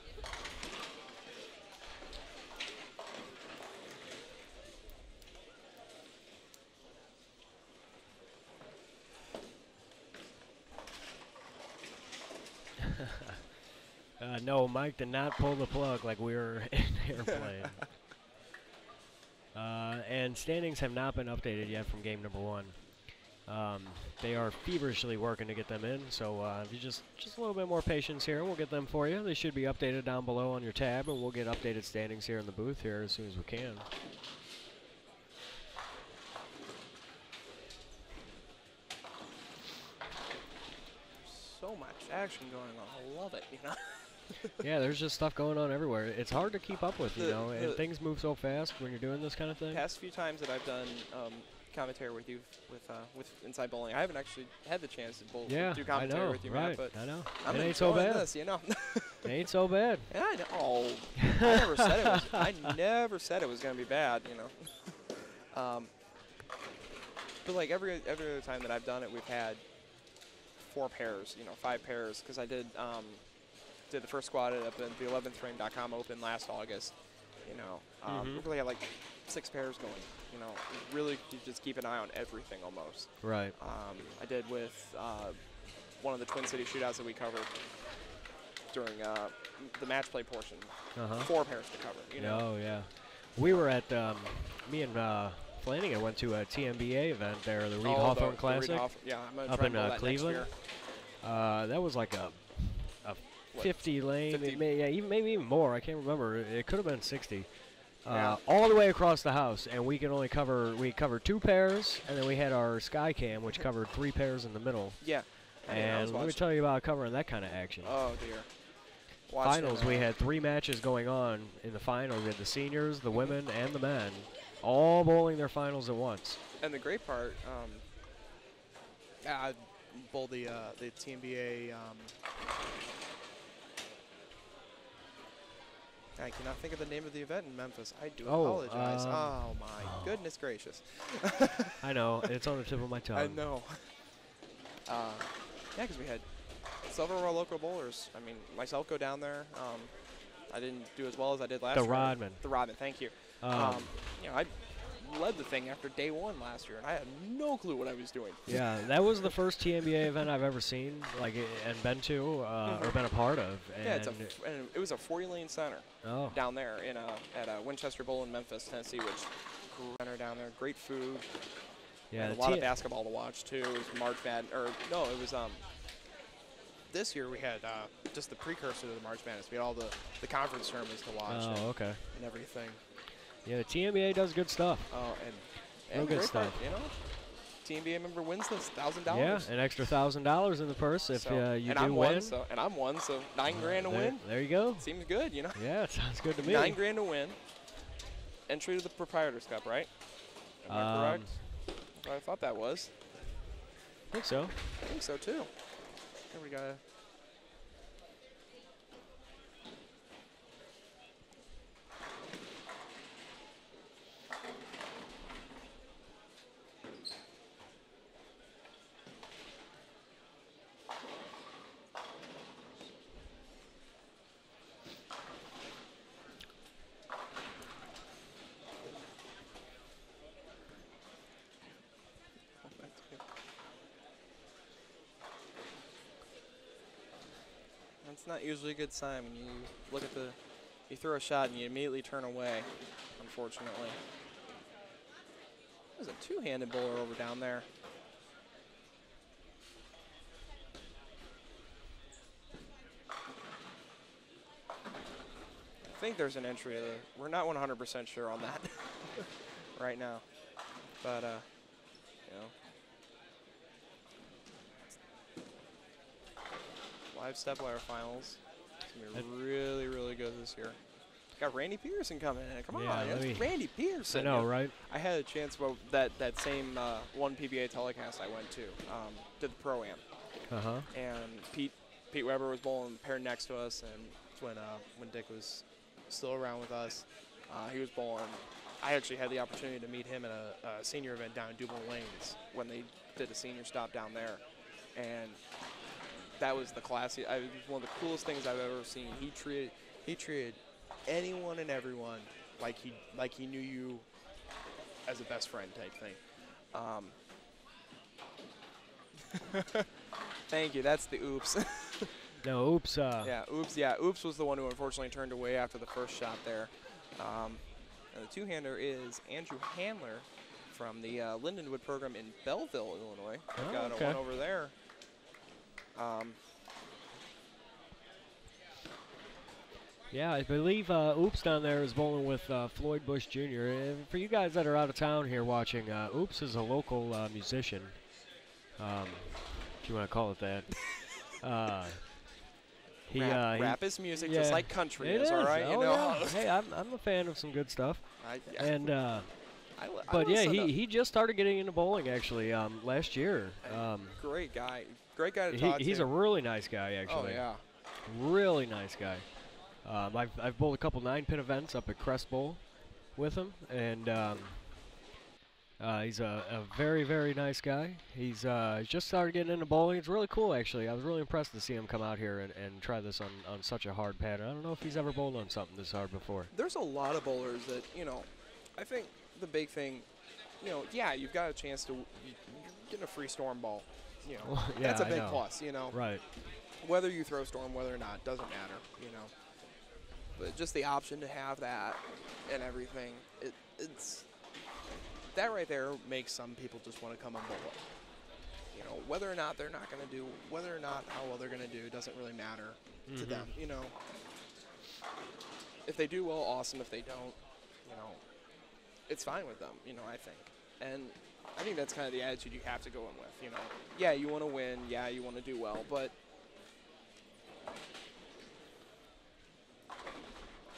No, Mike did not pull the plug like we were in airplane. And standings have not been updated yet from game number 1. They are feverishly working to get them in, so if you just a little bit more patience here, we'll get them for you. They should be updated down below on your tab, and we'll get updated standings here in the booth here as soon as we can. So much action going on. I love it, Yeah, there's just stuff going on everywhere. It's hard to keep up with, and The- things move so fast when you're doing this kind of thing. Past few times that I've done commentary with you with Inside Bowling, I haven't actually had the chance to bowl, Yeah, do I commentary know, with you, right, Matt, but I know. I'm It ain't so enjoying bad. this, It ain't so bad. Yeah, I know. Oh, I never said it was. I never said it was going to be bad, But like every other time that I've done it, we've had 4 pairs, 5 pairs, because I did the first squad up at the 11thframe.com Open last August. We really had like 6 pairs going. Really you just keep an eye on everything almost. Right. I did with one of the Twin City shootouts that we covered during the match play portion. 4 pairs to cover. Oh, yeah. We were at, me and Flanagan went to a TMBA event there, the Reed Hawthorne Classic up in Cleveland. That was like a 50 lane, 50? maybe even more. I can't remember. It could have been 60. Yeah. All the way across the house, and we could only covered 2 pairs, and then we had our Sky Cam, which covered 3 pairs in the middle. Yeah. And let me tell you about covering that kind of action. Oh, dear. Finals, we had 3 matches going on in the finals. We had the seniors, the women, and the men, all bowling their finals at once. And the great part, I bowled the TMBA. I cannot think of the name of the event in Memphis. I do apologize. Oh my goodness gracious! I know, it's on the tip of my tongue. I know. Yeah, because we had several of our local bowlers. I mean, myself go down there. I didn't do as well as I did last year. The Rodman, thank you. I led the thing after day 1 last year, and I had no clue what I was doing. Yeah, that was the first TMBA event I've ever seen, and been to, or been a part of. And yeah, and it was a 40-lane center down there at Winchester Bowl in Memphis, Tennessee, which center down there, great food. Yeah, and a the lot of basketball to watch too. It was March Madness, or no, it was this year we had just the precursor to the March Madness. We had all the conference tournaments to watch. Oh, okay. And everything. Yeah, the TNBA does good stuff. Oh, Real and good great stuff. part, you know. TNBA member wins this $1,000. Yeah, an extra $1,000 in the purse if you and do I'm win. one, so $9 grand to win. There you go. Seems good, you know. Yeah, it sounds good to me. $9 grand to win. Entry to the Proprietors Cup, right? Am I correct? I thought that was. I think so. I think so too. Here we go. That's not usually a good sign when you look at you throw a shot and you immediately turn away, unfortunately. There's a two-handed bowler over down there. I think there's an entry. We're not 100% sure on that right now. But, you know. Live stepladder finals. It's going to be really, really good this year. Got Randy Pearson coming in. Come on, it's Randy Pearson. I know, right? I had a chance, that same one PBA telecast I went to, did the Pro-Am. Uh-huh. And Pete Weber was bowling paired next to us, and when Dick was still around with us, he was bowling. I actually had the opportunity to meet him at a senior event down in Dublin Lanes when they did a senior stop down there. And that was the classy. It was one of the coolest things I've ever seen. He treated anyone and everyone like he knew you as a best friend type thing. Thank you. That's the oops. No, oops. Yeah, oops. Yeah, oops was the one who unfortunately turned away after the first shot there. And the two-hander is Andrew Handler from the Lindenwood program in Belleville, Illinois. I've got okay. one over there. Yeah, I believe Oops down there is bowling with Floyd Bush Jr. And for you guys that are out of town here watching, Oops is a local musician, if you want to call it that. Rap is music, yeah, just like country is, all right? Oh, you know? Yeah. Hey, I'm a fan of some good stuff. But yeah, he just started getting into bowling actually last year. Great guy to talk to. He's a really nice guy actually. Oh yeah, really nice guy. I've bowled a couple 9-pin events up at Crest Bowl with him, and he's a very, very nice guy. He's just started getting into bowling. It's really cool, actually. I was really impressed to see him come out here and try this on such a hard pattern. I don't know if he's ever bowled on something this hard before. There's a lot of bowlers that, I think the big thing, yeah, you've got a chance to get a free storm ball. Yeah, that's a big I know. plus, Right. Whether you throw storm, whether or not, doesn't matter, But just the option to have that and everything, it's that right there makes some people just want to come and bowl. Whether or not they're not going to do, whether or not how well they're going to do, doesn't really matter to them. If they do well, awesome. If they don't, it's fine with them. I think, and I think that's kind of the attitude you have to go in with. Yeah, you want to win. Yeah, you want to do well, but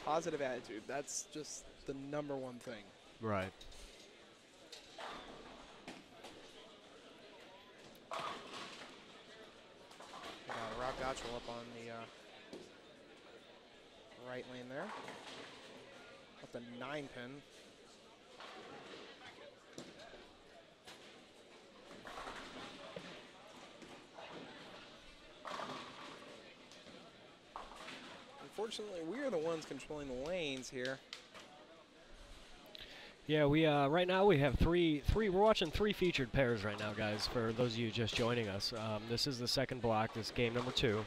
positive attitude. That's just the number one thing. Right. Rob Gottschall up on the right lane there. Up the 9-pin. Unfortunately, we are the ones controlling the lanes here. Yeah, we right now we have three. We're watching 3 featured pairs right now, guys. For those of you just joining us, this is the second block. This is game number 2.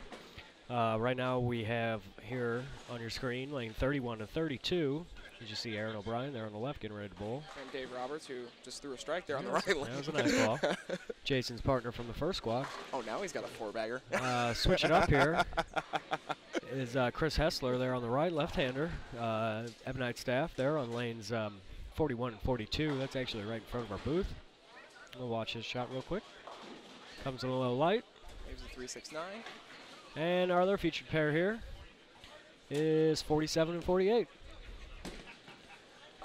Right now we have here on your screen lane 31 and 32. You just see Aaron O'Brien there on the left getting ready to bowl. And Dave Roberts, who just threw a strike there on the right lane. That was a nice ball. Jason's partner from the first squad. Oh, now he's got a four-bagger. Switching up here is Chris Hessler there on the right, left-hander. Ebonite staff there on lanes 41 and 42. That's actually right in front of our booth. We'll watch his shot real quick. Comes in a little light. Waves a 3.69. And our other featured pair here is 47 and 48.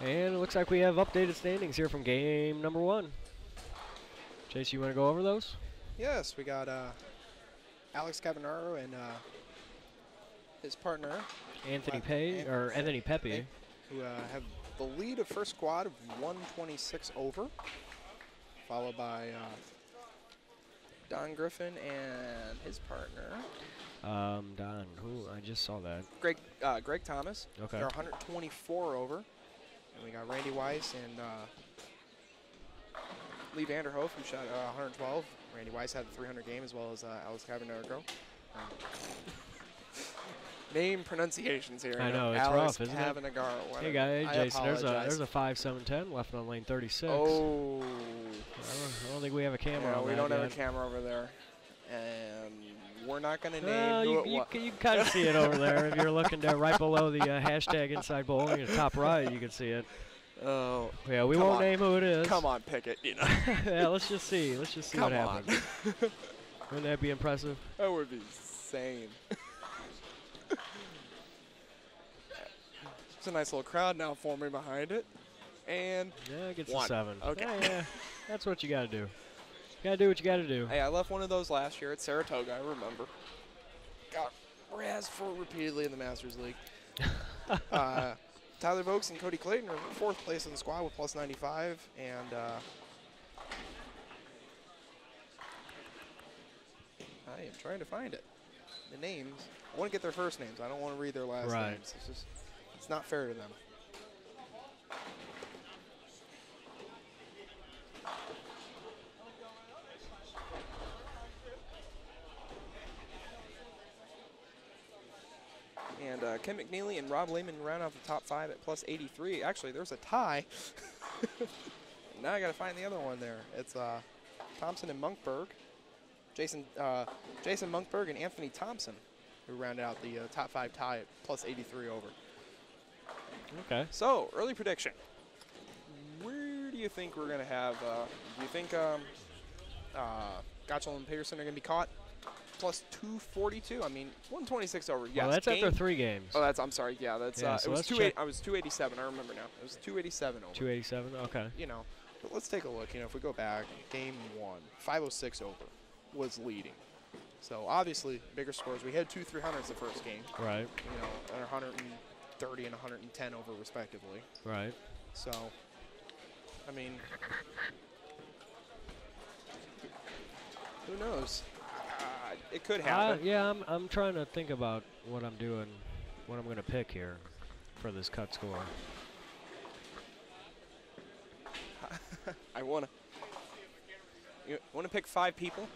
And it looks like we have updated standings here from game number 1. Chase, you want to go over those? Yes, we got Alex Cavanaro and his partner Anthony Pepe, who have the lead of first squad of 126 over, followed by Don Griffin and his partner. Don, who I just saw that. Greg Thomas. Okay. They're 124 over. And we got Randy Weiss and Lee Vanderhoof, who shot 112. Randy Weiss had a 300 game, as well as Alex Cavanaro. Name pronunciations here. I know, it's Alex rough, isn't it? Hey, guys, Jason, there's a 5-7-10 left on lane 36. Oh. I don't think we have a camera on we that don't have yet. a camera over there. And we're not going to name you can kind of see it over there. If you're looking down right below the hashtag inside bowling, in the top right, you can see it. Oh. Yeah, we won't name who it is. Come on, Pickett, you know. Yeah, let's just see. Let's just see what happens. Wouldn't that be impressive? That would be insane. There's a nice little crowd now forming behind it. And yeah, it gets one. a 7. Okay. Yeah, that's what you got to do. You got to do what you got to do. Hey, I left one of those last year at Saratoga, I remember. Got razzed for repeatedly in the Masters League. Tyler Vokes and Cody Clayton are 4th place in the squad with plus 95. And I am trying to find it. The names. I want to get their first names. I don't want to read their last names. It's not fair to them. And Ken McNeely and Rob Lehman round off the top 5 at plus 83. Actually, there's a tie. Now I got to find the other one there. It's Thompson and Monkberg. Jason Monkberg and Anthony Thompson, who rounded out the top 5 tie at plus 83 over. Okay. So, early prediction. Where do you think we're going to have, do you think Gottschall and Peterson are going to be caught? Plus 242. I mean, 126 over. Yes. Well, that's after 3 games. Oh, I'm sorry. Yeah, that's. Yeah, it so was 287. I remember now. It was 287 over. 287. Okay. You know, but let's take a look. You know, if we go back, game 1, 506 over was leading. So obviously, bigger scores. We had 2 300s the first game. Right. You know, and 130 and 110 over respectively. Right. So, I mean, who knows? It could happen. Yeah, I'm trying to think about what I'm doing, what I'm going to pick here for this cut score. I want to. You want to pick 5 people?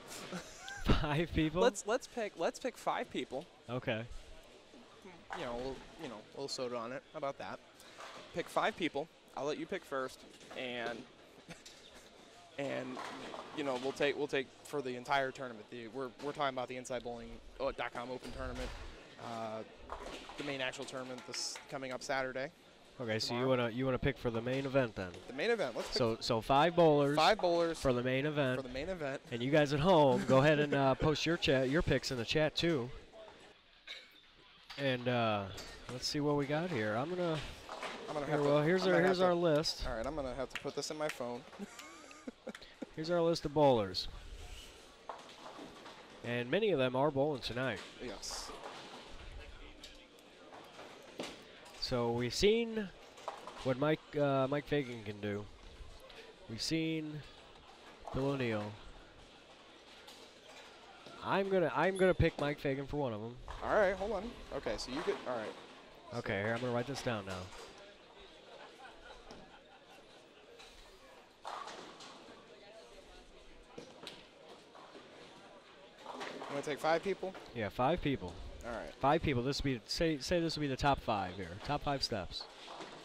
5 people? Let's pick 5 people. Okay. You know, a little soda on it. How about that? Pick 5 people. I'll let you pick first, and you know, we'll take for the entire tournament. We're talking about the InsideBowling.com Open tournament, the main actual tournament this coming up Saturday. Okay, tomorrow. so you wanna pick for the main event then? The main event. Let's pick so 5 bowlers. 5 bowlers for the main event. For the main event. And you guys at home, go ahead and post your picks in the chat too. And let's see what we got here. Here's our list. All right, I'm gonna have to put this in my phone. Here's our list of bowlers. And many of them are bowling tonight. Yes. So we've seen what Mike Fagan can do. We've seen Bill O'Neill. I'm gonna pick Mike Fagan for one of them. All right, hold on. Okay, so you get all right. Okay, here I'm gonna write this down now. You want to take 5 people? Yeah, 5 people. All right. 5 people. This would be say this would be the top 5 here. Top 5 steps.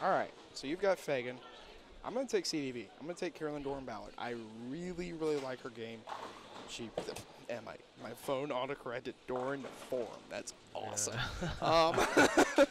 All right, so you've got Fagan. I'm going to take CDV. I'm going to take Carolyn Doran Ballard. I really, really like her game. And my phone autocorrected Doran to Forum. That's awesome. Yeah.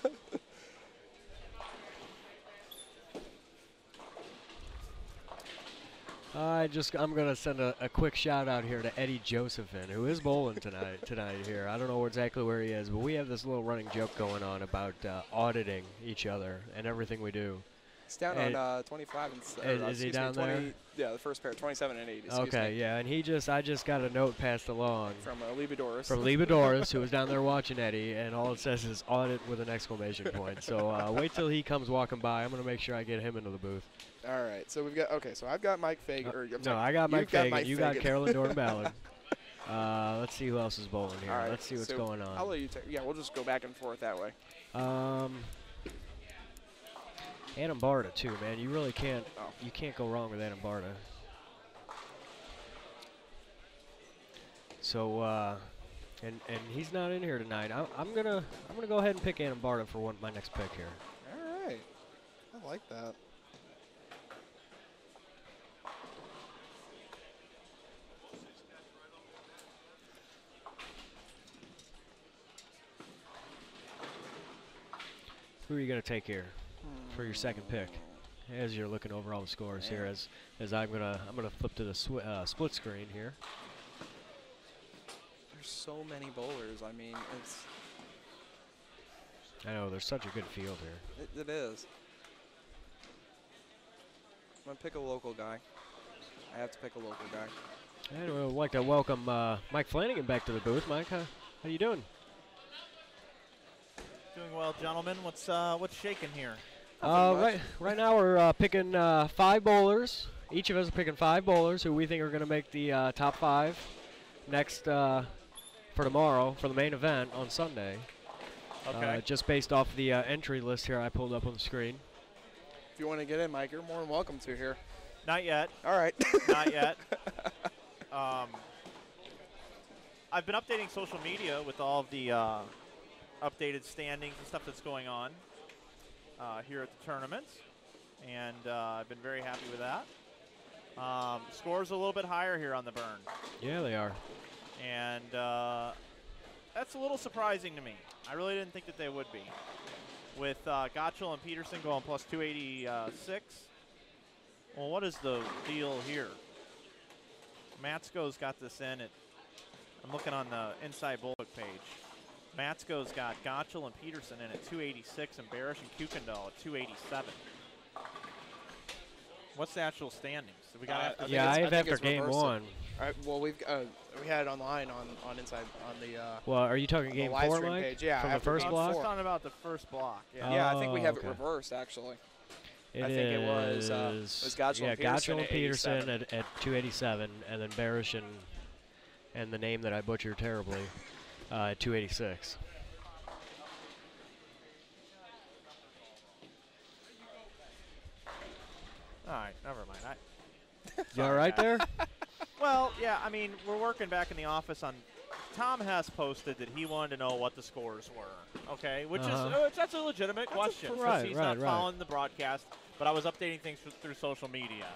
I'm gonna send a quick shout out here to Eddie Josephine, who is bowling tonight here. I don't know exactly where he is, but we have this little running joke going on about auditing each other and everything we do. He's down on 25 and is he down 20, there? Yeah, the first pair, 27 and 8. Okay, yeah, and I just got a note passed along from Libadoris. From Libadoris, who was down there watching Eddie, and all it says is audit with an exclamation point. So wait till he comes walking by. I'm gonna make sure I get him into the booth. All right, so we've got so I've got Mike Fagan. I got Mike Fagan. You got Carolyn Doran Ballard. Let's see who else is bowling here. All right, let's see what's so going on. I'll let you take. Yeah, we'll just go back and forth that way. Adam Barta too, man. You really can't. You can't go wrong with Adam Barta. So and he's not in here tonight. I'm gonna go ahead and pick Adam Barta for my next pick here. All right, I like that. Who are you going to take here for your second pick? As you're looking over all the scores here, as I'm gonna flip to the split screen here. There's so many bowlers. I mean, it's. I know there's such a good field here. It is. I'm gonna pick a local guy. I have to pick a local guy. And we'd like to welcome Mike Flanagan back to the booth. Mike, how you doing? Doing well, gentlemen. What's shaking here? Right now we're picking 5 bowlers. Each of us are picking 5 bowlers who we think are going to make the top 5 next for tomorrow for the main event on Sunday. Okay. Just based off the entry list here I pulled up on the screen. If you want to get in, Mike, you're more than welcome to here. Not yet. All right. Not yet. I've been updating social media with all of the updated standings and stuff that's going on here at the tournaments, and I've been very happy with that. Scores a little bit higher here on the burn. Yeah, they are. And that's a little surprising to me. I really didn't think that they would be. With Gottschall and Peterson going plus 286. Well, what is the deal here? Matsko's got this in at, I'm looking on the inside bullet page. Matsko's got Gottschall and Peterson in at 286 and Barish and Kuykendall at 287. What's the actual standings? So we got I have after game reversal. 1. All right, well, we had it online on inside on the. Well, are you talking game 4, Mike? Page. Yeah, from the first block. I was talking about the first block. Yeah, yeah, I think we have okay. it reversed actually. I think it was Gottschall and Peterson Gottschall Peterson at 287, and then Barish and the name that I butchered terribly, 286. All right, never mind. You all right there? Well, yeah, I mean, we're working back in the office on. Tom Hess posted that he wanted to know what the scores were. Okay, which that's a legitimate question because he's not following the broadcast. But I was updating things through social media.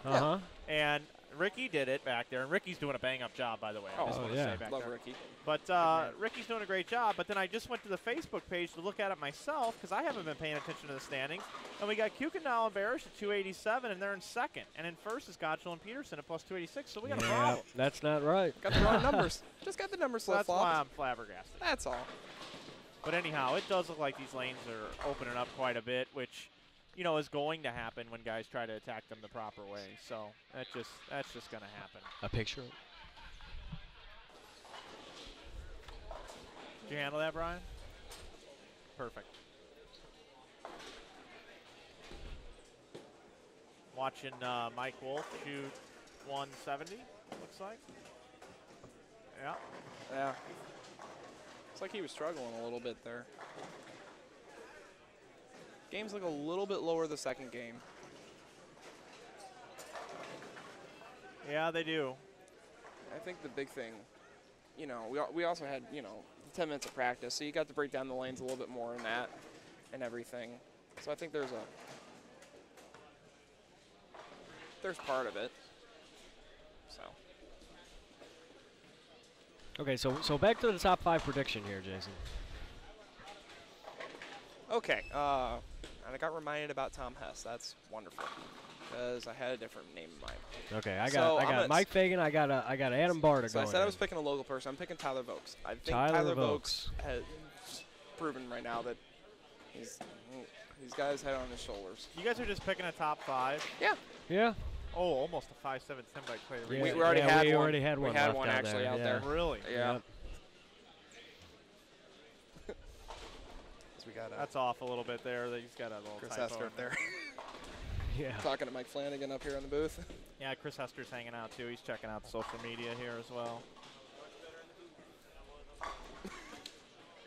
And Ricky did it back there, and Ricky's doing a bang-up job, by the way. I just want to say back love there. Ricky. But Ricky's doing a great job. But then I just went to the Facebook page to look at it myself because I haven't been paying attention to the standings. And we got Kuykendall and Barish at 287, and they're in second. And in first is Gottschall and Peterson at plus 286. So we got a problem. That's not right. Got the wrong numbers. Just got the numbers So that's why I'm flabbergasted. That's all. But anyhow, it does look like these lanes are opening up quite a bit, which is going to happen when guys try to attack them the proper way. So that's just going to happen. A picture. Did you handle that, Brian? Perfect. Watching Mike Wolf shoot 170, looks like. Yeah. Yeah. It's like he was struggling a little bit there. Games look a little bit lower the second game. Yeah, they do. I think the big thing, we also had, 10 minutes of practice, so you got to break down the lanes a little bit more in that and everything. So I think there's there's part of it. So. Okay, so back to the top 5 prediction here, Jason. Okay, and I got reminded about Tom Hess. That's wonderful, because I had a different name in mind. Okay, I So got Mike Fagan. I got Adam Barta So I going. said I was picking a local person. I'm picking Tyler Vokes. I think Tyler Tyler Vokes has proven right now that he's got his head on his shoulders. You guys are just picking a top 5. Yeah. Yeah. Oh, almost a 5-7-10 by Clay. Yeah. We already had one. Already had one. We had left one down actually there. out there. Really? Yeah. Yep. So we got That's off a little bit there. He's got a little Chris typo Hester in up there. Yeah. Talking to Mike Flanagan up here in the booth. Yeah, Chris Hester's hanging out too. He's checking out the social media here as well.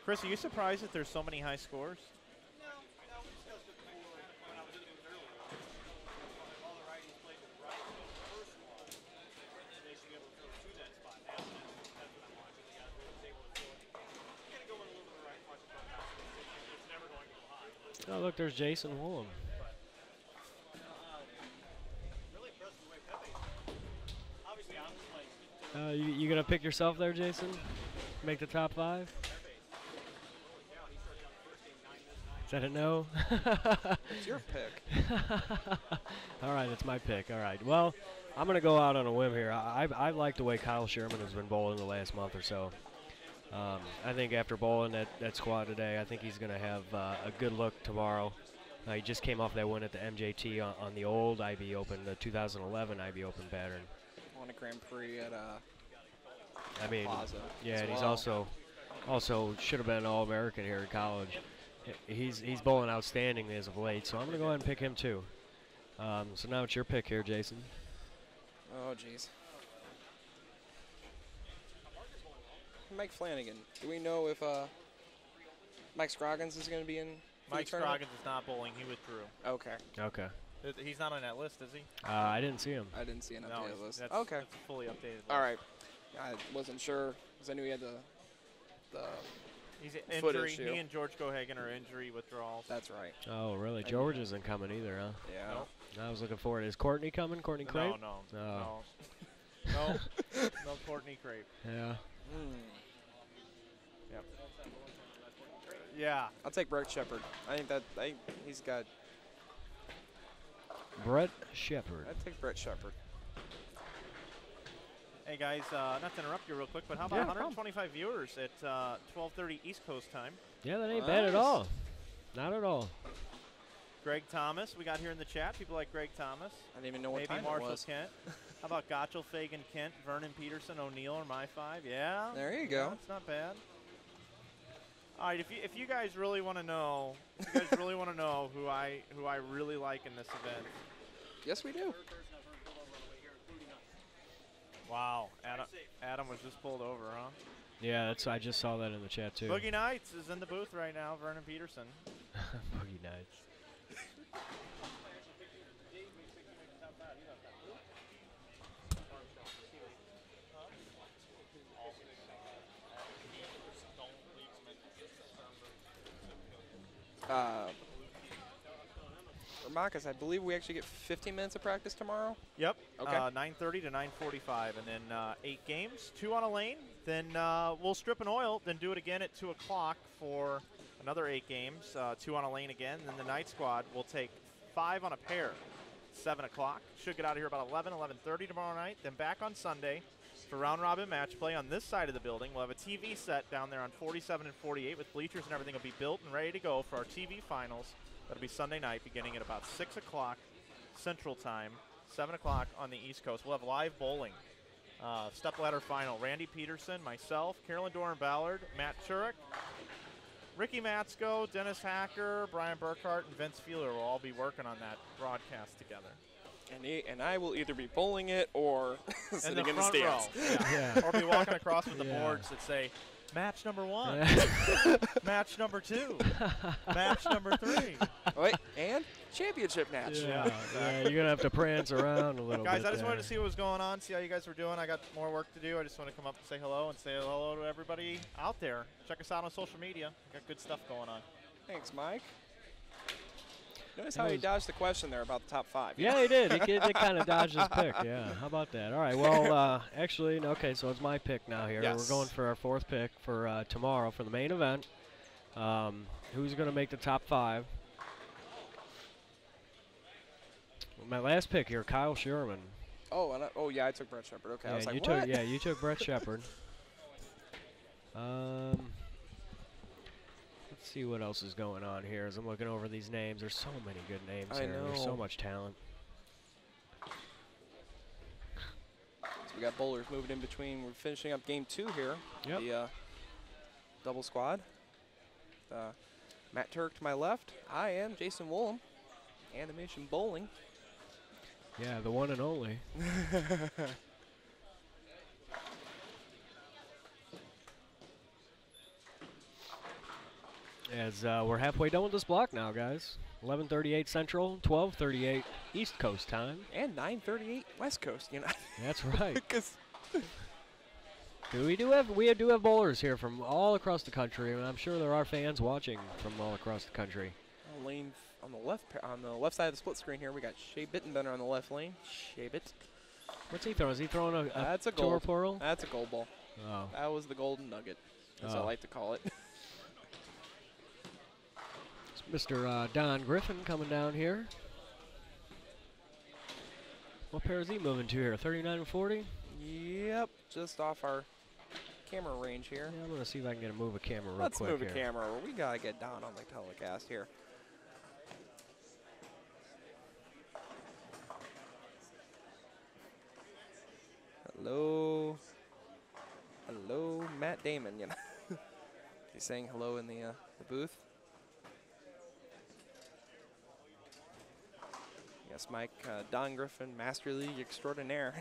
Chris, are you surprised that there's so many high scores? Oh, look, there's Jason Woolham. You gonna pick yourself there, Jason? Make the top 5? Is that a no? It's your pick. All right, it's my pick. All right. Well, I'm gonna go out on a whim here. I like the way Kyle Sherman has been bowling the last month or so. I think after bowling that squad today, I think he's going to have a good look tomorrow. He just came off that win at the MJT on the old IB Open, the 2011 IB Open pattern. Won a Grand Prix at I mean, Plaza. yeah, and well. he's also should have been an All-American here in college. He's bowling outstanding as of late, so I'm going to go ahead and pick him too. So now it's your pick here, Jason. Oh, jeez. Mike Flanagan. Do we know if Mike Scroggins is going to be in? Mike Scroggins is not bowling. He withdrew. Okay. Okay. He's not on that list, is he? I didn't see him. I didn't see an No, updated list. that's, Okay. That's a fully updated list. All right. I wasn't sure because I knew he had the He's foot injury. issue. He and George Cohagen are injury withdrawals. That's right. Oh, really? George isn't coming either, huh? Yeah. Nope. I was looking forward. Is Courtney coming? Courtney Crape? No. Oh. No. No Courtney Crape. Yeah. Yep. Yeah. I'll take Brett Shepard. I think he's got. Brett Shepard. I'd take Brett Shepard. Hey guys, not to interrupt you real quick, but how about 125 viewers at 12:30 East Coast time? Yeah, that ain't bad at all. Not at all. Greg Thomas, we got here in the chat. People like Greg Thomas. I didn't even know what Maybe time Marshall it was. Kent. How about Gotchel, Fagan, Kent, Vernon Peterson, O'Neill, or my 5? Yeah. There you go. That's not bad. All right, if you guys really want to know, who I really like in this event. Yes, we do. Wow, Adam was just pulled over, huh? Yeah, I just saw that in the chat too. Boogie Nights is in the booth right now. Vernon Peterson. Boogie Nights. Marcus, I believe we actually get 15 minutes of practice tomorrow. Yep. Okay. 9:30 to 9:45, and then 8 games, 2 on a lane. Then we'll strip and oil, then do it again at 2 o'clock for another 8 games, 2 on a lane again. Then the night squad will take 5 on a pair, 7 o'clock. Should get out of here about 11:30 tomorrow night. Then back on Sunday for round robin match play on this side of the building. We'll have a TV set down there on 47 and 48 with bleachers and everything will be built and ready to go for our TV finals. That'll be Sunday night beginning at about 6 o'clock Central Time, 7 o'clock on the East Coast. We'll have live bowling. Stepladder final. Randy Peterson, myself, Carolyn Doran-Ballard, Matt Turek, Ricky Matsko, Dennis Hacker, Brian Burkhart, and Vince Feeler will all be working on that broadcast together. And I will either be bowling it or sitting in the stands. Yeah. Or be walking across with the boards that say, match number 1, match number 2, match number 3. Wait, and championship match. Yeah, you're going to have to prance around a little bit. Guys, I just wanted to see what was going on, see how you guys were doing. I got more work to do. I just want to come up and say hello and say hello to everybody out there. Check us out on social media. We got good stuff going on. Thanks, Mike. Notice how he dodged the question there about the top 5. Yeah, he did. He kind of dodged his pick. Yeah, how about that? All right, well, actually, okay, so it's my pick now here. Yes. We're going for our 4th pick for tomorrow for the main event. Who's going to make the top 5? My last pick here, Kyle Sherman. Oh, yeah, I took Brett Shepard. Okay, Yeah, I was like, you what? took, you took Brett Shepard. Let's see what else is going on here as I'm looking over these names. There's so many good names I here. know. There's so much talent. So we got bowlers moving in between. We're finishing up game 2 here. Yep. The double squad. Matt Turk to my left. I am Jason Woolham. Animation Bowling. Yeah, the one and only. As we're halfway done with this block now, guys. 11:38 Central, 12:38 East Coast time. And 9:38 West Coast, you know. That's right. 'Cause we do have bowlers here from all across the country, and I'm sure there are fans watching from all across the country. lane on the left side of the split screen here, we got Shea Bittenbender on the left lane. Shea Bitt. What's he throwing? Is he throwing a That's a tour gold. portal? That's a gold ball. Oh. That was the golden nugget, as I Oh. like to call it. It's Mr. Don Griffin coming down here. What pair is he moving to here? 39 and 40? Yep, just off our camera range here. Yeah, I'm going to see if I can get a move a camera real Let's quick move here. a camera. We gotta get Don on the telecast here. Hello. Hello, Matt Damon, you know. He's saying hello in the booth. Yes, Mike, Don Griffin, Master League extraordinaire.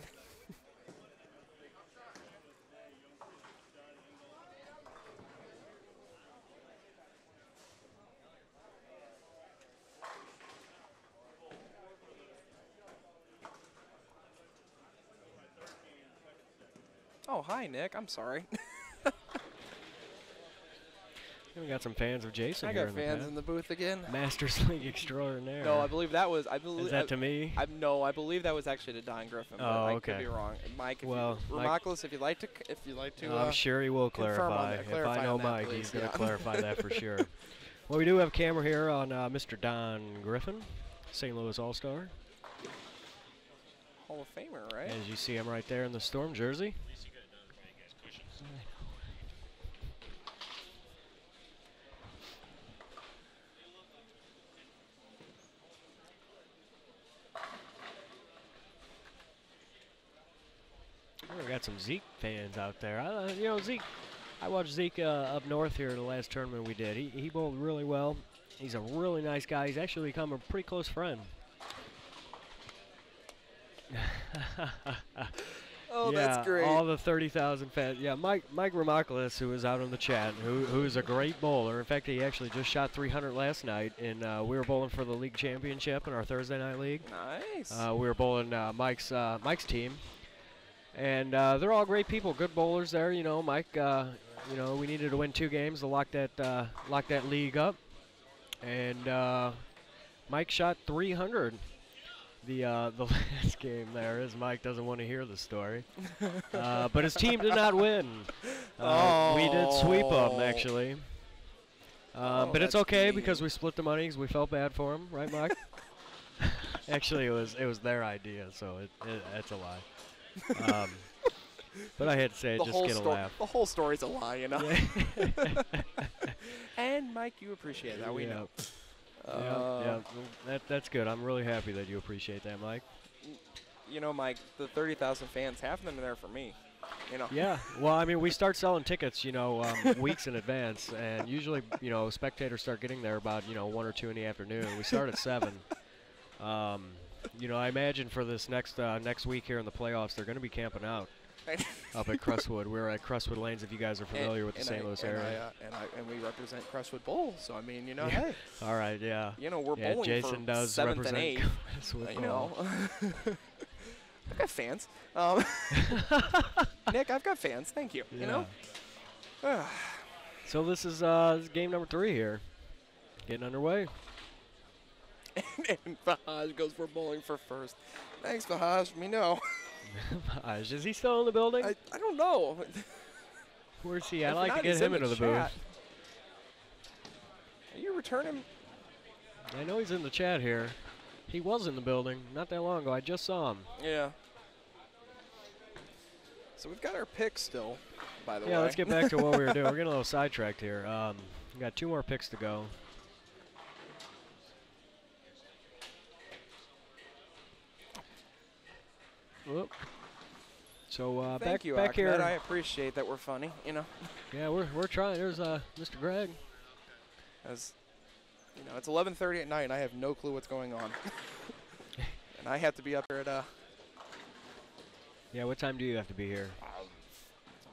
Oh, hi, Nick. I'm sorry. We got some fans of Jason I here got in the fans past. in the booth again. Masters League extraordinaire. No, I believe that was. Is that to me? No, I believe that was actually to Don Griffin. But Oh, I okay. could be wrong. Mike, if Well, you, Mike- Remoculus, if you'd like to, I'm sure he will confirm on clarify. that- If clarify I know on that, Mike, please, he's going to yeah. clarify that for sure. Well, we do have a camera here on Mr. Don Griffin, St. Louis All-Star. Hall of Famer, right? As you see him right there in the Storm jersey. We got some Zeke fans out there. Zeke. I watched Zeke up north here in the last tournament we did. He bowled really well. He's a really nice guy. He's actually become a pretty close friend. Oh, yeah, that's great. all the 30,000 fans. Yeah, Mike Remoculus, who was out on the chat, who's a great bowler. In fact, he actually just shot 300 last night, and we were bowling for the league championship in our Thursday night league. Nice. We were bowling Mike's team. And they're all great people, good bowlers there. You know, Mike. We needed to win 2 games to lock that league up, and Mike shot 300. The last game there is Mike doesn't want to hear the story, but his team did not win. We did sweep them actually, but it's that's okay mean. because we split the money because we felt bad for him, right, Mike? Actually, it was their idea, so it's a lie. But I had to say it just get a laugh. The whole story's a lie, you know. Yeah. And Mike, you appreciate that. We Yeah. know. Yeah, that's good. I'm really happy that you appreciate that, Mike. You know, Mike, the 30,000 fans, half of them are there for me. You know. Yeah. Well, I mean, we start selling tickets, weeks in advance, and usually, spectators start getting there about, 1 or 2 in the afternoon. We start at 7. I imagine for this next week here in the playoffs, they're going to be camping out up at Crestwood. We're at Crestwood Lanes, if you guys are familiar with the St. Louis area. And we represent Crestwood Bowl, so I mean, hey. All right, yeah. We're bowling Jason for does 7th represent and 8th. Crestwood You Bowl. know. I've got fans. Nick, I've got fans. Thank you. Yeah. You know. So this is game number 3 here, getting underway. and Fahaj goes for bowling for first. Thanks, Fahaj. Me know. Is he still in the building? I don't know. Where's he? I'd If like not, to get he's him in into the chat. booth. Are you returning? I know he's in the chat here. He was in the building not that long ago. I just saw him. Yeah. So we've got our pick still, by the way. Yeah, let's get back to what we were doing. We're getting a little sidetracked here. We got 2 more picks to go. Whoop. So Thank you, back Ahmed. here. I appreciate that we're funny, you know. Yeah, we're trying. There's Mr. Greg. As you know, it's 11:30 at night, and I have no clue what's going on. And I have to be up here at Yeah, what time do you have to be here?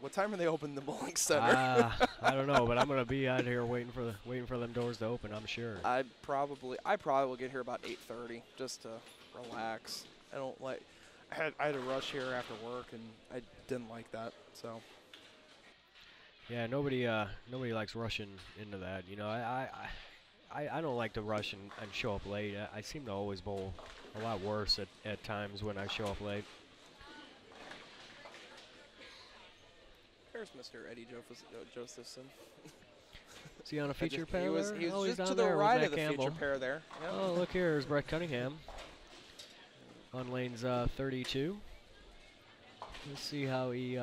what time are they open the bowling center? I don't know, but I'm gonna be out here waiting for them doors to open. I'm sure. I probably will get here about 8:30 just to relax. I don't like. I had to rush here after work, and I didn't like that. So. Yeah, nobody likes rushing into that. You know, I don't like to rush and show up late. I seem to always bowl a lot worse at times when I show up late. There's Mr. Eddie Josephson. Is he on a feature pair? He was there? Oh, just he's to on the there with right Matt of the Campbell. feature pair there. Yep. Oh, look here, there's Brett Cunningham on lanes 32. Let's see how he It's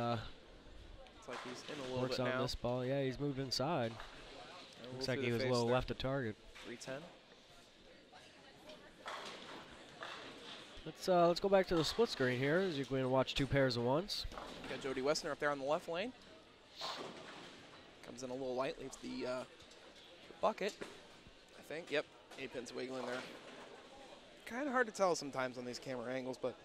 like he's in a little works bit on now. this ball. Yeah, he's moved inside. A Looks little like through he the was a face little there. left of target. 310. Let's go back to the split screen here as you're going to watch 2 pairs at once. Got Jody Wessner up there on the left lane. Comes in a little light, leaves the bucket, I think. Yep, 8 pins wiggling there. Kind of hard to tell sometimes on these camera angles, but.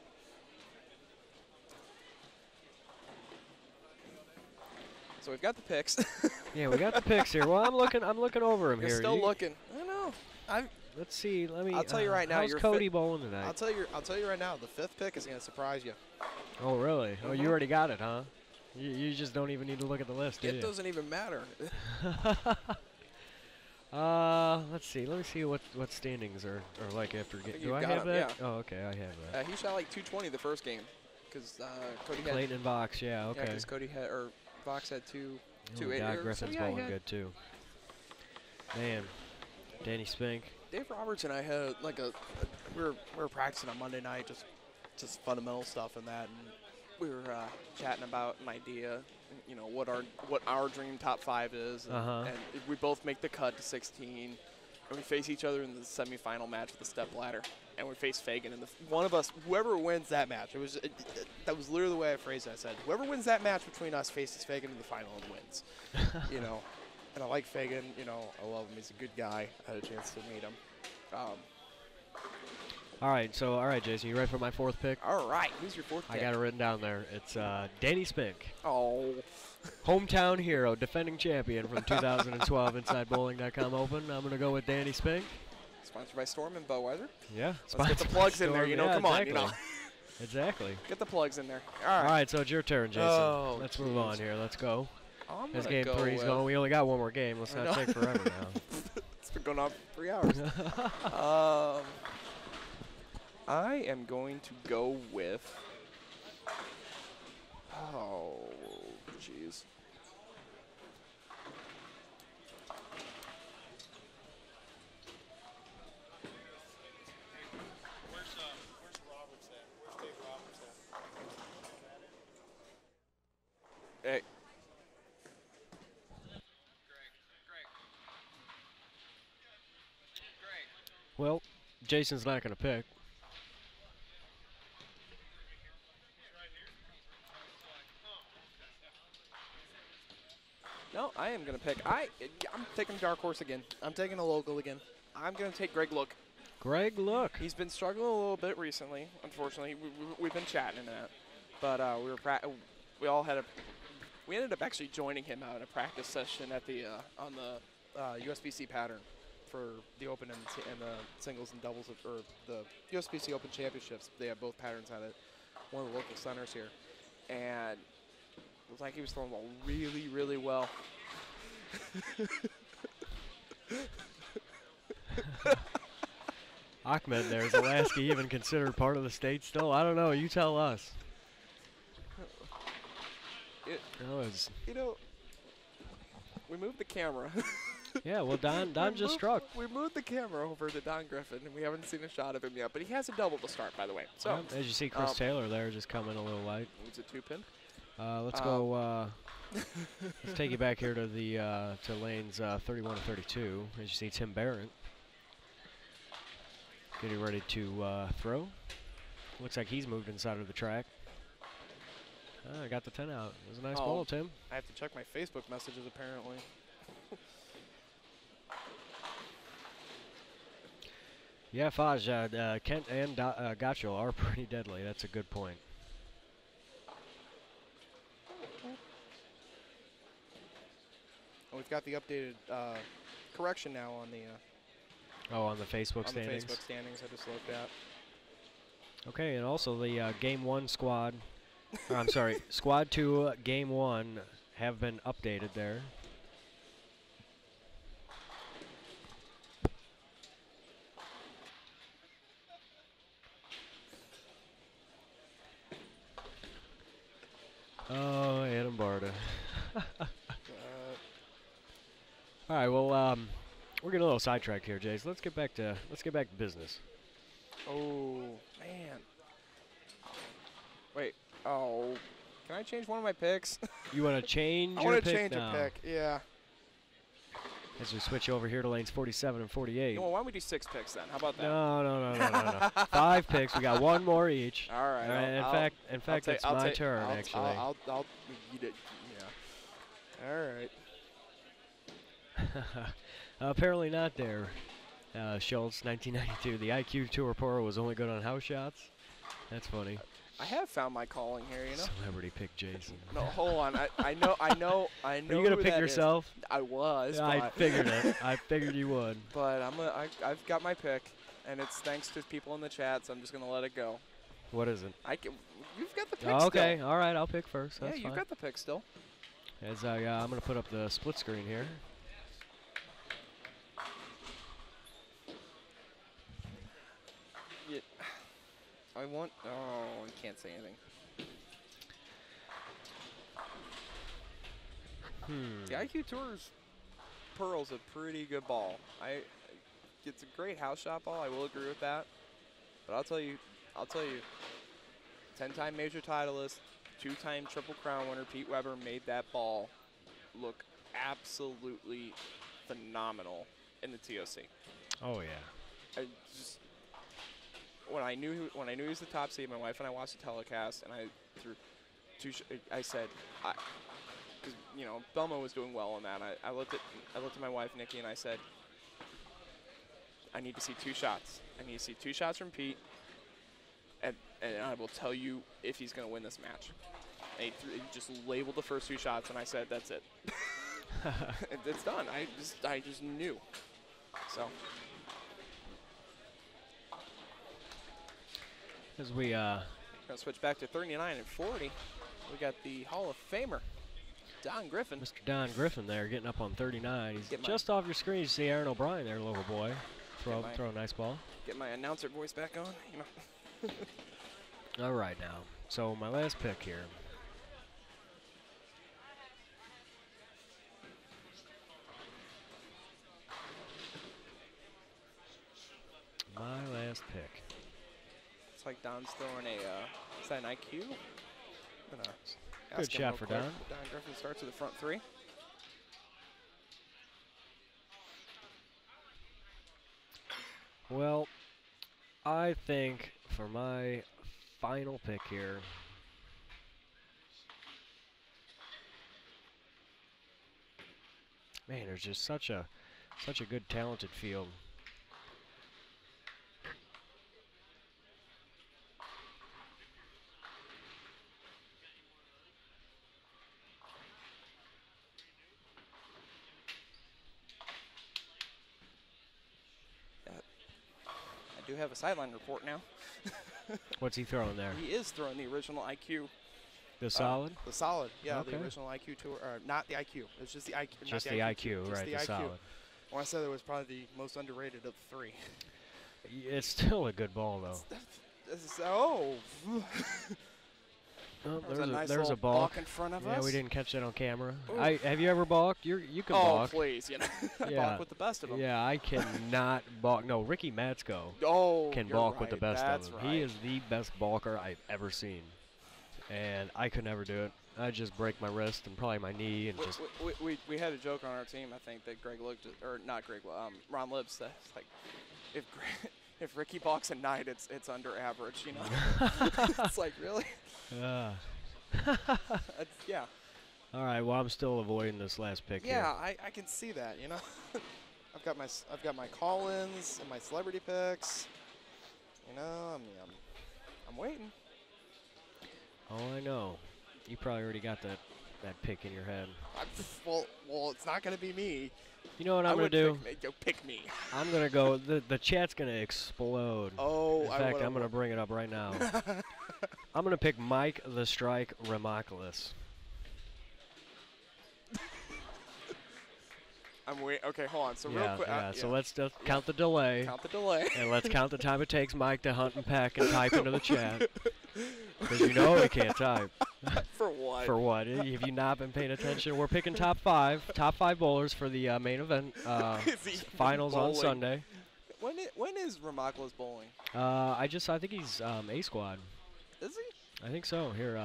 So we've got the picks. Yeah, we got the picks here. Well, I'm looking over him You're here. still looking. I know. Let's see. I'll tell you right now. How's your Cody bowling tonight? I'll tell you right now. The 5th pick is going to surprise you. Oh, really? Oh, you already got it, huh? You just don't even need to look at the list, do It you? doesn't even matter. Let's see. Let me see what standings are like after think getting. you've Do I got have 'em, that? yeah. Oh, okay, I have that. He shot like 220 the first game because Cody had. Clayton and Vox, yeah, Yeah, okay. because Cody had, or Vox had 2. Oh, 2-8. Doc So Griffin's yeah, he bowling had- good too. Man, Danny Spink. Dave Roberts and I had like we were practicing on Monday night, just fundamental stuff and that, and we were chatting about an idea, you know, what our dream top 5 is, and we both make the cut to 16, and we face each other in the semifinal match with the step ladder, and we face Fagan, and one of us, whoever wins that match, that was literally the way I phrased it. I said, whoever wins that match between us faces Fagan in the final and wins, you know. And I like Fagan, you know, I love him. He's a good guy. I had a chance to meet him. All right, Jason, you ready for my 4th pick? All right, who's your 4th pick? I got it written down there. It's Danny Spink. Oh. Hometown hero, defending champion from 2012 Inside Bowling.com Open. I'm going to go with Danny Spink. Sponsored by Storm and Budweiser. Yeah. Let's get the plugs in there, you know. Yeah, Come exactly. on, you know. Exactly. Get the plugs in there. All right, so it's your turn, Jason. Oh, Let's move on here. Let's go. I'm As gonna game go 3's with- going, we only got one more game. Let's I not know. take forever now. It's been going on for 3 hours. I am going to go with. Oh, jeez. Where's Roberts at? Where's Dave Roberts at? Hey. Well, Jason's not going to pick. No, I am going to pick. I'm taking Dark Horse again. I'm taking a local again. I'm going to take Greg Look. Greg, look. He's been struggling a little bit recently, unfortunately. We've been chatting in that. But we ended up actually joining him out in a practice session at the on the USBC pattern for the Open and the singles and doubles, or the USBC Open Championships. They have both patterns at it. One of the local centers here. And it was like he was throwing the ball really, really well. Ahmed there. Is Alaska even considered part of the state still? I don't know. You tell us. You know, we moved the camera. Yeah, well, Don just struck. We moved the camera over to Don Griffin, and we haven't seen a shot of him yet. But he has a double to start, by the way. So As you see, Chris Taylor there just coming a little light. It's a 2-pin. Let's go. Let's take you back here to the to lanes 31 and 32. As you see, Tim Barrett getting ready to throw. Looks like he's moved inside of the track. I got the 10 out. It was a nice ball, Tim. I have to check my Facebook messages, apparently. Yeah, Faj, Kent and Gotcho are pretty deadly. That's a good point. We've got the updated correction now on the on the Facebook standings. On the Facebook standings, I just looked at. Okay, and also the Game 1 squad, or I'm sorry, Squad 2 Game 1 have been updated there. Oh, Adam Barta. All right, well, we're getting a little sidetracked here, Jace. Let's get back to business. Oh man! Wait. Oh, can I change one of my picks? You want to change? I want to change a pick. Yeah. As we switch over here to lanes 47 and 48. Well, why don't we do 6 picks then? How about that? No. 5 picks. We got 1 more each. All right. In fact, it's my turn actually. I'll eat it. Yeah. All right. Apparently not there. Schultz, 1992. The IQ Tour Pro was only good on house shots. That's funny. I have found my calling here, you know. Celebrity pick Jason. No, hold on. I know. Are you gonna pick yourself? I was. Yeah, I figured it. I figured you would. But I've got my pick, and it's thanks to people in the chat, so I'm just gonna let it go. What is it? You've got the pick. Okay. Still. All right. I'll pick first. That's you've fine. got the pick still. As I'm gonna put up the split screen here. I want. Oh, I can't say anything. The IQ Tour's Pearl's a pretty good ball. It's a great house shot ball. I will agree with that. But I'll tell you, 10-time major titleist, 2-time Triple Crown winner Pete Weber made that ball look absolutely phenomenal in the TOC. Oh yeah. When I knew he was the top seed, my wife and I watched the telecast, and I threw I said, because Belmo was doing well on that. I looked at my wife Nikki and I said, I need to see 2 shots. I need to see 2 shots from Pete, and I will tell you if he's going to win this match. And he just labeled the first 2 shots, and I said, that's it. It's done. I just knew. So. As we gonna switch back to 39 and 40, we got the Hall of Famer, Don Griffin. Mr. Don Griffin there getting up on 39. He's just off your screen. You see Aaron O'Brien there, local boy. Throw a nice ball. Get my announcer voice back on. All right now. So my last pick here. My last pick. It's like Don's throwing a, is that an IQ? Good shot for Don. Don Griffin starts with the front 3. Well, I think for my final pick here, man, there's just such a good talented field. I do have a sideline report now. What's he throwing there? He is throwing the original IQ. The solid? The solid, yeah, okay. The original IQ tour, not the IQ. It's just the IQ. Just the IQ, right? The solid. Well, I said it was probably the most underrated of the 3. It's still a good ball, though. Oh. Oh, There's a nice there's little a balk. balk in front of Yeah, us. we didn't catch that on camera. Ooh. Have you ever balked? You can Oh, balk. please, you know. I Yeah. balk with the best of them. Yeah, I cannot balk. No, Ricky Matsko Oh, can you're balk with the right. best That's of them. right. He is the best balker I've ever seen, and I could never do it. I'd just break my wrist and probably my knee and just. We had a joke on our team. I think that Greg looked at, or not Greg, Ron Libbs said like, if Ricky balks a night, it's under average. You know, it's like really. Yeah. All right. Well, I'm still avoiding this last pick here. Yeah, I can see that. You know, I've got my call-ins and my celebrity picks. You know, I'm waiting. Oh, I know. You probably already got that pick in your head. Well, it's not going to be me. You know what I'm going to do? Pick me. I'm going to go. The chat's going to explode. Oh, in fact, I'm going to bring it up right now. I'm going to pick Mike the Strike Remoculus. I'm waiting. Okay, hold on. So real Yeah, quick. yeah. So let's just count the delay. Count the delay. And let's count the time it takes Mike to hunt and peck and type into the chat. Because you know he can't type. For what? For what? Have you not been paying attention? We're picking top five bowlers for the main event finals on Sunday. When is Remoculus bowling? I think he's A squad. Is he? I think so. Here.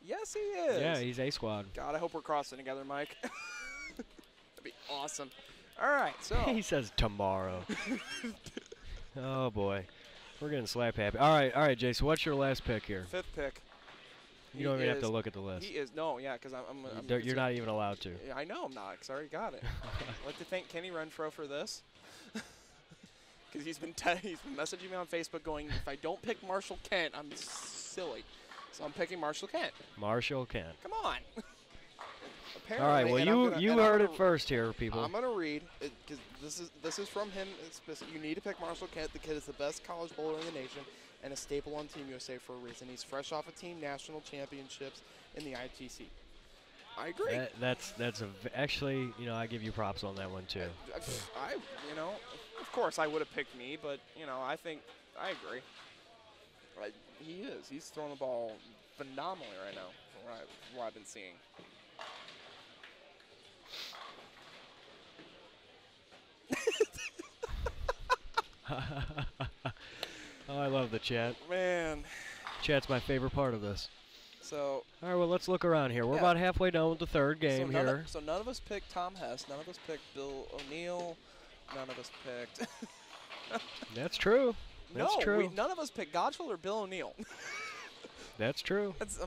Yes, he is. Yeah, he's A squad. God, I hope we're crossing together, Mike. That'd be awesome. All right, so. He says tomorrow. Oh boy, we're getting slap happy. All right, Jay. So what's your last pick here? 5th pick. You don't even have to look at the list. He is because You're not even allowed to. Yeah, I know I'm not, because I already got it. I'd like to thank Kenny Renfro for this. Because he's been messaging me on Facebook going, if I don't pick Marshall Kent, I'm silly. So I'm picking Marshall Kent. Marshall Kent. Come on. All right. Well, you heard it first here, people. I'm gonna read because this is from him. You need to pick Marshall Kent. The kid is the best college bowler in the nation and a staple on Team USA for a reason. He's fresh off of team national championships in the ITC. I agree. Actually, I give you props on that one too. Of course I would have picked me, but I think I agree. He is. He's throwing the ball phenomenally right now from what I've been seeing. Oh, I love the chat. Man. Chat's my favorite part of this. So. All right, well, let's look around here. We're about halfway done with the third game here. So none of us picked Tom Hess. None of us picked Bill O'Neill. None of us picked. That's true. That's true. None of us picked Godchell or Bill O'Neill. That's true. That's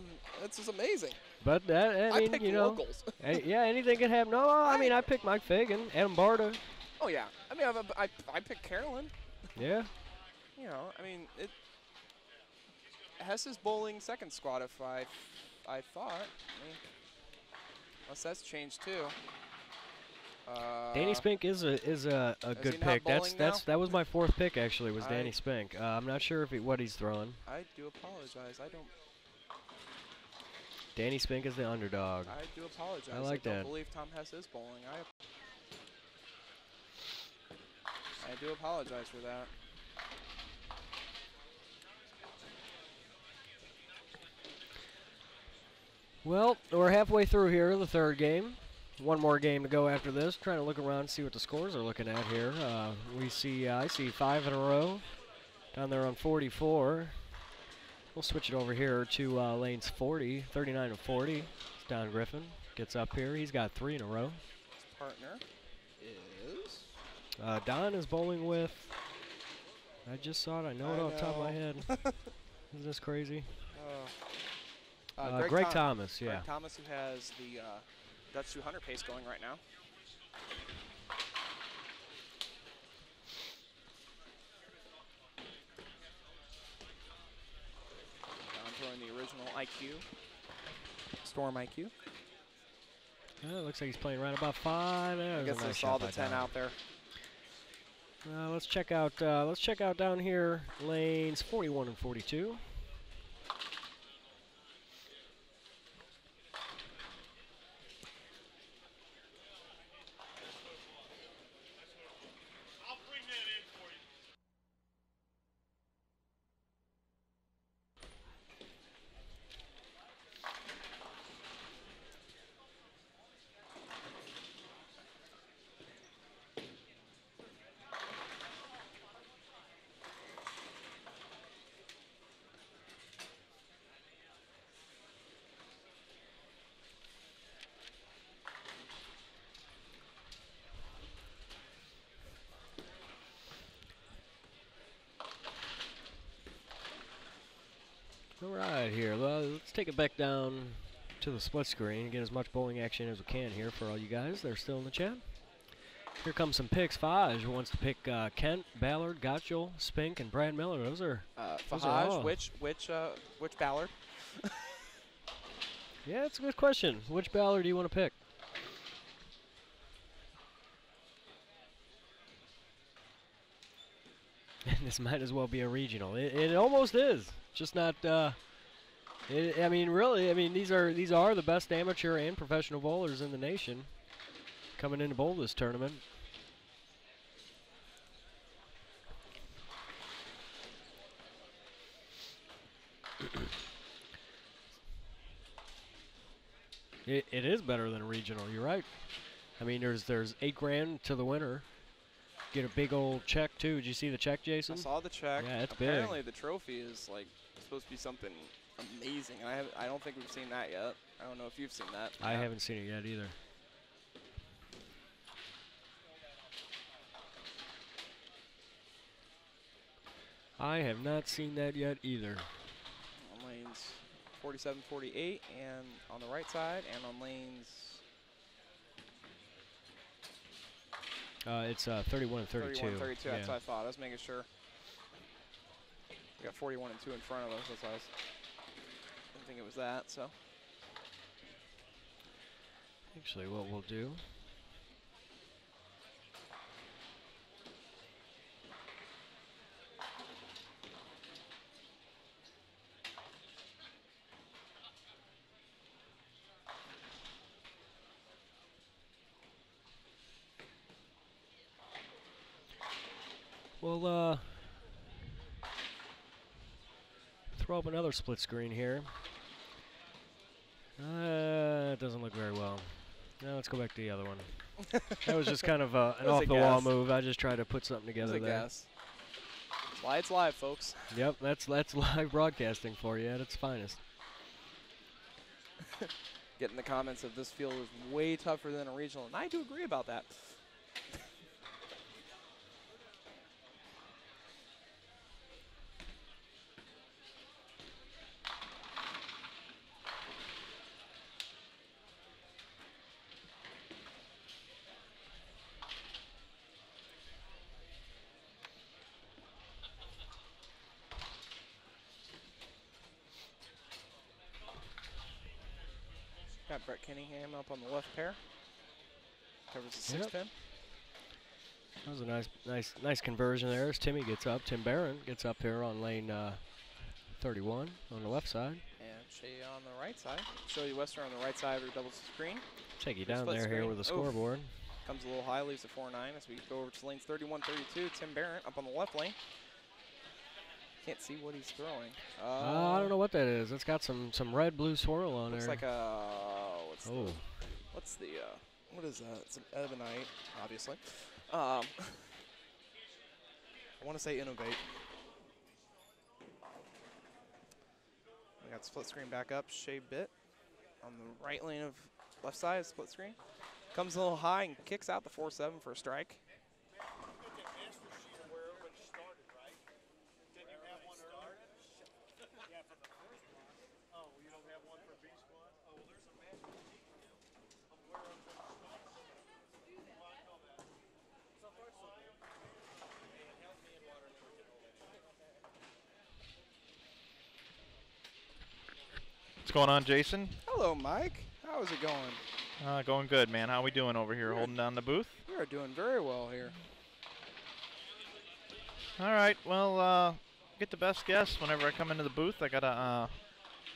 just amazing. But I mean, picked locals. Yeah, anything can happen. No, I mean, I picked Mike Fagan, Adam Barta. Oh yeah. I mean, I picked Carolyn. Yeah. I mean, Hess is bowling second squad. If I thought, unless that's changed too. Danny Spink is a good pick. That was my 4th pick actually. Was Danny Spink. I'm not sure what he's throwing. I do apologize. I don't. Danny Spink is the underdog. I do apologize. I like that. I don't believe Tom Hess is bowling. I do apologize for that. Well, we're halfway through here, the third game. One more game to go after this. Trying to look around and see what the scores are looking at here. I see 5 in a row down there on 44. We'll switch it over here to lanes 40, 39 and 40. It's Don Griffin gets up here. He's got 3 in a row. His partner is? Don is bowling with, I just saw it. I know it off the top of my head. Isn't this crazy? Greg Thomas, yeah. Greg Thomas, who has the Dutch 200 pace going right now. I'm throwing the original IQ. Storm IQ. It looks like he's playing right about 5. I guess I saw the 10 out there. Let's check out down here lanes 41 and 42. All right, here. Well, let's take it back down to the split screen and get as much bowling action as we can here for all you guys that are still in the chat. Here comes some picks. Faj wants to pick Kent, Ballard, Gotchel, Spink, and Brad Miller. Those are Fahaj, which Ballard? Yeah, it's a good question. Which Ballard do you want to pick? This might as well be a regional. It almost is. Just not. I mean, really. I mean, these are the best amateur and professional bowlers in the nation coming in to bowl this tournament. It is better than a regional. You're right. I mean, there's $8 to the winner. Get a big old check too. Did you see the check, Jason? I saw the check. Yeah, it's Apparently big. the trophy is like supposed to be something amazing. I don't think we've seen that yet. I don't know if you've seen that. I haven't seen it yet either. I have not seen that yet either. On lanes 47, 48, and on the right side, and on lanes It's 31 and 32. 31, 32. Yeah. That's what I thought. I was making sure. We got 41 and 2 in front of us. That's why didn't think it was that. So Actually, what we'll do. We'll throw up another split screen here. It doesn't look very well. Now let's go back to the other one. That was just kind of an off-the-wall move. I just tried to put something together there. Guess. That's why it's live, folks. Yep, that's live broadcasting for you at its finest. Get in the comments of this field is way tougher than a regional, and I do agree about that. Got Brett Kenningham up on the left pair. Covers the 6 pin. That was a nice conversion there as Timmy gets up. Tim Barron gets up here on lane 31 on the left side. And Shea on the right side. Showy Wester on the right side of your double screen. Take you down there here with the scoreboard. Comes a little high, leaves a 4-9 as we go over to lanes 31, 32. Tim Barron up on the left lane. Can't see what he's throwing. I don't know what that is. It's got some red blue swirl on there. Looks like a what is that? It's an ebonite, obviously. I want to say innovate. We got split screen back up. Shea Bit on the right lane of left side, split screen. Comes a little high and kicks out the 4-7 for a strike. What's going on, Jason? Hello, Mike. How is it going? Going good, man. How we doing over here, holding down the booth? We are doing very well here. All right. Well, get the best guess whenever I come into the booth. I gotta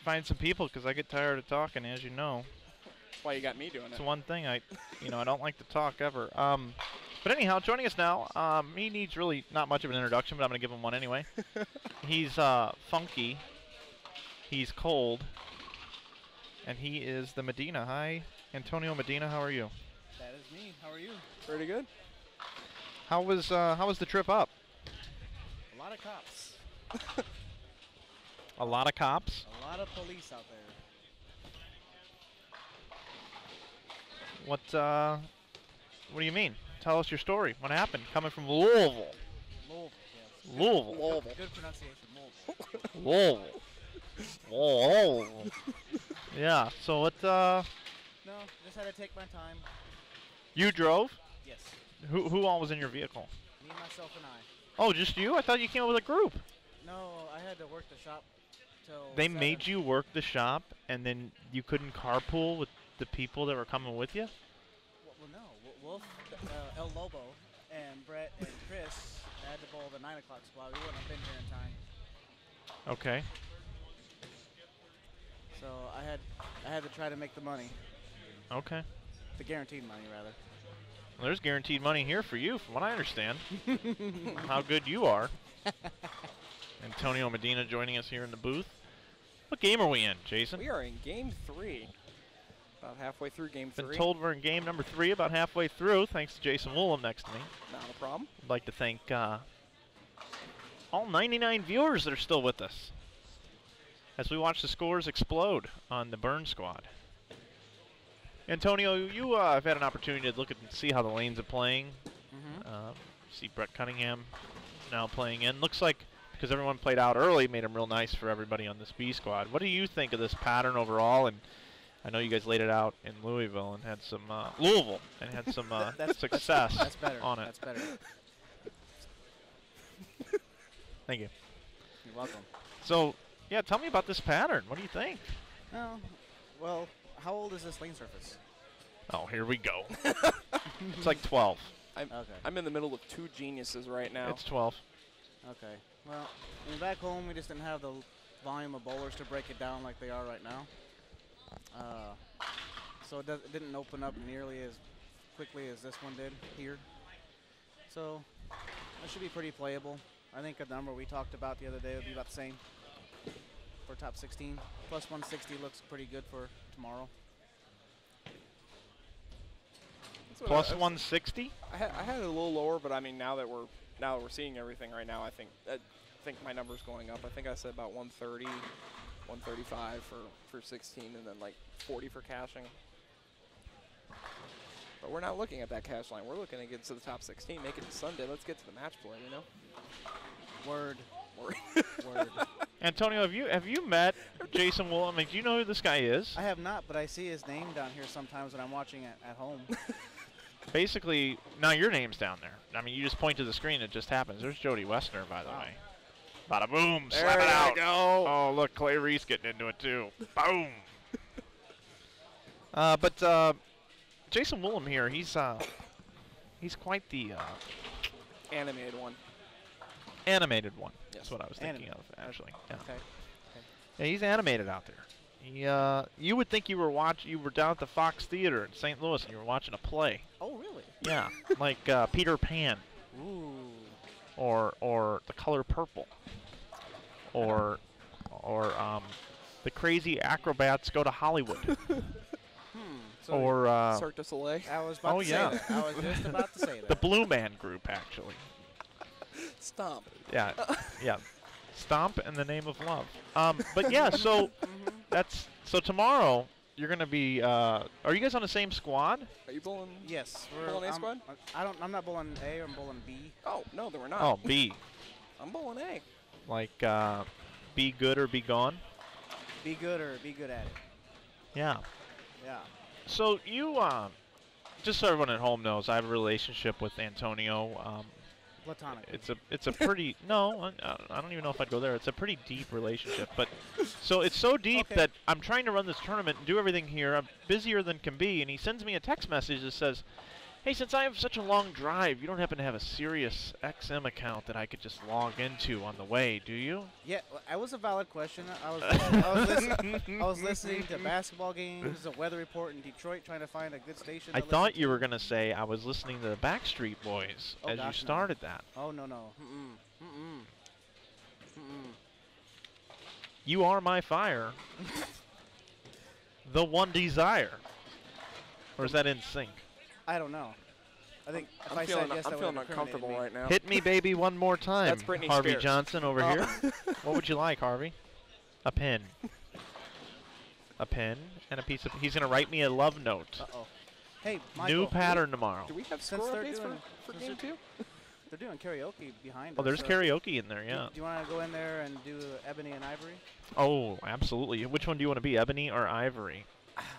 find some people because I get tired of talking, as you know. That's why you got me doing it. It's one thing I don't like to talk ever. But anyhow, joining us now, he needs really not much of an introduction, but I'm gonna give him one anyway. He's funky. He's cold. And he is the Medina. Hi, Antonio Medina. How are you? That is me. How are you? Pretty good. How was the trip up? A lot of cops. A lot of cops? A lot of police out there. What do you mean? Tell us your story. What happened? Coming from Louisville. Louisville, yes. Louisville. Good pronunciation, Louisville. Louisville. Oh. Yeah. So what? No, just had to take my time. You drove? Yes. Who all was in your vehicle? Me, myself, and I. Oh, just you? I thought you came up with a group. No, I had to work the shop till They 7. made you work the shop, and then you couldn't carpool with the people that were coming with you? Well, no. Wolf, El Lobo, and Brett and Chris had to bowl the 9 o'clock squad. We wouldn't have been here in time. Okay. So I had to try to make the money. Okay. The guaranteed money, rather. Well, there's guaranteed money here for you, from what I understand. How good you are. Antonio Medina joining us here in the booth. What game are we in, Jason? We are in game 3. About halfway through game 3. Been told we're in game number 3, about halfway through, thanks to Jason Woolham next to me. Not a problem. I'd like to thank all 99 viewers that are still with us as we watch the scores explode on the Burn squad. Antonio, you have had an opportunity to look at and see how the lanes are playing. See Brett Cunningham now playing in. Looks like, because everyone played out early, made them real nice for everybody on this B squad. What do you think of this pattern overall? And I know you guys laid it out in Louisville and had some Louisville and had some success That's better. on it. That's better. Thank you. You're welcome. So, yeah, tell me about this pattern. What do you think? Oh, well, how old is this lane surface? Oh, here we go. It's like 12. I'm in the middle of 2 geniuses right now. It's 12. Okay. Well, I mean, back home we just didn't have the volume of bowlers to break it down like they are right now. So it didn't open up nearly as quickly as this one did here. So it should be pretty playable. I think a number we talked about the other day would be about the same for top 16. Plus 160 looks pretty good for tomorrow. Plus 160? I had it a little lower, but I mean now that we're seeing everything right now, I think my number's going up. I think I said about 130, 135 for 16, and then like 40 for caching. But we're not looking at that cash line. We're looking to get to the top 16, make it to Sunday. Let's get to the match play, you know? Word. Word. Antonio, have you met Jason Woolham? I mean, do you know who this guy is? I have not, but I see his name down here sometimes when I'm watching it at home. Basically, now your name's down there. I mean, you just point to the screen, it just happens. There's Jody Westner, by the way. Bada boom, slap it out. Go. Oh, look, Clay Reese getting into it too. Boom. But Jason Woolham here, he's quite the Animated one. animated one. Yes. That's what I was thinking of, actually. Yeah. Okay. Yeah, he's animated out there. He, you would think you were down at the Fox Theater in St. Louis and you were watching a play. Oh, really? Yeah, like Peter Pan. Ooh. Or The Color Purple. Or The Crazy Acrobats Go to Hollywood. So or Cirque du Soleil. I was about to say that. I was just about to say that. the Blue Man Group, actually. Stomp. Yeah, yeah. Stomp in the Name of Love. But yeah, so so tomorrow you're gonna be. Are you guys on the same squad? Are you bowling? Yes. Bowling A squad? I'm not bowling A. I'm bowling B. Oh no, then we're not. Oh, B. I'm bowling A. Like be good or be gone. Be good or be good at it. Yeah. Yeah. So you, just so everyone at home knows, I have a relationship with Antonio. Platonic. It's a pretty no, I don't even know if I'd go there. It's a pretty deep relationship, but so it's so deep that I'm trying to run this tournament and do everything here. I'm busier than can be, and he sends me a text message that says, "Hey, since I have such a long drive, you don't happen to have a Sirius XM account that I could just log into on the way, do you?" Yeah, that was a valid question. I was listening to basketball games, a weather report in Detroit, trying to find a good station. I thought you were gonna say I was listening to the Backstreet Boys as you started that. Oh no. You Are My Fire. The One Desire. Or is that in sync? I don't know. I think if I'm said yes, that feeling would have uncomfortable incriminated me. right now. Hit me, baby, one more time. That's Britney Harvey Spears. Johnson over here. What would you like, Harvey? A pen. A pen and a piece of. He's gonna write me a love note. Uh-oh. Hey, Michael. New pattern tomorrow. Do we have Since score they're updates doing- for game 2? They're doing karaoke behind us. Oh, there's so karaoke in there, yeah. Do you want to go in there and do Ebony and Ivory? Oh, absolutely. Which one do you want to be, ebony or ivory?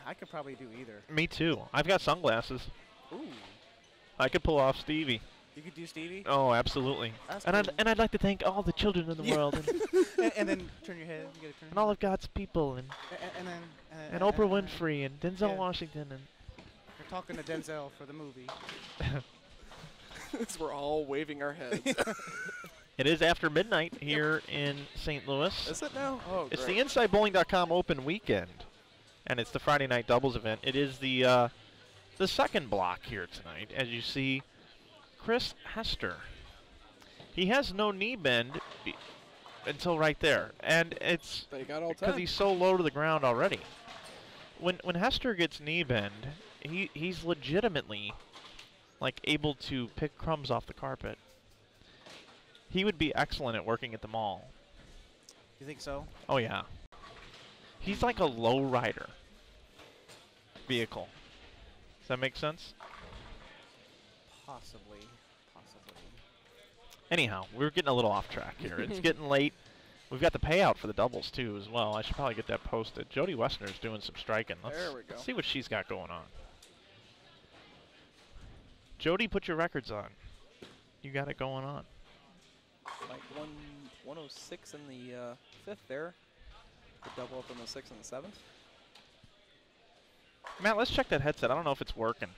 I could probably do either. Me too. I've got sunglasses. Ooh. I could pull off Stevie. You could do Stevie? Oh, absolutely. That's And cool. I'd like to thank all the children in the world and then turn your head. You gotta turn and all of God's people and and Oprah Winfrey and Denzel yeah. Washington and We're talking to Denzel for the movie. We're all waving our heads. It is after midnight here in St. Louis. Is it now? Oh, It's great. the InsideBowling.com Open Weekend, and it's the Friday night doubles event. It is the second block here tonight, as you see. Chris Hester. He has no knee bend until right there, and it's They got all because 10. he's so low to the ground already. When Hester gets knee bend, he's legitimately like able to pick crumbs off the carpet. He would be excellent at working at the mall. You think so? Oh yeah. He's like a low rider vehicle. Does that make sense? Possibly. Anyhow, we're getting a little off track here. It's getting late. We've got the payout for the doubles too as well. I should probably get that posted. Jody Wessner's doing some striking. There we go. Let's see what she's got going on. Jody, put your records on. You got it going on. Like 106 in the fifth there. The double up in the sixth and the seventh. Matt, let's check that headset. I don't know if it's working.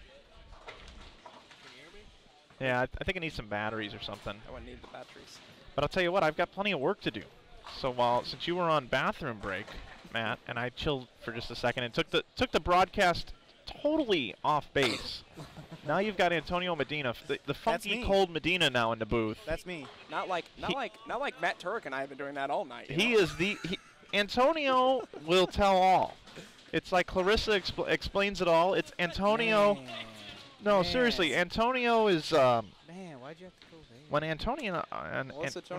Yeah, I think it needs some batteries or something. I wouldn't need the batteries. But I'll tell you what, I've got plenty of work to do. So since you were on bathroom break, Matt, and I chilled for just a second and took the broadcast totally off base. Now you've got Antonio Medina, the funky cold Medina now in the booth. That's me. Not like Matt Turek and I have been doing that all night. Antonio will tell all. It's like Clarissa explains it all. It's Antonio. Man. No, Man. seriously, Antonio is. Man, why'd you have to go there? When Antonio and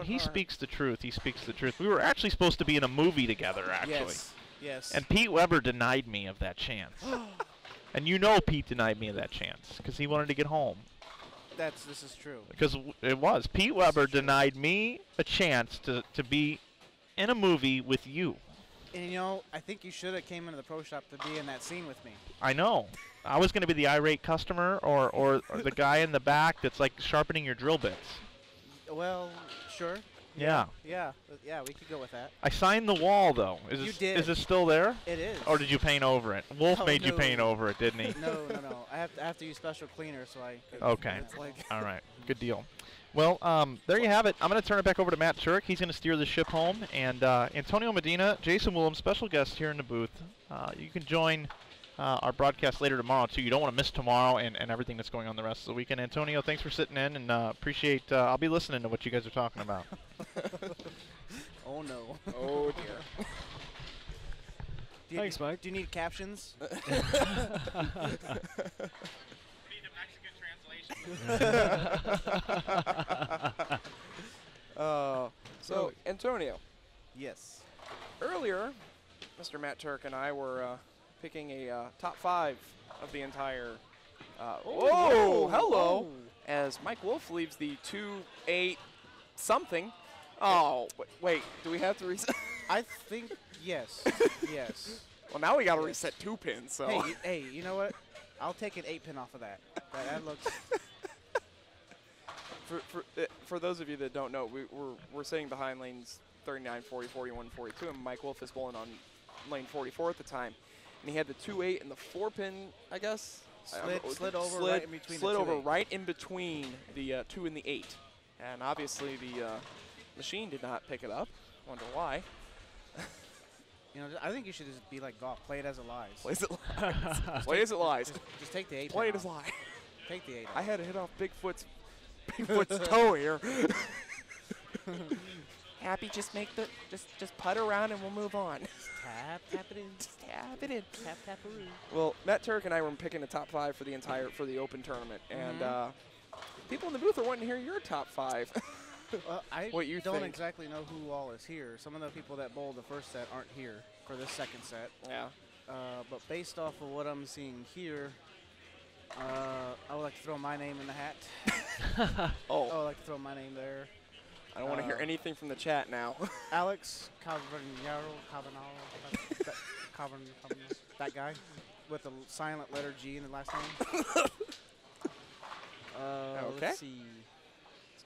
he heart. speaks the truth, he speaks the truth. We were actually supposed to be in a movie together, actually. Yes. And Pete Weber denied me of that chance. And you know Pete denied me of that chance because he wanted to get home. This is true. Because it was. Pete Weber denied me a chance to be in a movie with you. And I think you should have came into the pro shop to be in that scene with me. I know. I was going to be the irate customer or the guy in the back that's like sharpening your drill bits. Well, sure. Yeah. Yeah, we could go with that. I signed the wall, though. You did. Is it still there? It is. Or did you paint over it? Wolf No, made you no. paint over it, didn't he? No. I have to use special cleaner, so I could. Okay. It's like All right. Good deal. Well, there you have it. I'm going to turn it back over to Matt Turek. He's going to steer the ship home. And Antonio Medina, Jason Willem, special guest here in the booth. You can join our broadcast later tomorrow, too. You don't want to miss tomorrow and everything that's going on the rest of the weekend. Antonio, thanks for sitting in, and appreciate I'll be listening to what you guys are talking about. Oh, no. Oh, dear. Thanks, Mike. Do you need captions? So, Antonio, Yes. earlier, Mr. Matt Turek and I were picking a top 5 of the entire. Whoa, hello! As Mike Wolf leaves the 2-8 something. Oh, wait, do we have to reset? I think yes. Yes. Well, now we got to reset 2 pins. So. Hey, you know what? I'll take an 8-pin off of that. That looks. For those of you that don't know, we're sitting behind lanes 39, 40, 41, 42, and Mike Wolf is bowling on lane 44 at the time, and he had the 2-8 and the 4-pin, I guess. Slid over right in between. Slid over right in between the 2 and the 8, and obviously the machine did not pick it up. Wonder why. I think you should just be like golf. Play it as it lies. Play as it lies. Play as it lies. Just take the 8. Play it as lie. Take the 8. I had to hit off Bigfoot's toe here. Happy, just putt around and we'll move on. Tap it in. Just tap it in. Tap-a-roo. Well, Matt Turek and I were picking a top 5 for the Open tournament, and people in the booth are wanting to hear your top 5. Well, I What you don't think? exactly know who all is here. Some of the people that bowled the first set aren't here for this second set. Yeah. But based off of what I'm seeing here, I would like to throw my name in the hat. Oh, I would like to throw my name there. I don't want to hear anything from the chat now. Alex Cavernaro, that guy with the silent letter G in the last name. Okay. Let's see.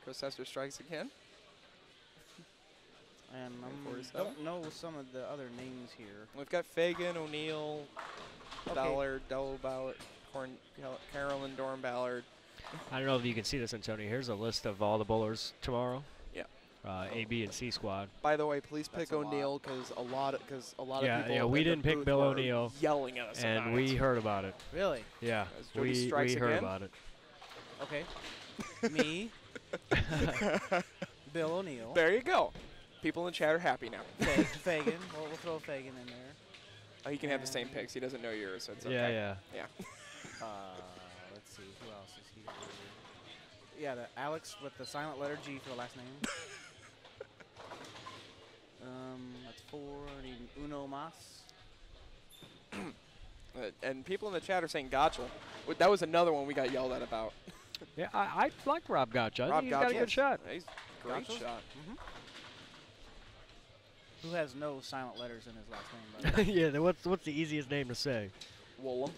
Chris Hester strikes again. And I 47. don't know some of the other names here. We've got Fagan, O'Neill, Okay. Ballard, Dell Ballard, Carolyn, Dorn Ballard. I don't know if you can see this, Antonio. Here's a list of all the bowlers tomorrow. Yeah. A, B, and C squad. By the way, please pick That's a lot. O'Neill because a lot of people. Yeah, we in the didn't pick booth Bill were O'Neill, yelling at us and about we it. heard about it. Really? Yeah, As Jody we strikes heard again. about it. Okay. Me. Bill O'Neill. There you go. People in the chat are happy now. Fagan. We'll throw Fagan in there. He can have the same picks. He doesn't know yours, so it's Yeah, okay. yeah. Yeah. Let's see. Who else is here? Yeah, the Alex with the silent letter G for the last name. That's 4. I need Uno Mas. And people in the chat are saying Gotchel. That was another one we got yelled at about. Yeah, I like Rob Gotcha. I Rob think he's got a Gotcha. good shot. He's a great Gotcha? shot. Who has no silent letters in his last name, by the way. Yeah, then what's the easiest name to say? Woolham.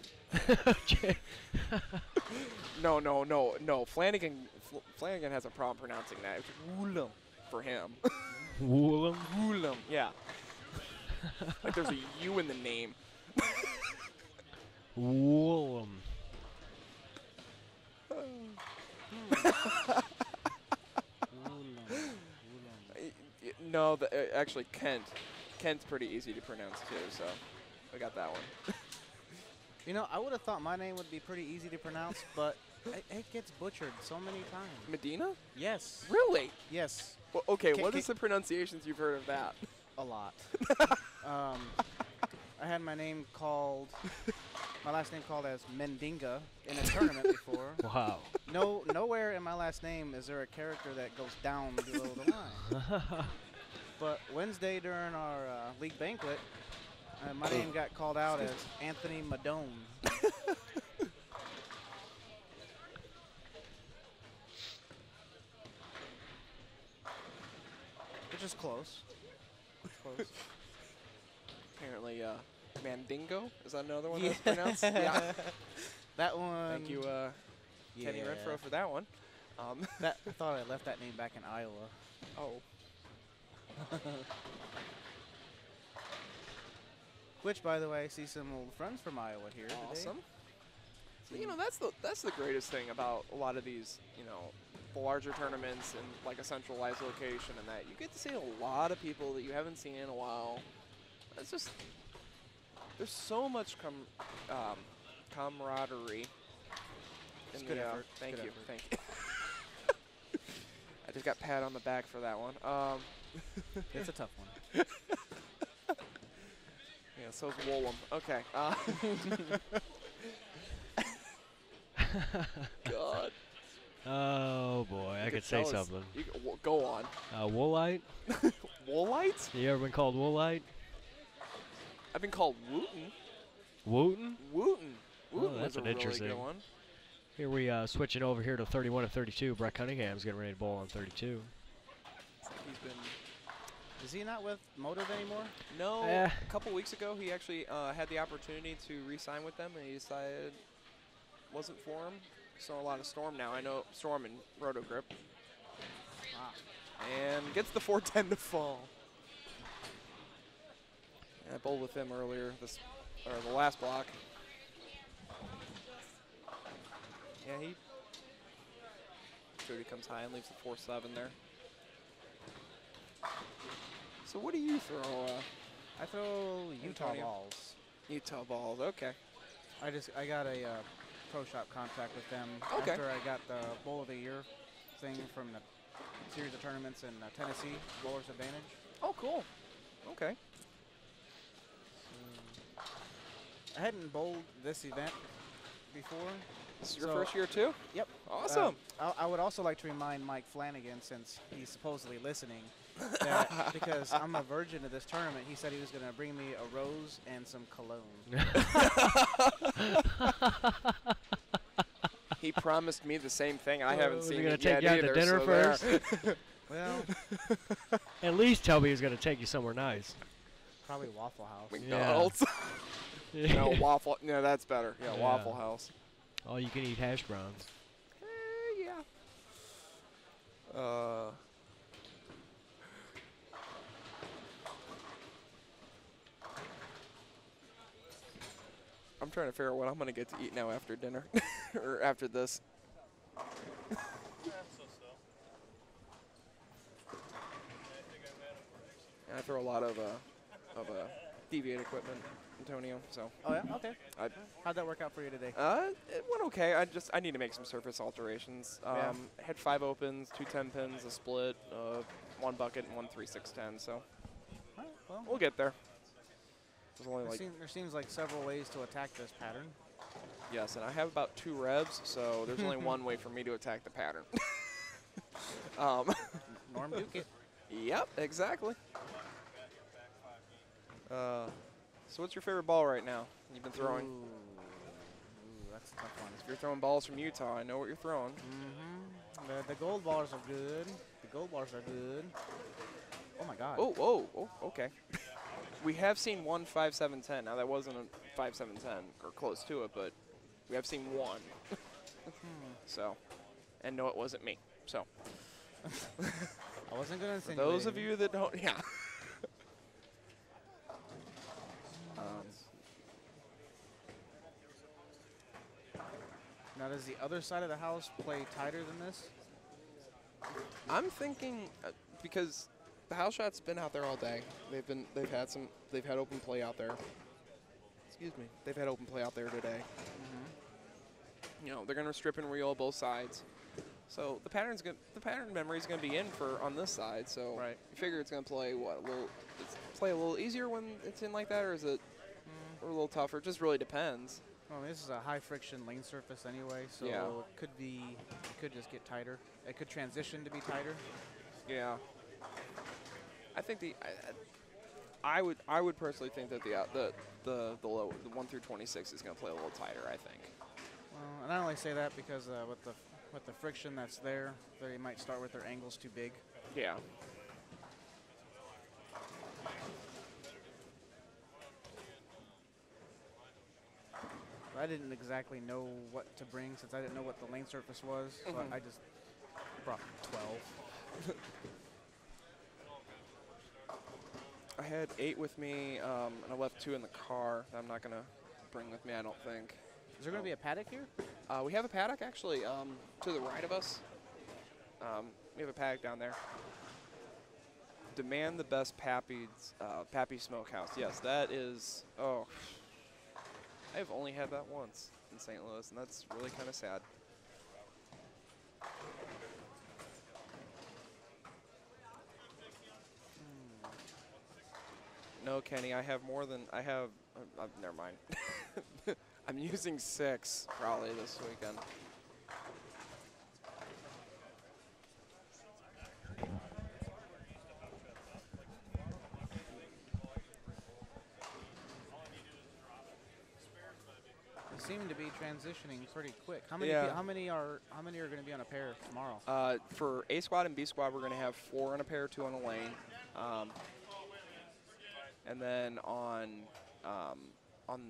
No. Flanagan has a problem pronouncing that. It's Woolham for him. Woolham? Woolham, yeah. Like there's a U in the name. Woolham. No, actually Kent. Kent's pretty easy to pronounce too, so I got that one. You know, I would have thought my name would be pretty easy to pronounce, but it gets butchered so many times. Medina? Yes. Really? Yes. Well, okay, Ca- what ca- is the pronunciations you've heard of that? A lot. I had my name called, my last name called as Mendinga in a tournament before. Wow. Nowhere in my last name is there a character that goes down below the line. But Wednesday during our league banquet, my name got called out as Anthony Madone. Which is close. Close. Apparently, Mandingo? Is that another one that's pronounced? Yeah. That one. Thank you, Kenny yeah. Renfro, for that one. I thought I left that name back in Iowa. Oh. Which, by the way, I see some old friends from Iowa here today. Awesome. So, you know, that's the greatest thing about a lot of these, you know, the larger tournaments and like a centralized location and that. You get to see a lot of people that you haven't seen in a while. It's just, there's so much camaraderie. It's in good the, effort. Thank Good you. effort. Thank you. I just got pat on the back for that one. It's a tough one. Yeah, so's Woolham. Okay. God. Oh boy, I could say tell us- something. You go on. Woolite? Woolite? You ever been called Woolite? I've been called Wooten. Wooten? Wooten. Wooten that's was a an really interesting. good one. Here we switching over here to 31 and 32. Brett Cunningham's getting ready to bowl on 32. He's been Is he not with Motive anymore? no. Eh. A couple weeks ago, he actually had the opportunity to re-sign with them, and he decided it wasn't for him. So a lot of Storm now. I know Storm and Roto Grip, and gets the 410 to fall. And I bowled with him earlier the last block. Yeah, Jody comes high and leaves the 4-7 there. So what do you throw? I throw Utah Antonio? balls. Utah balls. Okay. I got a pro shop contract with them Okay. after I got the Bowl of the Year thing from the series of tournaments in Tennessee, Bowlers Advantage. Oh, cool. Okay. I hadn't bowled this event before. This is your So- first year too? Yep. Awesome. I would also like to remind Mike Flanagan, since he's supposedly listening, that because I'm a virgin of this tournament, he said he was going to bring me a rose and some cologne. He promised me the same thing. I haven't Was seen he gonna it take yet you out either. to dinner so there. first? Well, At least tell me he's gonna take you somewhere nice. probably Waffle House. McDonald's. Yeah. No, Waffle. No, that's better. Yeah, Yeah. Waffle House. All you can eat hash browns. Yeah. I'm trying to figure out what I'm gonna get to eat now after dinner, or after this. And I throw a lot of deviate equipment, Antonio. So. Oh yeah. Okay. I, How'd that work out for you today? It went okay. I need to make some surface alterations. Yeah. Had 5 opens, 2 10-pins, a split, 1 bucket, and 1 3/6-10. So All right, well, we'll get there. There's only like there seems like several ways to attack this pattern. yes, and I have about 2 revs, so there's only one way for me to attack the pattern. Norm Duke it. Yep, exactly. So what's your favorite ball right now? You've been throwing. Ooh, that's a tough one. If you're throwing balls from Utah, I know what you're throwing. The gold bars are good. The gold bars are good. Oh my God. Oh, okay. We have seen one 5.710. Now that wasn't a 5.710 or close to it, but we have seen one. So, and no, it wasn't me. So, I wasn't gonna for insinuate. those of you that don't, yeah. Now, does the other side of the house play tighter than this? I'm thinking because the house shot's been out there all day. They've had open play out there. Excuse me. They've had open play out there today. You know, they're gonna strip and reel both sides. So the pattern memory is gonna be in on this side. So Right. you figure it's gonna play play a little easier when it's in like that, or is it or a little tougher? It just really depends. Well, this is a high friction lane surface anyway, so Yeah. it could just get tighter. It could transition to be tighter. Yeah. I think I would personally think that the 1 through 26 is going to play a little tighter. I think. Well, and I only say that because with the friction that's there, they might start with their angles too big. Yeah. I didn't exactly know what to bring since I didn't know what the lane surface was, so I just brought 12. I had 8 with me, and I left 2 in the car that I'm not going to bring with me, I don't think. Is there going to be a paddock here? We have a paddock, actually, to the right of us. We have a paddock down there. Demand the best Pappy Smokehouse. Yes, that is, oh. I've only had that once in St. Louis, and that's really kind of sad. No, Kenny, I have more than, never mind. I'm using 6 probably this weekend. They seem to be transitioning pretty quick. How many? Yeah. How many are going to be on a pair tomorrow? For A squad and B squad, we're going to have 4 on a pair, 2 on a lane. And then on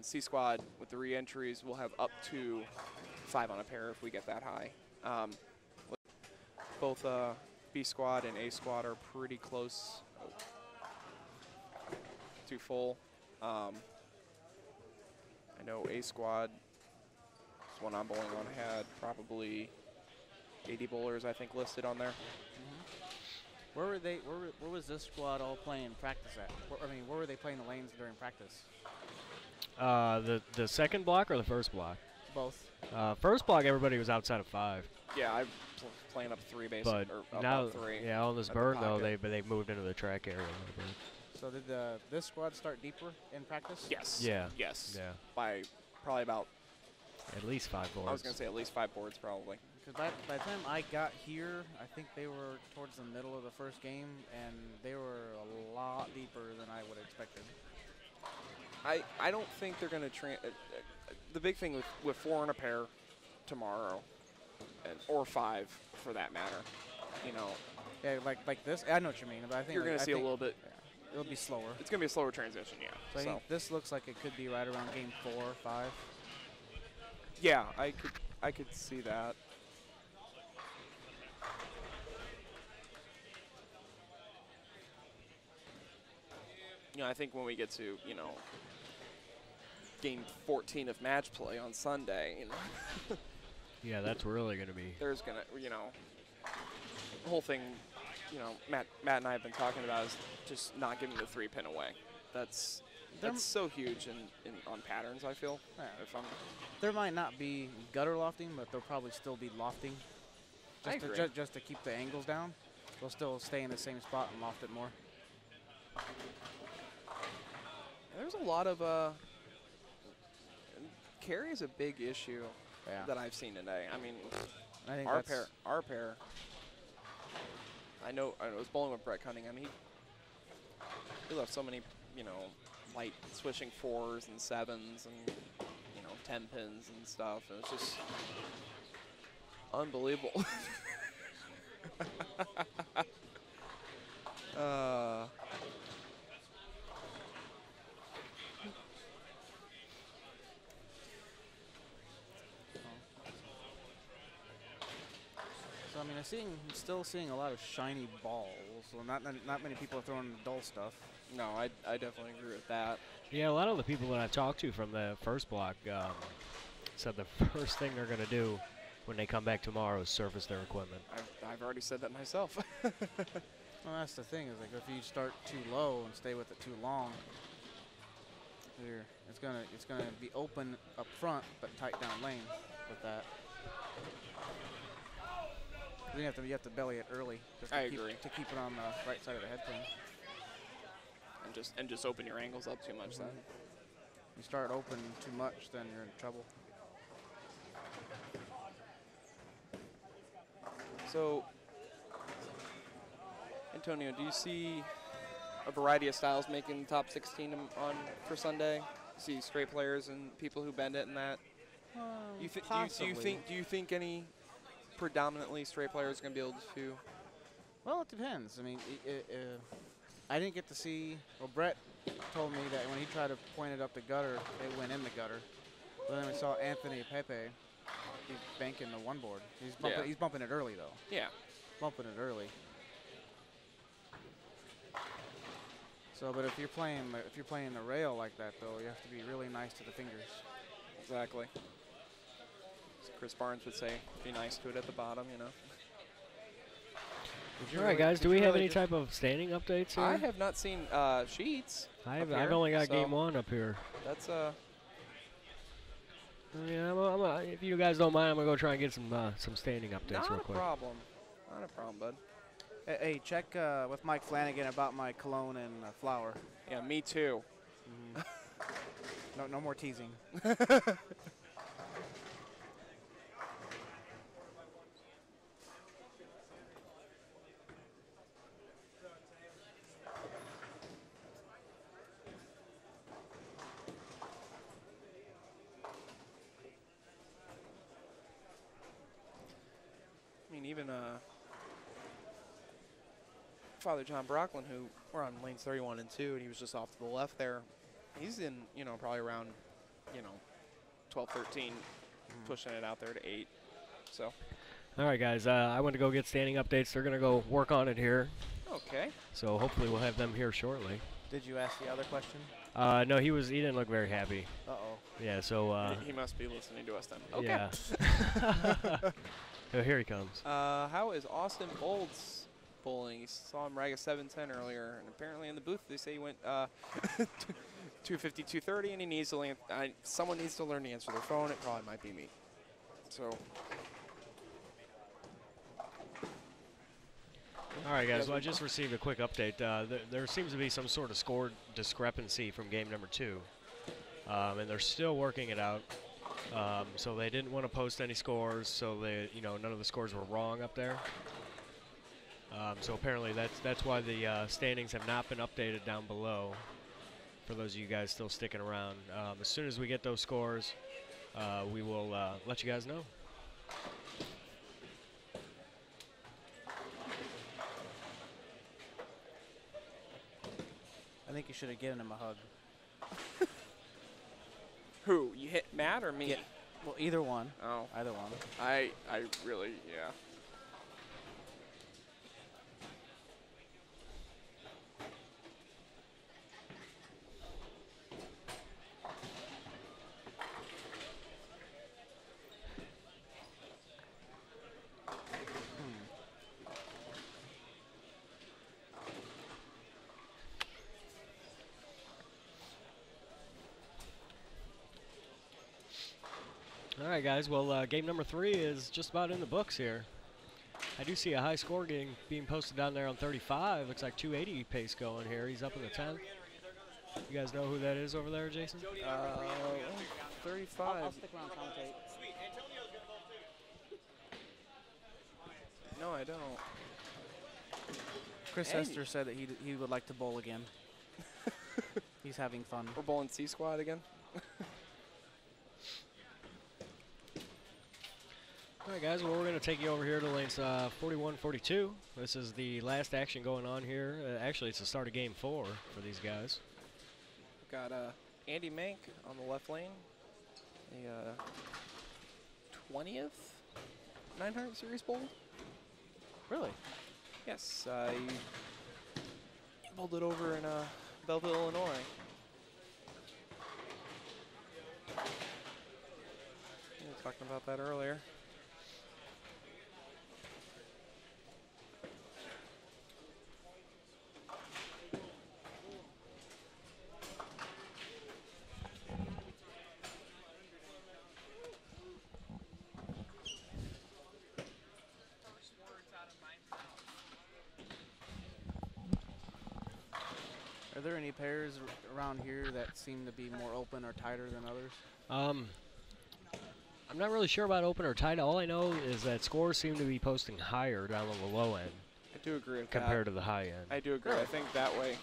C squad with the re-entries, we'll have up to 5 on a pair if we get that high. Both B squad and A squad are pretty close to full. I know A squad, this one I'm bowling on, had probably 80 bowlers, I think, listed on there. Where were they? Where was this squad all playing practice at? Where were they playing the lanes during practice? The second block or the first block? Both. First block, everybody was outside of 5. Yeah, I'm playing up 3 basically. But or now, up 3 yeah, on this at the burn though, pocket. they moved into the track area a little bit. So did this squad start deeper in practice? Yes. Yeah. Yes. Yeah. By probably about, At least 5 boards. I was going to say at least 5 boards probably. Because by the time I got here, I think they were towards the middle of the first game, and they were a lot deeper than I would have expected. I don't think they're going to the big thing with 4 in a pair tomorrow or 5 for that matter. You know, Yeah, like this. I know what you mean, but I think you're going to see a little bit. Yeah, it'll be slower. It's going to be a slower transition, yeah. So I think this looks like it could be right around game 4 or 5. Yeah, I could see that. You know, I think when we get to, you know, game 14 of match play on Sunday, you know. Yeah, that's really going to be. There's going to, you know, the whole thing, you know, Matt and I have been talking about is just not giving the 3-pin away. That's so huge on patterns, I feel. Yeah. If I'm There might not be gutter lofting, but there'll probably still be lofting. I Just, agree. just to keep the angles down. They'll still stay in the same spot and loft it more. There's a lot of carry is a big issue that I've seen today. I mean, I think our pair. I know I was bowling with Brett Cunningham. He left so many, you know, light swishing 4s and 7s and, you know, 10 pins and stuff. And it's just unbelievable. So I mean, I'm still seeing a lot of shiny balls. So not many people are throwing the dull stuff. No, I definitely agree with that. Yeah, a lot of the people that I've talked to from the first block said the first thing they're going to do when they come back tomorrow is surface their equipment. I've already said that myself. Well, that's the thing is like if you start too low and stay with it too long, it's gonna be open up front but tight down lane with that. You have to belly it early. Just to I keep, agree. To keep it on the right side of the head pin. And just open your angles up too much then. You start open too much, then you're in trouble. So, Antonio, do you see a variety of styles making the top 16 for Sunday? See straight players and people who bend it and that. Do you think any predominantly straight players are going to be able to? Well, it depends. I mean, I didn't get to see. Well, Brett told me that when he tried to point it up the gutter, it went in the gutter. But then we saw Anthony Pepe. He's banking the one board. He's bumping it early though. Yeah. Bumping it early. So, but if you're playing the rail like that though, you have to be really nice to the fingers. Exactly. As Chris Barnes would say, be nice to it at the bottom, you know. All right, guys, do we have any type of standing updates here? I have not seen sheets. I've only got game 1 up here. That's Yeah, if you guys don't mind, I'm gonna go try and get some standing updates real quick. Not a problem, bud. Hey, check with Mike Flanagan about my cologne and flour. Yeah, me too. No more teasing. I mean, even Father John Brocklin, who we're on lanes 31 and 2, and he was just off to the left there. He's in, you know, probably around, you know, 12, 13, pushing it out there to 8. So. All right, guys. I went to go get standing updates. They're gonna go work on it here. Okay. So hopefully we'll have them here shortly. Did you ask the other question? No, he didn't look very happy. Uh-oh. Yeah, so he must be listening to us then. Okay. Yeah. Oh, here he comes. How is Austin Bolds bowling? You saw him rag a 710 earlier, and apparently in the booth they say he went 250, 230, and he needs to someone needs to learn to answer their phone. It probably might be me. So. All right, guys. Well, I just received a quick update. There seems to be some sort of score discrepancy from game number 2, and they're still working it out. So they didn't want to post any scores, so none of the scores were wrong up there. So apparently that's why the standings have not been updated down below. For those of you guys still sticking around, as soon as we get those scores, we will let you guys know. I think you should have given him a hug. Who? You hit Matt or me? Get, well, either one. Oh. Either one. I really, yeah. All right, guys. Well, game number 3 is just about in the books here. I do see a high score being posted down there on 35. Looks like 280 pace going here. He's up in the 10th. You guys know who that is over there, Jason? 35. I'll stick around and commentate. No, I don't. Chris Hey. Hester said that he would like to bowl again. He's having fun. We're bowling C squad again. All right, guys. Well, we're going to take you over here to lanes 41-42. This is the last action going on here. Actually, it's the start of game 4 for these guys. We've got Andy Mank on the left lane. A 20th 900 series bowl. Really? Yes, he bowled it over in Belleville, Illinois. We were talking about that earlier. Are there any pairs around here that seem to be more open or tighter than others? I'm not really sure about open or tight. All I know is that scores seem to be posting higher down on the low end I do agree with compared that. to the high end. I do agree. I think that way.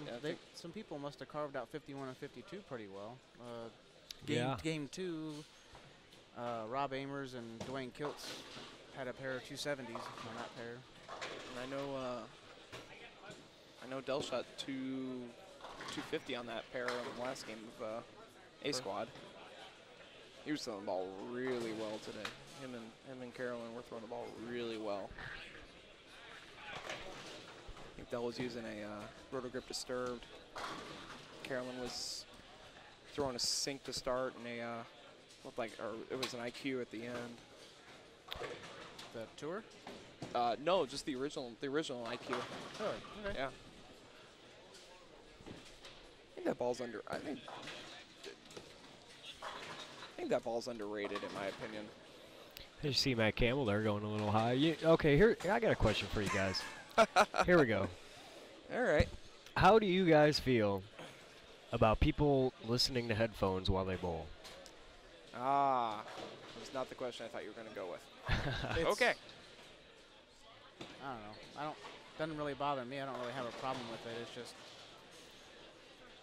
Yeah, I think Some people must have carved out 51 and 52 pretty well. Yeah. Game 2, Rob Amers and Dwayne Kiltz had a pair of 270s on that pair. And I know Dell shot 250 on that pair in the last game of A squad. He was throwing the ball really well today. Him and Carolyn were throwing the ball really well. I think Dell was using a roto grip disturbed. Carolyn was throwing a sink to start and looked like, or it was an IQ at the end. The tour? No, just the original IQ. Oh, okay. Yeah. I think that ball's that ball's underrated in my opinion. You see Matt Campbell there going a little high. Okay, here I got a question for you guys. Here we go. All right. How do you guys feel about people listening to headphones while they bowl? That was not the question I thought you were going to go with. Okay. I don't know. Doesn't really bother me. I don't really have a problem with it. It's just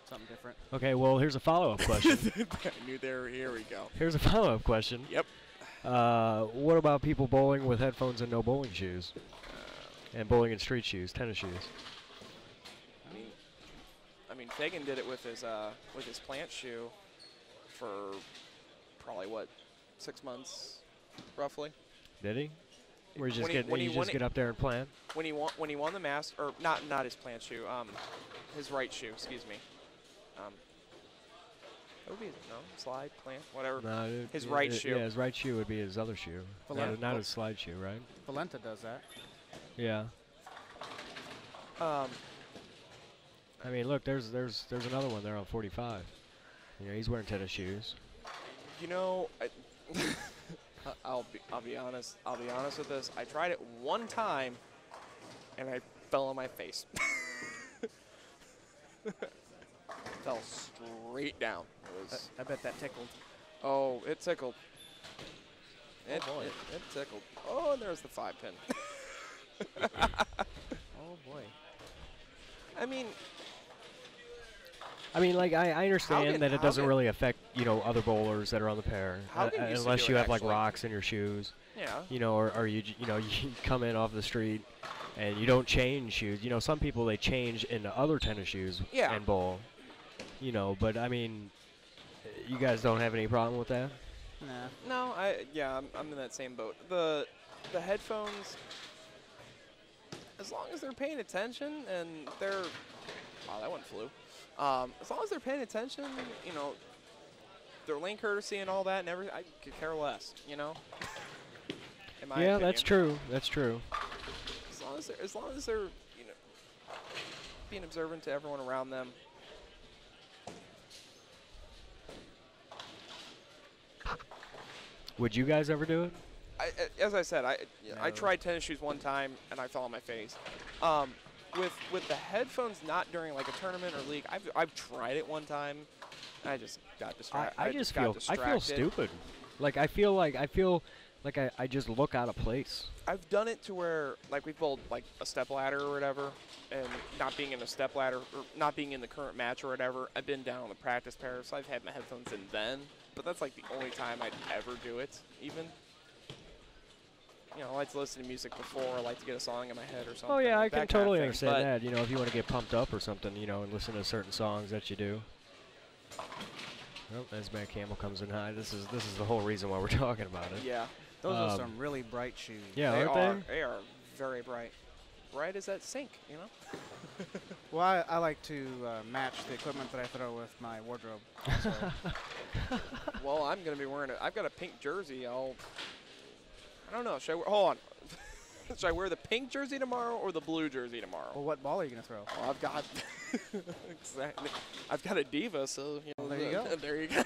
something different. Okay, well, here's a follow-up question. I knew here we go. Here's a follow-up question. Yep. What about people bowling with headphones and no bowling shoes? And bowling in street shoes, tennis shoes? I mean, Fagan did it with his plant shoe for probably, 6 months, roughly. Did he? Where you just When he get up there and plan? When he won the Masters, or not his plant shoe, his right shoe, excuse me. That would be slide, plant, whatever. No, his right shoe. Yeah, his right shoe would be his other shoe. Not his slide shoe, right? Valenta does that. Yeah. I mean, look, there's another one there on 45. He's wearing tennis shoes. I'll be honest. I'll be honest with this. I tried it one time, and I fell on my face. Fell straight down. I bet that tickled. Oh, it tickled. Oh boy. It tickled. Oh, and there's the 5-pin. Oh boy. I mean, like I understand that it doesn't really affect other bowlers that are on the pair, unless you have like rocks in your shoes. Yeah. Or you come in off the street and you don't change shoes. You know, some people they change into other tennis shoes Yeah. and bowl. You know, but I mean, you guys don't have any problem with that? Nah. No, I'm in that same boat. The headphones, as long as they're paying attention and they're, wow, that one flew. As long as they're paying attention, you know, their lane courtesy and all that, and everything, I could care less, you know. In my Yeah, opinion. that's true. That's true. As long as they're, you know, being observant to everyone around them. Would you guys ever do it? As I said, I No. tried tennis shoes one time and I fell on my face. With the headphones, not during like a tournament or league. I've tried it one time. I just got distracted. I just feel stupid. Like I feel like I just look out of place. I've done it to where like we've bowled like a step ladder or whatever, and not being in a step ladder or not being in the current match or whatever. I've been down on the practice pair, so I've had my headphones in then. But that's like the only time I'd ever do it, even. You know, I like to listen to music before. I like to get a song in my head or something. Oh yeah, I that can kind of totally thing. understand But that. You know, if you want to get pumped up or something, you know, and listen to certain songs that you do. Well, as Matt Campbell comes in high, this is the whole reason why we're talking about it. Yeah, Those are some really bright shoes. Yeah, they aren't are. They are very bright. Bright as that sink, you know. Well, I like to match the equipment that I throw with my wardrobe. Also. Well, I'm gonna be wearing it. I've got a pink jersey. I don't know. Should I wear, hold on. Should I wear the pink jersey tomorrow or the blue jersey tomorrow? Well, what ball are you gonna throw? Well, I've got exactly. I've got a diva, so you know. Well, there you go. There you go.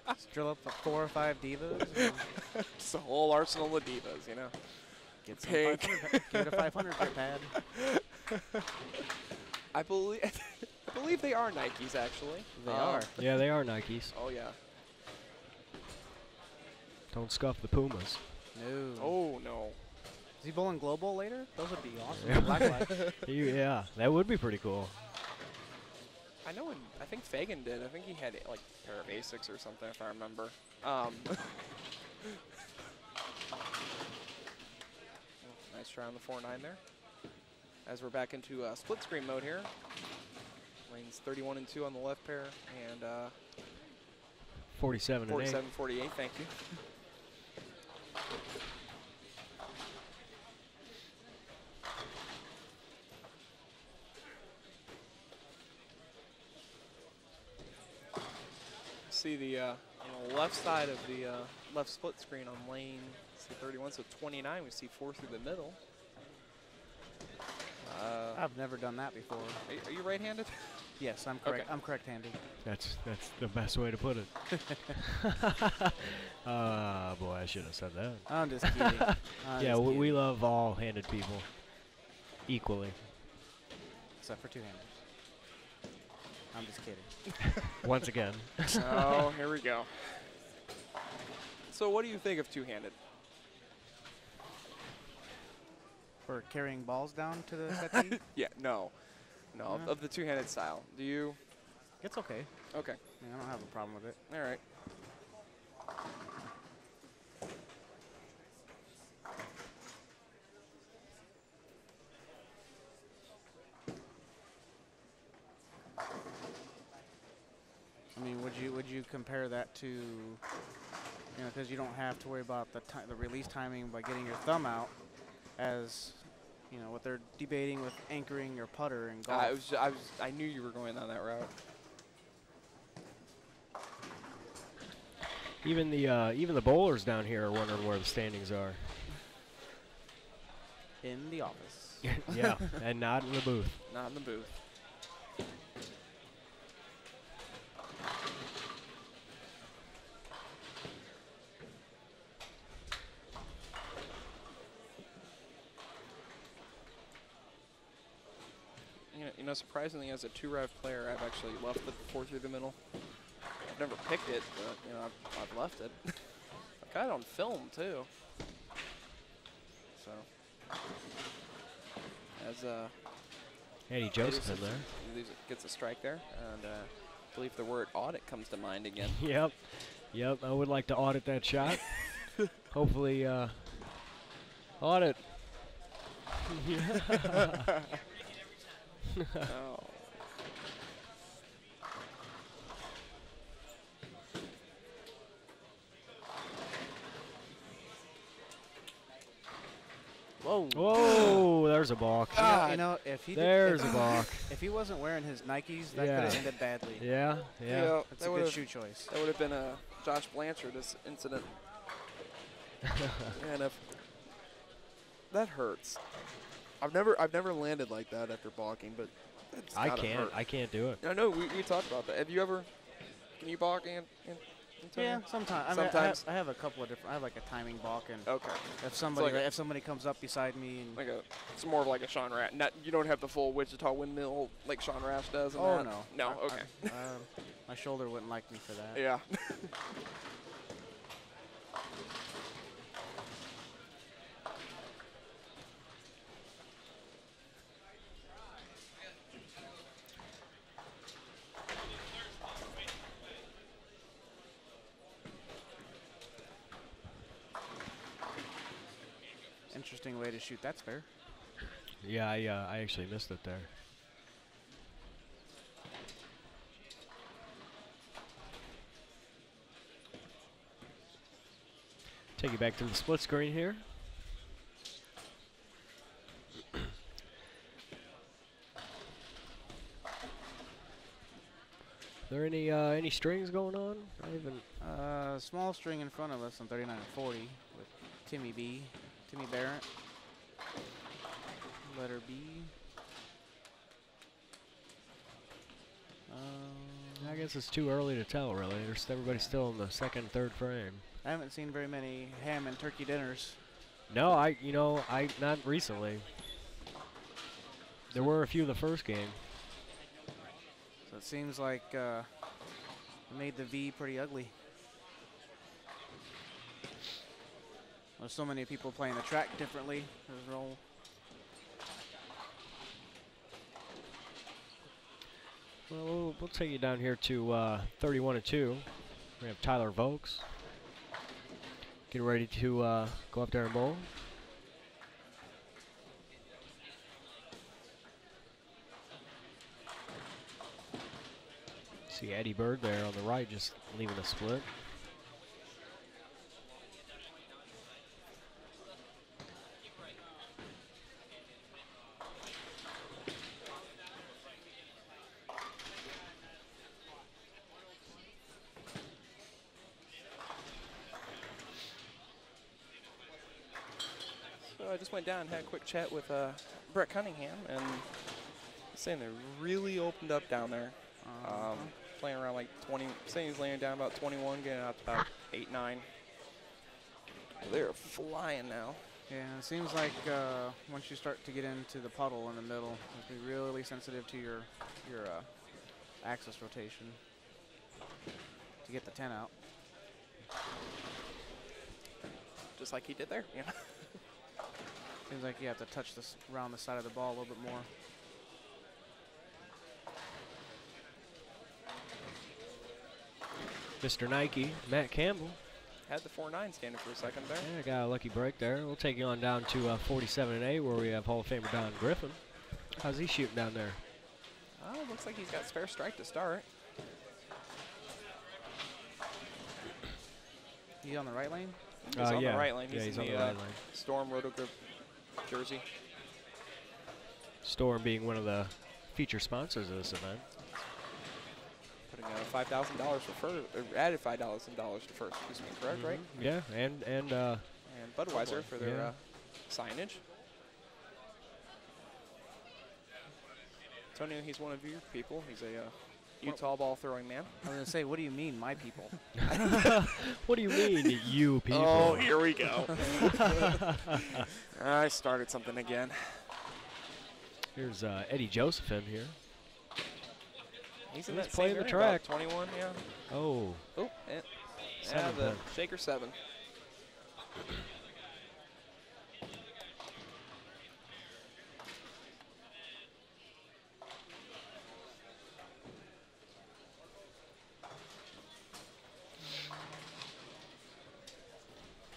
Just drill up 4 or 5 divas. and It's a whole arsenal of divas, you know. Get some Pink. 500, give it a 500 grip pad. I believe they are Nikes actually. They are. Yeah, they are Nikes. Oh yeah. Don't scuff the Pumas. No. Oh no. Is he bowling global later? Those would be awesome. Yeah. Black flag. Yeah, that would be pretty cool. I think Fagan did. I think he had like a pair of Asics or something, if I remember. Nice try on the 4-9 there. As we're back into split screen mode here. Lanes 31 and 2 on the left pair, and 47 and 8. 47, 48. Thank you. See the on the left side of the left split screen on lane 31, so 29. We see 4 through the middle. I've never done that before. Are you right-handed? Yes, I'm correct. Okay. I'm correct-handed. That's the best way to put it. Boy, I should have said that. I'm just kidding. Yeah, we love all-handed people equally. Except for two-handers. I'm just kidding. Once again. Oh, here we go. So what do you think of two-handed? For carrying balls down to the set tee? Yeah, no, of the two-handed style. Do you? It's okay. Okay. I don't have a problem with it. All right. I mean, would you compare that to, because you don't have to worry about the release timing by getting your thumb out, as what they're debating with anchoring your putter in golf. I knew you were going down that route. Even the bowlers down here are wondering where the standings are. In the office. Yeah, and not in the booth. Not in the booth. Surprisingly, as a 2-rev player, I've actually left the 4 through the middle. I've never picked it, but I've left it. I've got it on film too. So, as Eddie Joseph in there. Gets a strike there, and I believe the word audit comes to mind again. Yep. I would like to audit that shot. Hopefully, audit. Oh. Whoa. Whoa, there's a balk. You know, if he There's a balk. if he wasn't wearing his Nikes, that Yeah. could have ended badly. Yeah, yeah. That's a good shoe choice. That would have been a Josh Blanchard incident. Man, that hurts. I've never landed like that after balking, but it's I gotta can't. hurt. I can't do it. I know we talked about that. Have you ever? Can you balk and Yeah, sometimes. I mean, Sometimes. I have a couple of different. I have like a timing balk, and Okay. if somebody like if somebody comes up beside me and Like it's more of like a Sean Rash. Not you don't have the full Wichita windmill like Sean Rash does. And oh that. no, No. Okay. my shoulder wouldn't like me for that. Yeah. Interesting way to shoot. That's fair. Yeah, I actually missed it there. Take you back to the split screen here. There any strings going on? I even Small string in front of us on 39 and 40 with Timmy Barrett. Letter B. I guess it's too early to tell, really. Everybody's still in the second, third frame. I haven't seen very many ham and turkey dinners. No, I not recently. There were a few in the first game. So it seems like it made the V pretty ugly. There's so many people playing the track differently. There's all Well, we'll take you down here to 31 and 2. We have Tyler Vokes getting ready to go up there and bowl. See Eddie Bird there on the right, just leaving the split. So I just went down and had a quick chat with Brett Cunningham, and he's saying they really opened up down there. Playing around like 20, saying he's laying down about 21, getting out to about 8, 9. They're flying now. Yeah, it seems like once you start to get into the puddle in the middle, you have to be really sensitive to your axis rotation to get the 10 out. Just like he did there. Yeah. Seems like you have to touch this around the side of the ball a little bit more. Mr. Nike, Matt Campbell. Had the 4-9 standing for a second there. Yeah, got a lucky break there. We'll take you on down to 47 and 8, where we have Hall of Famer Don Griffin. How's he shooting down there? Oh, looks like he's got spare strike to start. He on the right lane? He's on the right lane. Yeah, He's on in the right lane. Storm Rotogrip jersey. Storm being one of the feature sponsors of this event. Putting $5,000 for first, added $5,000 to first. Excuse me, correct, right? Yeah, and And Budweiser for their signage. Antonio, he's one of your people. He's a Utah ball throwing man. I was going to say, what do you mean, my people? What do you mean, you people? Oh, here we go. I started something again. Here's Eddie Joseph in here. He's in He's that playing same the area, about track. 21, yeah. Oh, Oh, yeah, Seven the pin. shaker 7.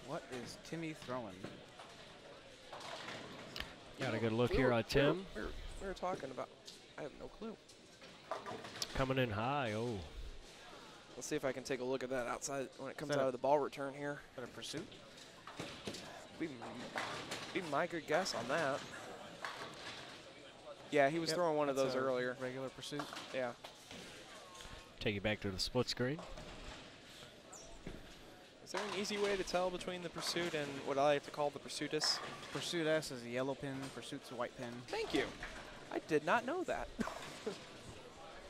What is Timmy throwing? Got a good look here on Tim. We were talking about. I have no clue. Coming in high. Oh. Let's see if I can take a look at that outside when it comes that out a- of the ball return here. For the pursuit. Be my good guess on that. Yeah, he was Yep, throwing one of that's those a earlier. Regular pursuit. Yeah. Take you back to the split screen. Is there an easy way to tell between the pursuit and what I like to call the pursuitus? Pursuit S is a yellow pin. Pursuit's a white pin. Thank you. I did not know that.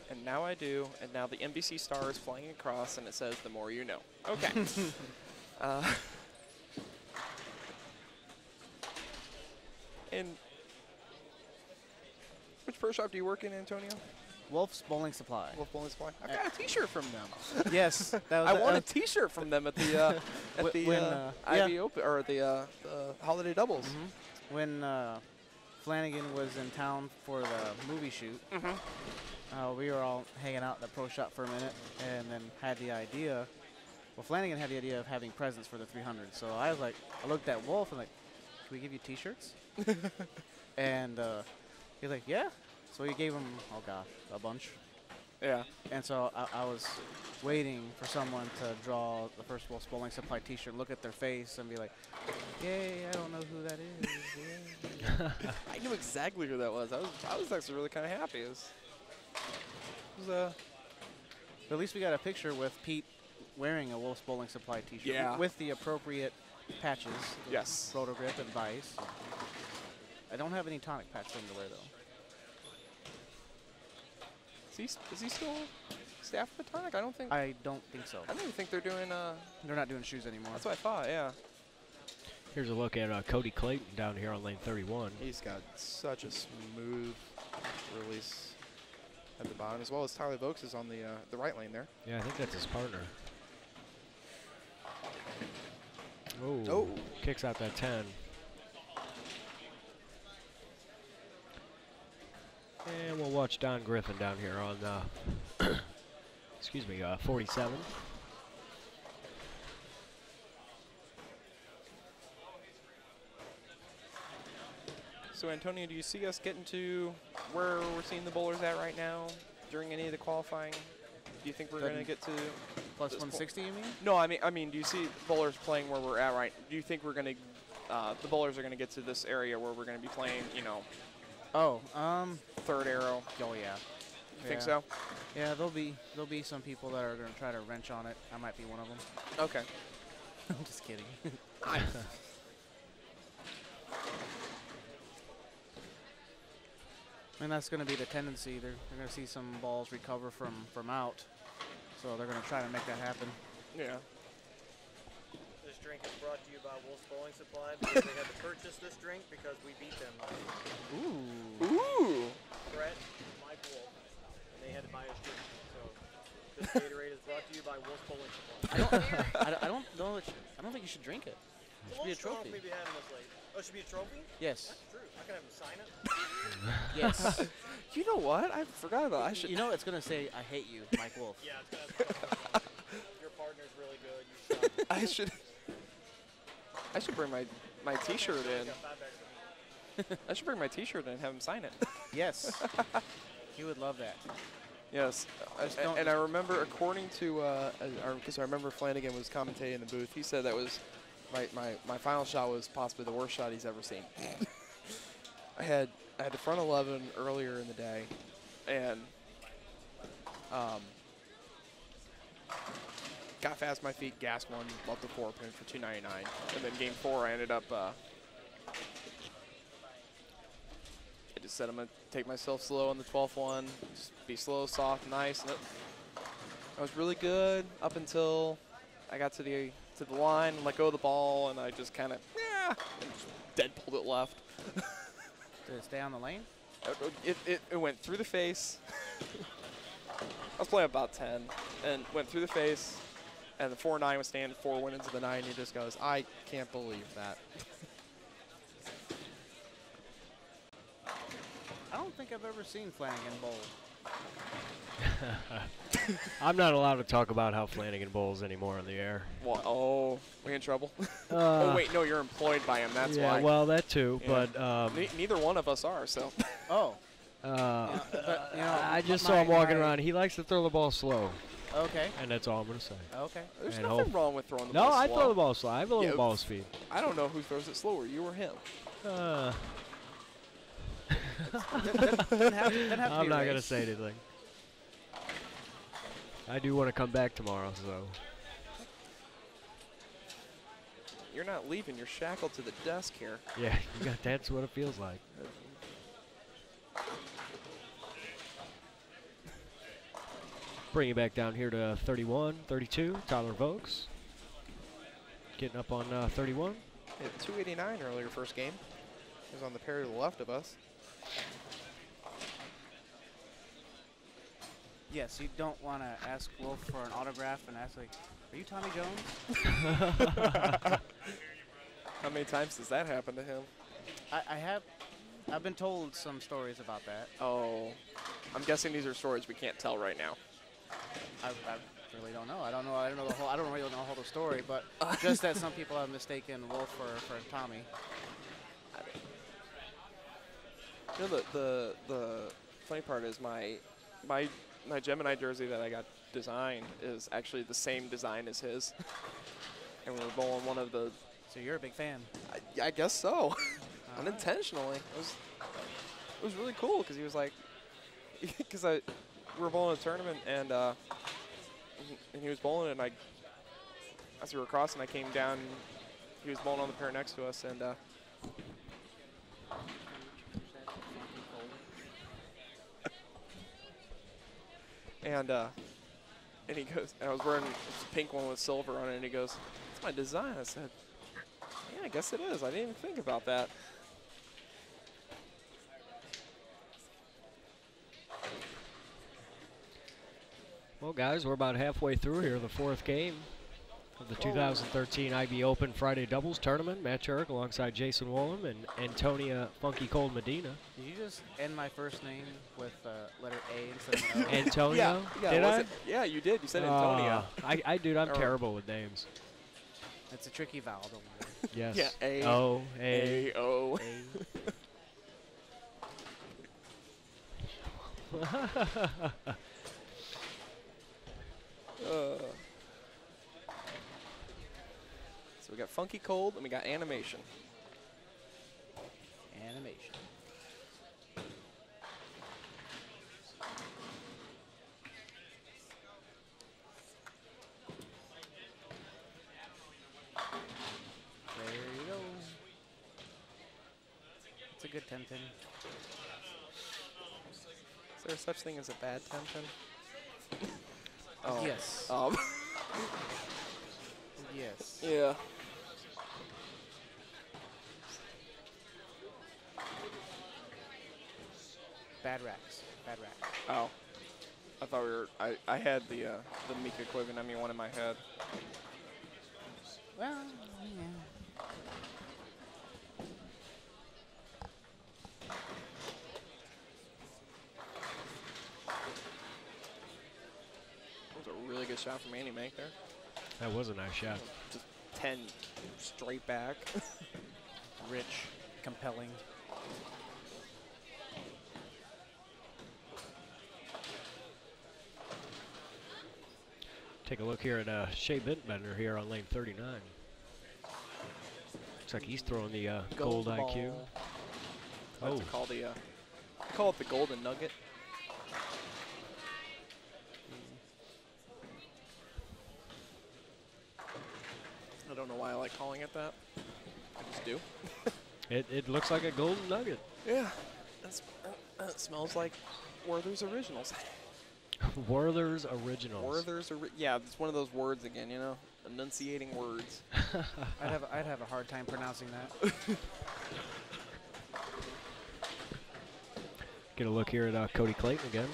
And now I do. And now the NBC star is flying across, and it says, "The more you know." Okay. And which pro shop do you work in, Antonio? Wolf's Bowling Supply. Wolf Bowling Supply. I've got a T-shirt from them. Yes, that was I won a T-shirt from them at the Ivy Open or the Holiday Doubles. When Flanagan was in town for the movie shoot, we were all hanging out at the pro shop for a minute, and then had the idea. Well, Flanagan had the idea of having presents for the 300. So I was like, I looked at Wolf and like, can we give you T-shirts? And he's like, yeah. So we gave him, oh gosh, a bunch. Yeah. And so I was waiting for someone to draw the first Wolf's Bowling Supply T-shirt, look at their face, and be like, yay, I don't know who that is. Yay. I knew exactly who that was. I was actually really kind of happy. It was But at least we got a picture with Pete wearing a Wolf's Bowling Supply T-shirt Yeah. with the appropriate patches. Yes. Roto grip and vice. I don't have any tonic packs for him to wear though. Is he still staff with the tonic? I don't think. I don't think so. I don't even think they're doing. They're not doing shoes anymore. That's what I thought. Yeah. Here's a look at Cody Clayton down here on lane 31. He's got such a smooth release at the bottom, as well as Tyler Vokes is on the right lane there. Yeah, I think that's his partner. Oh. Kicks out that 10. And we'll watch Don Griffin down here on, excuse me, 47. So Antonio, do you see us getting to where we're seeing the bowlers at right now during any of the qualifying? Do you think we're going to get to Plus this 160, you mean? No, I mean, do you see bowlers playing where we're at right? Do you think we're going to, the bowlers are going to get to this area where we're going to be playing, you know, third arrow? Oh yeah. You think so? Yeah, there'll be some people that are going to try to wrench on it. I might be one of them. Okay. I'm just kidding. And that's going to be the tendency. They're going to see some balls recover from out, so they're going to try to make that happen. Yeah. This drink is brought to you by Wolf's Bowling Supply because they had to purchase this drink because we beat them. Ooh. Brett, Mike Wolf, and they had to buy us drink. So this Gatorade is brought to you by Wolf's Bowling Supply. I don't know. I don't think you should drink it. It should be a trophy. Maybe having this late. Oh, it should be a trophy? Yes. That's true. I can have him sign it. Yes. You know what? I forgot about. I should. You know it's going to say, "I hate you, Mike Wolf." Yeah, it's gonna. Your partner's really good. You suck. I should bring my T-shirt in. I should bring my T-shirt in and have him sign it. Yes. He would love that. Yes, and I remember, according to, because I remember Flanagan was commentating in the booth, he said that was, my final shot was possibly the worst shot he's ever seen. I had the front 11 earlier in the day, and got fast my feet, gassed one, left the 4-pin for 299, and then game 4 I ended up, I just said I'm going to take myself slow on the 12th one, just be slow, soft, nice. And I was really good up until I got to the line, let go of the ball, and I just kind of, and just dead pulled it left. Did it stay on the lane? It went through the face. I was playing about 10, and went through the face, and the 4-9 was standing, 4 went into the 9, and he just goes, I can't believe that. I don't think I've ever seen Flanagan bowl. I'm not allowed to talk about how Flanagan bowls anymore on the air. Well, oh, we in trouble? Uh, oh, wait, no, you're employed by him. That's yeah, why. well, that too, Yeah. but neither one of us are, so. Oh. But, I just saw him walking around. He likes to throw the ball slow, Okay. and that's all I'm going to say. Okay. There's And nothing hope- wrong with throwing the No, ball I slow. throw the ball slow. I have a little Yeah, ball speed. I don't know who throws it slower, you or him. Uh, Doesn't have to I'm be not going to raced. say anything. I do want to come back tomorrow, so. You're not leaving. You're shackled to the desk here. Yeah, that's what it feels like. Bring you back down here to 31, 32. Tyler Vokes getting up on 31. He had 289 earlier first game. He was on the pair to the left of us. Yes, you don't want to ask Wolf for an autograph and ask like, "Are you Tommy Jones?" How many times does that happen to him? I've been told some stories about that. Oh, I'm guessing these are stories we can't tell right now. I really don't know. I don't know. I don't know the whole. I don't really know the whole story, but just that some people have mistaken Wolf for Tommy. You know, the funny part is my Gemini jersey that I got designed is actually the same design as his, and we were bowling one of the. So you're a big fan. I guess so, unintentionally. It was really cool because he was like, because we were bowling a tournament and he was bowling it and as we were crossing, I came down. He was bowling on the pair next to us and. And he goes, and I was wearing this pink one with silver on it, and he goes, "It's my design." I said, "Yeah, I guess it is. I didn't even think about that." Well, guys, we're about halfway through here, the fourth game of the 2013 IB Open Friday Doubles Tournament. Matt Churik alongside Jason Wollum and Antonia Funky Cold Medina. Did you just end my first name with letter A instead of an O? Antonio? Yeah, Did I? Yeah, you did. You said Antonia. Dude, I'm Or- terrible with names. It's a tricky vowel, don't worry. Yes. Yeah, A. O, A, O. So we got Funky Cold and we got Animation. Animation. There you go. It's a good 10-10. Is there such thing as a bad 10-10? Oh. Yes. Yes. Yeah. Bad racks. Bad racks. Oh. I thought we were. I had the Mika Koivu one in my head. Well, yeah. That was a really good shot from Andy Mank there. That was a nice shot. Just 10 straight back. Rich, compelling. Take a look here at Shea Bentbender here on lane 39. Looks like he's throwing the gold IQ. I like to call call it the golden nugget. I don't know why I like calling it that. I just do. It looks like a golden nugget. Yeah. It smells like Werther's Originals. Werther's Originals. Yeah, it's one of those words again, you know, enunciating words. I'd have a hard time pronouncing that. Get a look here at Cody Clayton again.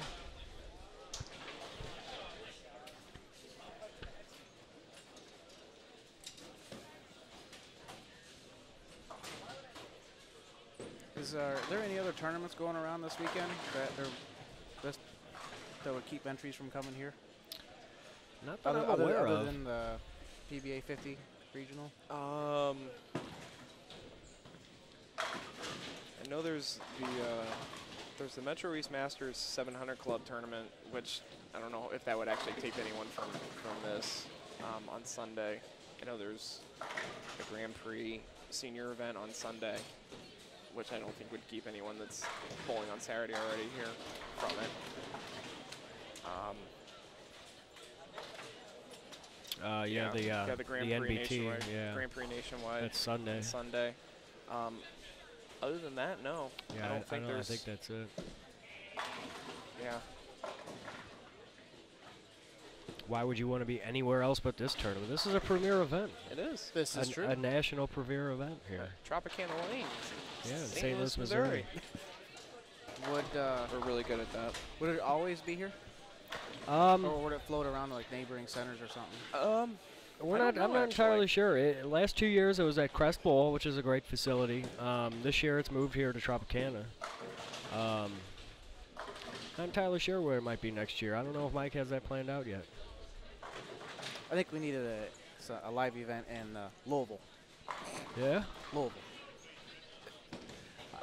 Are there any other tournaments going around this weekend that are that would keep entries from coming here? Not that I'm aware other of. than the PBA 50 regional? I know there's the Metro East Masters 700 Club tournament, which I don't know if that would actually take anyone from this on Sunday. I know there's a Grand Prix senior event on Sunday, which I don't think would keep anyone that's bowling on Saturday already here from it. The Grand the Prix NBT, Nationwide. yeah. Grand Prix Nationwide. That's Sunday. Sunday. Other than that, no. Yeah, I don't think I there's. think that's it. Yeah. Why would you want to be anywhere else but this tournament? This is a premier event. It is. This is true. A national premier event here. Tropicana Lane. Yeah, in St. Louis, Missouri. Would We're really good at that. would it always be here, or would it float around to like neighboring centers or something? I'm not entirely sure. Last 2 years it was at Crest Bowl, which is a great facility. This year it's moved here to Tropicana. Not entirely sure where it might be next year. I don't know if Mike has that planned out yet. I think we needed a live event in Louisville. Yeah? Louisville.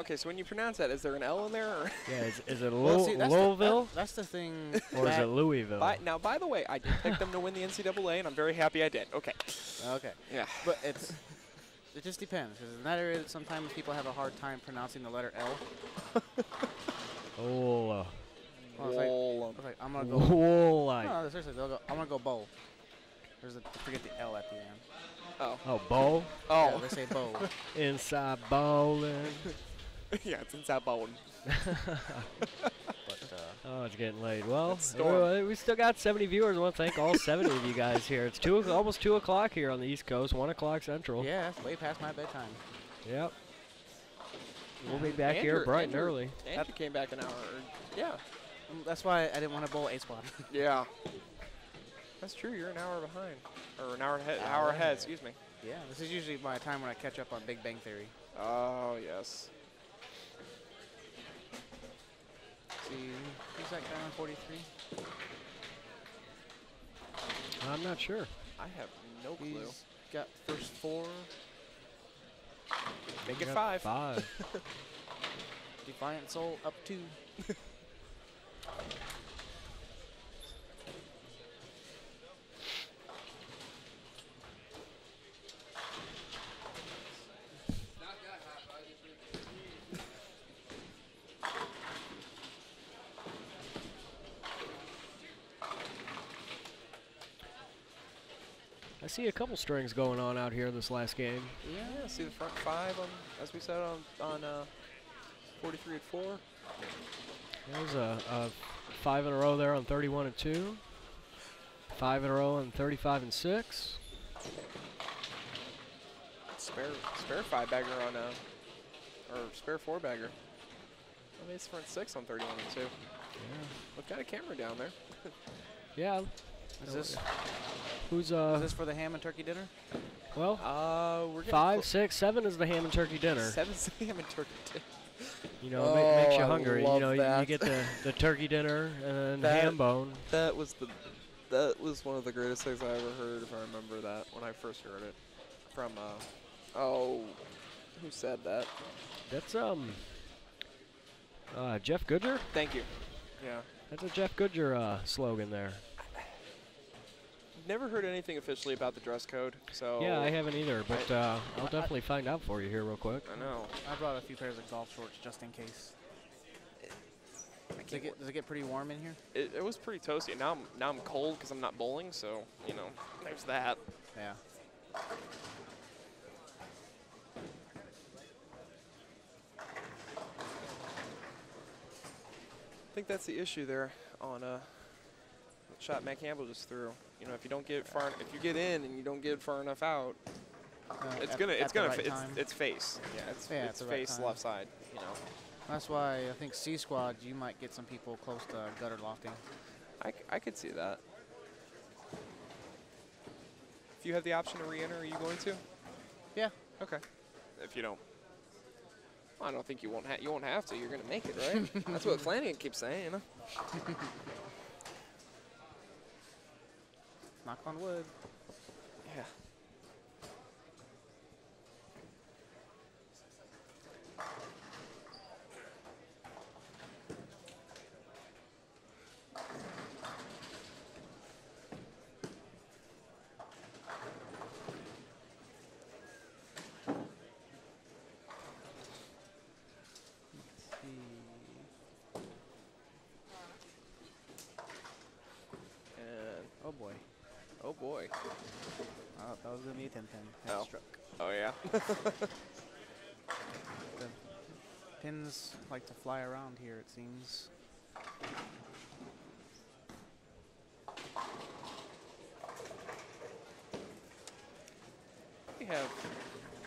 Okay, so when you pronounce that, is there an L in there? Or Yeah, is it Well, see, Louisville? That's the thing. Or is it Louisville? now, by the way, I did pick them to win the NCAA, and I'm very happy I did. Okay. Okay. Yeah. But it just depends, because in that area, sometimes people have a hard time pronouncing the letter L. Oh. I was like, I'm gonna go. No, seriously, they'll go. I'm gonna go bowl. Forget the L at the end. Oh, bowl? Oh. Yeah, they say bowl. Inside bowling. Yeah, it's inside bowling. Oh, it's getting late. Well, storm. we still got 70 viewers. I want to thank all 70 of you guys here. It's almost 2 o'clock here on the East Coast, 1 o'clock Central. Yeah, that's way past my bedtime. Yep. We'll be back here bright and early. Andrew came back an hour. Yeah. That's why I didn't want to bowl A squad. Yeah. That's true. You're an hour behind, or an hour ahead. Excuse me. Yeah, this is usually my time when I catch up on Big Bang Theory. Oh yes. See, who's that guy on 43? I'm not sure. I have no clue. He's got first 4. Make it 5. 5. Defiant Soul up 2. I see a couple strings going on out here this last game. Yeah. See the front 5 on, as we said on 43 at 4. There's a 5 in a row there on 31 and 2. 5 in a row on 35 and 6. Spare 5-bagger on or spare 4-bagger. I mean, it's front 6 on 31 and 2. Yeah. We've got a camera down there. Yeah. Is this Who's is this for the ham and turkey dinner? Well, we're getting 5, 6, 7 is the ham and turkey dinner. 7's the ham and turkey dinner. You know, it makes you I hungry. love You know, you that. get the turkey dinner and ham bone. That was one of the greatest things I ever heard, if I remember that, when I first heard it. From, who said that? That's Jeff Goodger. Thank you. Yeah. That's a Jeff Goodger slogan there. Never heard anything officially about the dress code, so. Yeah, I haven't either, but I'll definitely find out for you here real quick. I know. I brought a few pairs of golf shorts just in case. Does it get pretty warm in here? It was pretty toasty. Now I'm cold because I'm not bowling, so you know, there's that. Yeah. I think that's the issue there on the shot Matt Campbell just threw. You know, if you don't get far, if you get in and you don't get far enough out, it's face. Yeah, it's face left side. You know. That's why I think C squad you might get some people close to gutter lofting. I could see that. If you have the option to re-enter, are you going to? Yeah. Okay. If you don't, well, I don't think you won't have to. You're going to make it, right? That's what Flanagan keeps saying. You know? Knock on wood. Yeah. Oh boy. Oh boy. Oh, that was gonna be a 10-pin. Oh. Struck. Oh yeah. The pins like to fly around here, it seems. We have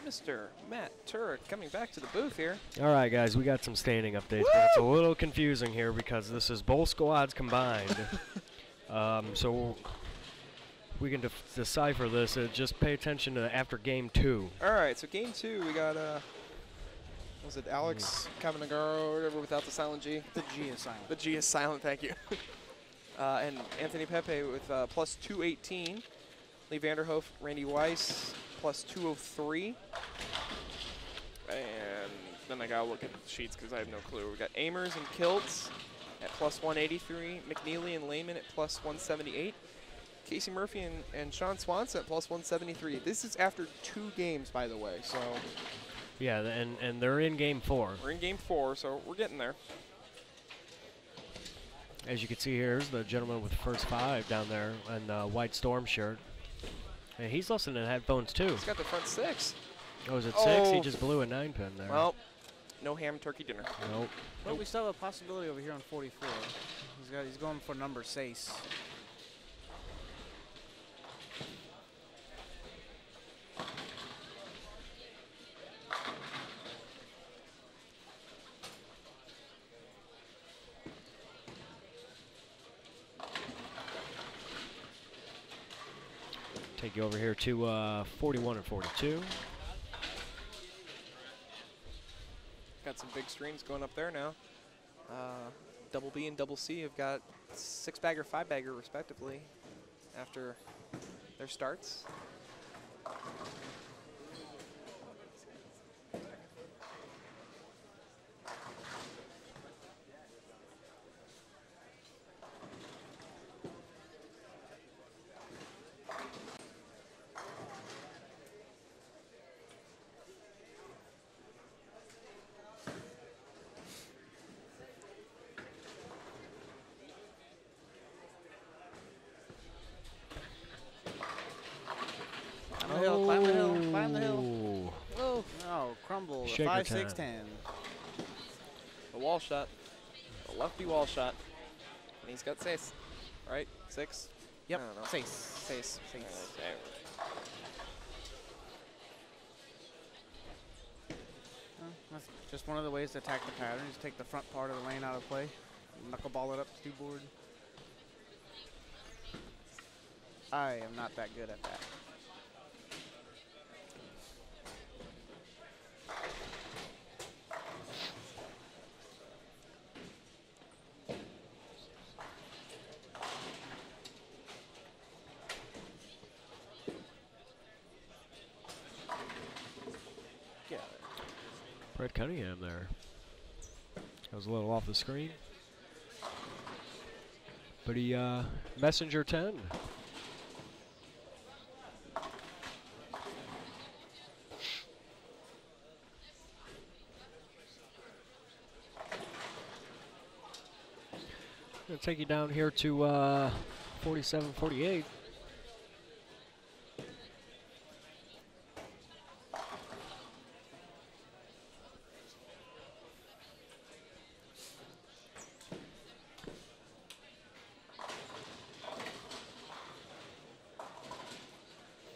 Mr. Matt Turek coming back to the booth here. All right, guys, we got some standing updates, but it's a little confusing here because this is both squads combined. So we can decipher this. Just pay attention to after game 2. All right, so game 2, we got was it Alex Kavanagaro or whatever without the silent G? The G is silent. The G is silent, thank you. And Anthony Pepe with plus 218. Lee Vanderhoof, Randy Weiss, plus 203. And then I gotta look at the sheets because I have no clue. We got Amers and Kiltz at plus 183. McNeely and Lehman at plus 178. Casey Murphy and Sean Swanson at plus 173. This is after 2 games, by the way, so. Yeah, and they're in game 4. We're in game 4, so we're getting there. As you can see, here's the gentleman with the first 5 down there in the white Storm shirt. And he's listening to headphones too. He's got the front 6. Oh, is it 6? He just blew a 9-pin there. Well, no ham turkey dinner. Nope. But we still have a possibility over here on 44. He's going for number 6. Take you over here to 41 and 42. Got some big streams going up there now. Double B and Double C have got 6-bagger, 5-bagger respectively after their starts. Climb the hill, climb the hill. Oh, no, crumble. Shaker 5, time. 6, 10. The wall shot. The lefty wall shot. And he's got 6. Right? 6? Yep, I don't know. 6. 6. Seis. Okay. That's just one of the ways to attack the pattern. Just take the front part of the lane out of play. Knuckleball it up to board. I am not that good at that. Brett Cunningham there. That was a little off the screen. But he, Messenger 10. Gonna take you down here to 47, 48.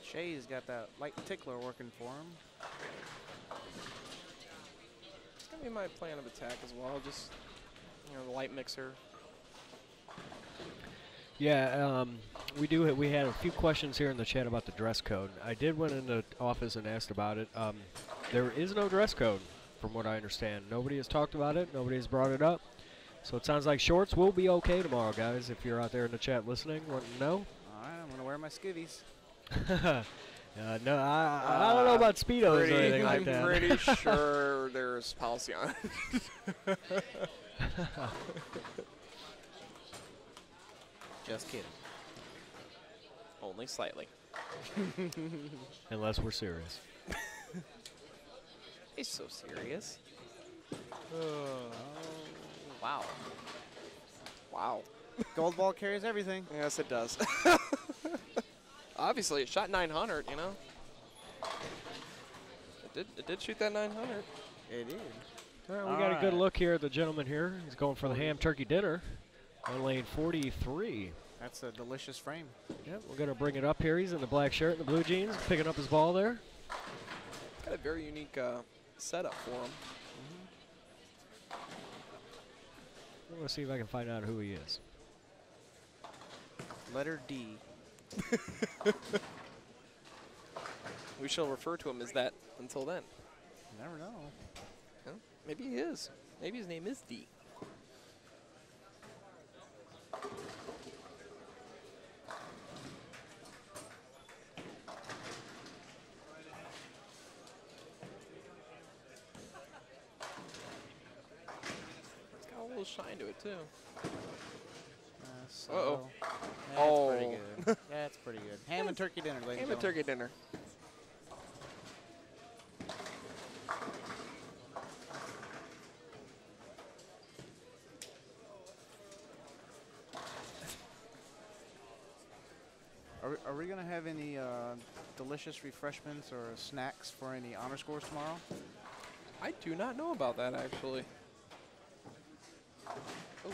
Shay's got that light tickler working for him. It's going to be my plan of attack as well. Just, you know, the light mixer. Yeah, we had a few questions here in the chat about the dress code. I did went into office and asked about it. There is no dress code, from what I understand. Nobody has talked about it. Nobody has brought it up. So it sounds like shorts will be okay tomorrow, guys. If you're out there in the chat listening, wanting to know. All right, I'm going to wear my skivvies. No, I don't know about Speedos or anything like that. I'm pretty sure there's policy on it. Just kidding. Only slightly. Unless we're serious. He's so serious. Wow. Wow. Gold ball carries everything. Yes, it does. Obviously, it shot 900, you know. It did shoot that 900. It did. All right, we got a good look here at the gentleman here. He's going for the ham turkey dinner on lane 43. That's a delicious frame. Yep, we're going to bring it up here. He's in the black shirt and the blue jeans, picking up his ball there. It's got a very unique setup for him. I'm going to see if I can find out who he is. Letter D. We shall refer to him as that until then. You never know. Huh? Maybe he is. Maybe his name is D. It's got a little shine to it too. So Uh-oh. That's pretty good. That's pretty good. Ham and turkey dinner, ladies Ham and turkey dinner. Are we going to have any delicious refreshments or snacks for any honor scores tomorrow? I do not know about that, actually. Oh.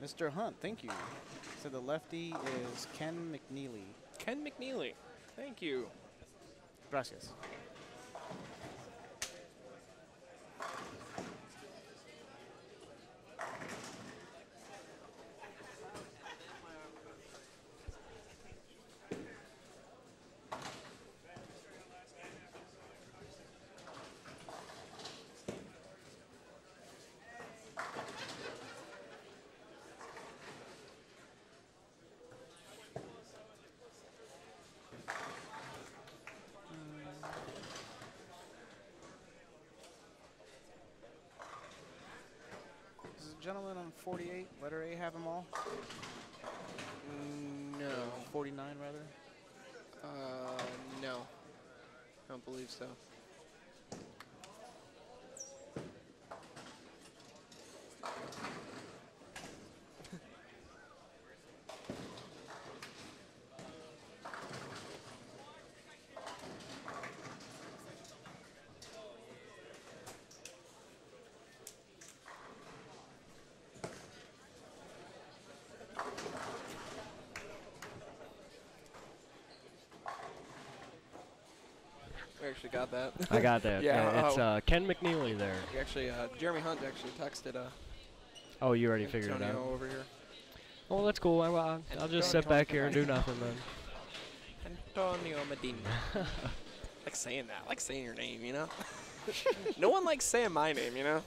Mr. Hunt, thank you. So the lefty is Ken McNeely. Ken McNeely. Thank you. Gracias. Gentleman on 48, letter A, have them all? No. 49, rather? No. I don't believe so. We actually got that. I got that. Yeah, it's Ken McNeely there. We actually, Jeremy Hunt actually texted Oh, you already figured it Antonio out. over here. Oh, that's cool. I'll just sit back here and do nothing then. Antonio Medina. Like saying that. I like saying your name, you know? No one likes saying my name, you know?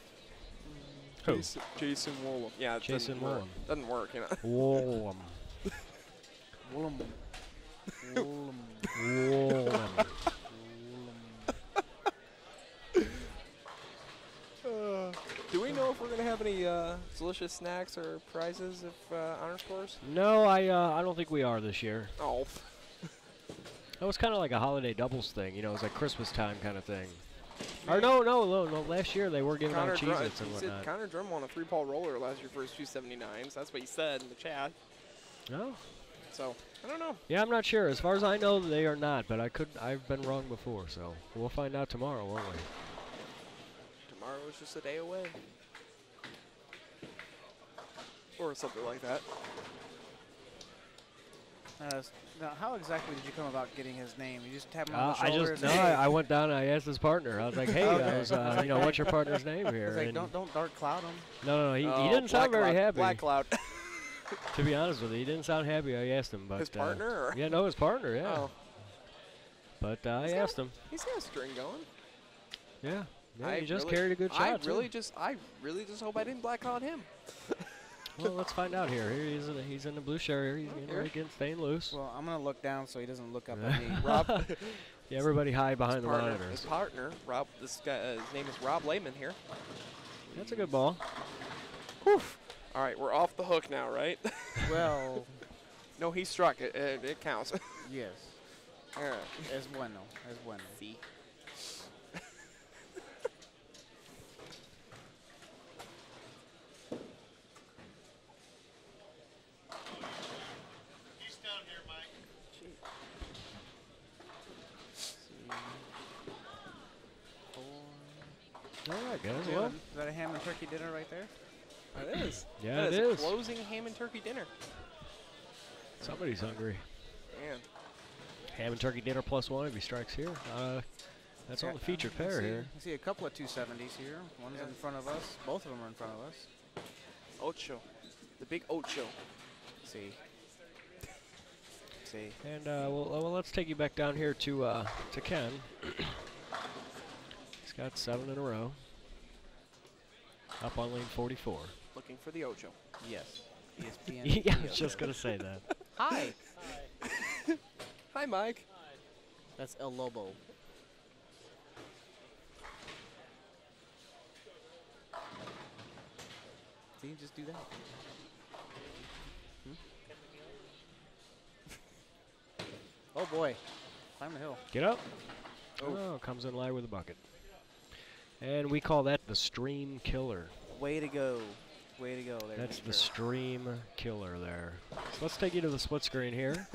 Who? Jason Woolham. Yeah, it Jason doesn't work. Woolham. Doesn't work, you know? Woolham. Woolham. Woolham. Woolham. Do we know if we're going to have any delicious snacks or prizes if honor scores? No, I don't think we are this year. Oh. That was kind of like a holiday doubles thing, you know, it was like Christmas time kind of thing. Or no, last year they were giving out Cheez-Its and whatnot. Connor Drum won a 3-ball roller last year for his 279s. That's what he said in the chat. No? So, I don't know. Yeah, I'm not sure. As far as I know, they are not, but I've been wrong before, so we'll find out tomorrow, won't we? Tomorrow is just a day away. Or something like that. Now, how exactly did you come about getting his name? You just tap him on the shoulder? I went down and I asked his partner. I was like, hey, Okay. you know, what's your partner's name here? Like, don't dark cloud him. No, he didn't sound very happy. Black Cloud. To be honest with you, he didn't sound happy. I asked him, but his partner? Or? Yeah, no, his partner. Yeah. Oh. But I asked him. He's got a string going. Yeah. Yeah, I he just really- carried a good shot. I too. really just hope I didn't black out him. Well, let's find out here. He's in the blue shirt here. He's getting right again, staying loose. Well, I'm going to look down so he doesn't look up at me. Rob, Yeah, everybody hide behind the his monitors. partner, Rob. This guy, his name is Rob Lehman here. That's a good ball. Whew. All right, we're off the hook now, right? Well, No, he struck. It counts. yes. All right. Es bueno. Es bueno. See. All right, guys. Is Well, that a ham and turkey dinner right there? It is. Yeah, That it is is. a closing ham and turkey dinner. somebody's hungry. Man. Ham and turkey dinner +1 if he strikes here. That's on the featured pair here. I see a couple of 270s here. One's in front of us. Both of them are in front of us. Ocho. The big Ocho. See. See. And well, let's take you back down here to Ken. He's got 7 in a row. Up on lane 44. Looking for the Ocho. Yes. ESPN. Yeah, I was just gonna say that. Hi. Hi, Mike. That's El Lobo. See, just do that. Oh boy. Climb the hill. Get up. Oh, comes in line with a bucket. And we call that the stream killer. Way to go. Way to go there. That's the Mr. stream killer there. So let's take you to the split screen here.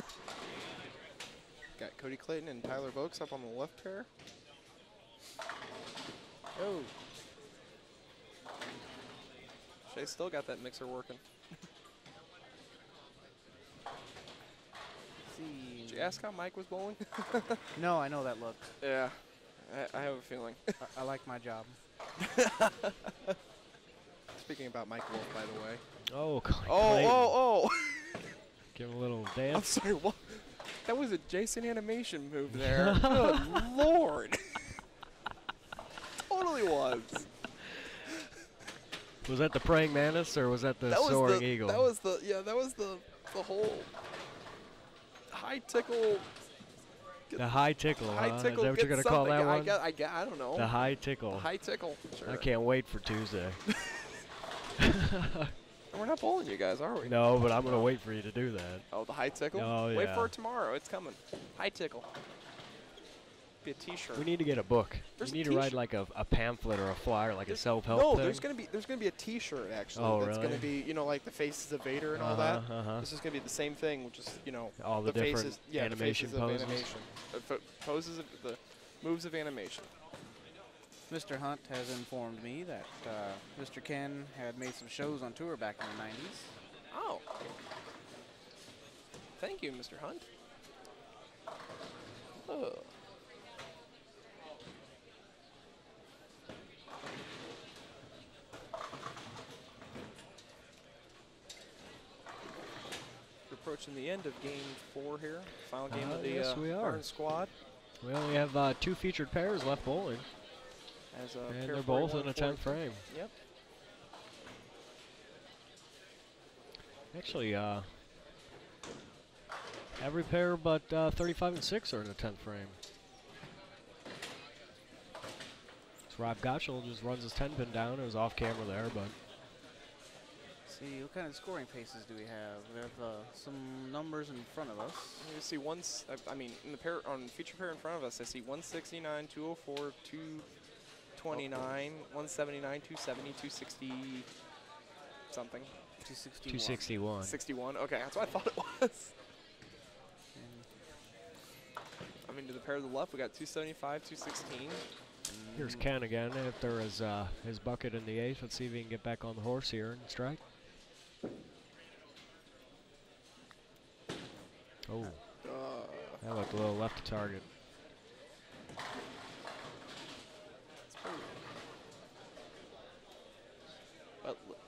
Got Cody Clayton and Tyler Vokes up on the left pair. Oh. Shay still got that mixer working. See. Did you ask how Mike was bowling? No, I know that look. Yeah. I have a feeling. I like my job. Speaking about Mike Wolf, by the way. Oh, Oh. Give him a little I'm dance. sorry, what? That was a Jason animation move there. Good Lord. Totally was. Was that the praying mantis or was that the That was soaring the, eagle? That was the whole high tickle. the high tickle. High huh? tickle. Is that what you're get gonna call something. that one? I don't know. The high tickle. High tickle. Sure. I can't wait for Tuesday. We're not bowling you guys, are we? No, but I'm gonna wait for you to do that. Oh, the high tickle? Oh, Wait yeah. for it tomorrow. It's coming. High tickle. Be a t-shirt. We need to get a book. There's you a need to write t-shirt. like a pamphlet or a flyer, like a self-help No, thing. there's gonna be a t-shirt actually. Oh, that's really? gonna be, like the faces of Vader and all that. This is gonna be the same thing, which is, all the different faces, yeah, animation the faces poses. of animation. Poses of the moves of animation. Mr. Hunt has informed me that Mr. Ken had made some shows on tour back in the 90s. Oh. Thank you, Mr. Hunt. Oh. We're approaching the end of game 4 here. Final game of the yes, we are. Barn squad. We only have 2 featured pairs left bowling, As and pair they're both in 41, a 10th frame. Yep. Actually, every pair but 35 and 6 are in the 10th frame. So Rob Gottschall just runs his 10-pin down. It was off camera there, but See, what kind of scoring paces do we have? We have some numbers in front of us. You see in the pair on feature pair in front of us, I see 169, 204, 229, 179, 270, 260 something. 261. 261. 61. Okay, that's what I thought it was. To the pair to the left, we got 275, 216. Here's Ken again after his bucket in the 8th. Let's see if he can get back on the horse here and strike. Oh, that looked a little left to target.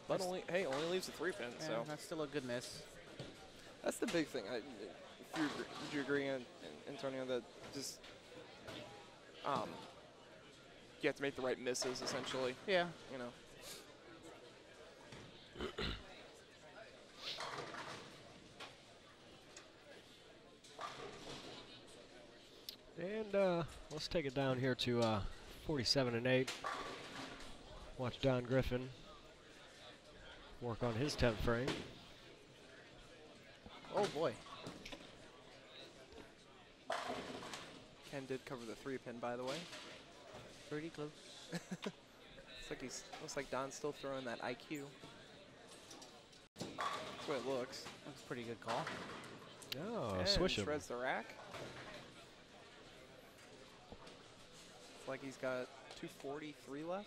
But only leaves a 3-pin, Yeah, so that's still a good miss. that's the big thing. Would you agree, Antonio, that just you have to make the right misses, essentially. Yeah. You know. And let's take it down here to 47-8. Watch Don Griffin work on his 10th frame. Oh boy. Ken did cover the 3-pin, by the way. Pretty close. Looks like Don's still throwing that IQ. That's what it looks. That's a pretty good call. Oh, And swish him. shreds the rack. It's like he's got 243 left.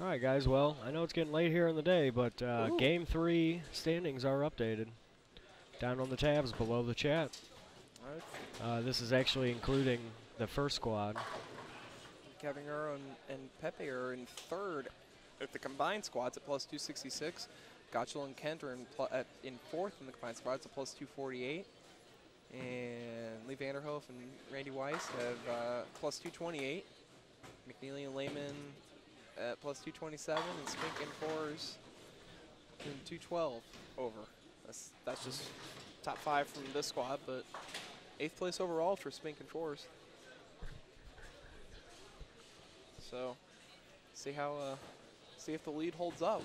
All right, guys. Well, I know it's getting late here in the day, but Game 3 standings are updated. Down on the tabs below the chat. This is actually including the first squad. Kevin and Pepe are in third at the combined squads at plus 266. Gotchel and Kent are in fourth in the combined squads at plus 248. And Lee Vanderhoof and Randy Weiss have plus 228. McNeely and Lehman at plus 227, and Spink and Fours in 212 over. That's just top 5 from this squad, but 8th place overall for Spink and Fours. So, see if the lead holds up.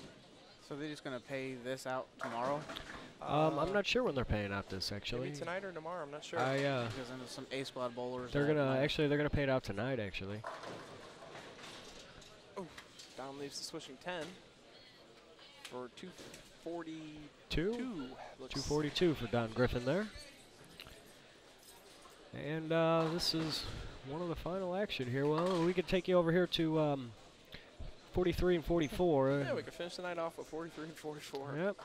So they're just gonna pay this out tomorrow? I'm not sure when they're paying out this actually. Maybe tonight or tomorrow. I'm not sure. Because I know some A squad bowlers. They're gonna pay it out tonight actually. Oh, Don leaves the swishing 10 for 242. 242 for Don Griffin there. And this is one of the final action here. Well, we could take you over here to 43 and 44. Yeah, we could finish the night off with 43 and 44. Yep.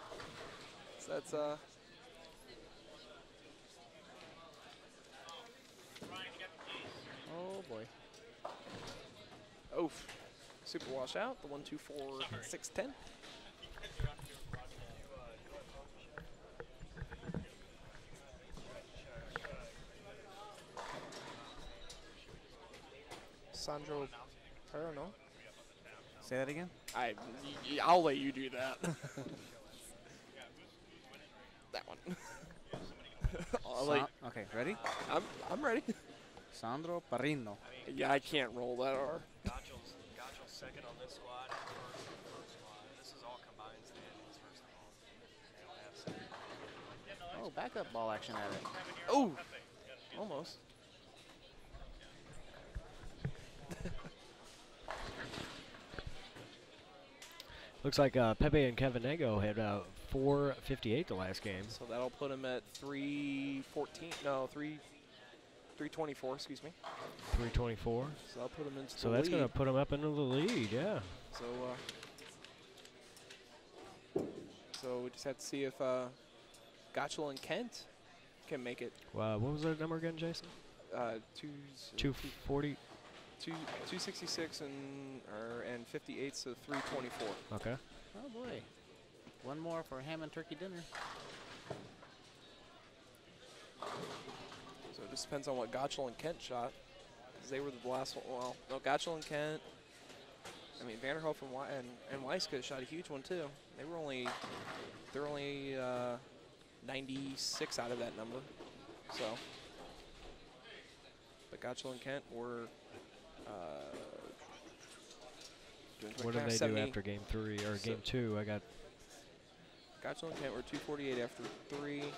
So that's Oh boy. Oof. Super wash out. The 1, 2, 4, 6, 10. Sandro Perno. Say that again? I'll let you do that. That one. Okay, ready? I'm ready. Sandro Parrino. Yeah, I can't roll that R. Gotchel's second on this squad, first on the first squad. This is all combined standings, first of all. They don't have second. Oh, backup ball action at it. Oh, almost. Looks like Pepe and Kevin Nego had 458 the last game. So that'll put him at 314. No, 324. Excuse me. 324. So that'll put him into So the that's lead. going to put him up into the lead, yeah. So we just have to see if Gotchel and Kent can make it. What was that number again, Jason? 240. 266 and 58, so 324. Okay. Oh boy. One more for ham and turkey dinner. So it just depends on what Gotchel and Kent shot, because they were the last one. Well, no, Gotchel and Kent. I mean, Vanderhoof and Weiss could have shot a huge one too. They're only 96 out of that number. So, but Gotchel and Kent were. What did they do after game 3 or game 2? I got. Gotchel and Kent were 248 after 3, and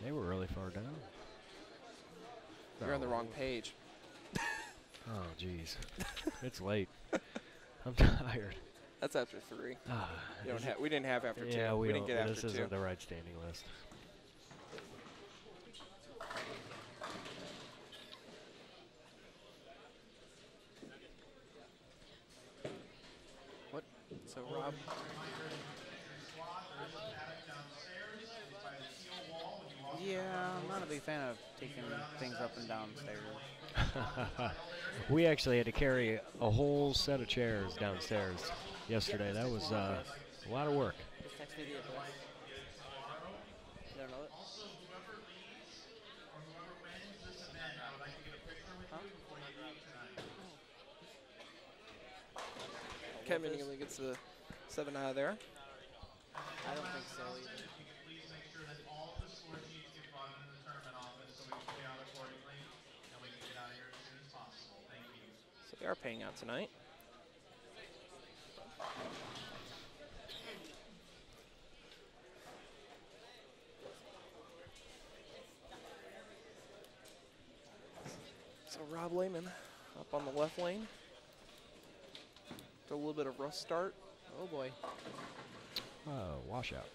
they were really far down. You're on the wrong page. Oh, jeez. It's late. I'm tired. That's after 3. We didn't have after 2. Yeah, we didn't get after 2. This isn't the right standing list. So Rob. Yeah, I'm not a big fan of taking things up and down stairs. We actually had to carry a whole set of chairs downstairs yesterday. That was a lot of work. Just text me the address. You don't know it? Kevin nearly gets the 7 out of there. I don't think so either. So they are paying out tonight. So Rob Lehman up on the left lane. A little bit of rough start. Oh boy. Washout.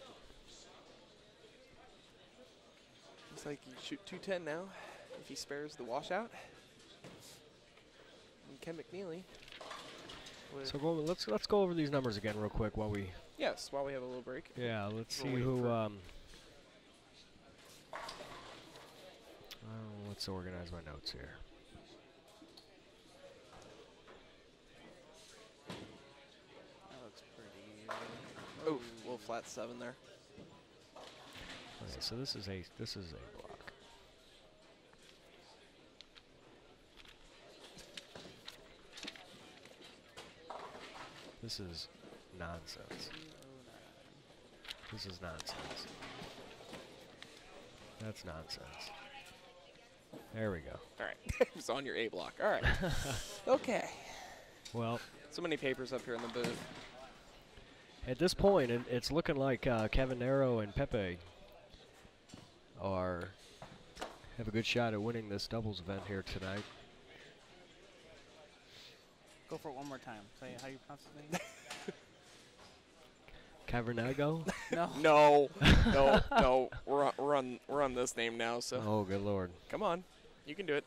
Looks like he shoot 210 now if he spares the washout. And Ken McNeely. So let's go over these numbers again real quick while we. Yes, while we have a little break. Yeah, let's We're see waiting who. for- Let's organize my notes here. That looks pretty. Oh, a little flat 7 there. Okay, so this is a block. This is nonsense. This is nonsense. That's nonsense. There we go. All right, it was on your A block. All right. Okay. Well, So many papers up here in the booth. at this point, it's looking like Kevin Nero and Pepe have a good shot at winning this doubles event here tonight. Go for it one more time. Say how you pronounce his name. Cavernago? No. No, no, no. We're on this name now. So Oh, good lord. come on, you can do it.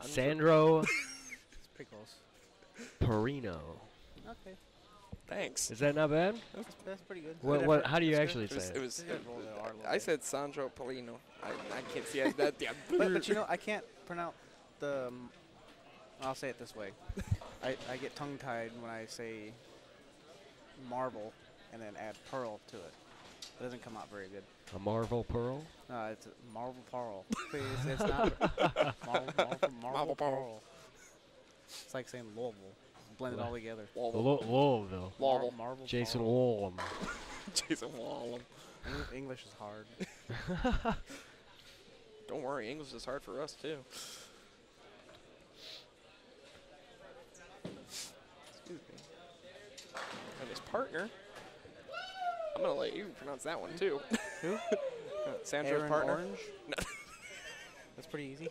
Sandro It's pretty close. Perino. Okay. Thanks. Is that not bad? That's pretty good. What? How do you actually It was. say It it? was You gotta roll the R a little I bit. said Sandro Polino. I can't see it. That. Yeah. But you know, I can't pronounce the. I'll say it this way. I get tongue-tied when I say marble and then add pearl to it. It doesn't come out very good. A Marvel Pearl? It's a marble pearl. It's not marble pearl. It's like saying Louisville. Blend it all together. Louisville. Marble Jason pearl. Wallum. Jason Wallum. English is hard. Don't worry, English is hard for us too. Excuse me. And his partner. I'm gonna let you pronounce that one too. Who? Sandro's Aaron partner. Orange? No. That's pretty easy.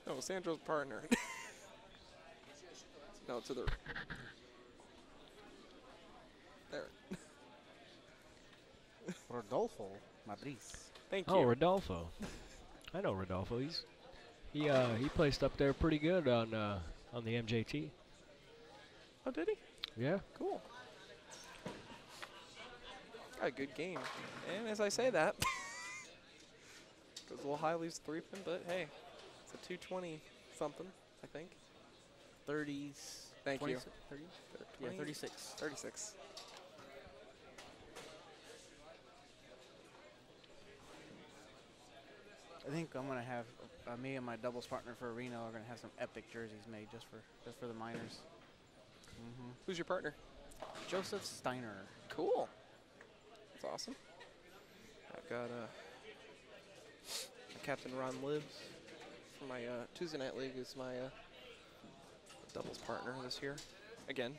No, Sandro's partner. No, to the. There. Rodolfo Madrid. Thank you. Oh, Rodolfo. I know Rodolfo. He placed up there pretty good on the MJT. Oh, did he? Yeah. Cool. Got a good game. And as I say that, goes a little high, leaves 3-pin, but hey, it's a 220 something, I think. 30s. Thank you. 30? 20? Yeah, 36. 36. I think I'm gonna have me and my doubles partner for Reno are gonna have some epic jerseys made just for the minors. Who's your partner? Joseph Steiner. Cool. That's awesome. I've got Captain Ron Libs for my Tuesday Night League is my doubles partner this year. Again.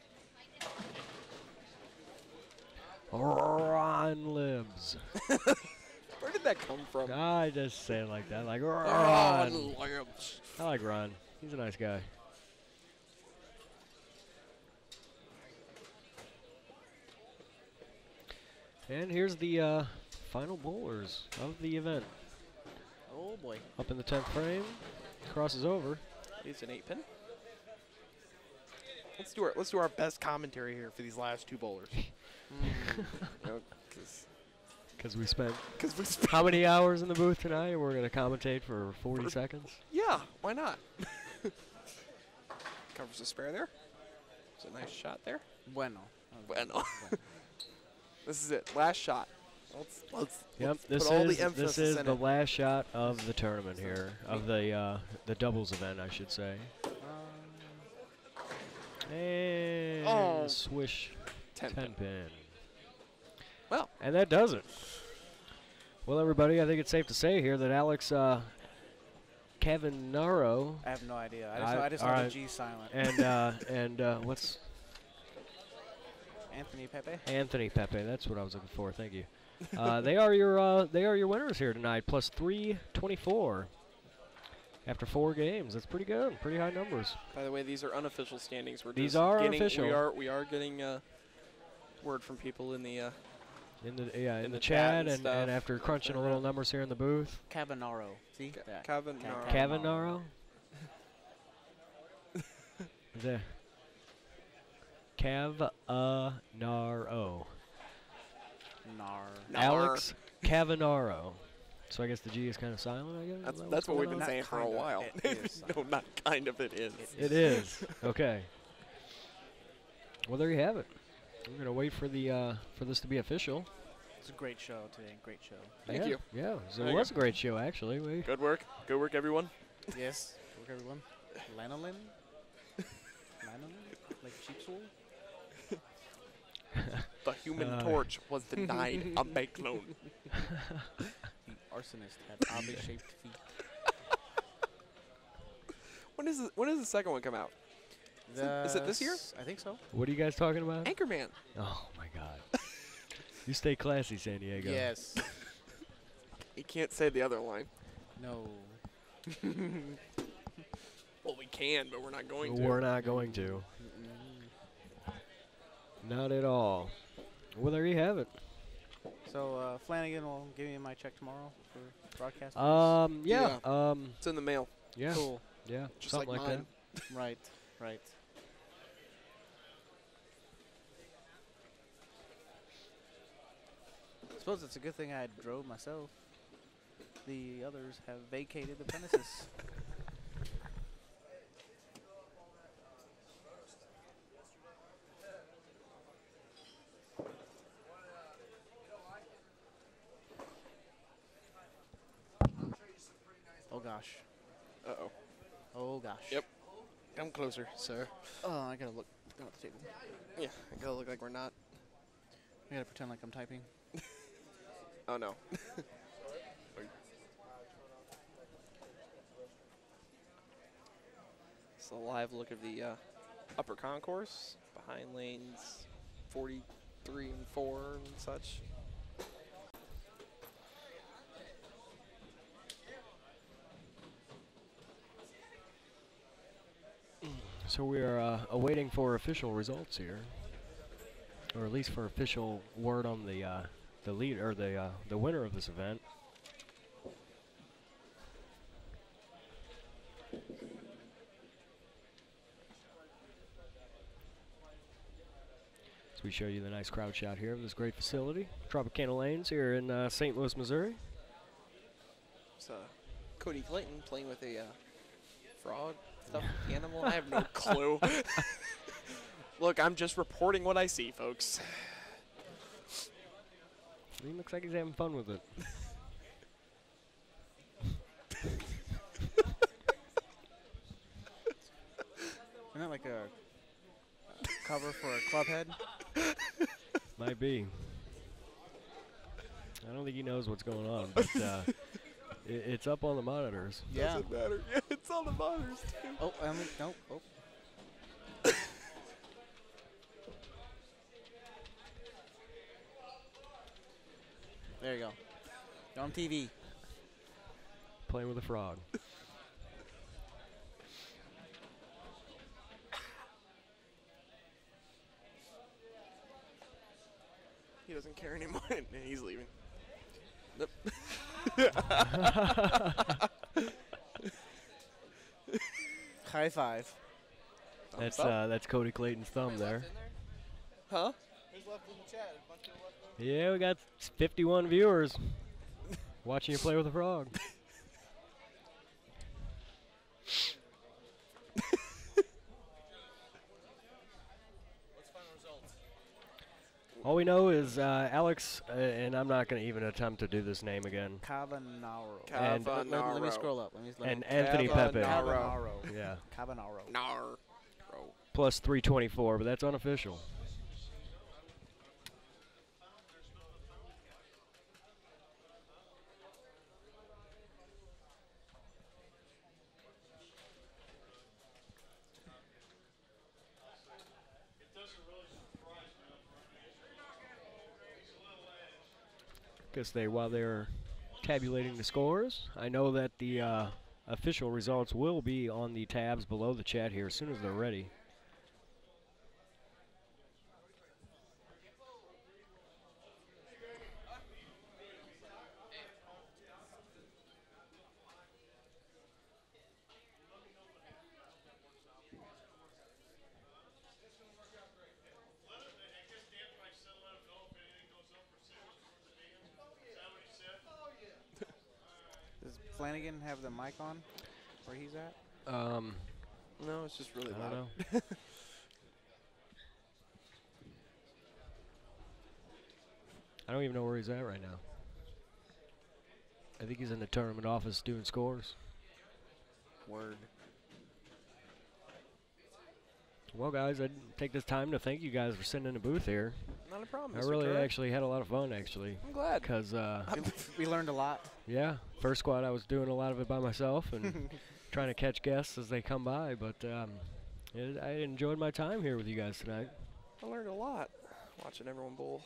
Ron Libs. Where did that come from? I just say it like that, like Ron. Ron Libs. I like Ron. He's a nice guy. And here's the final bowlers of the event. Oh boy. Up in the 10th frame, crosses over. It's an 8-pin. Let's do our best commentary here for these last two bowlers. Because we spent how many hours in the booth tonight? We're going to commentate for 40 seconds. Yeah, why not? Covers the spare there. It's a nice shot there. Bueno. Bueno. This is it. Last shot. Let's This put all is the emphasis this is in the it. last shot of the tournament here, of the doubles event, I should say. And swish 10 10 pin. Well, and that does it. Well, everybody, I think it's safe to say here that Alex Cavanaro. I have no idea. I just know the G silent. And what's Anthony Pepe. Anthony Pepe. That's what I was looking for. Thank you. They are your winners here tonight. Plus 324 after 4 games. That's pretty good. Pretty high numbers. By the way, these are unofficial standings. These are unofficial. We are getting word from people in the in the chat and after crunching a little numbers here in the booth. Cavanaro. See? Cavanaro. Cavanaro. The Cavanaro. Alex Cavanaro. So I guess the G is kind of silent, I guess? That's what we've been saying for a while. No, not kind of, it is. It is. Okay. Well, there you have it. We're going to wait for for this to be official. It's a great show today. Great show. Thank you. Yeah, it was a great show, actually. Good work. Good work, everyone. Yes. Good work, everyone. Lanolin? Lanolin? Like cheap soul? The Human Torch was denied a bank loan. The arsonist had oddly-shaped feet. When does the second one come out? Is it this year? I think so. What are you guys talking about? Anchorman. Oh, my God. You stay classy, San Diego. Yes. You can't say the other line. No. Well, we can, but we're not going to. We're not going to. Not at all. Well, there you have it. So Flanagan will give me my check tomorrow for broadcast. Yeah. It's in the mail. Yeah. Cool. Yeah. Just something like like mine. that. Right. I suppose it's a good thing I drove myself. The others have vacated the premises. Oh gosh. Uh-oh. Oh gosh. Yep. Come closer, sir. Oh, I gotta look down at the table. Yeah, I gotta look like we're not. I gotta pretend like I'm typing. Oh, no. It's a live look of the upper concourse, behind lanes 43 and 4 and such. So we are awaiting for official results here, or at least for official word on the lead or the winner of this event. So we show you the nice crowd shot here of this great facility, Tropicana Lanes here in St. Louis, Missouri. It's Cody Clayton playing with a frog stuffed animal. I have no clue. Look, I'm just reporting what I see, folks. He looks like he's having fun with it. Isn't that like a cover for a club head? Might be. I don't think he knows what's going on, but it's up on the monitors. Yeah. Doesn't matter. Yeah, it's on the monitors, too. Oh, no. Oh. There you go. You're on TV. Playing with a frog. He doesn't care anymore, and he's leaving. Nope. High five. That's Cody Clayton's thumb there. Huh? Who's left in the chat? A bunch of left in? Yeah, we got 51 viewers watching you play with a frog. What's final results? All we know is Alex, and I'm not going to even attempt to do this name again. Cavanaro. And- Let me scroll up. And Anthony Pepe. Cavanaro. Yeah. Cavanaro. Nar. Bro. Plus 324, but that's unofficial. Guess while they're tabulating the scores, I know that the official results will be on the tabs below the chat here as soon as they're ready. Does Flanagan have the mic on where he's at? No, it's just really I loud. don't know. I don't even know where he's at right now. I think he's in the tournament office doing scores. Word. Well, guys, I'd take this time to thank you guys for sitting in the booth here. Not a problem. I Mr. really Turek. actually had a lot of fun, actually. I'm glad. Because, We learned a lot. yeah, first squad I was doing a lot of it by myself and trying to catch guests as they come by. But I enjoyed my time here with you guys tonight. I learned a lot watching everyone bowl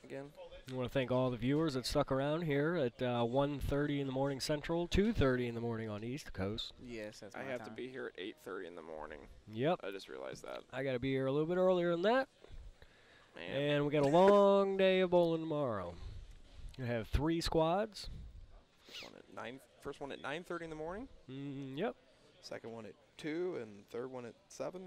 again. I want to thank all the viewers that stuck around here at 1:30 in the morning Central, 2:30 in the morning on East Coast. Yes, that's I my have time. to be here at 8:30 in the morning. Yep, I just realized that. I got to be here a little bit earlier than that. Man. And we got a long day of bowling tomorrow. We have 3 squads. First one at 9:30 in the morning. Yep. Second one at 2, and third one at 7,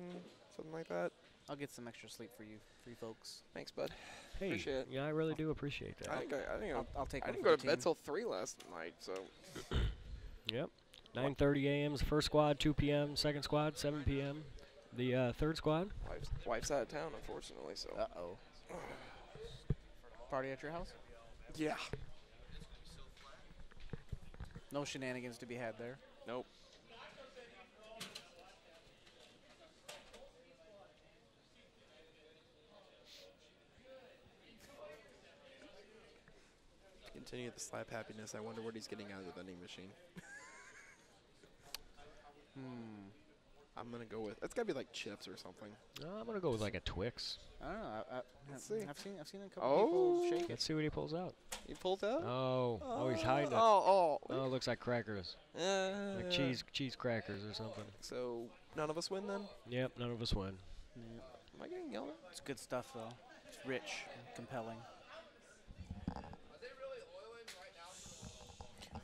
something like that. I'll get some extra sleep for you folks. Thanks, bud. Hey, Appreciate it. yeah, I really do appreciate that. I think I'll take I one didn't for go the to bed team. till 3 last night, so Yep. 9:30 a.m. is the first squad, 2 p.m. second squad, 7 p.m. The third squad. wife's out of town, unfortunately. So Uh-oh. Party at your house? yeah, No shenanigans to be had there. nope. To continue the slap happiness, I wonder what he's getting out of the vending machine. I'm gonna go with it's gotta be like chips or something. I'm gonna go with like a Twix. I don't know. Let's see. I've seen a couple people shake it. Let's see what he pulls out. He pulls out. Oh, he's hiding it. Oh, Oh, it looks like crackers, like cheese crackers or something. So none of us win then. Yep, none of us win. Am I getting yelled at? It's good stuff, though. It's rich and compelling.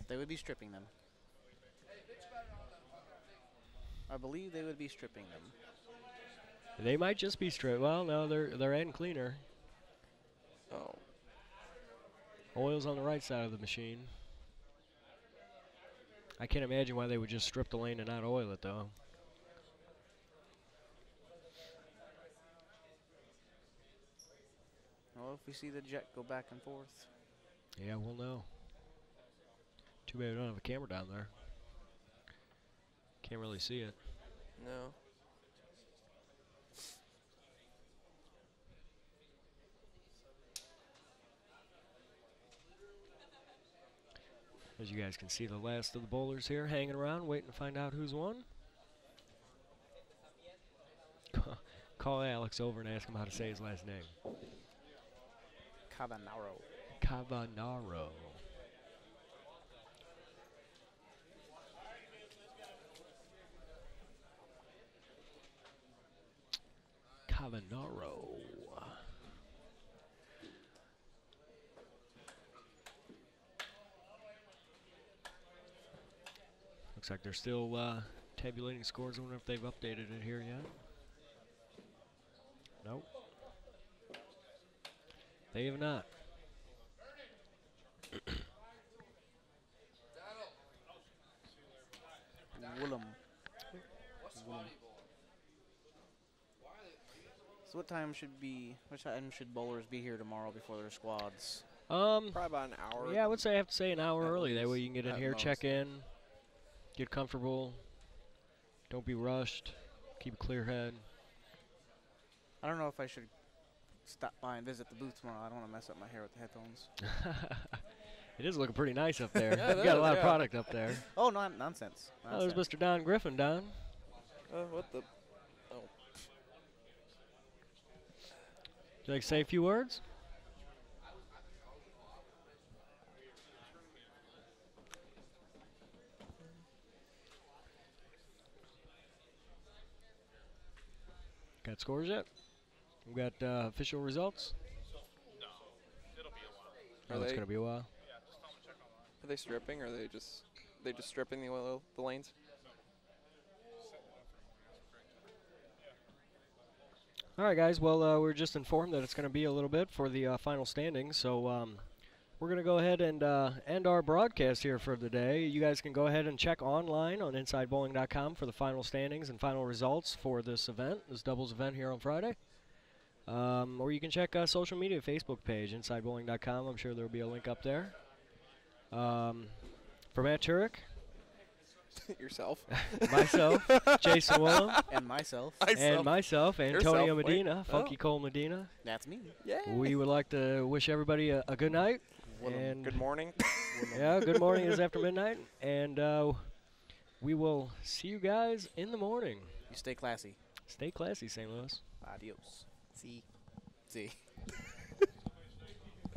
They would be stripping them. I believe they would be stripping them. They might just be straight. Well, no, they're adding cleaner. Oh, Oil's on the right side of the machine. I can't imagine why they would just strip the lane and not oil it, though. Well, if we see the jet go back and forth. Yeah, we'll know. Too bad we don't have a camera down there. Can't really see it. no. As you guys can see, the last of the bowlers here hanging around, waiting to find out who's won. Call Alex over and ask him how to say his last name. Cavanaro. Cavanaro. Cavanaro. Looks like they're still tabulating scores. I wonder if they've updated it here yet. Nope. They have not. Willem. So what time should bowlers be here tomorrow before their squads? Probably about an hour. Yeah, I would say I have to say an hour early. That way you can get in At here, most. check in, get comfortable. Don't be rushed. Keep a clear head. I don't know if I should stop by and visit the booth tomorrow. I don't want to mess up my hair with the headphones. It is looking pretty nice up there. Yeah, We've it got a is, lot of yeah. product up there. Oh, no, nonsense. Oh, there's Mr. Don Griffin, Don. What the? Oh. Would you like to say a few words? Got scores yet? We got official results? No, it'll be a while. Oh, it's going to be a while. Yeah, just tell them to check online. Are they stripping, or are they just stripping the lanes? All right, guys. Well, we're just informed that it's going to be a little bit for the final standings. So we're going to go ahead and end our broadcast here for the day. You guys can go ahead and check online on InsideBowling.com for the final standings and final results for this event, this doubles event here on Friday. Or you can check social media, Facebook page, InsideBowling.com. I'm sure there will be a link up there. For Matt Turek, Yourself. myself, Jason Willem, And myself. and myself, Antonio Yourself, wait. Medina, Oh. Funky Cole Medina. That's me. Yeah. We would like to wish everybody a good night. And Good morning. yeah, good morning is after midnight. And we will see you guys in the morning. You stay classy. Stay classy, St. Louis. Adios. See.